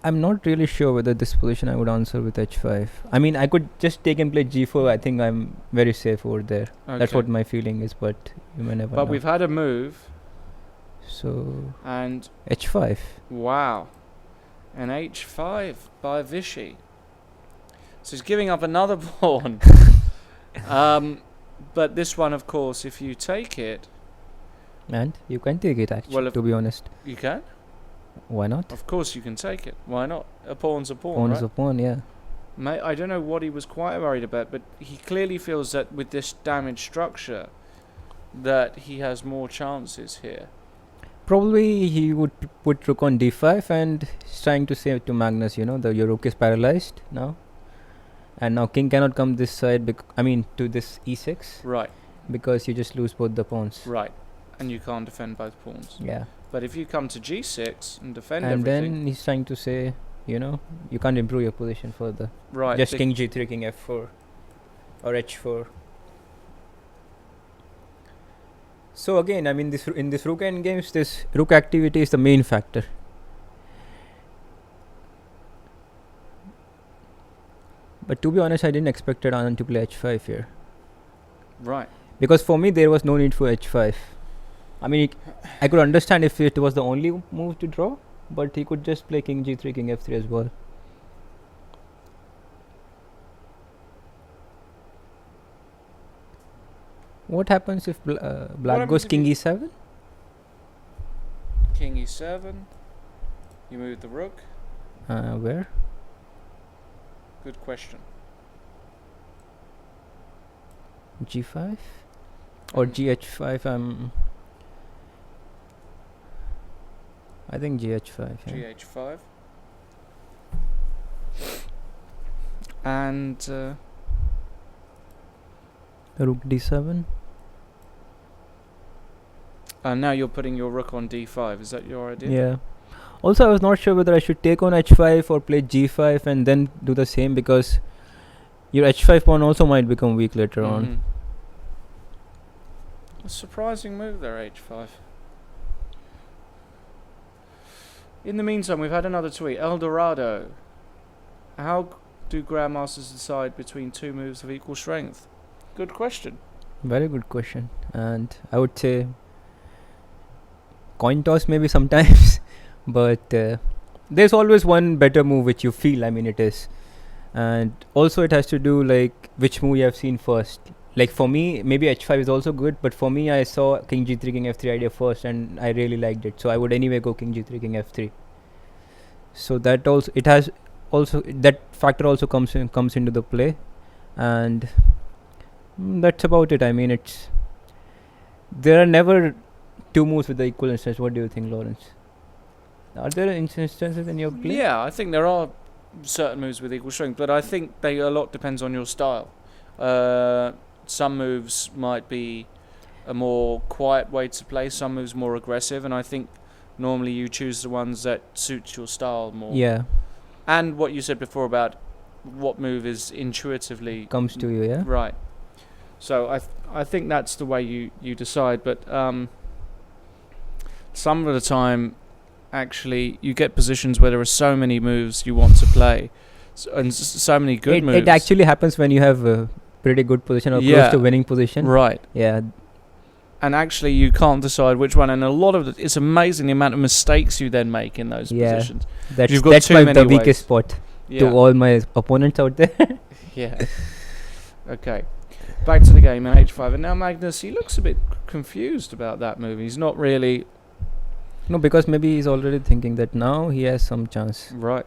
I'm not really sure whether this position I would answer with H5. I mean, I could just take and play G4. I think I'm very safe over there.
Okay.
That's what my feeling is, but you may never know.
But we've had a move.
So...
And...
H5.
Wow. An H5 by Vishy. So he's giving up another pawn. But this one, of course, if you take it...
And you can take it, actually,
well,
to be honest.
You can?
Why not?
Of course you can take it. Why not? A pawn's a pawn,
Pawn
right?
is a pawn, yeah.
I don't know what he was quite worried about, but he clearly feels that with this damaged structure, that he has more chances here.
Probably he would put Rook on D5, and he's trying to say to Magnus, you know, your Rook is paralyzed now. And now King cannot come this side, to this E6.
Right.
Because you just lose both the pawns.
Right. And you can't defend both pawns.
Yeah.
But if you come to G6 and defend
and
everything...
then he's trying to say, you know, you can't improve your position further.
Right.
Just King G3, King F4. Or H4. So again, I mean, in this Rook endgames, this Rook activity is the main factor. But to be honest, I didn't expect Anand to play H5 here.
Right.
Because for me, there was no need for H5. I mean, I could understand if it was the only move to draw, but he could just play King G3, King F3 as well. What happens if black goes King E7?
King E7. You move the rook.
Where?
Good question.
G5? Or GH5? I think GH5. Yeah.
GH5. And
Rook D7.
now you're putting your rook on D5. Is that your idea?
Yeah. Also, I was not sure whether I should take on H5 or play G5 and then do the same, because your H5 pawn also might become weak later on.
A surprising move there, H5. In the meantime, we've had another tweet. El Dorado. How do grandmasters decide between two moves of equal strength? Good question.
Very good question. And I would say coin toss maybe sometimes. But there's always one better move which you feel, it is. And also it has to do like which move you have seen first. Like for me, maybe H5 is also good, but for me I saw King G3, King F3 idea first and I really liked it. So I would anyway go King G3, King F3. So that also, that factor also comes into the play. And that's about it. There are never two moves with the equal instance. What do you think, Lawrence? Are there instances in your play?
Yeah, I think there are certain moves with equal strength, but I think a lot depends on your style. Some moves might be a more quiet way to play, some moves more aggressive, and I think normally you choose the ones that suits your style more.
Yeah.
And what you said before about what move is intuitively
Comes to you, yeah.
right. So I think that's the way you decide, but some of the time, actually, you get positions where there are so many moves you want to play, and so many good moves.
It actually happens when you have a pretty good position or close to winning position.
Right.
Yeah.
And actually, you can't decide which one. And a lot of it's amazing the amount of mistakes you then make in those positions.
That's
You've got too many
the
ways.
weakest spot to all my opponents out there.
Yeah. Okay. Back to the game in H5. And now Magnus, he looks a bit confused about that move. He's not really...
No, because maybe he's already thinking that now he has some chance.
Right.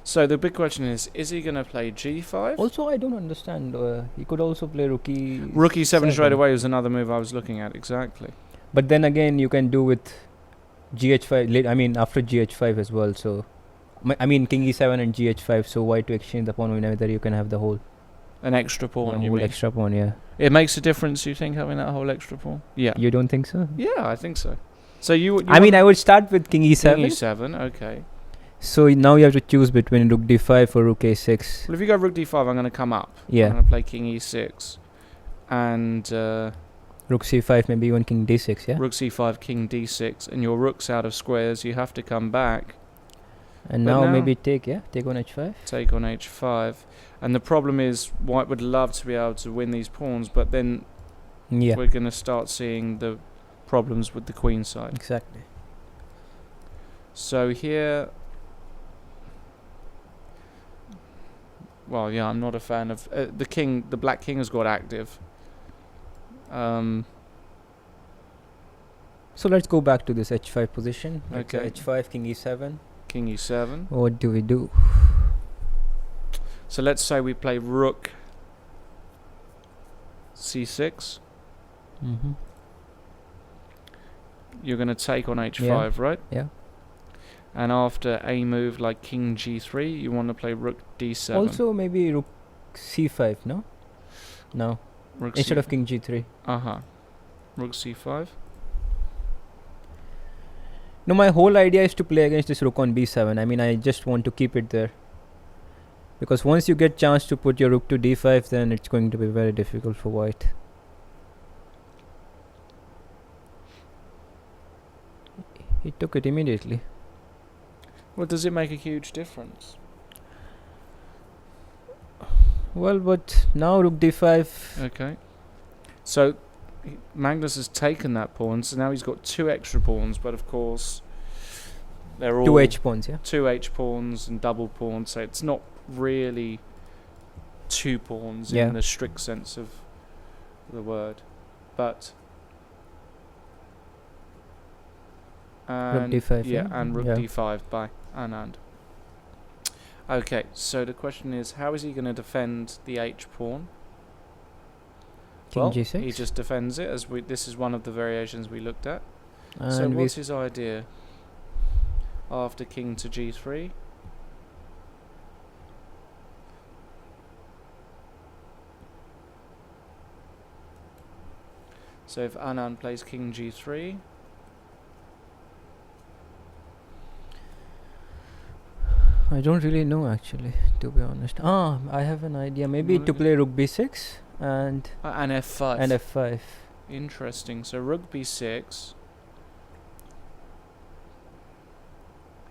So the big question is he going to play G5?
Also, I don't understand. He could also play
Rookie 7 straight away was another move I was looking at, exactly.
But then again, you can do with GH5, after GH5 as well. So, King E7 and GH5, so why to exchange the pawn whenever you can have the whole...
An extra pawn, you mean?
Extra pawn, yeah.
It makes a difference, you think, having that whole extra pawn? Yeah.
You don't think so?
Yeah, I think so. So you
I would start with King E7.
King E7, okay.
So now you have to choose between Rook D5 or Rook A6.
Well, if you go Rook D5, I'm going to come up.
Yeah.
I'm going to play King E6. And...
Rook C5, maybe even King D6, yeah?
Rook C5, King D6. And your rook's out of squares. You have to come back.
And now maybe take on H5?
Take on H5. And the problem is, White would love to be able to win these pawns, but then we're going to start seeing the problems with the queen side.
Exactly.
So here... Well, yeah, I'm not a fan of... the king, the black king has got active.
So let's go back to this H5 position.
Okay.
H5, King E7.
King E7.
What do we do?
So let's say we play Rook C6.
Mm-hmm.
You're going to take on H5, right?
Yeah.
And after a move like King G3, you want to play Rook D7.
Also maybe Rook C5, no? No.
Rook
Instead of King G3.
Rook C5.
No, my whole idea is to play against this Rook on B7. I just want to keep it there. Because once you get chance to put your Rook to D5, then it's going to be very difficult for White. He took it immediately.
Well, does it make a huge difference?
Well, but now Rook D5.
Okay. So Magnus has taken that pawn, so now he's got 2 extra pawns, but of course they're all
2 H pawns, yeah?
2 H pawns and double pawns, so it's not really 2 pawns in the strict sense of the word. But
Rook D5,
and Rook D5 by Anand. Okay, so the question is, how is he going to defend the H pawn?
King G6.
He just defends it, as this is one of the variations we looked at.
And
so what's his idea? After King to G3. So if Anand plays King G3,
I don't really know actually, to be honest. I have an idea. Maybe to play Rook B6 and
F5.
And F5.
Interesting. So Rook B6.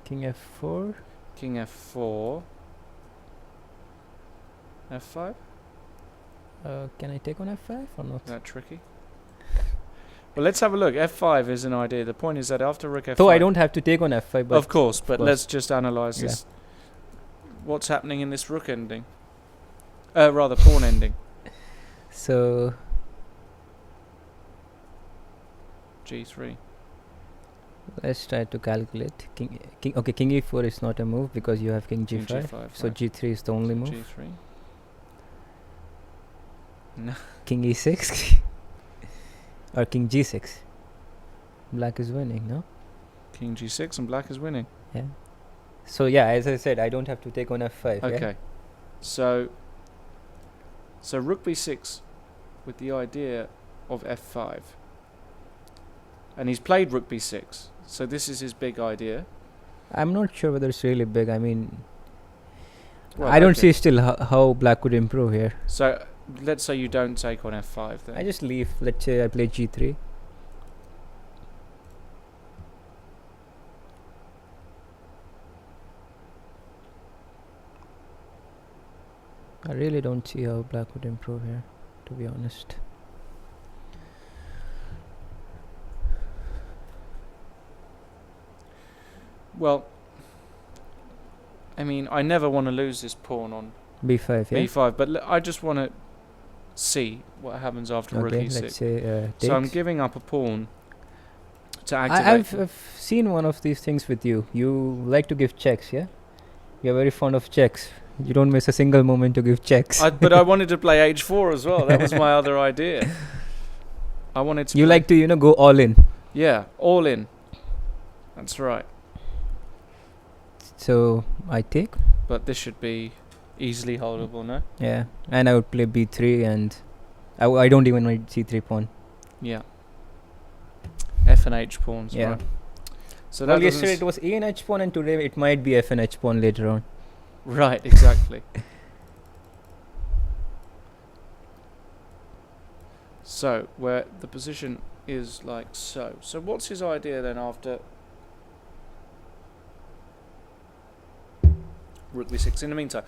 King F4.
King F4. F5.
Can I take on F5 or not?
Is that tricky? Well, let's have a look. F5 is an idea. The point is that after Rook F5...
So I don't have to take on F5. But
of course, but let's just analyse this. What's happening in this rook ending? Rather, pawn ending.
So...
G3.
Let's try to calculate. King E4 is not a move because you have King G5.
King G5
so
right.
G3 is the only move.
G3. No.
King E6 or King G6. Black is winning, no?
King G6 and black is winning.
Yeah. So yeah, as I said, I don't have to take on f5.
Okay.
Yeah?
So rook b6 with the idea of f5. And he's played rook b6. So this is his big idea.
I'm not sure whether it's really big. I mean,
Well,
I don't
okay.
see still how black could improve here.
So let's say you don't take on f5 then.
I just leave. Let's say I play g3. I really don't see how black would improve here, to be honest.
Well, I mean, I never want to lose this pawn on
b5, yeah?
b5, but I just want to see what happens after rook
Okay,
e6.
let's say
So I'm
takes.
giving up a pawn to activate.
I've seen one of these things with you. You like to give checks, yeah? You're very fond of checks. You don't miss a single moment to give checks.
But I wanted to play h4 as well. That was my other idea. I wanted to.
You
play-
like to, go all in.
Yeah, all in. That's right.
So I take.
But this should be easily holdable, no?
Yeah, and I would play b3, and I don't even need c3 pawn.
Yeah. F and H pawns,
Yeah.
right? So
Well,
that doesn't
yesterday it was a and h pawn, and today it might be f and h pawn later on.
right, exactly. So, where the position is like so. So what's his idea then after rook b6? In the meantime,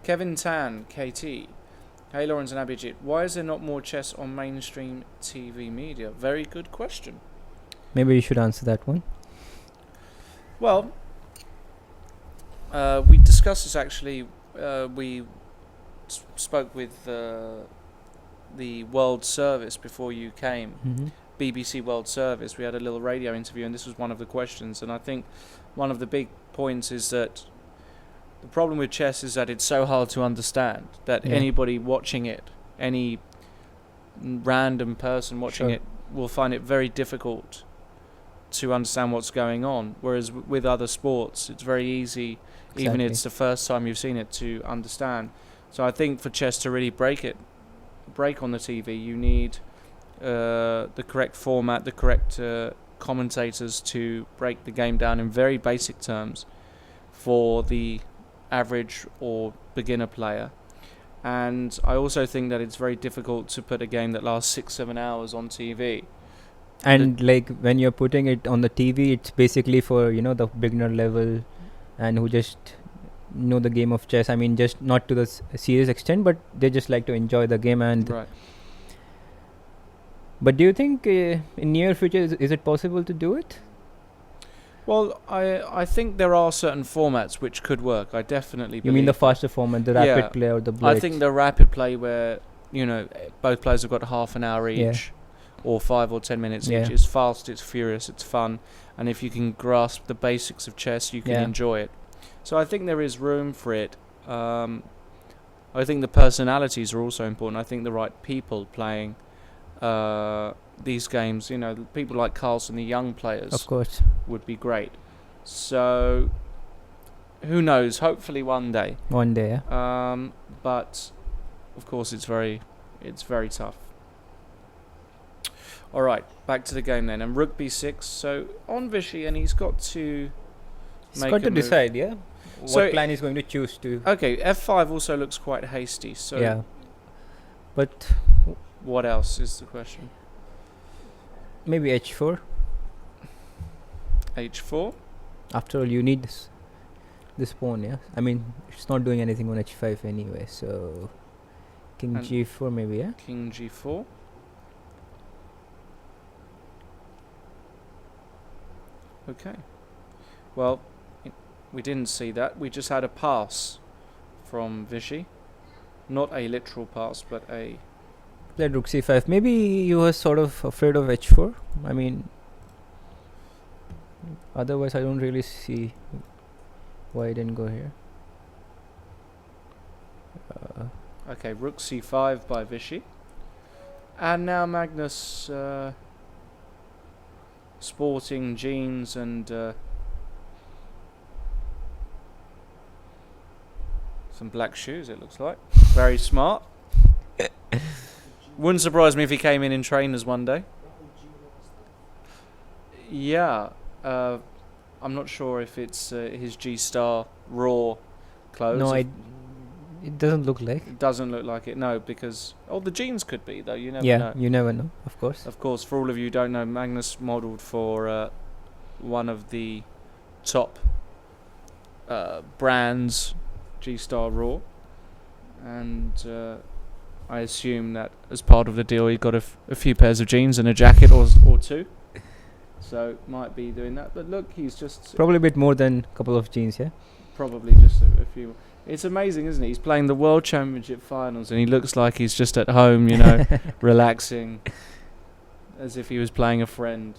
Kevin Tan, KT. Hey Lawrence and Abhijit, why is there not more chess on mainstream TV media? Very good question.
Maybe you should answer that one.
Well, we discussed this actually. We spoke with the World Service before you came,
Mm-hmm.
BBC World Service. We had a little radio interview, and this was one of the questions. And I think one of the big points is that the problem with chess is that it's so hard to understand that
Yeah.
anybody watching it, any random person watching
Sure.
it, will find it very difficult to understand what's going on. Whereas with other sports, it's very easy, even if
Exactly.
it's the first time you've seen it, to understand. So I think for chess to really break on the TV, you need the correct format, the correct commentators to break the game down in very basic terms for the average or beginner player. And I also think that it's very difficult to put a game that lasts 6-7 hours on TV.
And like when you're putting it on the TV, it's basically for the beginner level, and who just know the game of chess. I mean, just not to the serious extent, but they just like to enjoy the game. And
Right.
but do you think in near future is it possible to do it?
Well, I think there are certain formats which could work. I definitely
You
believe.
mean the faster format, the rapid
Yeah.
play or the blitz?
I think the rapid play where both players have got half an hour
Yeah.
each, or 5 or 10 minutes
Yeah.
each. It's fast, it's furious, it's fun, and if you can grasp the basics of chess, you can
Yeah.
enjoy it. So I think there is room for it. I think the personalities are also important. I think the right people playing these games, people like Carlsen, the young players,
Of course.
would be great. So who knows? Hopefully one day.
One day, yeah.
But of course it's very tough. All right, back to the game then. And rook b6. So on Vichy, and he's got to
He's
make
got
a
to
move.
decide, yeah,
So
what plan he's going to choose to.
Okay, f5 also looks quite hasty. So
Yeah. But
what else is the question?
maybe h4.
h4.
After all, you need this pawn, yeah. I mean, it's not doing anything on h5 anyway. So king
And
g4 maybe, yeah.
King g4. Okay. Well, we didn't see that. We just had a pass from Vichy. Not a literal pass, but a...
Played rook c5. Maybe you were sort of afraid of h4. I mean, otherwise I don't really see why I didn't go here.
Okay, rook c5 by Vichy. And now Magnus sporting jeans and Some black shoes, it looks like. Very smart. Wouldn't surprise me if he came in trainers one day. Yeah. I'm not sure if it's his G-Star Raw clothes.
No, it doesn't look like.
It doesn't look like it, no, because... Oh, the jeans could be, though. You never know.
You never know, of course.
Of course, for all of you who don't know, Magnus modelled for one of the top brands, G-Star Raw. And I assume that as part of the deal he got a few pairs of jeans and a jacket or two. So might be doing that. But look, he's just...
Probably a bit more than a couple of jeans, yeah?
Probably just a few. It's amazing, isn't it? He's playing the World Championship finals and he looks like he's just at home, you know, relaxing, as if he was playing a friend,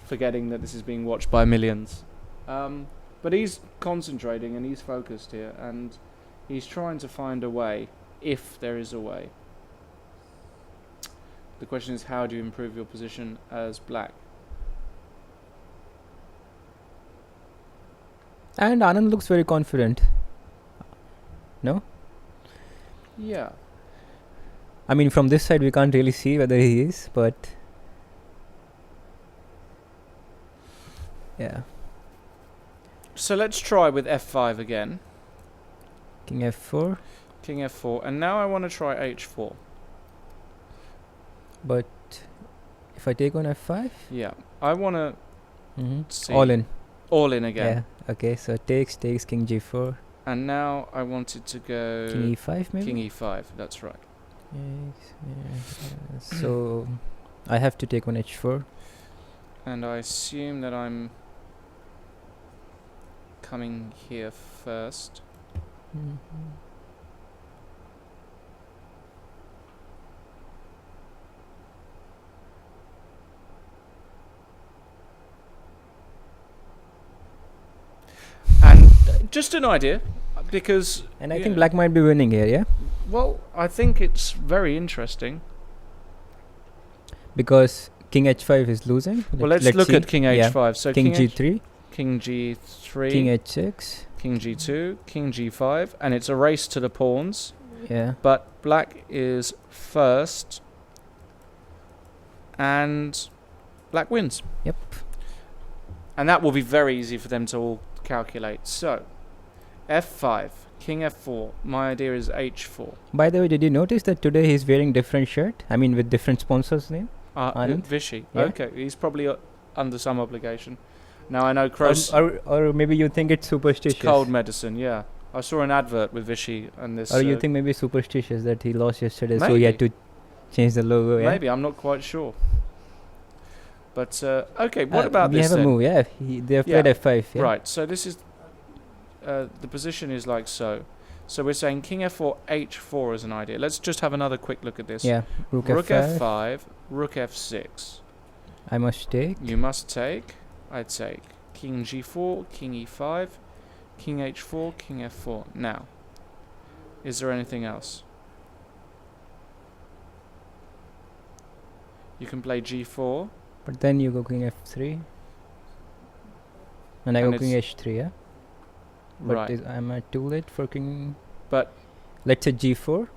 forgetting that this is being watched by millions. But he's concentrating and he's focused here and he's trying to find a way, if there is a way. The question is, how do you improve your position as black?
And Anand looks very confident. No?
Yeah.
I mean, from this side we can't really see whether he is, but... Yeah.
So let's try with F5 again.
King F4.
King F4. And now I want to try H4.
But if I take on F5?
Yeah. I want to see.
All in.
All in again.
Yeah. Okay, so takes King G4.
And now I wanted to go...
King E5 maybe?
King E5, that's right.
So I have to take on H4.
And I assume that I'm coming here first. And just an idea, because...
And I think black might be winning here, yeah?
Well, I think it's very interesting.
Because King H5 is losing.
Well, let's look at King H5.
Yeah.
So
King G3.
King G3.
King H6.
King G2. King G5. And it's a race to the pawns.
Yeah.
But black is first. And black wins.
Yep.
And that will be very easy for them to all calculate. So, F5. King F4. My idea is H4.
By the way, did you notice that today he's wearing different shirt? I mean, with different sponsors' name? Anand?
Vishy.
Yeah.
Okay, he's probably under some obligation. Now I know Cross...
Or maybe you think it's superstitious.
It's cold medicine, yeah. I saw an advert with Vishy and this...
Or you think maybe superstitious that he lost yesterday, so
maybe.
he had to change the logo, yeah?
Maybe, I'm not quite sure. But, okay, what about
we
this
have
then?
a move, yeah. They have played F5, yeah?
Right, so this is... the position is like so. So we're saying King F4, H4 is an idea. Let's just have another quick look at this.
Yeah, Rook
F5,
F5.
Rook F6.
I must take.
You must take. I take. King G4, King E5, King H4, King F4. Now, is there anything else? You can play G4.
But then you go King F3. And I go King H3, yeah? But
Right.
am I too late for King...
But...
Let's say G4.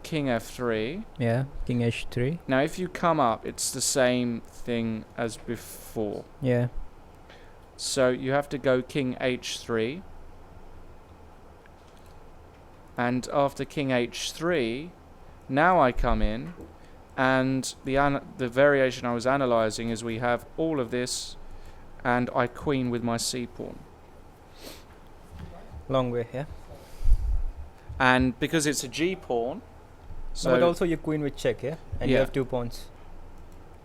King F3.
Yeah, King H3.
Now, if you come up, it's the same thing as before.
Yeah.
So you have to go King H3. And after King H3, now I come in, and the variation I was analysing is we have all of this, and I queen with my C pawn.
Long way, yeah.
And because it's a G pawn, so
but also you queen with check, yeah? And you
Yeah.
have 2 pawns.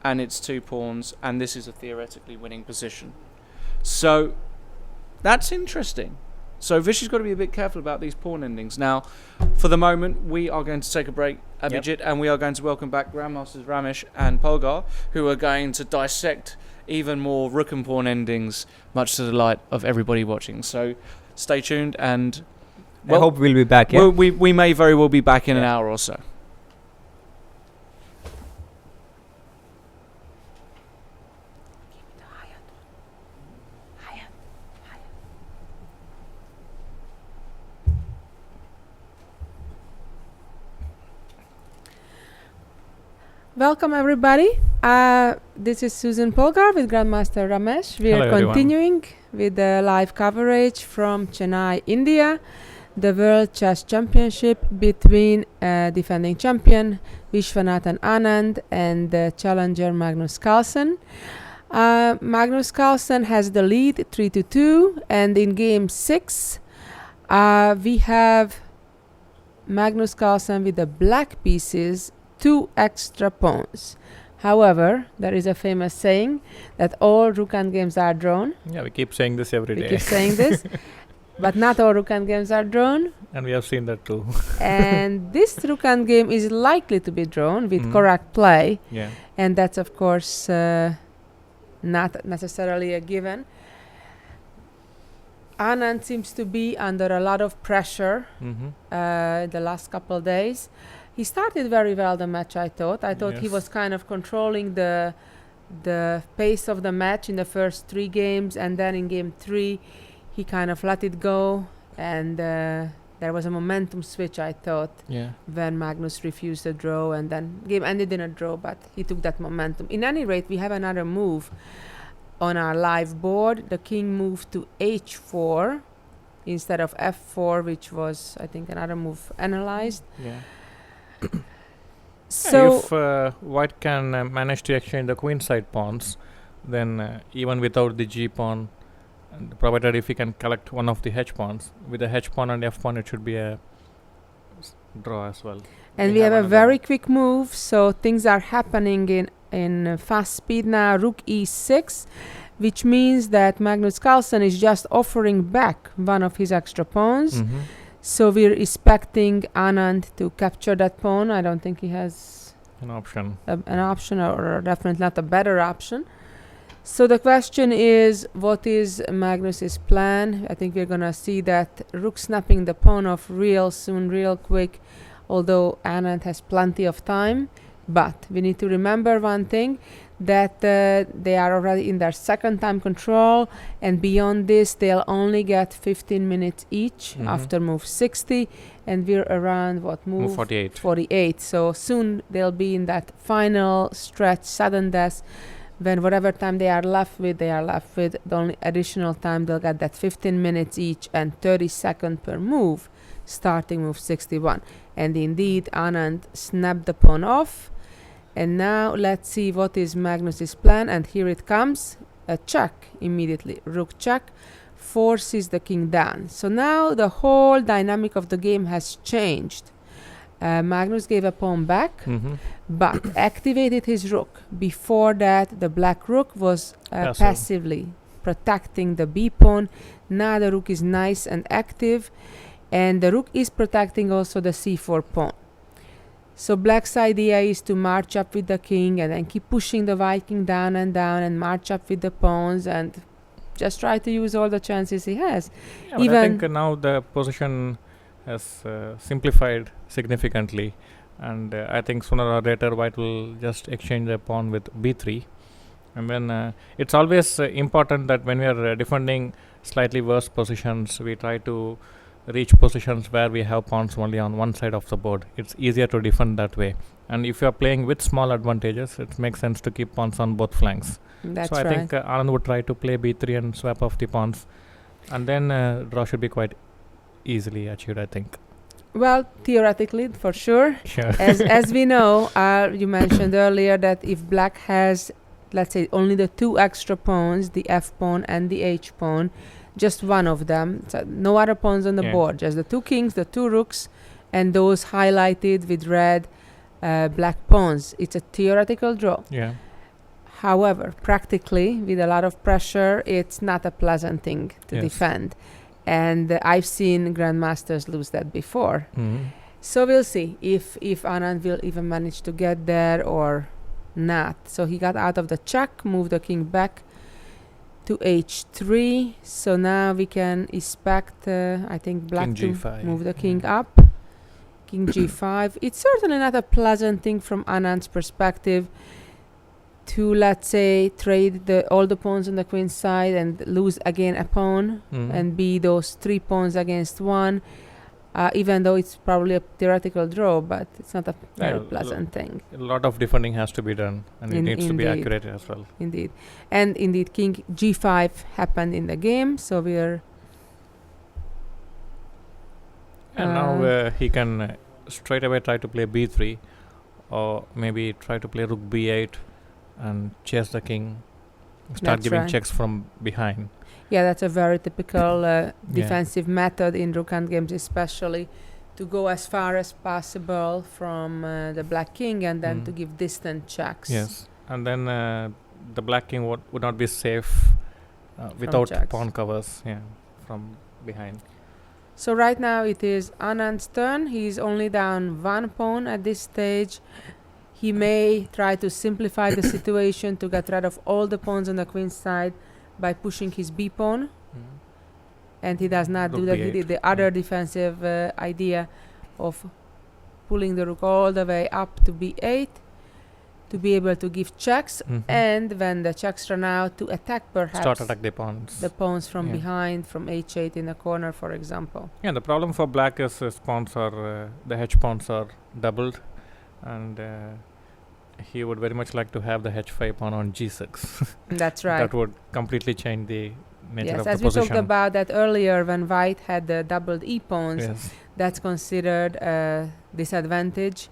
and it's 2 pawns, and this is a theoretically winning position. So that's interesting. So Vishy's got to be a bit careful about these pawn endings. Now, for the moment, we are going to take a break, Abhijit, and we are going to welcome back Grandmasters Ramesh and Polgar, who are going to dissect even more rook and pawn endings, much to the delight of everybody watching. So stay tuned, and
I hope we'll be back, yeah?
well, we may very well be back in an hour or so.
Welcome everybody. This is Susan Polgar with Grandmaster Ramesh. We
Hello,
are
everyone.
continuing with the live coverage from Chennai, India, the World Chess Championship between defending champion Viswanathan Anand and the challenger Magnus Carlsen. Magnus Carlsen has the lead 3-2, and in game 6 we have Magnus Carlsen with the black pieces, 2 extra pawns. However, there is a famous saying that all rook endgames are drawn.
Yeah, we keep saying this every
We
day.
keep saying this, but not all rook endgames are drawn.
And we have seen that too.
And this rook endgame is likely to be drawn with
Mhm.
correct play,
Yeah.
and that's of course not necessarily a given. Anand seems to be under a lot of pressure
Mm-hmm.
the last couple days. He started very well the match, I thought. I thought he
Yes.
was kind of controlling the pace of the match in the first 3 games, and then in game 3 he kind of let it go, and there was a momentum switch, I thought,
Yeah.
when Magnus refused a draw, and then game ended in a draw, but he took that momentum. In any rate, we have another move on our live board. The king moved to h4 instead of f4, which was, I think, another move analyzed.
Yeah.
So
if white can manage to exchange the queen side pawns, then even without the g pawn, and provided if he can collect one of the h pawns, with the h pawn and f pawn, it should be a draw as well.
and we have a
another
very
one.
quick move, so things are happening in fast speed now. Rook e6, which means that Magnus Carlsen is just offering back one of his extra pawns.
Mhm.
So we're expecting Anand to capture that pawn. I don't think he has
An option.
an option, or definitely not a better option. So the question is, what is Magnus's plan? I think we're gonna see that rook snapping the pawn off real soon, real quick, although Anand has plenty of time. But we need to remember one thing, that they are already in their second time control, and beyond this they'll only get 15 minutes each
Mhm.
after move 60, and we're around what
Move 48.
48. So soon they'll be in that final stretch, sudden death, when whatever time they are left with, the only additional time they'll get that 15 minutes each and 30 seconds per move, starting move 61. And indeed, Anand snapped the pawn off. And now let's see what is Magnus's plan. And here it comes, a check immediately. Rook check forces the king down. So now the whole dynamic of the game has changed. Magnus gave a pawn back,
Mm-hmm.
but activated his rook. Before that, the black rook was
Passive.
passively protecting the b pawn. Now the rook is nice and active, and the rook is protecting also the c4 pawn. So black's idea is to march up with the king and then keep pushing the white king down and march up with the pawns and just try to use all the chances he has.
Yeah, but I
Even-
think now the position has simplified significantly, and I think sooner or later white will just exchange the pawn with b3. And then it's always important that when we are defending slightly worse positions, we try to reach positions where we have pawns only on one side of the board. It's easier to defend that way. And if you are playing with small advantages, it makes sense to keep pawns on both flanks.
That's
So I
right.
think Anand would try to play b3 and swap off the pawns, and then draw should be quite easily achieved, I think.
Well, theoretically, for sure.
Sure.
As we know, you mentioned earlier that if black has, let's say, only the 2 extra pawns, the f pawn and the h pawn, just one of them, so no other pawns on the
Yeah.
board, just the 2 kings, the 2 rooks, and those highlighted with red black pawns. It's a theoretical draw.
Yeah.
However, practically, with a lot of pressure, it's not a pleasant thing to
Yes.
defend. And I've seen grandmasters lose that before.
Mhm.
So we'll see if Anand will even manage to get there or not. So he got out of the check, moved the king back to h3. So now we can expect, I think, black
King
to
G5.
move the king up. King g5. It's certainly not a pleasant thing from Anand's perspective to, let's say, trade all the pawns on the queen side and lose again a pawn
Mhm.
and be those 3 pawns against 1. even though it's probably a theoretical draw, but it's not a very
Yeah,
pleasant thing.
A lot of defending has to be done, and it needs to be
Indeed.
accurate as well.
Indeed. And indeed, king g5 happened in the game, so we're...
And now he can straight away try to play b3, or maybe try to play rook b8 and chase the king, start
That's
giving
right.
checks from behind.
Yeah, that's a very typical defensive method in rook endgames, especially to go as far as possible from the black king and then to give distant checks.
Yes, and then the black king would not be safe without
checks.
pawn covers. Yeah, from behind.
So right now it is Anand's turn. He's only down one pawn at this stage. He may try to simplify the situation to get rid of all the pawns on the queen's side by pushing his b pawn. And he does not
Rook
do that. He
b8.
did the other defensive idea of pulling the rook all the way up to b8 to be able to give checks, and when the checks run out, to attack perhaps
Start attack the pawns.
the pawns from
Yeah.
behind, from h8 in the corner, for example.
Yeah, the problem for black is his pawns are the h pawns are doubled, and he would very much like to have the h5 pawn on g6.
That's right.
That would completely change the nature
Yes,
of
as
the
we
position.
talked about that earlier, when white had the doubled e pawns,
Yes.
that's considered a disadvantage.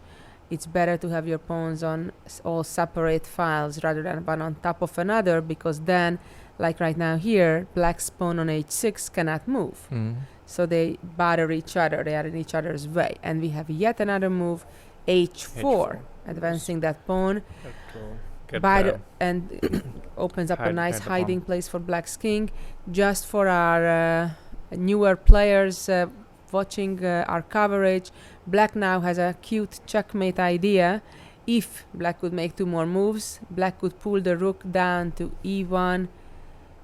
It's better to have your pawns on all separate files rather than one on top of another, because then, like right now here, black's pawn on h6 cannot move. So they bother each other, they are in each other's way. And we have yet another move, h4, advancing that pawn. And it opens up a nice
hide the
hiding place for black's king. Just for our newer players watching our coverage, black now has a cute checkmate idea. If black could make two more moves, black could pull the rook down to e1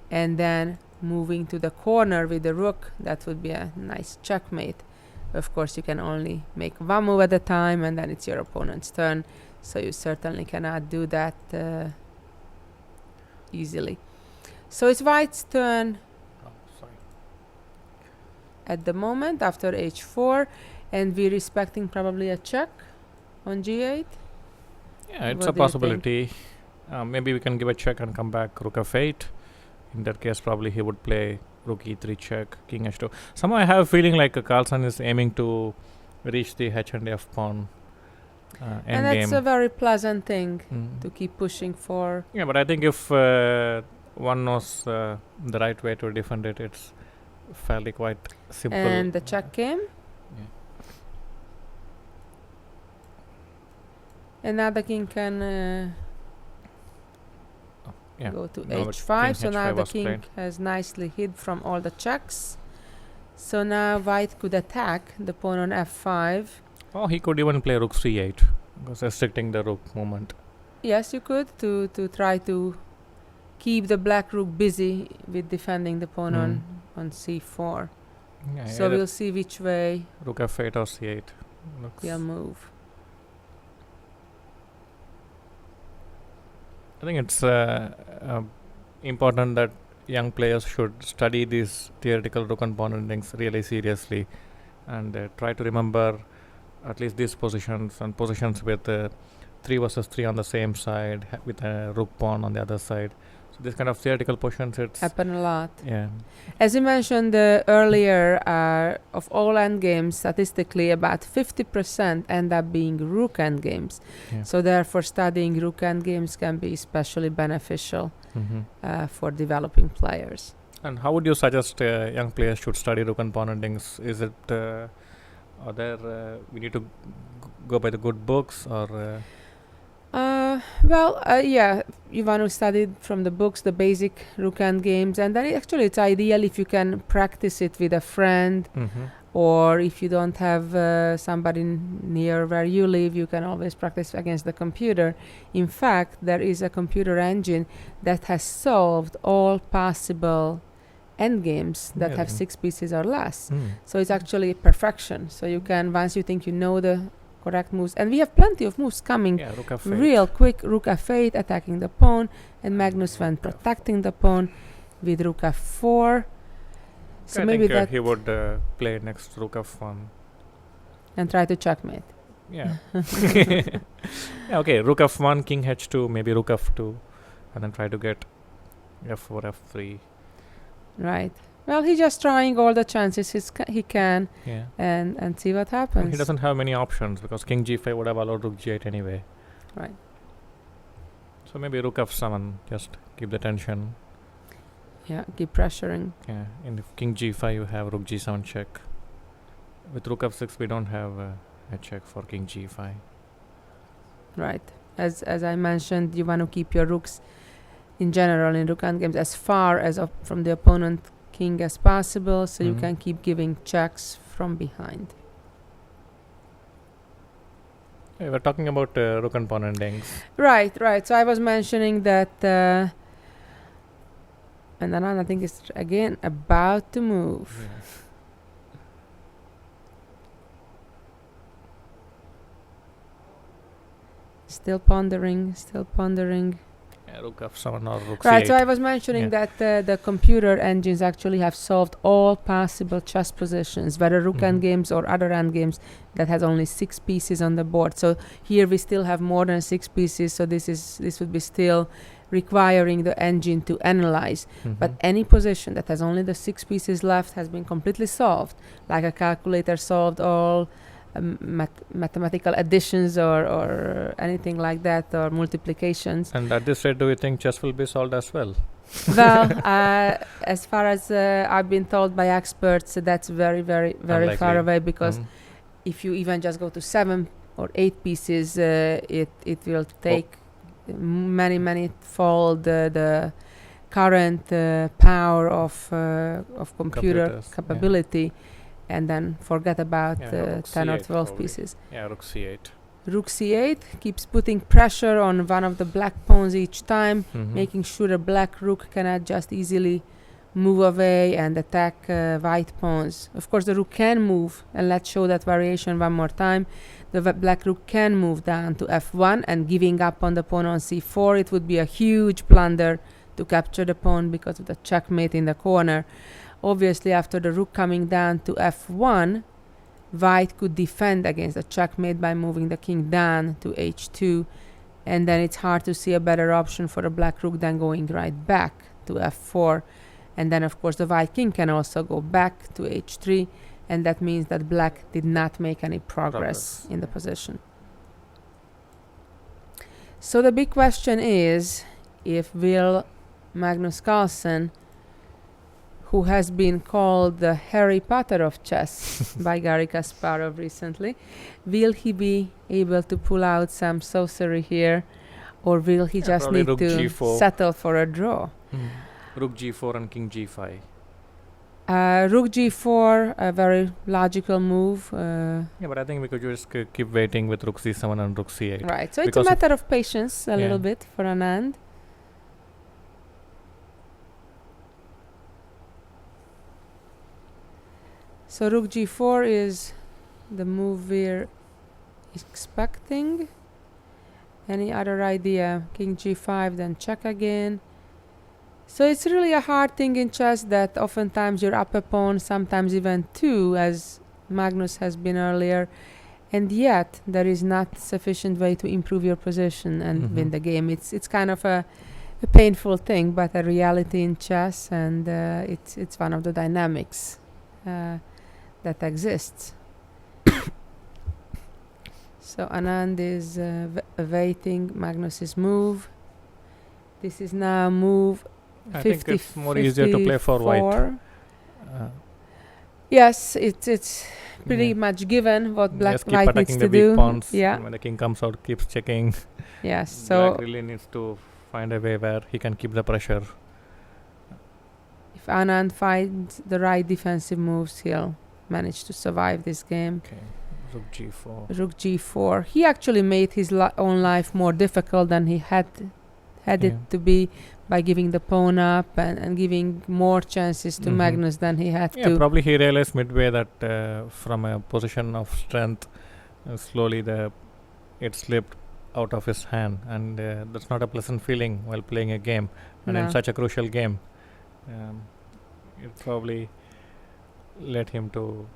and then moving to the corner with the rook. That would be a nice checkmate. Of course, you can only make one move at a time, and then it's your opponent's turn. So you certainly cannot do that easily. So it's white's turn at the moment after h4, and we're expecting probably a check on g8.
Yeah, it's
What
a
do you
possibility. Maybe we can give a check and come back rook f8. In that case, probably he would play rook e3 check, king h2. Somehow I have a feeling like Carlsen is aiming to reach the h and f pawn
And that's a very pleasant thing to keep pushing for.
Yeah, but I think if one knows the right way to defend it, it's fairly quite simple.
And the check came. And now the king can go to h5. So now the king has nicely hid from all the checks. So now white could attack the pawn on f5.
Oh, he could even play rook c8, because restricting the rook movement.
Yes, you could, to try to keep the black rook busy with defending the pawn on c4.
Yeah,
so we'll see which way
rook f8 or c8
he'll move.
I think it's important that young players should study these theoretical rook and pawn endings really seriously, and try to remember at least these positions and positions with 3 versus 3 on the same side, with a rook pawn on the other side. So this kind of theoretical positions, it's
happen a lot.
Yeah.
As you mentioned earlier, of all endgames, statistically about 50% end up being rook endgames.
Yeah.
So therefore, studying rook endgames can be especially beneficial for developing players.
And how would you suggest young players should study rook and pawn endings? Is it we need to go by the good books, or
yeah, you want to study from the books the basic rook endgames, and then it's ideal if you can practice it with a friend, or if you don't have somebody near where you live, you can always practice against the computer. In fact, there is a computer engine that has solved all possible endgames that have 6 pieces or less. So it's actually perfection. So you can, once you think you know the correct moves, and we have plenty of moves coming
rook f8.
real quick. Rook f8 attacking the pawn, and Magnus went protecting the pawn with rook f4. So
I
maybe
think
that
he would play next rook f1.
And try to checkmate.
Yeah. Yeah, okay, rook f1, king h2, maybe rook f2, and then try to get f4, f3.
Right. Well, he's just trying all the chances he can,
Yeah.
and see what
And
happens.
he doesn't have many options because king g5 would have allowed rook g8 anyway.
Right.
So maybe rook f7, just keep the tension.
Yeah, keep pressuring.
Yeah, and if king g5, you have rook g7 check. With rook f6, we don't have a check for king g5.
Right. As I mentioned, you want to keep your rooks in general in rook endgames as far as from the opponent king as possible, so you can keep giving checks from behind.
Yeah, we're talking about rook and pawn endings.
Right. So I was mentioning that, and Anand, I think, is again about to move.
Yeah.
Still pondering.
Yeah, rook f7 or rook
Right,
c8.
so I was mentioning that the computer engines actually have solved all possible chess positions, whether rook endgames or other endgames that has only 6 pieces on the board. So here we still have more than 6 pieces, so this would be still requiring the engine to analyze. But any position that has only the 6 pieces left has been completely solved, like a calculator solved all mathematical additions or anything like that, or multiplications.
And at this rate, do you think chess will be solved as well?
Well, as far as I've been told by experts, that's very, very, very
Unlikely.
far away, because if you even just go to 7 or 8 pieces, it will take many fold the current power of computer
Computers,
capability, and then forget about
rook
10 or
C8
12
probably.
pieces.
Yeah, rook c8.
Rook c8 keeps putting pressure on one of the black pawns each time, making sure the black rook cannot just easily move away and attack white pawns. Of course, the rook can move, and let's show that variation one more time. The black rook can move down to f1, and giving up on the pawn on c4, it would be a huge blunder to capture the pawn because of the checkmate in the corner. Obviously, after the rook coming down to f1, white could defend against the checkmate by moving the king down to h2, and then it's hard to see a better option for the black rook than going right back to f4. And then, of course, the white king can also go back to h3, and that means that black did not make any progress in the position. So the big question is, if will Magnus Carlsen, who has been called the Harry Potter of chess by Garry Kasparov recently, will he be able to pull out some sorcery here, or will he just need to
G4.
settle for a draw?
Rook g4 and king g5.
Rook g4, a very logical move.
Yeah, but I think we could just keep waiting with rook c7 and rook c8.
Right, so it's a
Because
matter of patience a little bit for Anand. So rook g4 is the move we're expecting. Any other idea? King g5, then check again. So it's really a hard thing in chess that oftentimes you're up a pawn, sometimes even 2, as Magnus has been earlier, and yet there is not sufficient way to improve your position and win the game. It's kind of a painful thing, but a reality in chess, and it's one of the dynamics that exists. So Anand is awaiting Magnus's move. This is now move
I think it's more easier to play for white.
Yes, it's pretty much given what
Just keep
white needs
attacking
to
the weak
do.
pawns.
Yeah.
When the king comes out, keeps checking.
Yes. So
Black really needs to find a way where he can keep the pressure.
if Anand finds the right defensive moves, he'll manage to survive this game.
Okay. Rook g4.
Rook g4. He actually made his own life more difficult than he had it to be, by giving the pawn up and giving more chances to Magnus than he had to.
Probably he realized midway that from a position of strength, slowly it slipped out of his hand, and that's not a pleasant feeling while playing a game, and in such a crucial game. It probably led him to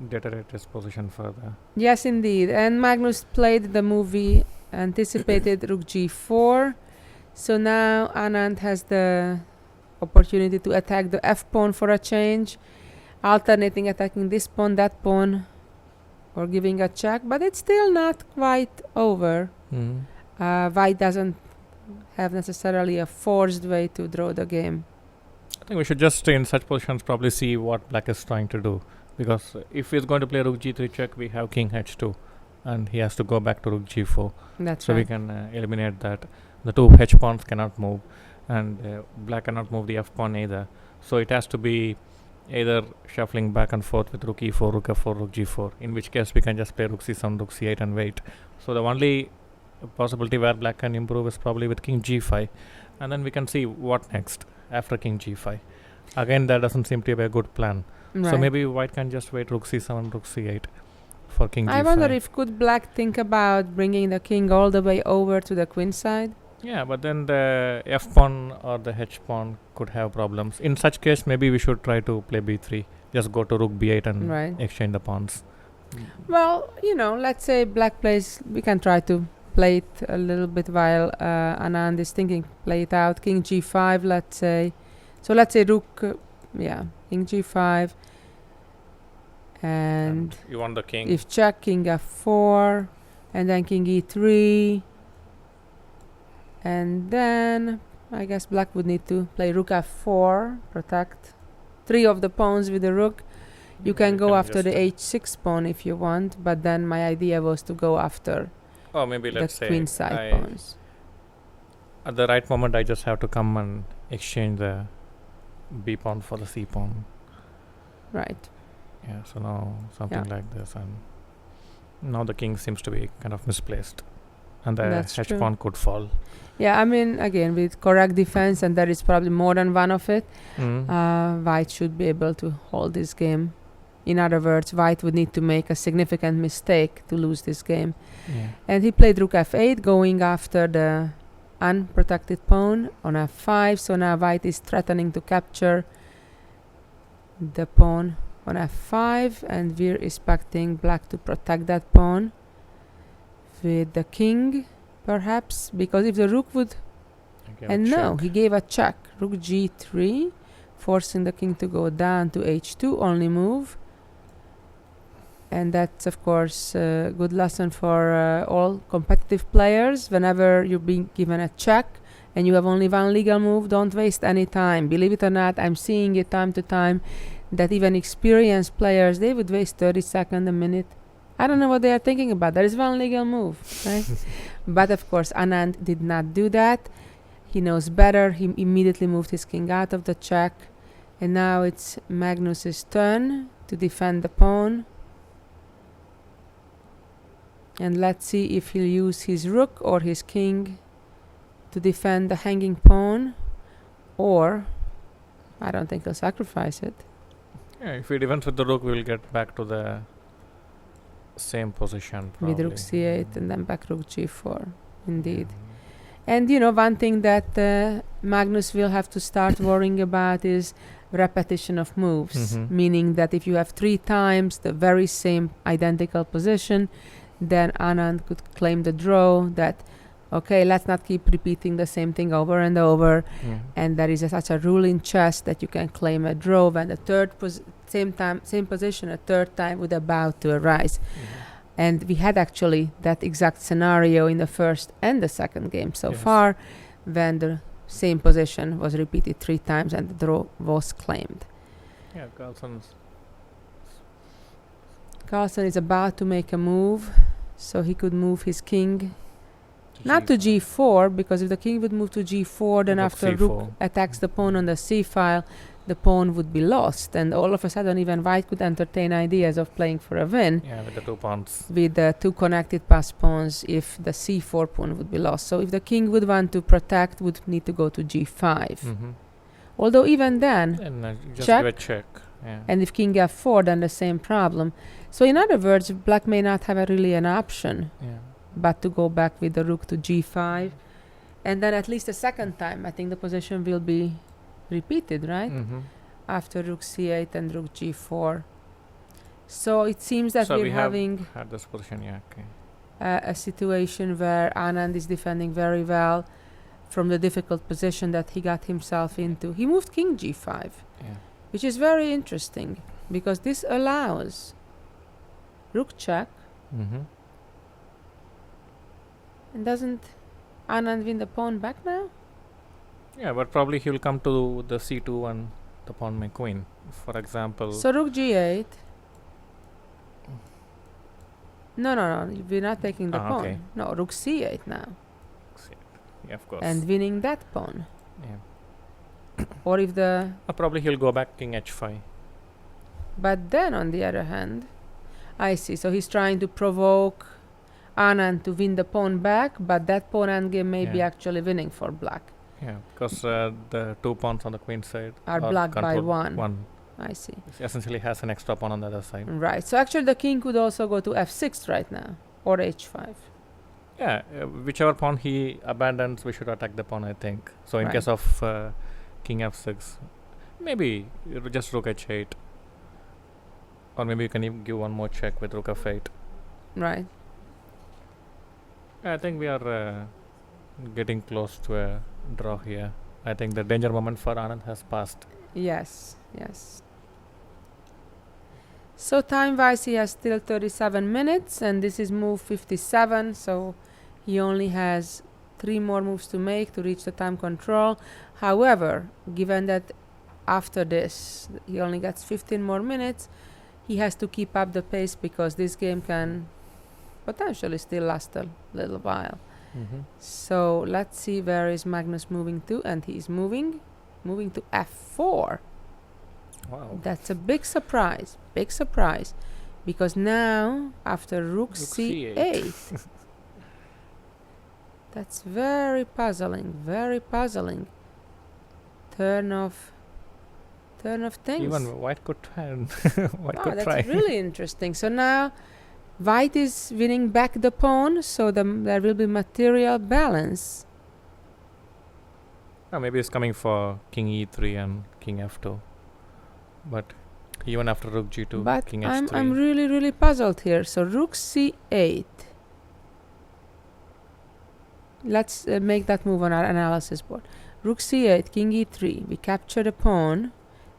deteriorate his position further.
Yes, indeed. And Magnus played the movie, anticipated rook g4. So now Anand has the opportunity to attack the f pawn for a change, alternating attacking this pawn, that pawn, or giving a check. But it's still not quite over. White doesn't have necessarily a forced way to draw the game.
I think we should just in such positions probably see what black is trying to do, because if he's going to play rook g3 check, we have king h2 and he has to go back to rook g4.
That's
So
right.
we can eliminate that. The two h pawns cannot move, and black cannot move the f pawn either. So it has to be either shuffling back and forth with rook e4, rook f4, rook g4, in which case we can just play rook c7, rook c8 and wait. So the only possibility where black can improve is probably with king g5, and then we can see what next after king g5. Again, that doesn't seem to be a good plan.
Right.
So maybe white can just wait rook c7, rook c8 for king g5.
I wonder if could black think about bringing the king all the way over to the queen side?
Yeah, but then the f pawn or the h pawn could have problems. In such case, maybe we should try to play b3. Just go to rook b8 and
Right.
exchange the pawns.
Well, let's say black plays, we can try to play it a little bit while Anand is thinking, play it out. King g5, let's say. So let's say rook, king g5. And
you want the king.
if check, king f4, and then king e3. And then I guess black would need to play rook f4, protect 3 of the pawns with the rook. You can go after the h6 pawn if you want, but then my idea was to go after
Oh, maybe
the
let's say
queen side pawns.
at the right moment I just have to come and exchange the b pawn for the c pawn.
Right.
Yeah, so now something
Yeah.
like this, and now the king seems to be kind of misplaced, and the
That's
h
true.
pawn could fall.
Yeah, I mean, again, with correct defense, and there is probably more than one of it, white should be able to hold this game. In other words, white would need to make a significant mistake to lose this game.
Yeah.
And he played rook f8, going after the unprotected pawn on f5. So now white is threatening to capture the pawn on f5, and we're expecting black to protect that pawn with the king, perhaps, because if the rook would... And no, he gave a check. Rook g3, forcing the king to go down to h2, only move. And that's, of course, a good lesson for all competitive players. Whenever you're being given a check and you have only one legal move, don't waste any time. Believe it or not, I'm seeing it time to time that even experienced players, they would waste 30 seconds, a minute. I don't know what they are thinking about. There is one legal move, right? But, of course, Anand did not do that. He knows better. He immediately moved his king out of the check. And now it's Magnus's turn to defend the pawn. And let's see if he'll use his rook or his king to defend the hanging pawn. Or, I don't think he'll sacrifice it.
Yeah, if he defends with the rook, we'll get back to the same position. Probably.
With rook c8 and then back rook g4. Indeed. And one thing that Magnus will have to start worrying about is repetition of moves. Meaning that if you have 3 times the very same identical position, then Anand could claim the draw that, okay, let's not keep repeating the same thing over and over. And there is such a rule in chess that you can claim a draw when the same position a third time would about to arise. And we had actually that exact scenario in the first and the second game so far, when the same position was repeated 3 times and the draw was claimed.
Yeah,
Carlsen is about to make a move, so he could move his king not to g4, because if the king would move to g4, then
Rook
after
c4.
rook attacks the pawn on the c file, the pawn would be lost, and all of a sudden even white could entertain ideas of playing for a win.
Yeah, with the 2 pawns.
With the 2 connected pass pawns if the c4 pawn would be lost. So if the king would want to protect, would need to go to g5. Although even then,
And just
check.
give a check. Yeah.
and if king f4, then the same problem. So in other words, black may not have really an option but to go back with the rook to g5. And then at least a second time, I think the position will be repeated, right? After rook c8 and rook g4. So it seems that
So
we're
we have
having
had this position, yeah, okay.
a situation where Anand is defending very well from the difficult position that he got himself into. He moved king g5,
Yeah.
which is very interesting because this allows rook check.
Mm-hmm.
And doesn't Anand win the pawn back now?
Yeah, but probably he'll come to the c2 and the pawn may queen, for example.
So rook g8. No, we're not taking the pawn.
Okay.
No, rook c8 now.
Yeah, of course.
And winning that pawn.
Yeah.
Or if the...
Probably he'll go back king h5.
But then on the other hand, I see. So he's trying to provoke Anand to win the pawn back, but that pawn endgame may be
Yeah.
actually winning for black.
Yeah, because the 2 pawns on the queen side
Are blocked by
controlled
one.
One
I see.
essentially has an extra pawn on the other side.
Right. So actually the king could also go to f6 right now. Or h5.
Yeah, whichever pawn he abandons, we should attack the pawn, I think. So in
Right.
case of king f6, maybe just rook h8. Or maybe you can even give one more check with rook f8.
Right.
I think we are getting close to a draw here. I think the danger moment for Anand has passed.
Yes. So time-wise, he has still 37 minutes, and this is move 57, so he only has 3 more moves to make to reach the time control. However, given that after this, he only gets 15 more minutes, he has to keep up the pace because this game can potentially still last a little while.
Mm-hmm.
So let's see where is Magnus moving to, and he's moving to f4.
Wow.
That's a big surprise, because now after rook c8, that's very puzzling. Turn of things.
Even white could try.
That's really interesting. So now white is winning back the pawn, so there will be material balance.
Maybe it's coming for king e3 and king f2. But even after rook g2,
But
king h3.
I'm really puzzled here. So rook c8. Let's make that move on our analysis board. Rook c8, king e3. We capture the pawn.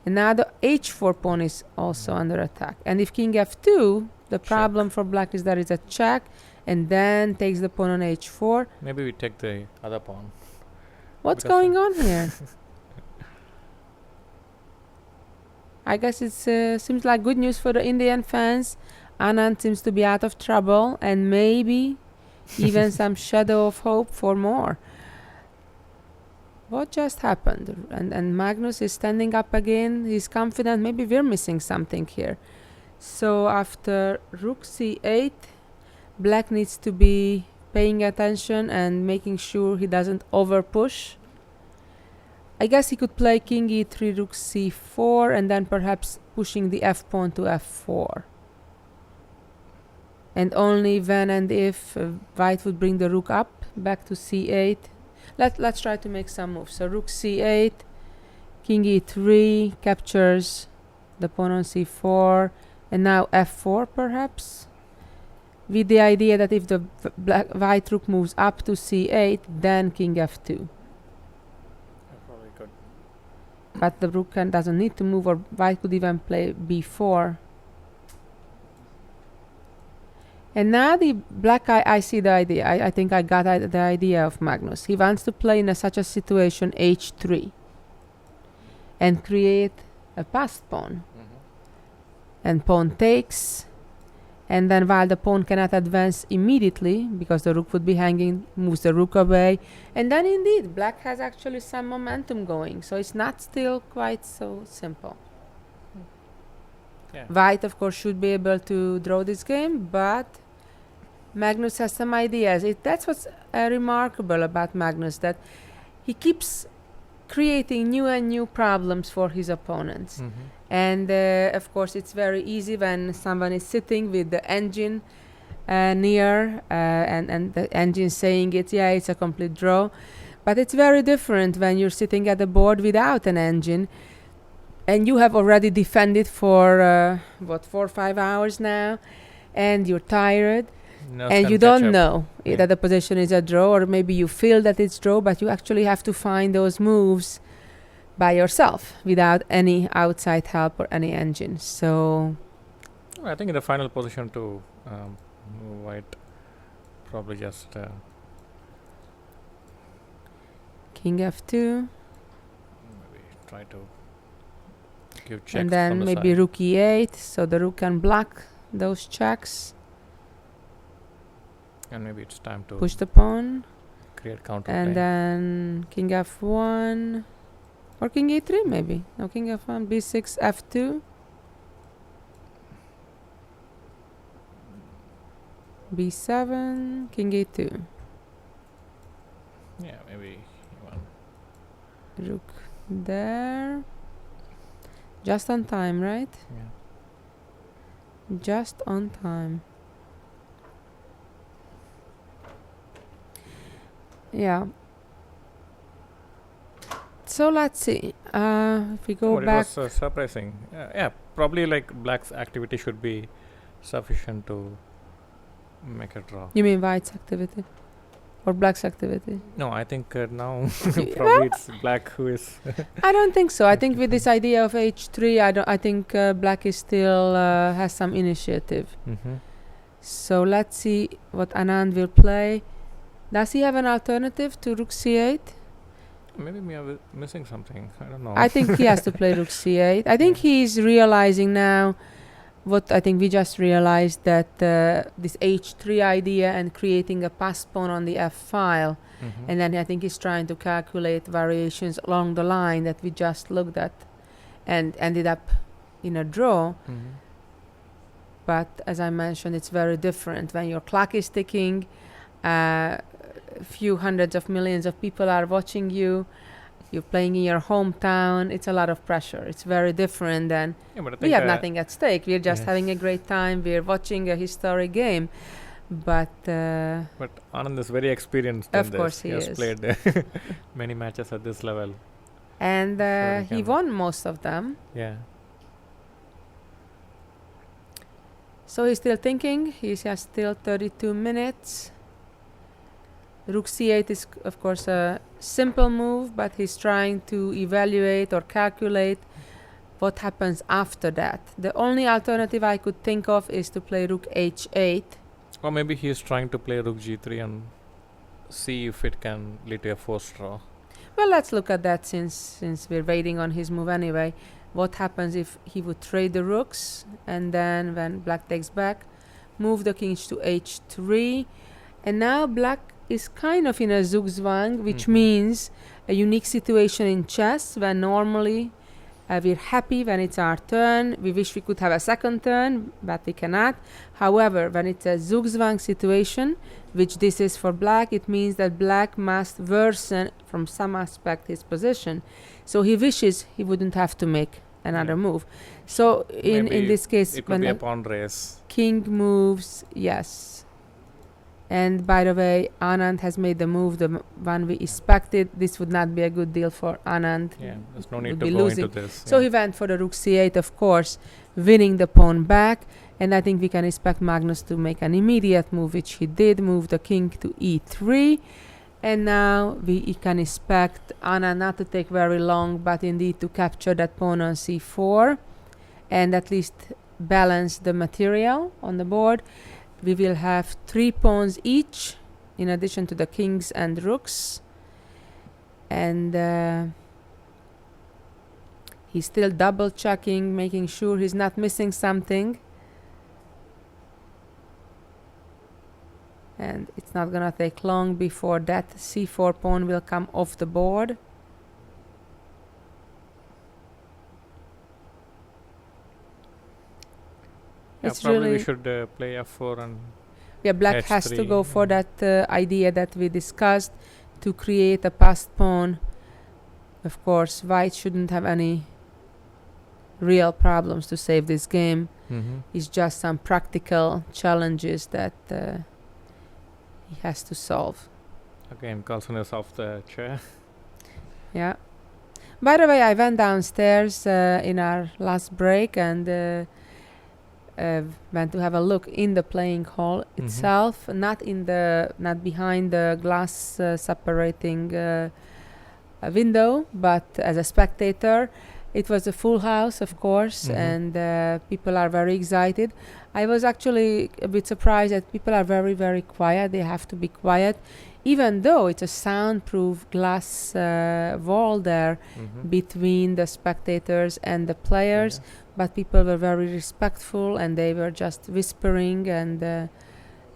And now the h4 pawn is also under attack. And if king f2, the problem for black is that it's a check. And then takes the pawn on h4.
Maybe we take the other pawn.
What's
Because
going on here? I guess it seems like good news for the Indian fans. Anand seems to be out of trouble, and maybe even some shadow of hope for more. What just happened? And Magnus is standing up again. He's confident. Maybe we're missing something here. So after rook c8, black needs to be paying attention and making sure he doesn't over push. I guess he could play king e3, rook c4, and then perhaps pushing the f pawn to f4. And only when and if white would bring the rook up back to c8. Let's try to make some moves. So rook c8, king e3 captures the pawn on c4, and now f4 perhaps, with the idea that if the white rook moves up to c8, then king f2.
Probably good.
But the rook doesn't need to move, or white could even play b4. And now the black, I see the idea. I think I got the idea of Magnus. He wants to play in such a situation h3 and create a passed pawn. And pawn takes, and then while the pawn cannot advance immediately because the rook would be hanging, moves the rook away, and then indeed black has actually some momentum going, so it's not still quite so simple.
Yeah.
White of course should be able to draw this game, but Magnus has some ideas. That's what's remarkable about Magnus, that he keeps creating new and new problems for his opponents. And of course it's very easy when someone is sitting with the engine near and the engine saying it's a complete draw. But it's very different when you're sitting at the board without an engine and you have already defended for 4 or 5 hours now, and you're tired, and you don't know that the position is a draw, or maybe you feel that it's draw, but you actually have to find those moves by yourself without any outside help or any engine. So
I think in the final position to white probably just
king f2,
maybe try to give checks
and then
from the
maybe
side.
rook e8, so the rook can block those checks,
And maybe it's time to
push the pawn,
create counter
and
play.
then king f1 or king e3 maybe. No, king f1, b6, f2, b7, king e2,
Yeah, maybe one.
rook there. Just on time, right?
Yeah.
Just on time. Yeah. So let's see. If we go
But
back,
it was surprising. Yeah, probably like black's activity should be sufficient to make a draw.
you mean white's activity or black's activity?
No, I think now
Yeah.
probably it's black who is.
I don't think so. I think with this idea of h3, I think black is still has some initiative.
Mm-hmm.
So let's see what Anand will play. Does he have an alternative to rook c8?
Maybe we are missing something. I don't know.
I think he has to play rook c8. I think he's realizing now what I think we just realized, that this h3 idea and creating a pass pawn on the f file,
Mhm.
and then I think he's trying to calculate variations along the line that we just looked at and ended up in a draw.
Mhm.
But as I mentioned, it's very different when your clock is ticking. A few hundreds of millions of people are watching you. You're playing in your hometown. It's a lot of pressure. It's very different than
Yeah, but I think
we have nothing at stake. We're just
yes.
having a great time. We're watching a historic game. But
But Anand is very experienced.
Of
in this.
course he
has
is.
played many matches at this level.
and
Sure,
he
we can-
won most of them.
Yeah.
So he's still thinking. He has still 32 minutes. Rook c8 is, of course, a simple move, but he's trying to evaluate or calculate what happens after that. The only alternative I could think of is to play rook h8.
Or maybe he is trying to play rook g3 and see if it can lead to a forced draw.
Well, let's look at that since we're waiting on his move anyway. What happens if he would trade the rooks, and then when black takes back, move the kings to h3, and now black is kind of in a zugzwang, which
Mhm.
means a unique situation in chess when normally we're happy when it's our turn. We wish we could have a second turn, but we cannot. However, when it's a zugzwang situation, which this is for black, it means that black must worsen from some aspect his position. So he wishes he wouldn't have to make another
Yeah.
move. So in
Maybe
this case,
It could
when
be
a
a pawn race.
king moves, yes. And by the way, Anand has made the move, the one we expected. This would not be a good deal for Anand.
Yeah, there's no
would
need to
be
go
losing.
into this.
So he went for the rook c8, of course, winning the pawn back. And I think we can expect Magnus to make an immediate move, which he did, move the king to e3. And now we can expect Anand not to take very long, but indeed to capture that pawn on c4 and at least balance the material on the board. We will have 3 pawns each, in addition to the kings and rooks. And he's still double checking, making sure he's not missing something. And it's not gonna take long before that c4 pawn will come off the board.
Yeah,
It's
probably
really-
we should play f4 and
Yeah, black has to
H3,
go for
yeah.
that idea that we discussed to create a passed pawn. Of course, white shouldn't have any real problems to save this game. It's just some practical challenges that he has to solve.
again Carlsen is off the chair.
Yeah. By the way, I went downstairs in our last break and went to have a look in the playing hall itself, not behind the glass separating window, but as a spectator. It was a full house, of course, and people are very excited. I was actually a bit surprised that people are very, very quiet. They have to be quiet, even though it's a soundproof glass wall there between the spectators and the players. But people were very respectful, and they were just whispering and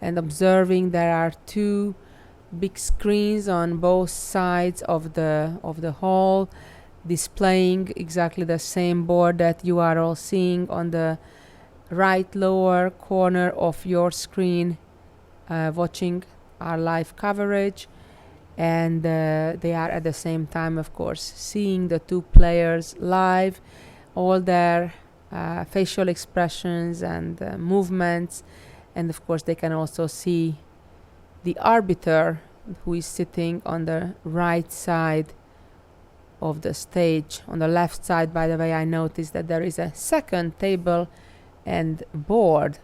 observing. There are two big screens on both sides of the hall, displaying exactly the same board that you are all seeing on the right lower corner of your screen, watching our live coverage. And they are at the same time, of course, seeing the two players live, all their facial expressions and movements. And of course, they can also see the arbiter, who is sitting on the right side of the stage. On the left side, by the way, I noticed that there is a second table and board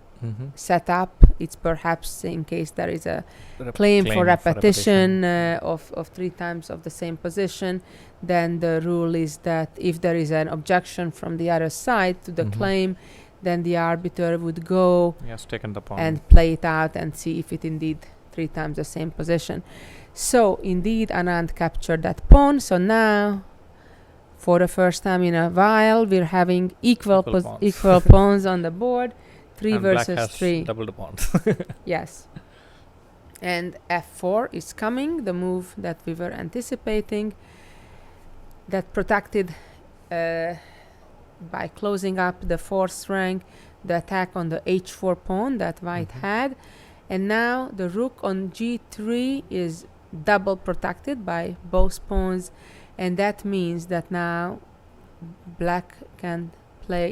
set up. It's perhaps in case there is a claim for repetition of 3 times of the same position. Then the rule is that if there is an objection from the other side to the claim, then the arbiter would go
taken the pawn
and play it out and see if it indeed 3 times the same position. So indeed Anand captured that pawn. So now, for the first time in a while, we're having equal pawns on the board. 3
and
versus
black has
3.
double the pawns.
Yes. And f4 is coming, the move that we were anticipating, that protected by closing up the 4th rank the attack on the h4 pawn that white had. And now the rook on g3 is double protected by both pawns, and that means that now black can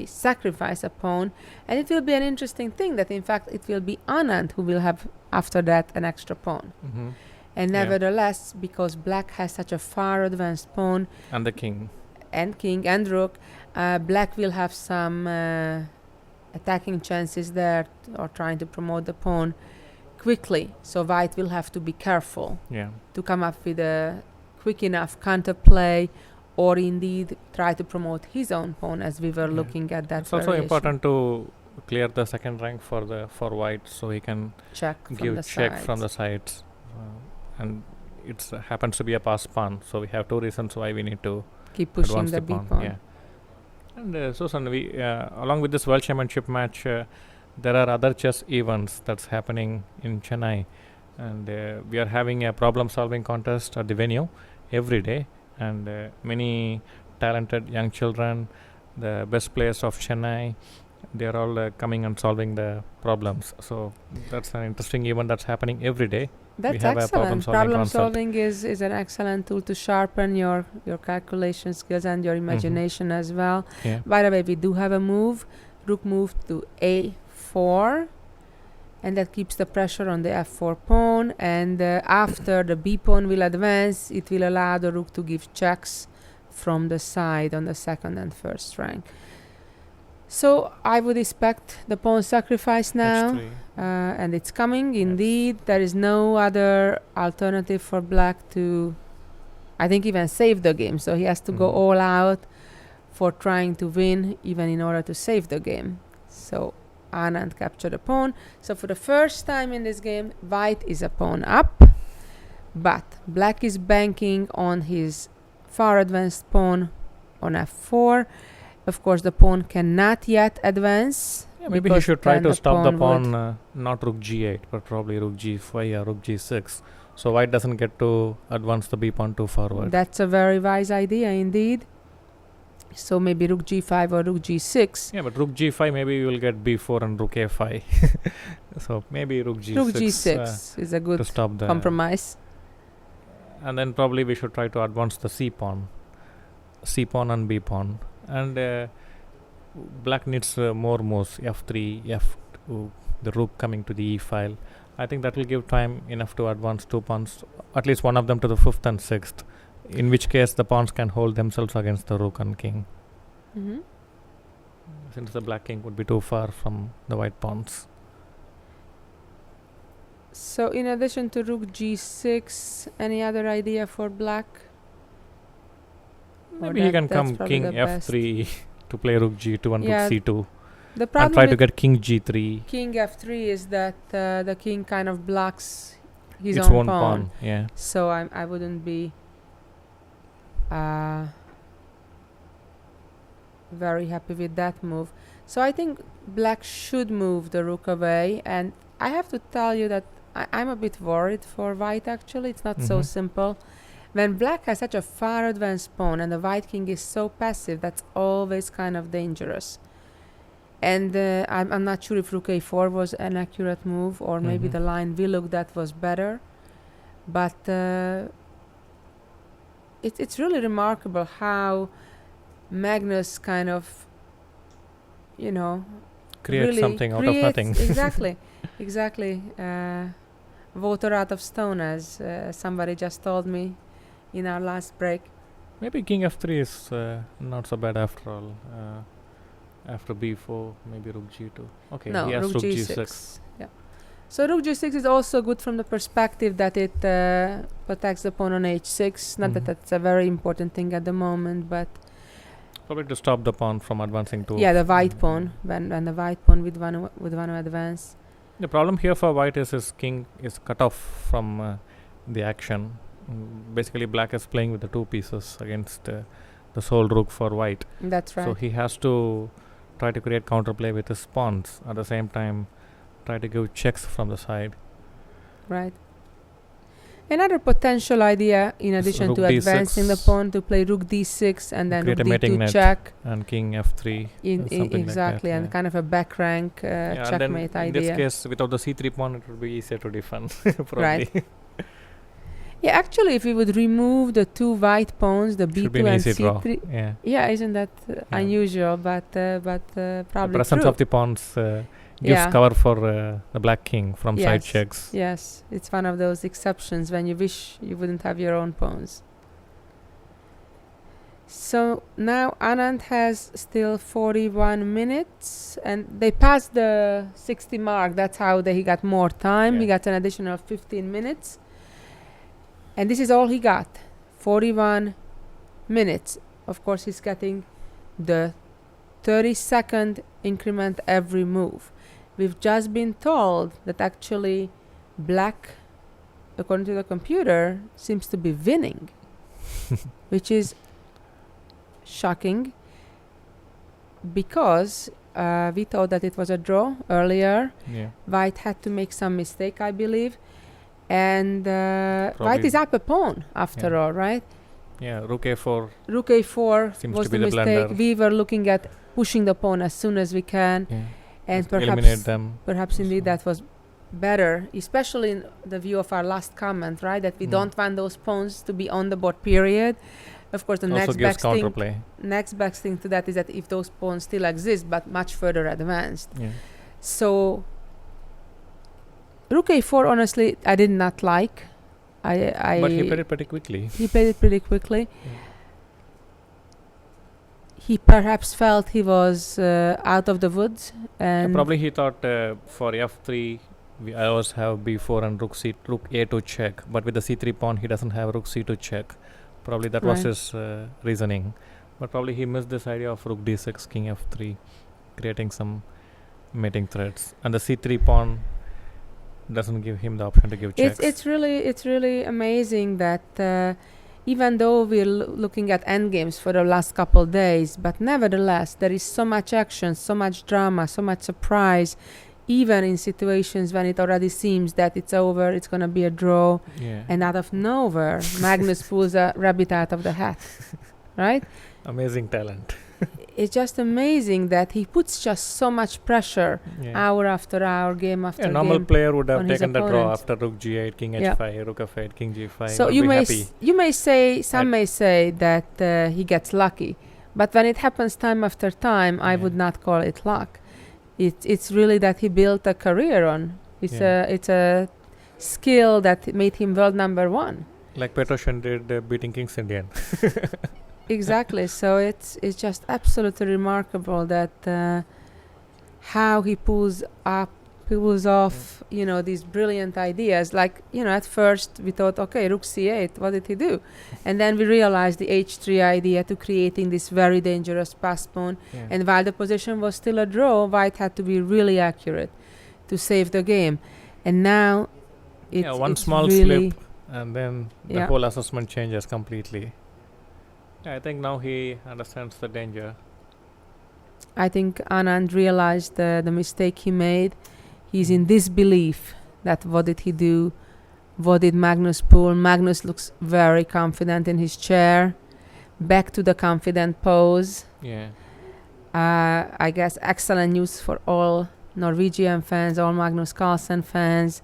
sacrifice a pawn, and it will be an interesting thing that in fact it will be Anand who will have after that an extra pawn. And nevertheless, because black has such a far advanced pawn
and the king
and rook, black will have some attacking chances there, or trying to promote the pawn quickly. So white will have to be careful to come up with a quick enough counterplay, or indeed try to promote his own pawn, as we were looking at that.
It's also important to clear the second rank for white, so he can give check from the sides. And it happens to be a pass pawn, so we have 2 reasons why we need to
keep pushing
advance
the
b
pawn.
And Susan, we along with this World Championship match, there are other chess events that's happening in Chennai, and we are having a problem-solving contest at the venue every day, and many talented young children, the best players of Chennai, they are all coming and solving the problems. So that's an interesting event that's happening every day.
That's excellent. Problem solving is an excellent tool to sharpen your calculation skills and your imagination as well. By the way, we do have a move, rook move to a4, and that keeps the pressure on the f4 pawn, and after the b pawn will advance, it will allow the rook to give checks from the side on the 2nd and 1st rank. So I would expect the pawn sacrifice now, and it's coming. Indeed, there is no other alternative for black to, I think, even save the game. So he has to go all out for trying to win, even in order to save the game. So Anand captured a pawn. So for the first time in this game, white is a pawn up, but black is banking on his far advanced pawn on f4. Of course, the pawn cannot yet advance.
Maybe he should try to stop the pawn, not rook g8, but probably rook g5 or rook g6. So white doesn't get to advance the b pawn too forward.
That's a very wise idea indeed. So maybe rook g5 or rook g6.
Yeah, but rook g5, maybe you will get b4 and rook a5. So maybe rook g6.
Rook g6 is a good compromise.
And then probably we should try to advance the c pawn and b pawn. And black needs more moves, f3, f2, the rook coming to the e file. I think that will give time enough to advance 2 pawns, at least one of them to the 5th and 6th. In which case the pawns can hold themselves against the rook and king.
Mm-hmm.
Since the black king would be too far from the white pawns.
So in addition to rook g6, any other idea for black?
Maybe he can come king f3 to play rook g2 and rook c2.
The problem
and try to get king g3.
King f3 is that the king kind of blocks his
its
own
own pawn. Yeah.
So I wouldn't be very happy with that move. So I think black should move the rook away, and I have to tell you that I'm a bit worried for white actually. It's not so simple. When black has such a far advanced pawn and the white king is so passive, that's always kind of dangerous. And I'm not sure if rook a4 was an accurate move, or maybe the line we looked at was better. But it's really remarkable how Magnus kind of,
create
really
something out of nothing.
Exactly. Water out of stone, as somebody just told me in our last break.
Maybe king f3 is not so bad after all. After b4, maybe rook g2. Okay,
No,
he has
rook
rook
g6.
g6.
Yeah. So rook g6 is also good from the perspective that it protects the pawn on h6. Not that that's a very important thing at the moment, but
probably to stop the pawn from advancing to
the white pawn when the white pawn would want to advance.
The problem here for white is his king is cut off from the action. Basically, black is playing with the two pieces against the sole rook for white.
That's right.
So he has to try to create counterplay with his pawns. At the same time, try to give checks from the side.
Right. Another potential idea, in addition to advancing the pawn, to play rook d6 and then rook d2 check.
And king f3.
Exactly, and kind of a back rank checkmate idea.
In this case, without the c3 pawn, it would be easier to defend. Probably.
Right. Yeah, actually, if we would remove the two white pawns, the b2 and c3, isn't that unusual? But probably
the presence of the pawns gives cover for the black king from side checks.
Yes, it's one of those exceptions when you wish you wouldn't have your own pawns. So now Anand has still 41 minutes, and they passed the 60 mark. That's how he got more time.
Yeah.
He got an additional 15 minutes. And this is all he got, 41 minutes. Of course, he's getting the 30-second increment every move. We've just been told that actually black, according to the computer, seems to be winning, which is shocking because we thought that it was a draw earlier.
Yeah.
White had to make some mistake, I believe. And white is up a pawn after all, right?
Yeah, rook a4.
Rook a4
seems
was
to be
the
the
mistake.
blunder.
We were looking at pushing the pawn as soon as we can, and
eliminate them.
Perhaps indeed that was better, especially in the view of our last comment, right? That we don't want those pawns to be on the board, period. Of course, the
also
next best thing to that is that if those pawns still exist, but much further advanced.
Yeah.
So rook a4, honestly, I did not like.
But he played it pretty quickly. Yeah.
He perhaps felt he was out of the woods, and
probably he thought for f3 we always have b4 and rook a2 check, but with the c3 pawn he doesn't have rook c2 check. Probably that was his reasoning, but probably he missed this idea of rook d6, king f3, creating some mating threats, and the c3 pawn doesn't give him the option to give checks.
It's really amazing that even though we're looking at endgames for the last couple days, but nevertheless there is so much action, so much drama, so much surprise, even in situations when it already seems that it's over, it's going to be a draw, and out of nowhere Magnus pulls a rabbit out of the hat, right?
Amazing talent.
It's just amazing that he puts just so much pressure hour after hour, game after game.
A normal player would have taken the draw
opponent.
after rook g8, king h5, rook f8, king g5.
So you may say, some may say that he gets lucky, but when it happens time after time, I would not call it luck. It's really that he built a career on. It's a skill that made him world number one.
Like Petrosian did beating King's Indian.
Exactly. So it's just absolutely remarkable that how he pulls off, these brilliant ideas. Like, at first we thought, okay, rook c8, what did he do? And then we realized the h3 idea to creating this very dangerous pass pawn.
Yeah.
And while the position was still a draw, white had to be really accurate to save the game. And now
one
it's
small
really
slip, and then the
Yeah.
whole assessment changes completely. Yeah, I think now he understands the danger.
I think Anand realized the mistake he made. He's in disbelief that what did he do? What did Magnus pull? Magnus looks very confident in his chair. Back to the confident pose.
Yeah.
I guess excellent news for all Norwegian fans, all Magnus Carlsen fans.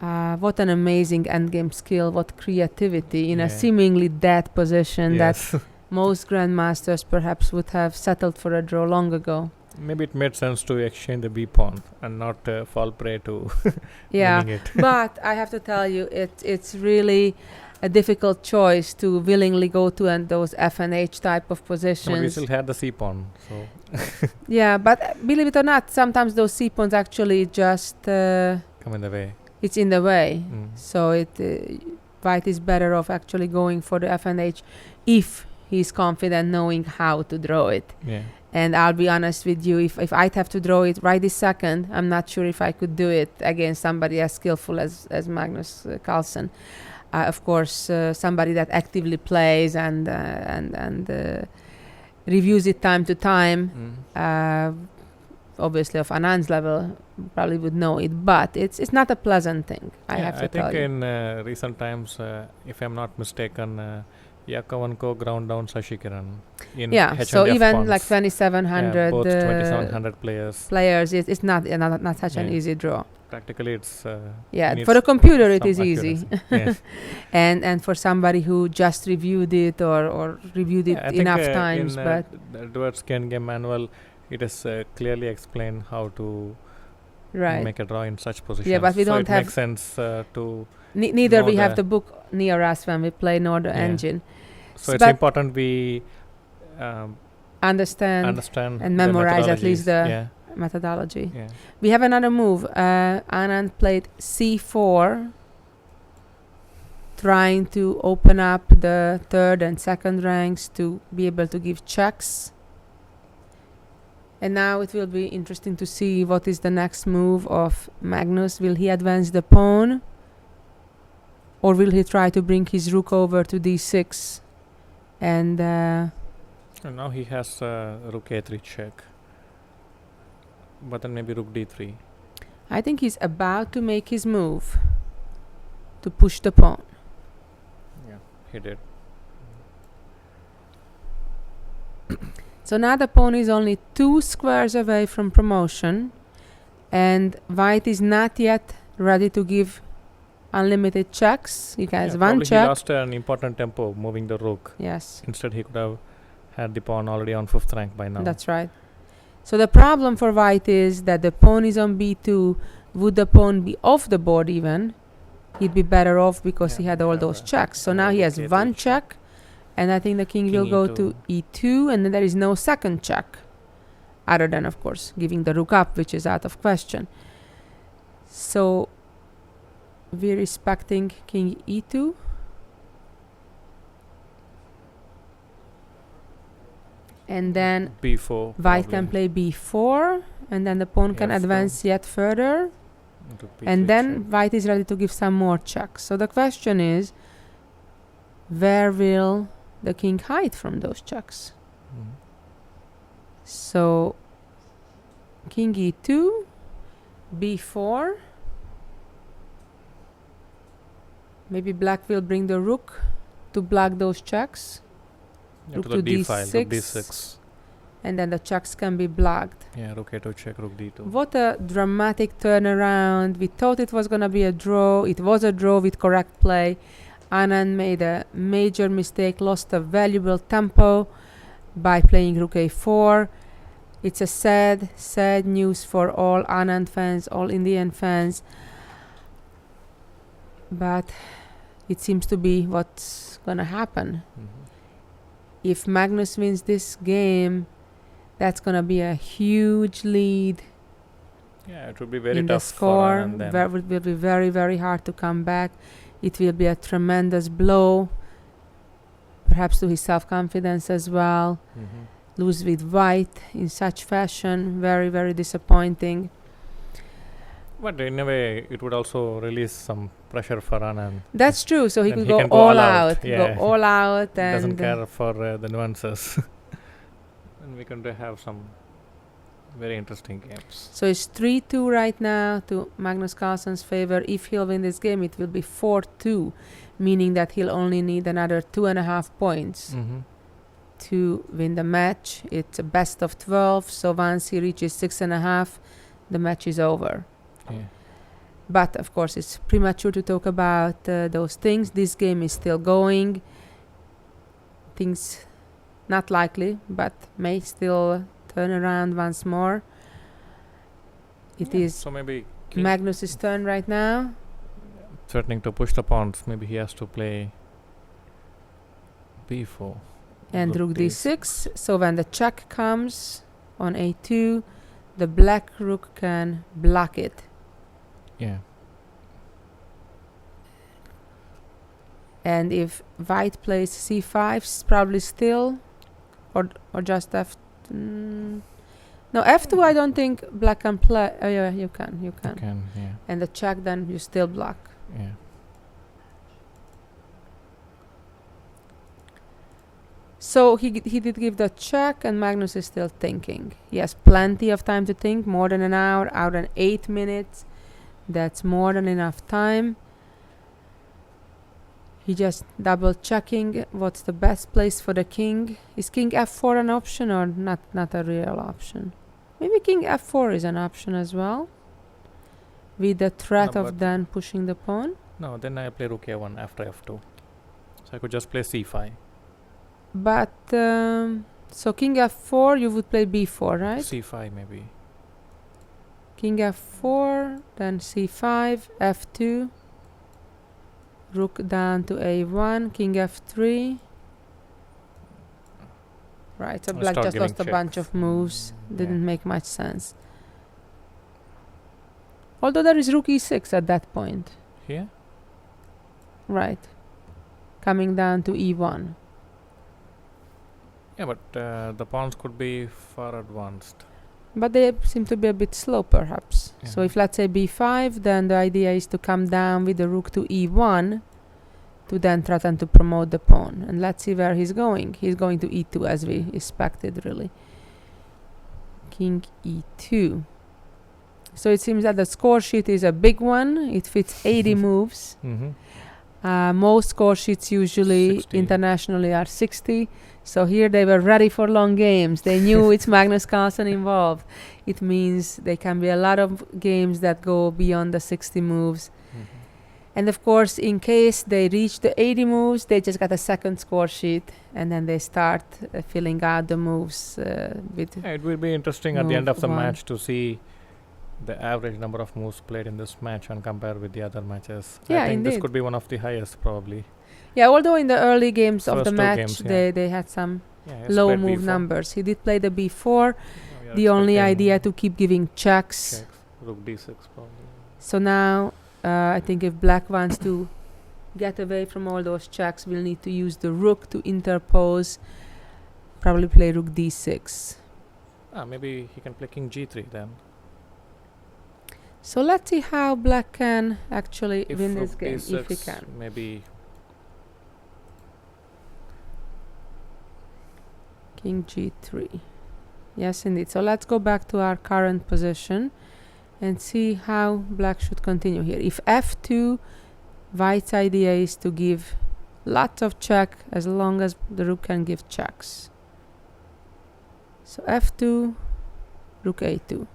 What an amazing endgame skill, what creativity in a
Yeah.
seemingly dead position that
Yes.
most grandmasters perhaps would have settled for a draw long ago.
Maybe it made sense to exchange the B pawn and not fall prey to
Yeah,
winning it.
but I have to tell you, it's really a difficult choice to willingly go to those F and H type of
But we
positions.
still had the C pawn, so
Yeah, but believe it or not, sometimes those C pawns actually just
come in the way.
it's in the way.
Mm.
So white is better off actually going for the F and H if he's confident knowing how to draw it.
Yeah.
And I'll be honest with you, if I'd have to draw it right this second, I'm not sure if I could do it against somebody as skillful as Magnus Carlsen. Of course, somebody that actively plays and reviews it time to time. Obviously, of Anand's level, probably would know it, but it's not a pleasant thing. I have to tell
think
you.
in recent times, if I'm not mistaken, Yakovenko ground down Sashikiran in
Yeah,
H
so
and F
even
pawns.
like 2,700
both 2,700 players.
it's not such an
Yeah.
easy draw.
Practically, it's
Yeah,
needs
for a computer it
some
is easy,
accuracy. Yeah.
and for somebody who just reviewed it or reviewed it
Yeah, I think,
enough times,
in,
but
the Edwards Endgame manual, it is clearly explained how to
right.
make a draw in such positions.
but we
so
don't
it
have-
makes sense to.
Neither
know
we have
the-
the book near us when we play nor the
Yeah.
engine.
So it's
but
important we
understand
understand
and
the
memorize at least
methodologies.
the
yeah.
methodology.
Yeah.
We have another move. Anand played c4, trying to open up the third and second ranks to be able to give checks. And now it will be interesting to see what is the next move of Magnus. Will he advance the pawn? Or will he try to bring his rook over to d6? And
And now he has rook a3 check. But then maybe rook d3.
I think he's about to make his move to push the pawn.
Yeah, he did.
So now the pawn is only 2 squares away from promotion, and white is not yet ready to give unlimited checks. He has one
probably
check.
He lost an important tempo moving the rook.
Yes,
Instead, he could have had the pawn already on 5th rank by now.
that's right. So the problem for white is that the pawn is on b2. Would the pawn be off the board even? He'd be better off because he
Yeah,
had all
have
those
a-
checks. So
have
now
a
he
rook
has
a3
one
check.
check, and I think the king
King
will go to e2, and then there is no second check, other than, of course, giving the rook up, which is out of question. So we're respecting king e2. And then
b4.
white
probably.
can play b4, and then the pawn can
F2.
advance yet further.
Rook
And
b3
then
check.
white is ready to give some more checks. So the question is, where will the king hide from those checks?
Mhm.
So king e2, b4. Maybe black will bring the rook to block those checks,
Yeah,
rook
to the
to
d file, rook
d6.
d6.
and then the checks can be blocked.
Yeah, rook a2 check, rook d2.
What a dramatic turnaround. We thought it was going to be a draw. It was a draw with correct play. Anand made a major mistake, lost a valuable tempo by playing rook a4. It's a sad news for all Anand fans, all Indian fans. But, it seems to be what's gonna happen. If Magnus wins this game, that's gonna be a huge lead
Yeah, it would be very
in the
tough for
score.
Anand then.
Will be very, very hard to come back. It will be a tremendous blow, perhaps to his self-confidence as well. Lose with white in such fashion, very, very disappointing.
But in a way, it would also release some pressure for Anand.
That's true. So he
Then
could
he
go
can go
all
all out,
out,
yeah.
go all out,
Doesn't
and
care for the nuances. And we can have some very interesting games.
so it's 3-2 right now to Magnus Carlsen's favor. If he'll win this game, it will be 4-2, meaning that he'll only need another 2.5 points to win the match. It's a best of 12, so once he reaches 6.5, the match is over.
Yeah.
But of course, it's premature to talk about those things. This game is still going. Things not likely, but may still turn around once more. It is
So maybe King
Magnus's turn right now.
threatening to push the pawns. Maybe he has to play b4.
And
Rook
rook d6. So when the check comes on a2, the black rook can block it.
Yeah.
And if white plays c5, probably still, or just f. No, f2. I don't think black can play. Oh yeah, you can.
Yeah.
And the check, then you still block.
Yeah.
So he did give the check, and Magnus is still thinking. He has plenty of time to think, more than an hour and 8 minutes. That's more than enough time. He just double checking what's the best place for the king. Is king f4 an option or not a real option? Maybe king f4 is an option as well, with the threat
No,
of
but
then pushing the pawn.
No, then I play rook a1 after f2. So I could just play c5.
But so king f4, you would play b4, right?
c5 maybe.
King f4, then c5, f2, rook down to a1, king f3. Right, so
I'll
black
start
just
giving
lost a bunch
checks.
of moves. Didn't
Yeah.
make much sense. Although there is rook e6 at that point.
Here?
Right. Coming down to e1.
Yeah, but the pawns could be far advanced.
But they seem to be a bit slow, perhaps. So
Yeah.
if, let's say, b5, then the idea is to come down with the rook to e1 to then threaten to promote the pawn. And let's see where he's going. He's going to e2 as we expected, really. King e2. So it seems that the score sheet is a big one. It fits 80 moves. Most score sheets usually
60.
internationally are 60. So here they were ready for long games. They knew it's Magnus Carlsen involved. It means there can be a lot of games that go beyond the 60 moves. And of course, in case they reach the 80 moves, they just got a second score sheet, and then they start filling out the moves with.
Yeah, it will be interesting at the end of the
Move one.
match to see the average number of moves played in this match and compare with the other matches.
Yeah,
I think this
indeed.
could be one of the highest probably.
Yeah, although in the early games of the
First two
match,
games, yeah.
they had some
Yeah, he
low
played
move
b4.
numbers. He did play the b4.
Now we are
The only
expecting
idea to keep giving checks.
checks. Rook d6 probably.
So now, I think if black wants to get away from all those checks, we'll need to use the rook to interpose. Probably play rook d6.
Maybe he can play king g3 then.
So let's see how black can actually
If
win this
rook
game,
d6,
if he can.
maybe
King g3. Yes, indeed. So let's go back to our current position and see how black should continue here. If f2, white's idea is to give lots of check as long as the rook can give checks. So f2, rook a2.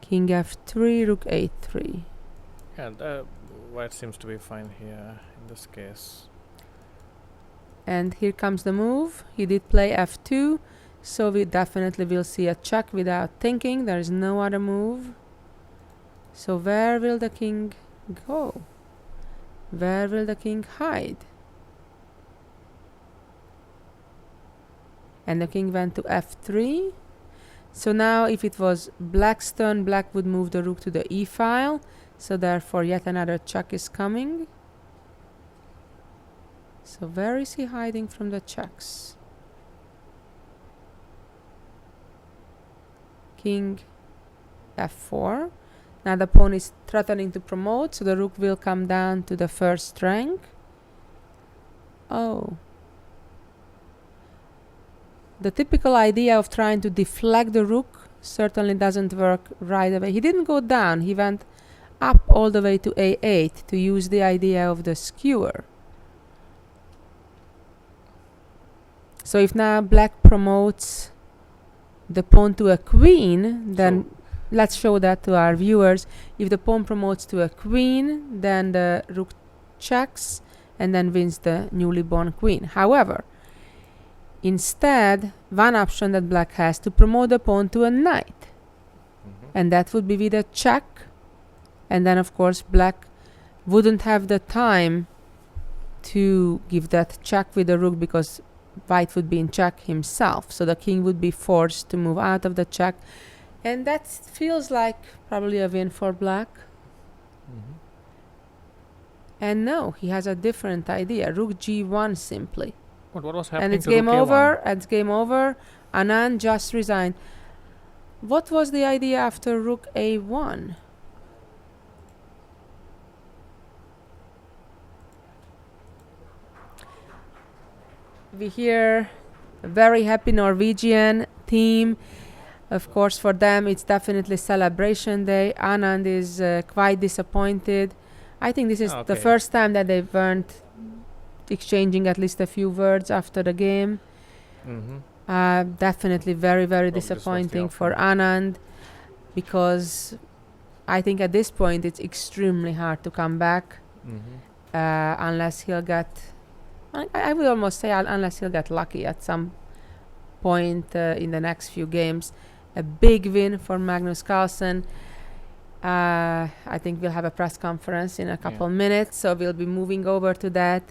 King f3, rook a3.
yeah, white seems to be fine here in this case.
And here comes the move. He did play f2, so we definitely will see a check without thinking. There is no other move. So where will the king go? Where will the king hide? And the king went to f3. So now if it was black's turn, black would move the rook to the e file. So therefore yet another check is coming. So where is he hiding from the checks? King f4. Now the pawn is threatening to promote, so the rook will come down to the first rank. Oh. The typical idea of trying to deflect the rook certainly doesn't work right away. He didn't go down, he went up all the way to a8 to use the idea of the skewer. So if now black promotes the pawn to a queen, then let's show that to our viewers. If the pawn promotes to a queen, then the rook checks and then wins the newly born queen. However, instead, one option that black has to promote the pawn to a knight. And that would be with a check. And then, of course, black wouldn't have the time to give that check with the rook because white would be in check himself. So the king would be forced to move out of the check. And that feels like probably a win for black. And no, he has a different idea. Rook g1 simply.
But what was happening
And it's
to
game
rook
over.
A1?
And it's game over. Anand just resigned. What was the idea after rook a1? We hear a very happy Norwegian team. Of course, for them, it's definitely celebration day. Anand is quite disappointed. I think this is the first time that they weren't exchanging at least a few words after the game. Definitely very, very disappointing for Anand, because I think at this point it's extremely hard to come back unless he'll get, I would almost say unless he'll get lucky at some point in the next few games. A big win for Magnus Carlsen. I think we'll have a press conference in a couple minutes, so we'll be moving over to that.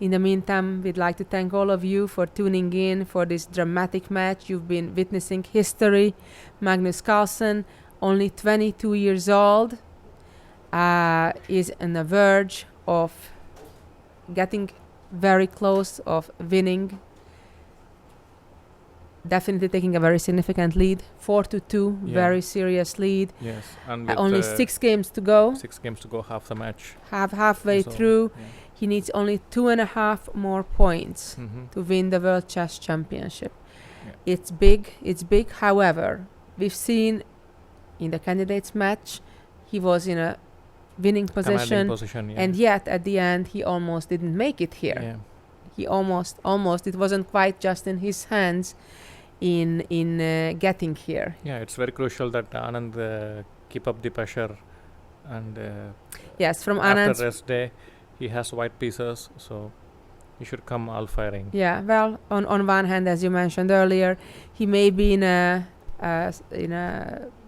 In the meantime, we'd like to thank all of you for tuning in for this dramatic match. You've been witnessing history. Magnus Carlsen, only 22 years old, is on the verge of getting very close of winning. Definitely taking a very significant lead, 4-2, very serious lead.
Yes, and
only 6 games to go.
6 games to go, half the match.
Halfway through. He needs only 2.5 more points to win the World Chess Championship. It's big. It's big. However, we've seen in the candidates match, he was in a winning position, and yet at the end he almost didn't make it here. He almost. It wasn't quite just in his hands in getting here.
Yeah, it's very crucial that Anand keep up the pressure, and
yes, from
after
Anand's
rest day, he has white pieces, so he should come all firing.
Yeah, well, on one hand, as you mentioned earlier, he may be in a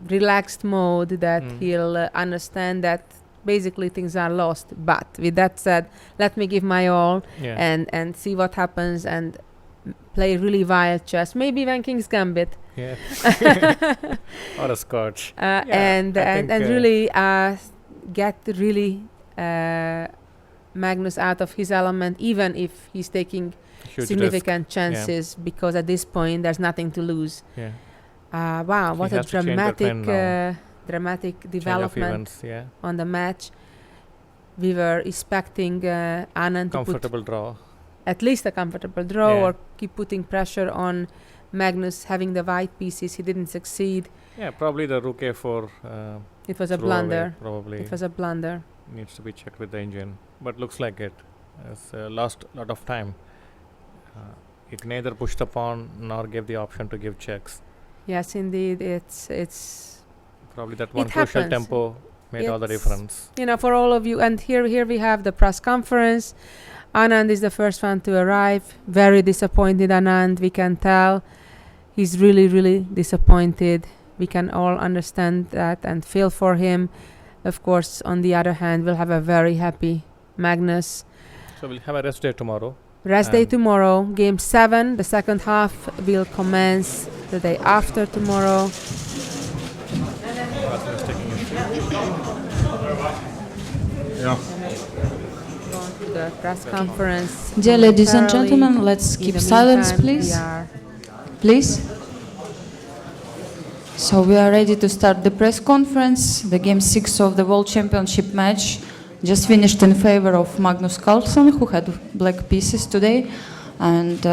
relaxed mode that he'll understand that basically things are lost. But with that said, let me give my all and see what happens and play really wild chess. Maybe even King's Gambit.
Yeah. Or a Scotch.
And really get really Magnus out of his element, even if he's taking
huge
significant chances, because at this point there's nothing to lose. Wow, what a dramatic development on the match. We were expecting Anand to put
draw.
At least a comfortable draw, or keep putting pressure on Magnus having the white pieces. He didn't succeed.
Yeah, probably the rook a4.
It was a blunder.
Probably.
It was a blunder.
Needs to be checked with the engine, but looks like it. It's lost a lot of time. It neither pushed the pawn nor gave the option to give checks.
Yes, indeed. It's
probably that one crucial tempo made all the difference.
You know, for all of you. And here we have the press conference. Anand is the first one to arrive. Very disappointed, Anand. We can tell he's really, really disappointed. We can all understand that and feel for him. Of course, on the other hand, we'll have a very happy Magnus.
So we'll have a rest day tomorrow.
Rest day tomorrow. Game 7, the second half will commence the day after tomorrow.
Yeah.
Going to the press conference.
Dear ladies and
momentarily.
gentlemen, let's
In
keep
the
silence,
meantime,
please.
we are
Please. So we are ready to start the press conference. The game 6 of the World Championship match just finished in favor of Magnus Carlsen, who had black pieces today. And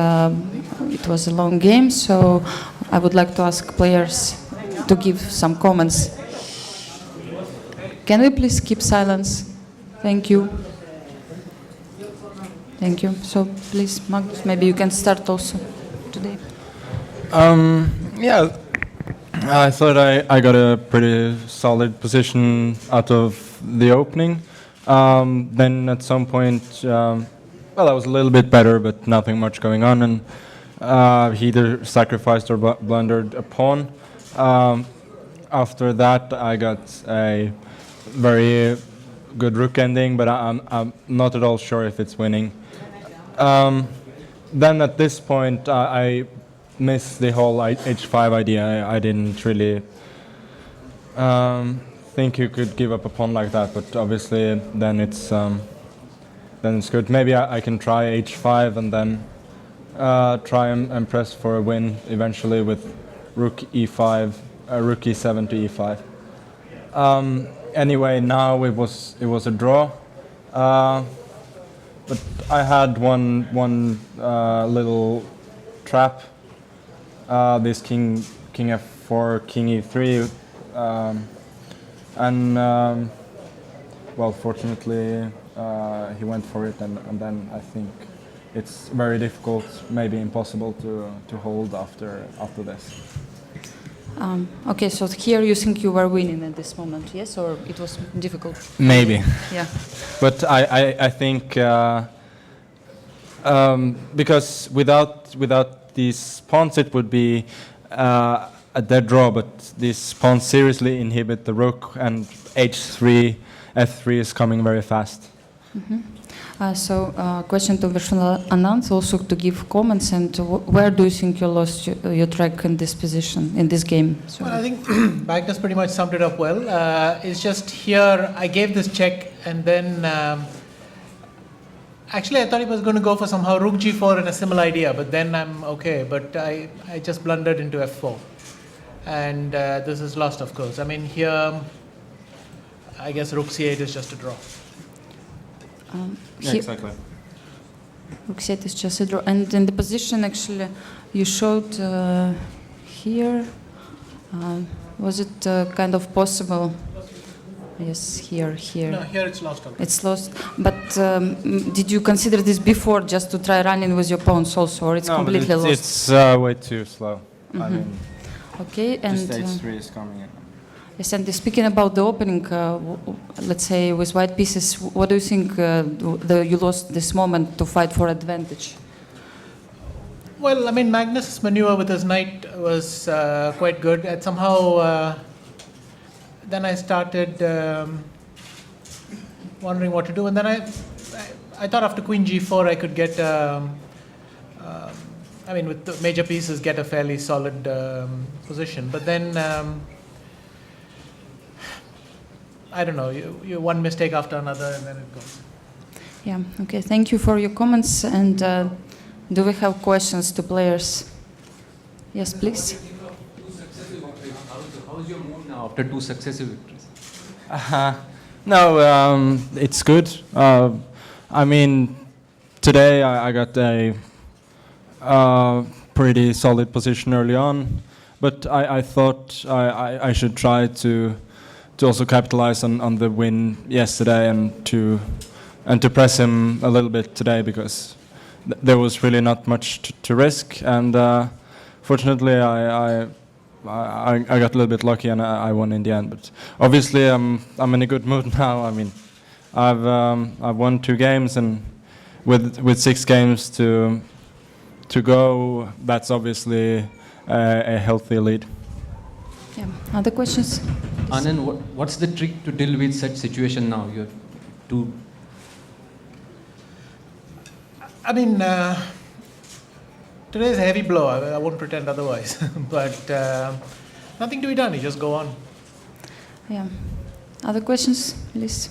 it was a long game, so I would like to ask players to give some comments. Can we please keep silence? Thank you. Thank you. So please, Magnus, maybe you can start also today.
Yeah, I thought I got a pretty solid position out of the opening. Then at some point, well, I was a little bit better, but nothing much going on, and he either sacrificed or blundered a pawn. After that, I got a very good rook ending, but I'm not at all sure if it's winning. Then at this point, I missed the whole h5 idea. I didn't really think you could give up a pawn like that, but obviously then it's good. Maybe I can try h5 and then try and press for a win eventually with rook e5, rook e7 to e5. Anyway, now it was a draw, but I had one little trap. This king f4, king e3, and well, fortunately he went for it, and then I think it's very difficult, maybe impossible to hold after this.
Okay, so here you think you were winning at this moment, yes, or it was difficult?
Maybe.
Yeah.
But I think because without these pawns it would be a dead draw, but these pawns seriously inhibit the rook, and h3, f3 is coming very fast.
Mm-hmm. Question to Viswanathan Anand, also to give comments, and where do you think you lost your track in this position, in this game?
Well, I think Magnus pretty much summed it up well. It's just here, I gave this check, and then actually I thought he was going to go for somehow rook g4 and a similar idea, but then I'm okay. But I just blundered into f4. And this is lost, of course. I mean, here, I guess rook c8 is just a draw.
Yeah, exactly.
Rook c8 is just a draw. And in the position, actually, you showed here, was it kind of possible? Yes, here.
No, here it's lost already.
It's lost. But did you consider this before, just to try running with your pawns also, or it's
No, but
completely lost?
It's way too slow.
Mm-hmm.
I mean,
Okay, and
just h3 is coming in.
yes, and speaking about the opening, let's say with white pieces, what do you think you lost this moment to fight for advantage?
Well, I mean, Magnus' maneuver with his knight was quite good. And somehow, then I started wondering what to do. And then I thought after queen g4 I could get, I mean, with the major pieces, get a fairly solid position. But then, I don't know, you one mistake after another, and then it goes.
Yeah, okay, thank you for your comments. And do we have questions to players? Yes, please.
How is your mood now after 2 successive victories?
No, it's good. I mean, today I got a pretty solid position early on, but I thought I should try to also capitalize on the win yesterday and to press him a little bit today, because there was really not much to risk, and fortunately I got a little bit lucky and I won in the end. But obviously I'm in a good mood now. I mean, I've won 2 games, and with 6 games to go, that's obviously a healthy lead.
Yeah. Other questions?
Anand, what's the trick to deal with such situation now? You have 2
I mean, today is a heavy blow. I won't pretend otherwise. But nothing to be done. You just go on.
Yeah. Other questions, please?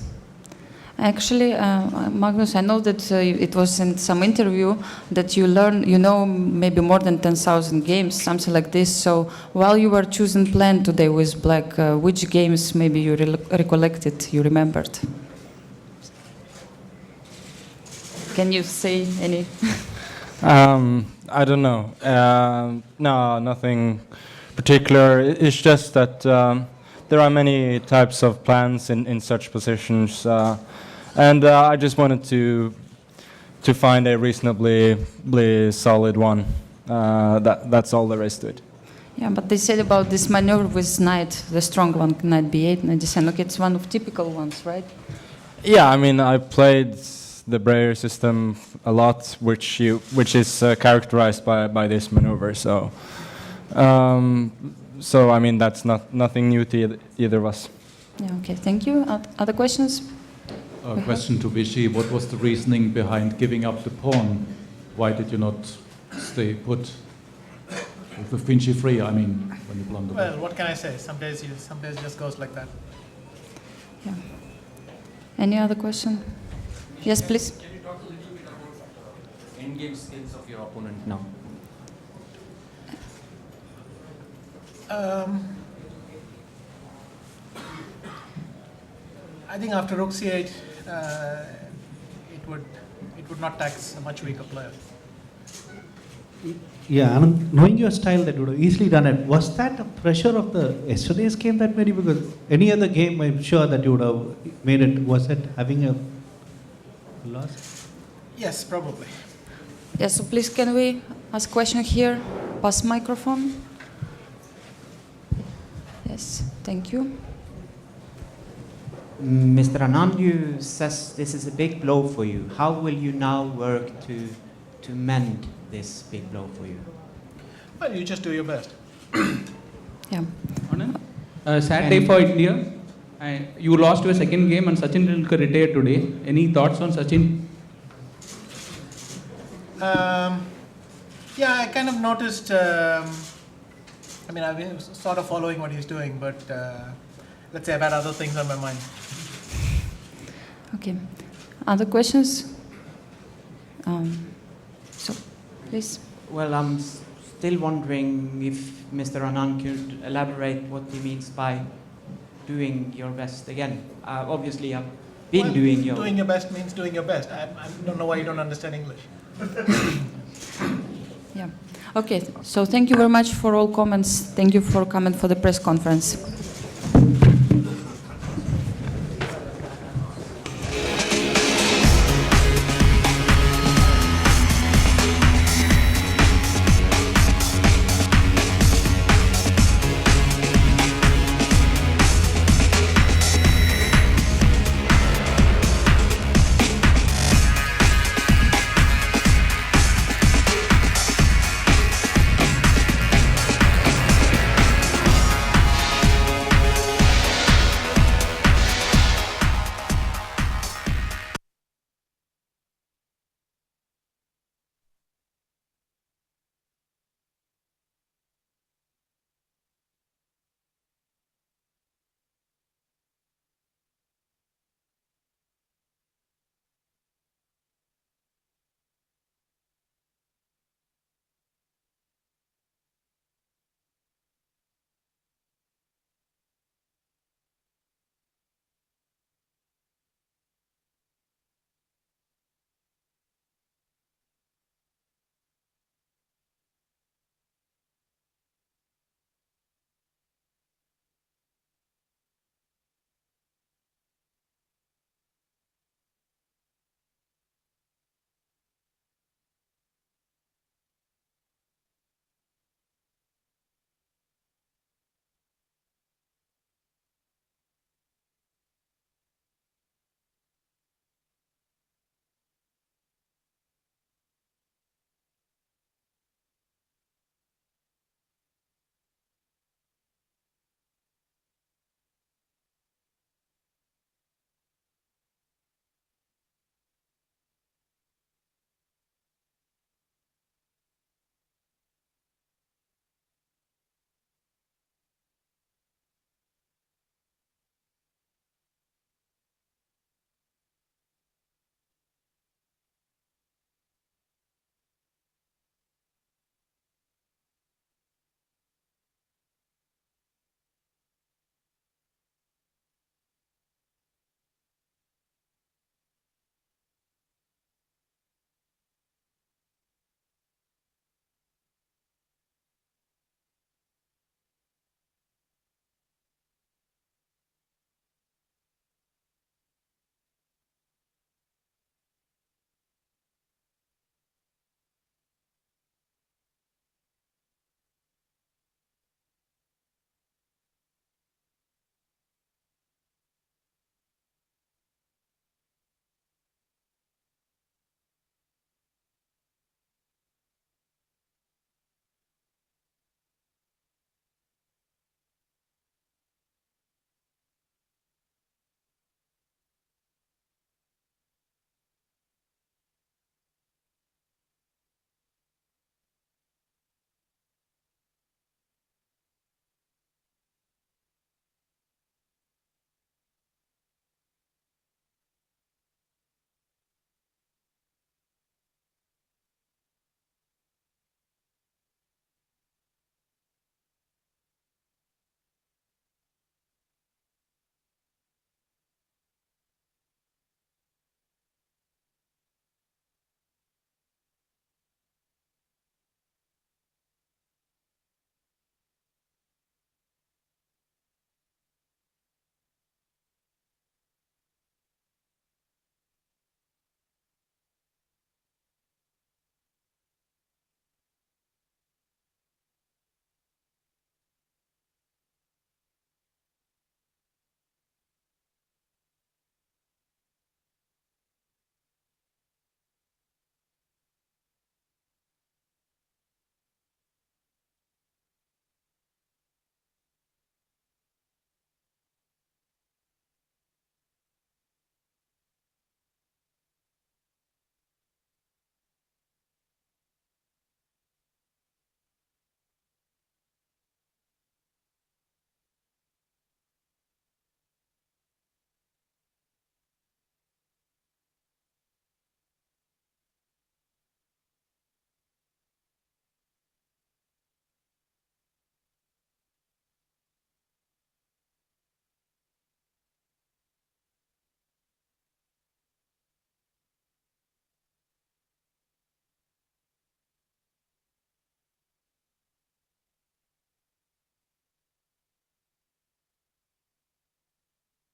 Actually, Magnus, I know that it was in some interview that you know maybe more than 10,000 games, something like this. So while you were choosing plan today with Black, which games maybe you recollected, you remembered? Can you say any?
I don't know. No, nothing particular. It's just that there are many types of plans in such positions, and I just wanted to find a reasonably solid one. That's all there is to it.
Yeah, but they said about this maneuver with knight, the strong one, knight b8, knight d7. Okay, it's one of typical ones, right?
Yeah, I mean, I played the Breyer system a lot, which is characterized by this maneuver. So, I mean, that's nothing new to either of us.
Yeah. Okay. Thank you. Other questions?
A question to Vichy. What was the reasoning behind giving up the pawn? Why did you not stay put with Vinci free? I mean, when you blunder.
Well, what can I say? Some days it just goes like that.
Yeah. Any other question? Yes, please.
Can you talk a little bit about endgame skills of your opponent now?
I think after rook c8, it would not tax a much weaker player.
Yeah, I mean, knowing your style, that would have easily done it. Was that a pressure of the yesterday's game that made you? Because any other game, I'm sure that you would have made it. Was it having a loss?
Yes, probably.
Yes. So please, can we ask question here? Pass microphone. Yes. Thank you.
Mr. Anand, you says this is a big blow for you. How will you now work to mend this big blow for you?
Well, you just do your best.
Yeah.
Sad day for India. You lost your second game and Sachin Tendulkar retired today. Any thoughts on Sachin?
Yeah, I kind of noticed. I mean, I've been sort of following what he's doing, but let's say I've had other things on my mind.
Okay. Other questions? So, please.
Well, I'm still wondering if Mr. Anand could elaborate what he means by doing your best again. Obviously, I've been doing
your best means doing your best. I don't know why you don't understand English.
Yeah. Okay. So thank you very much for all comments. Thank you for coming for the press conference.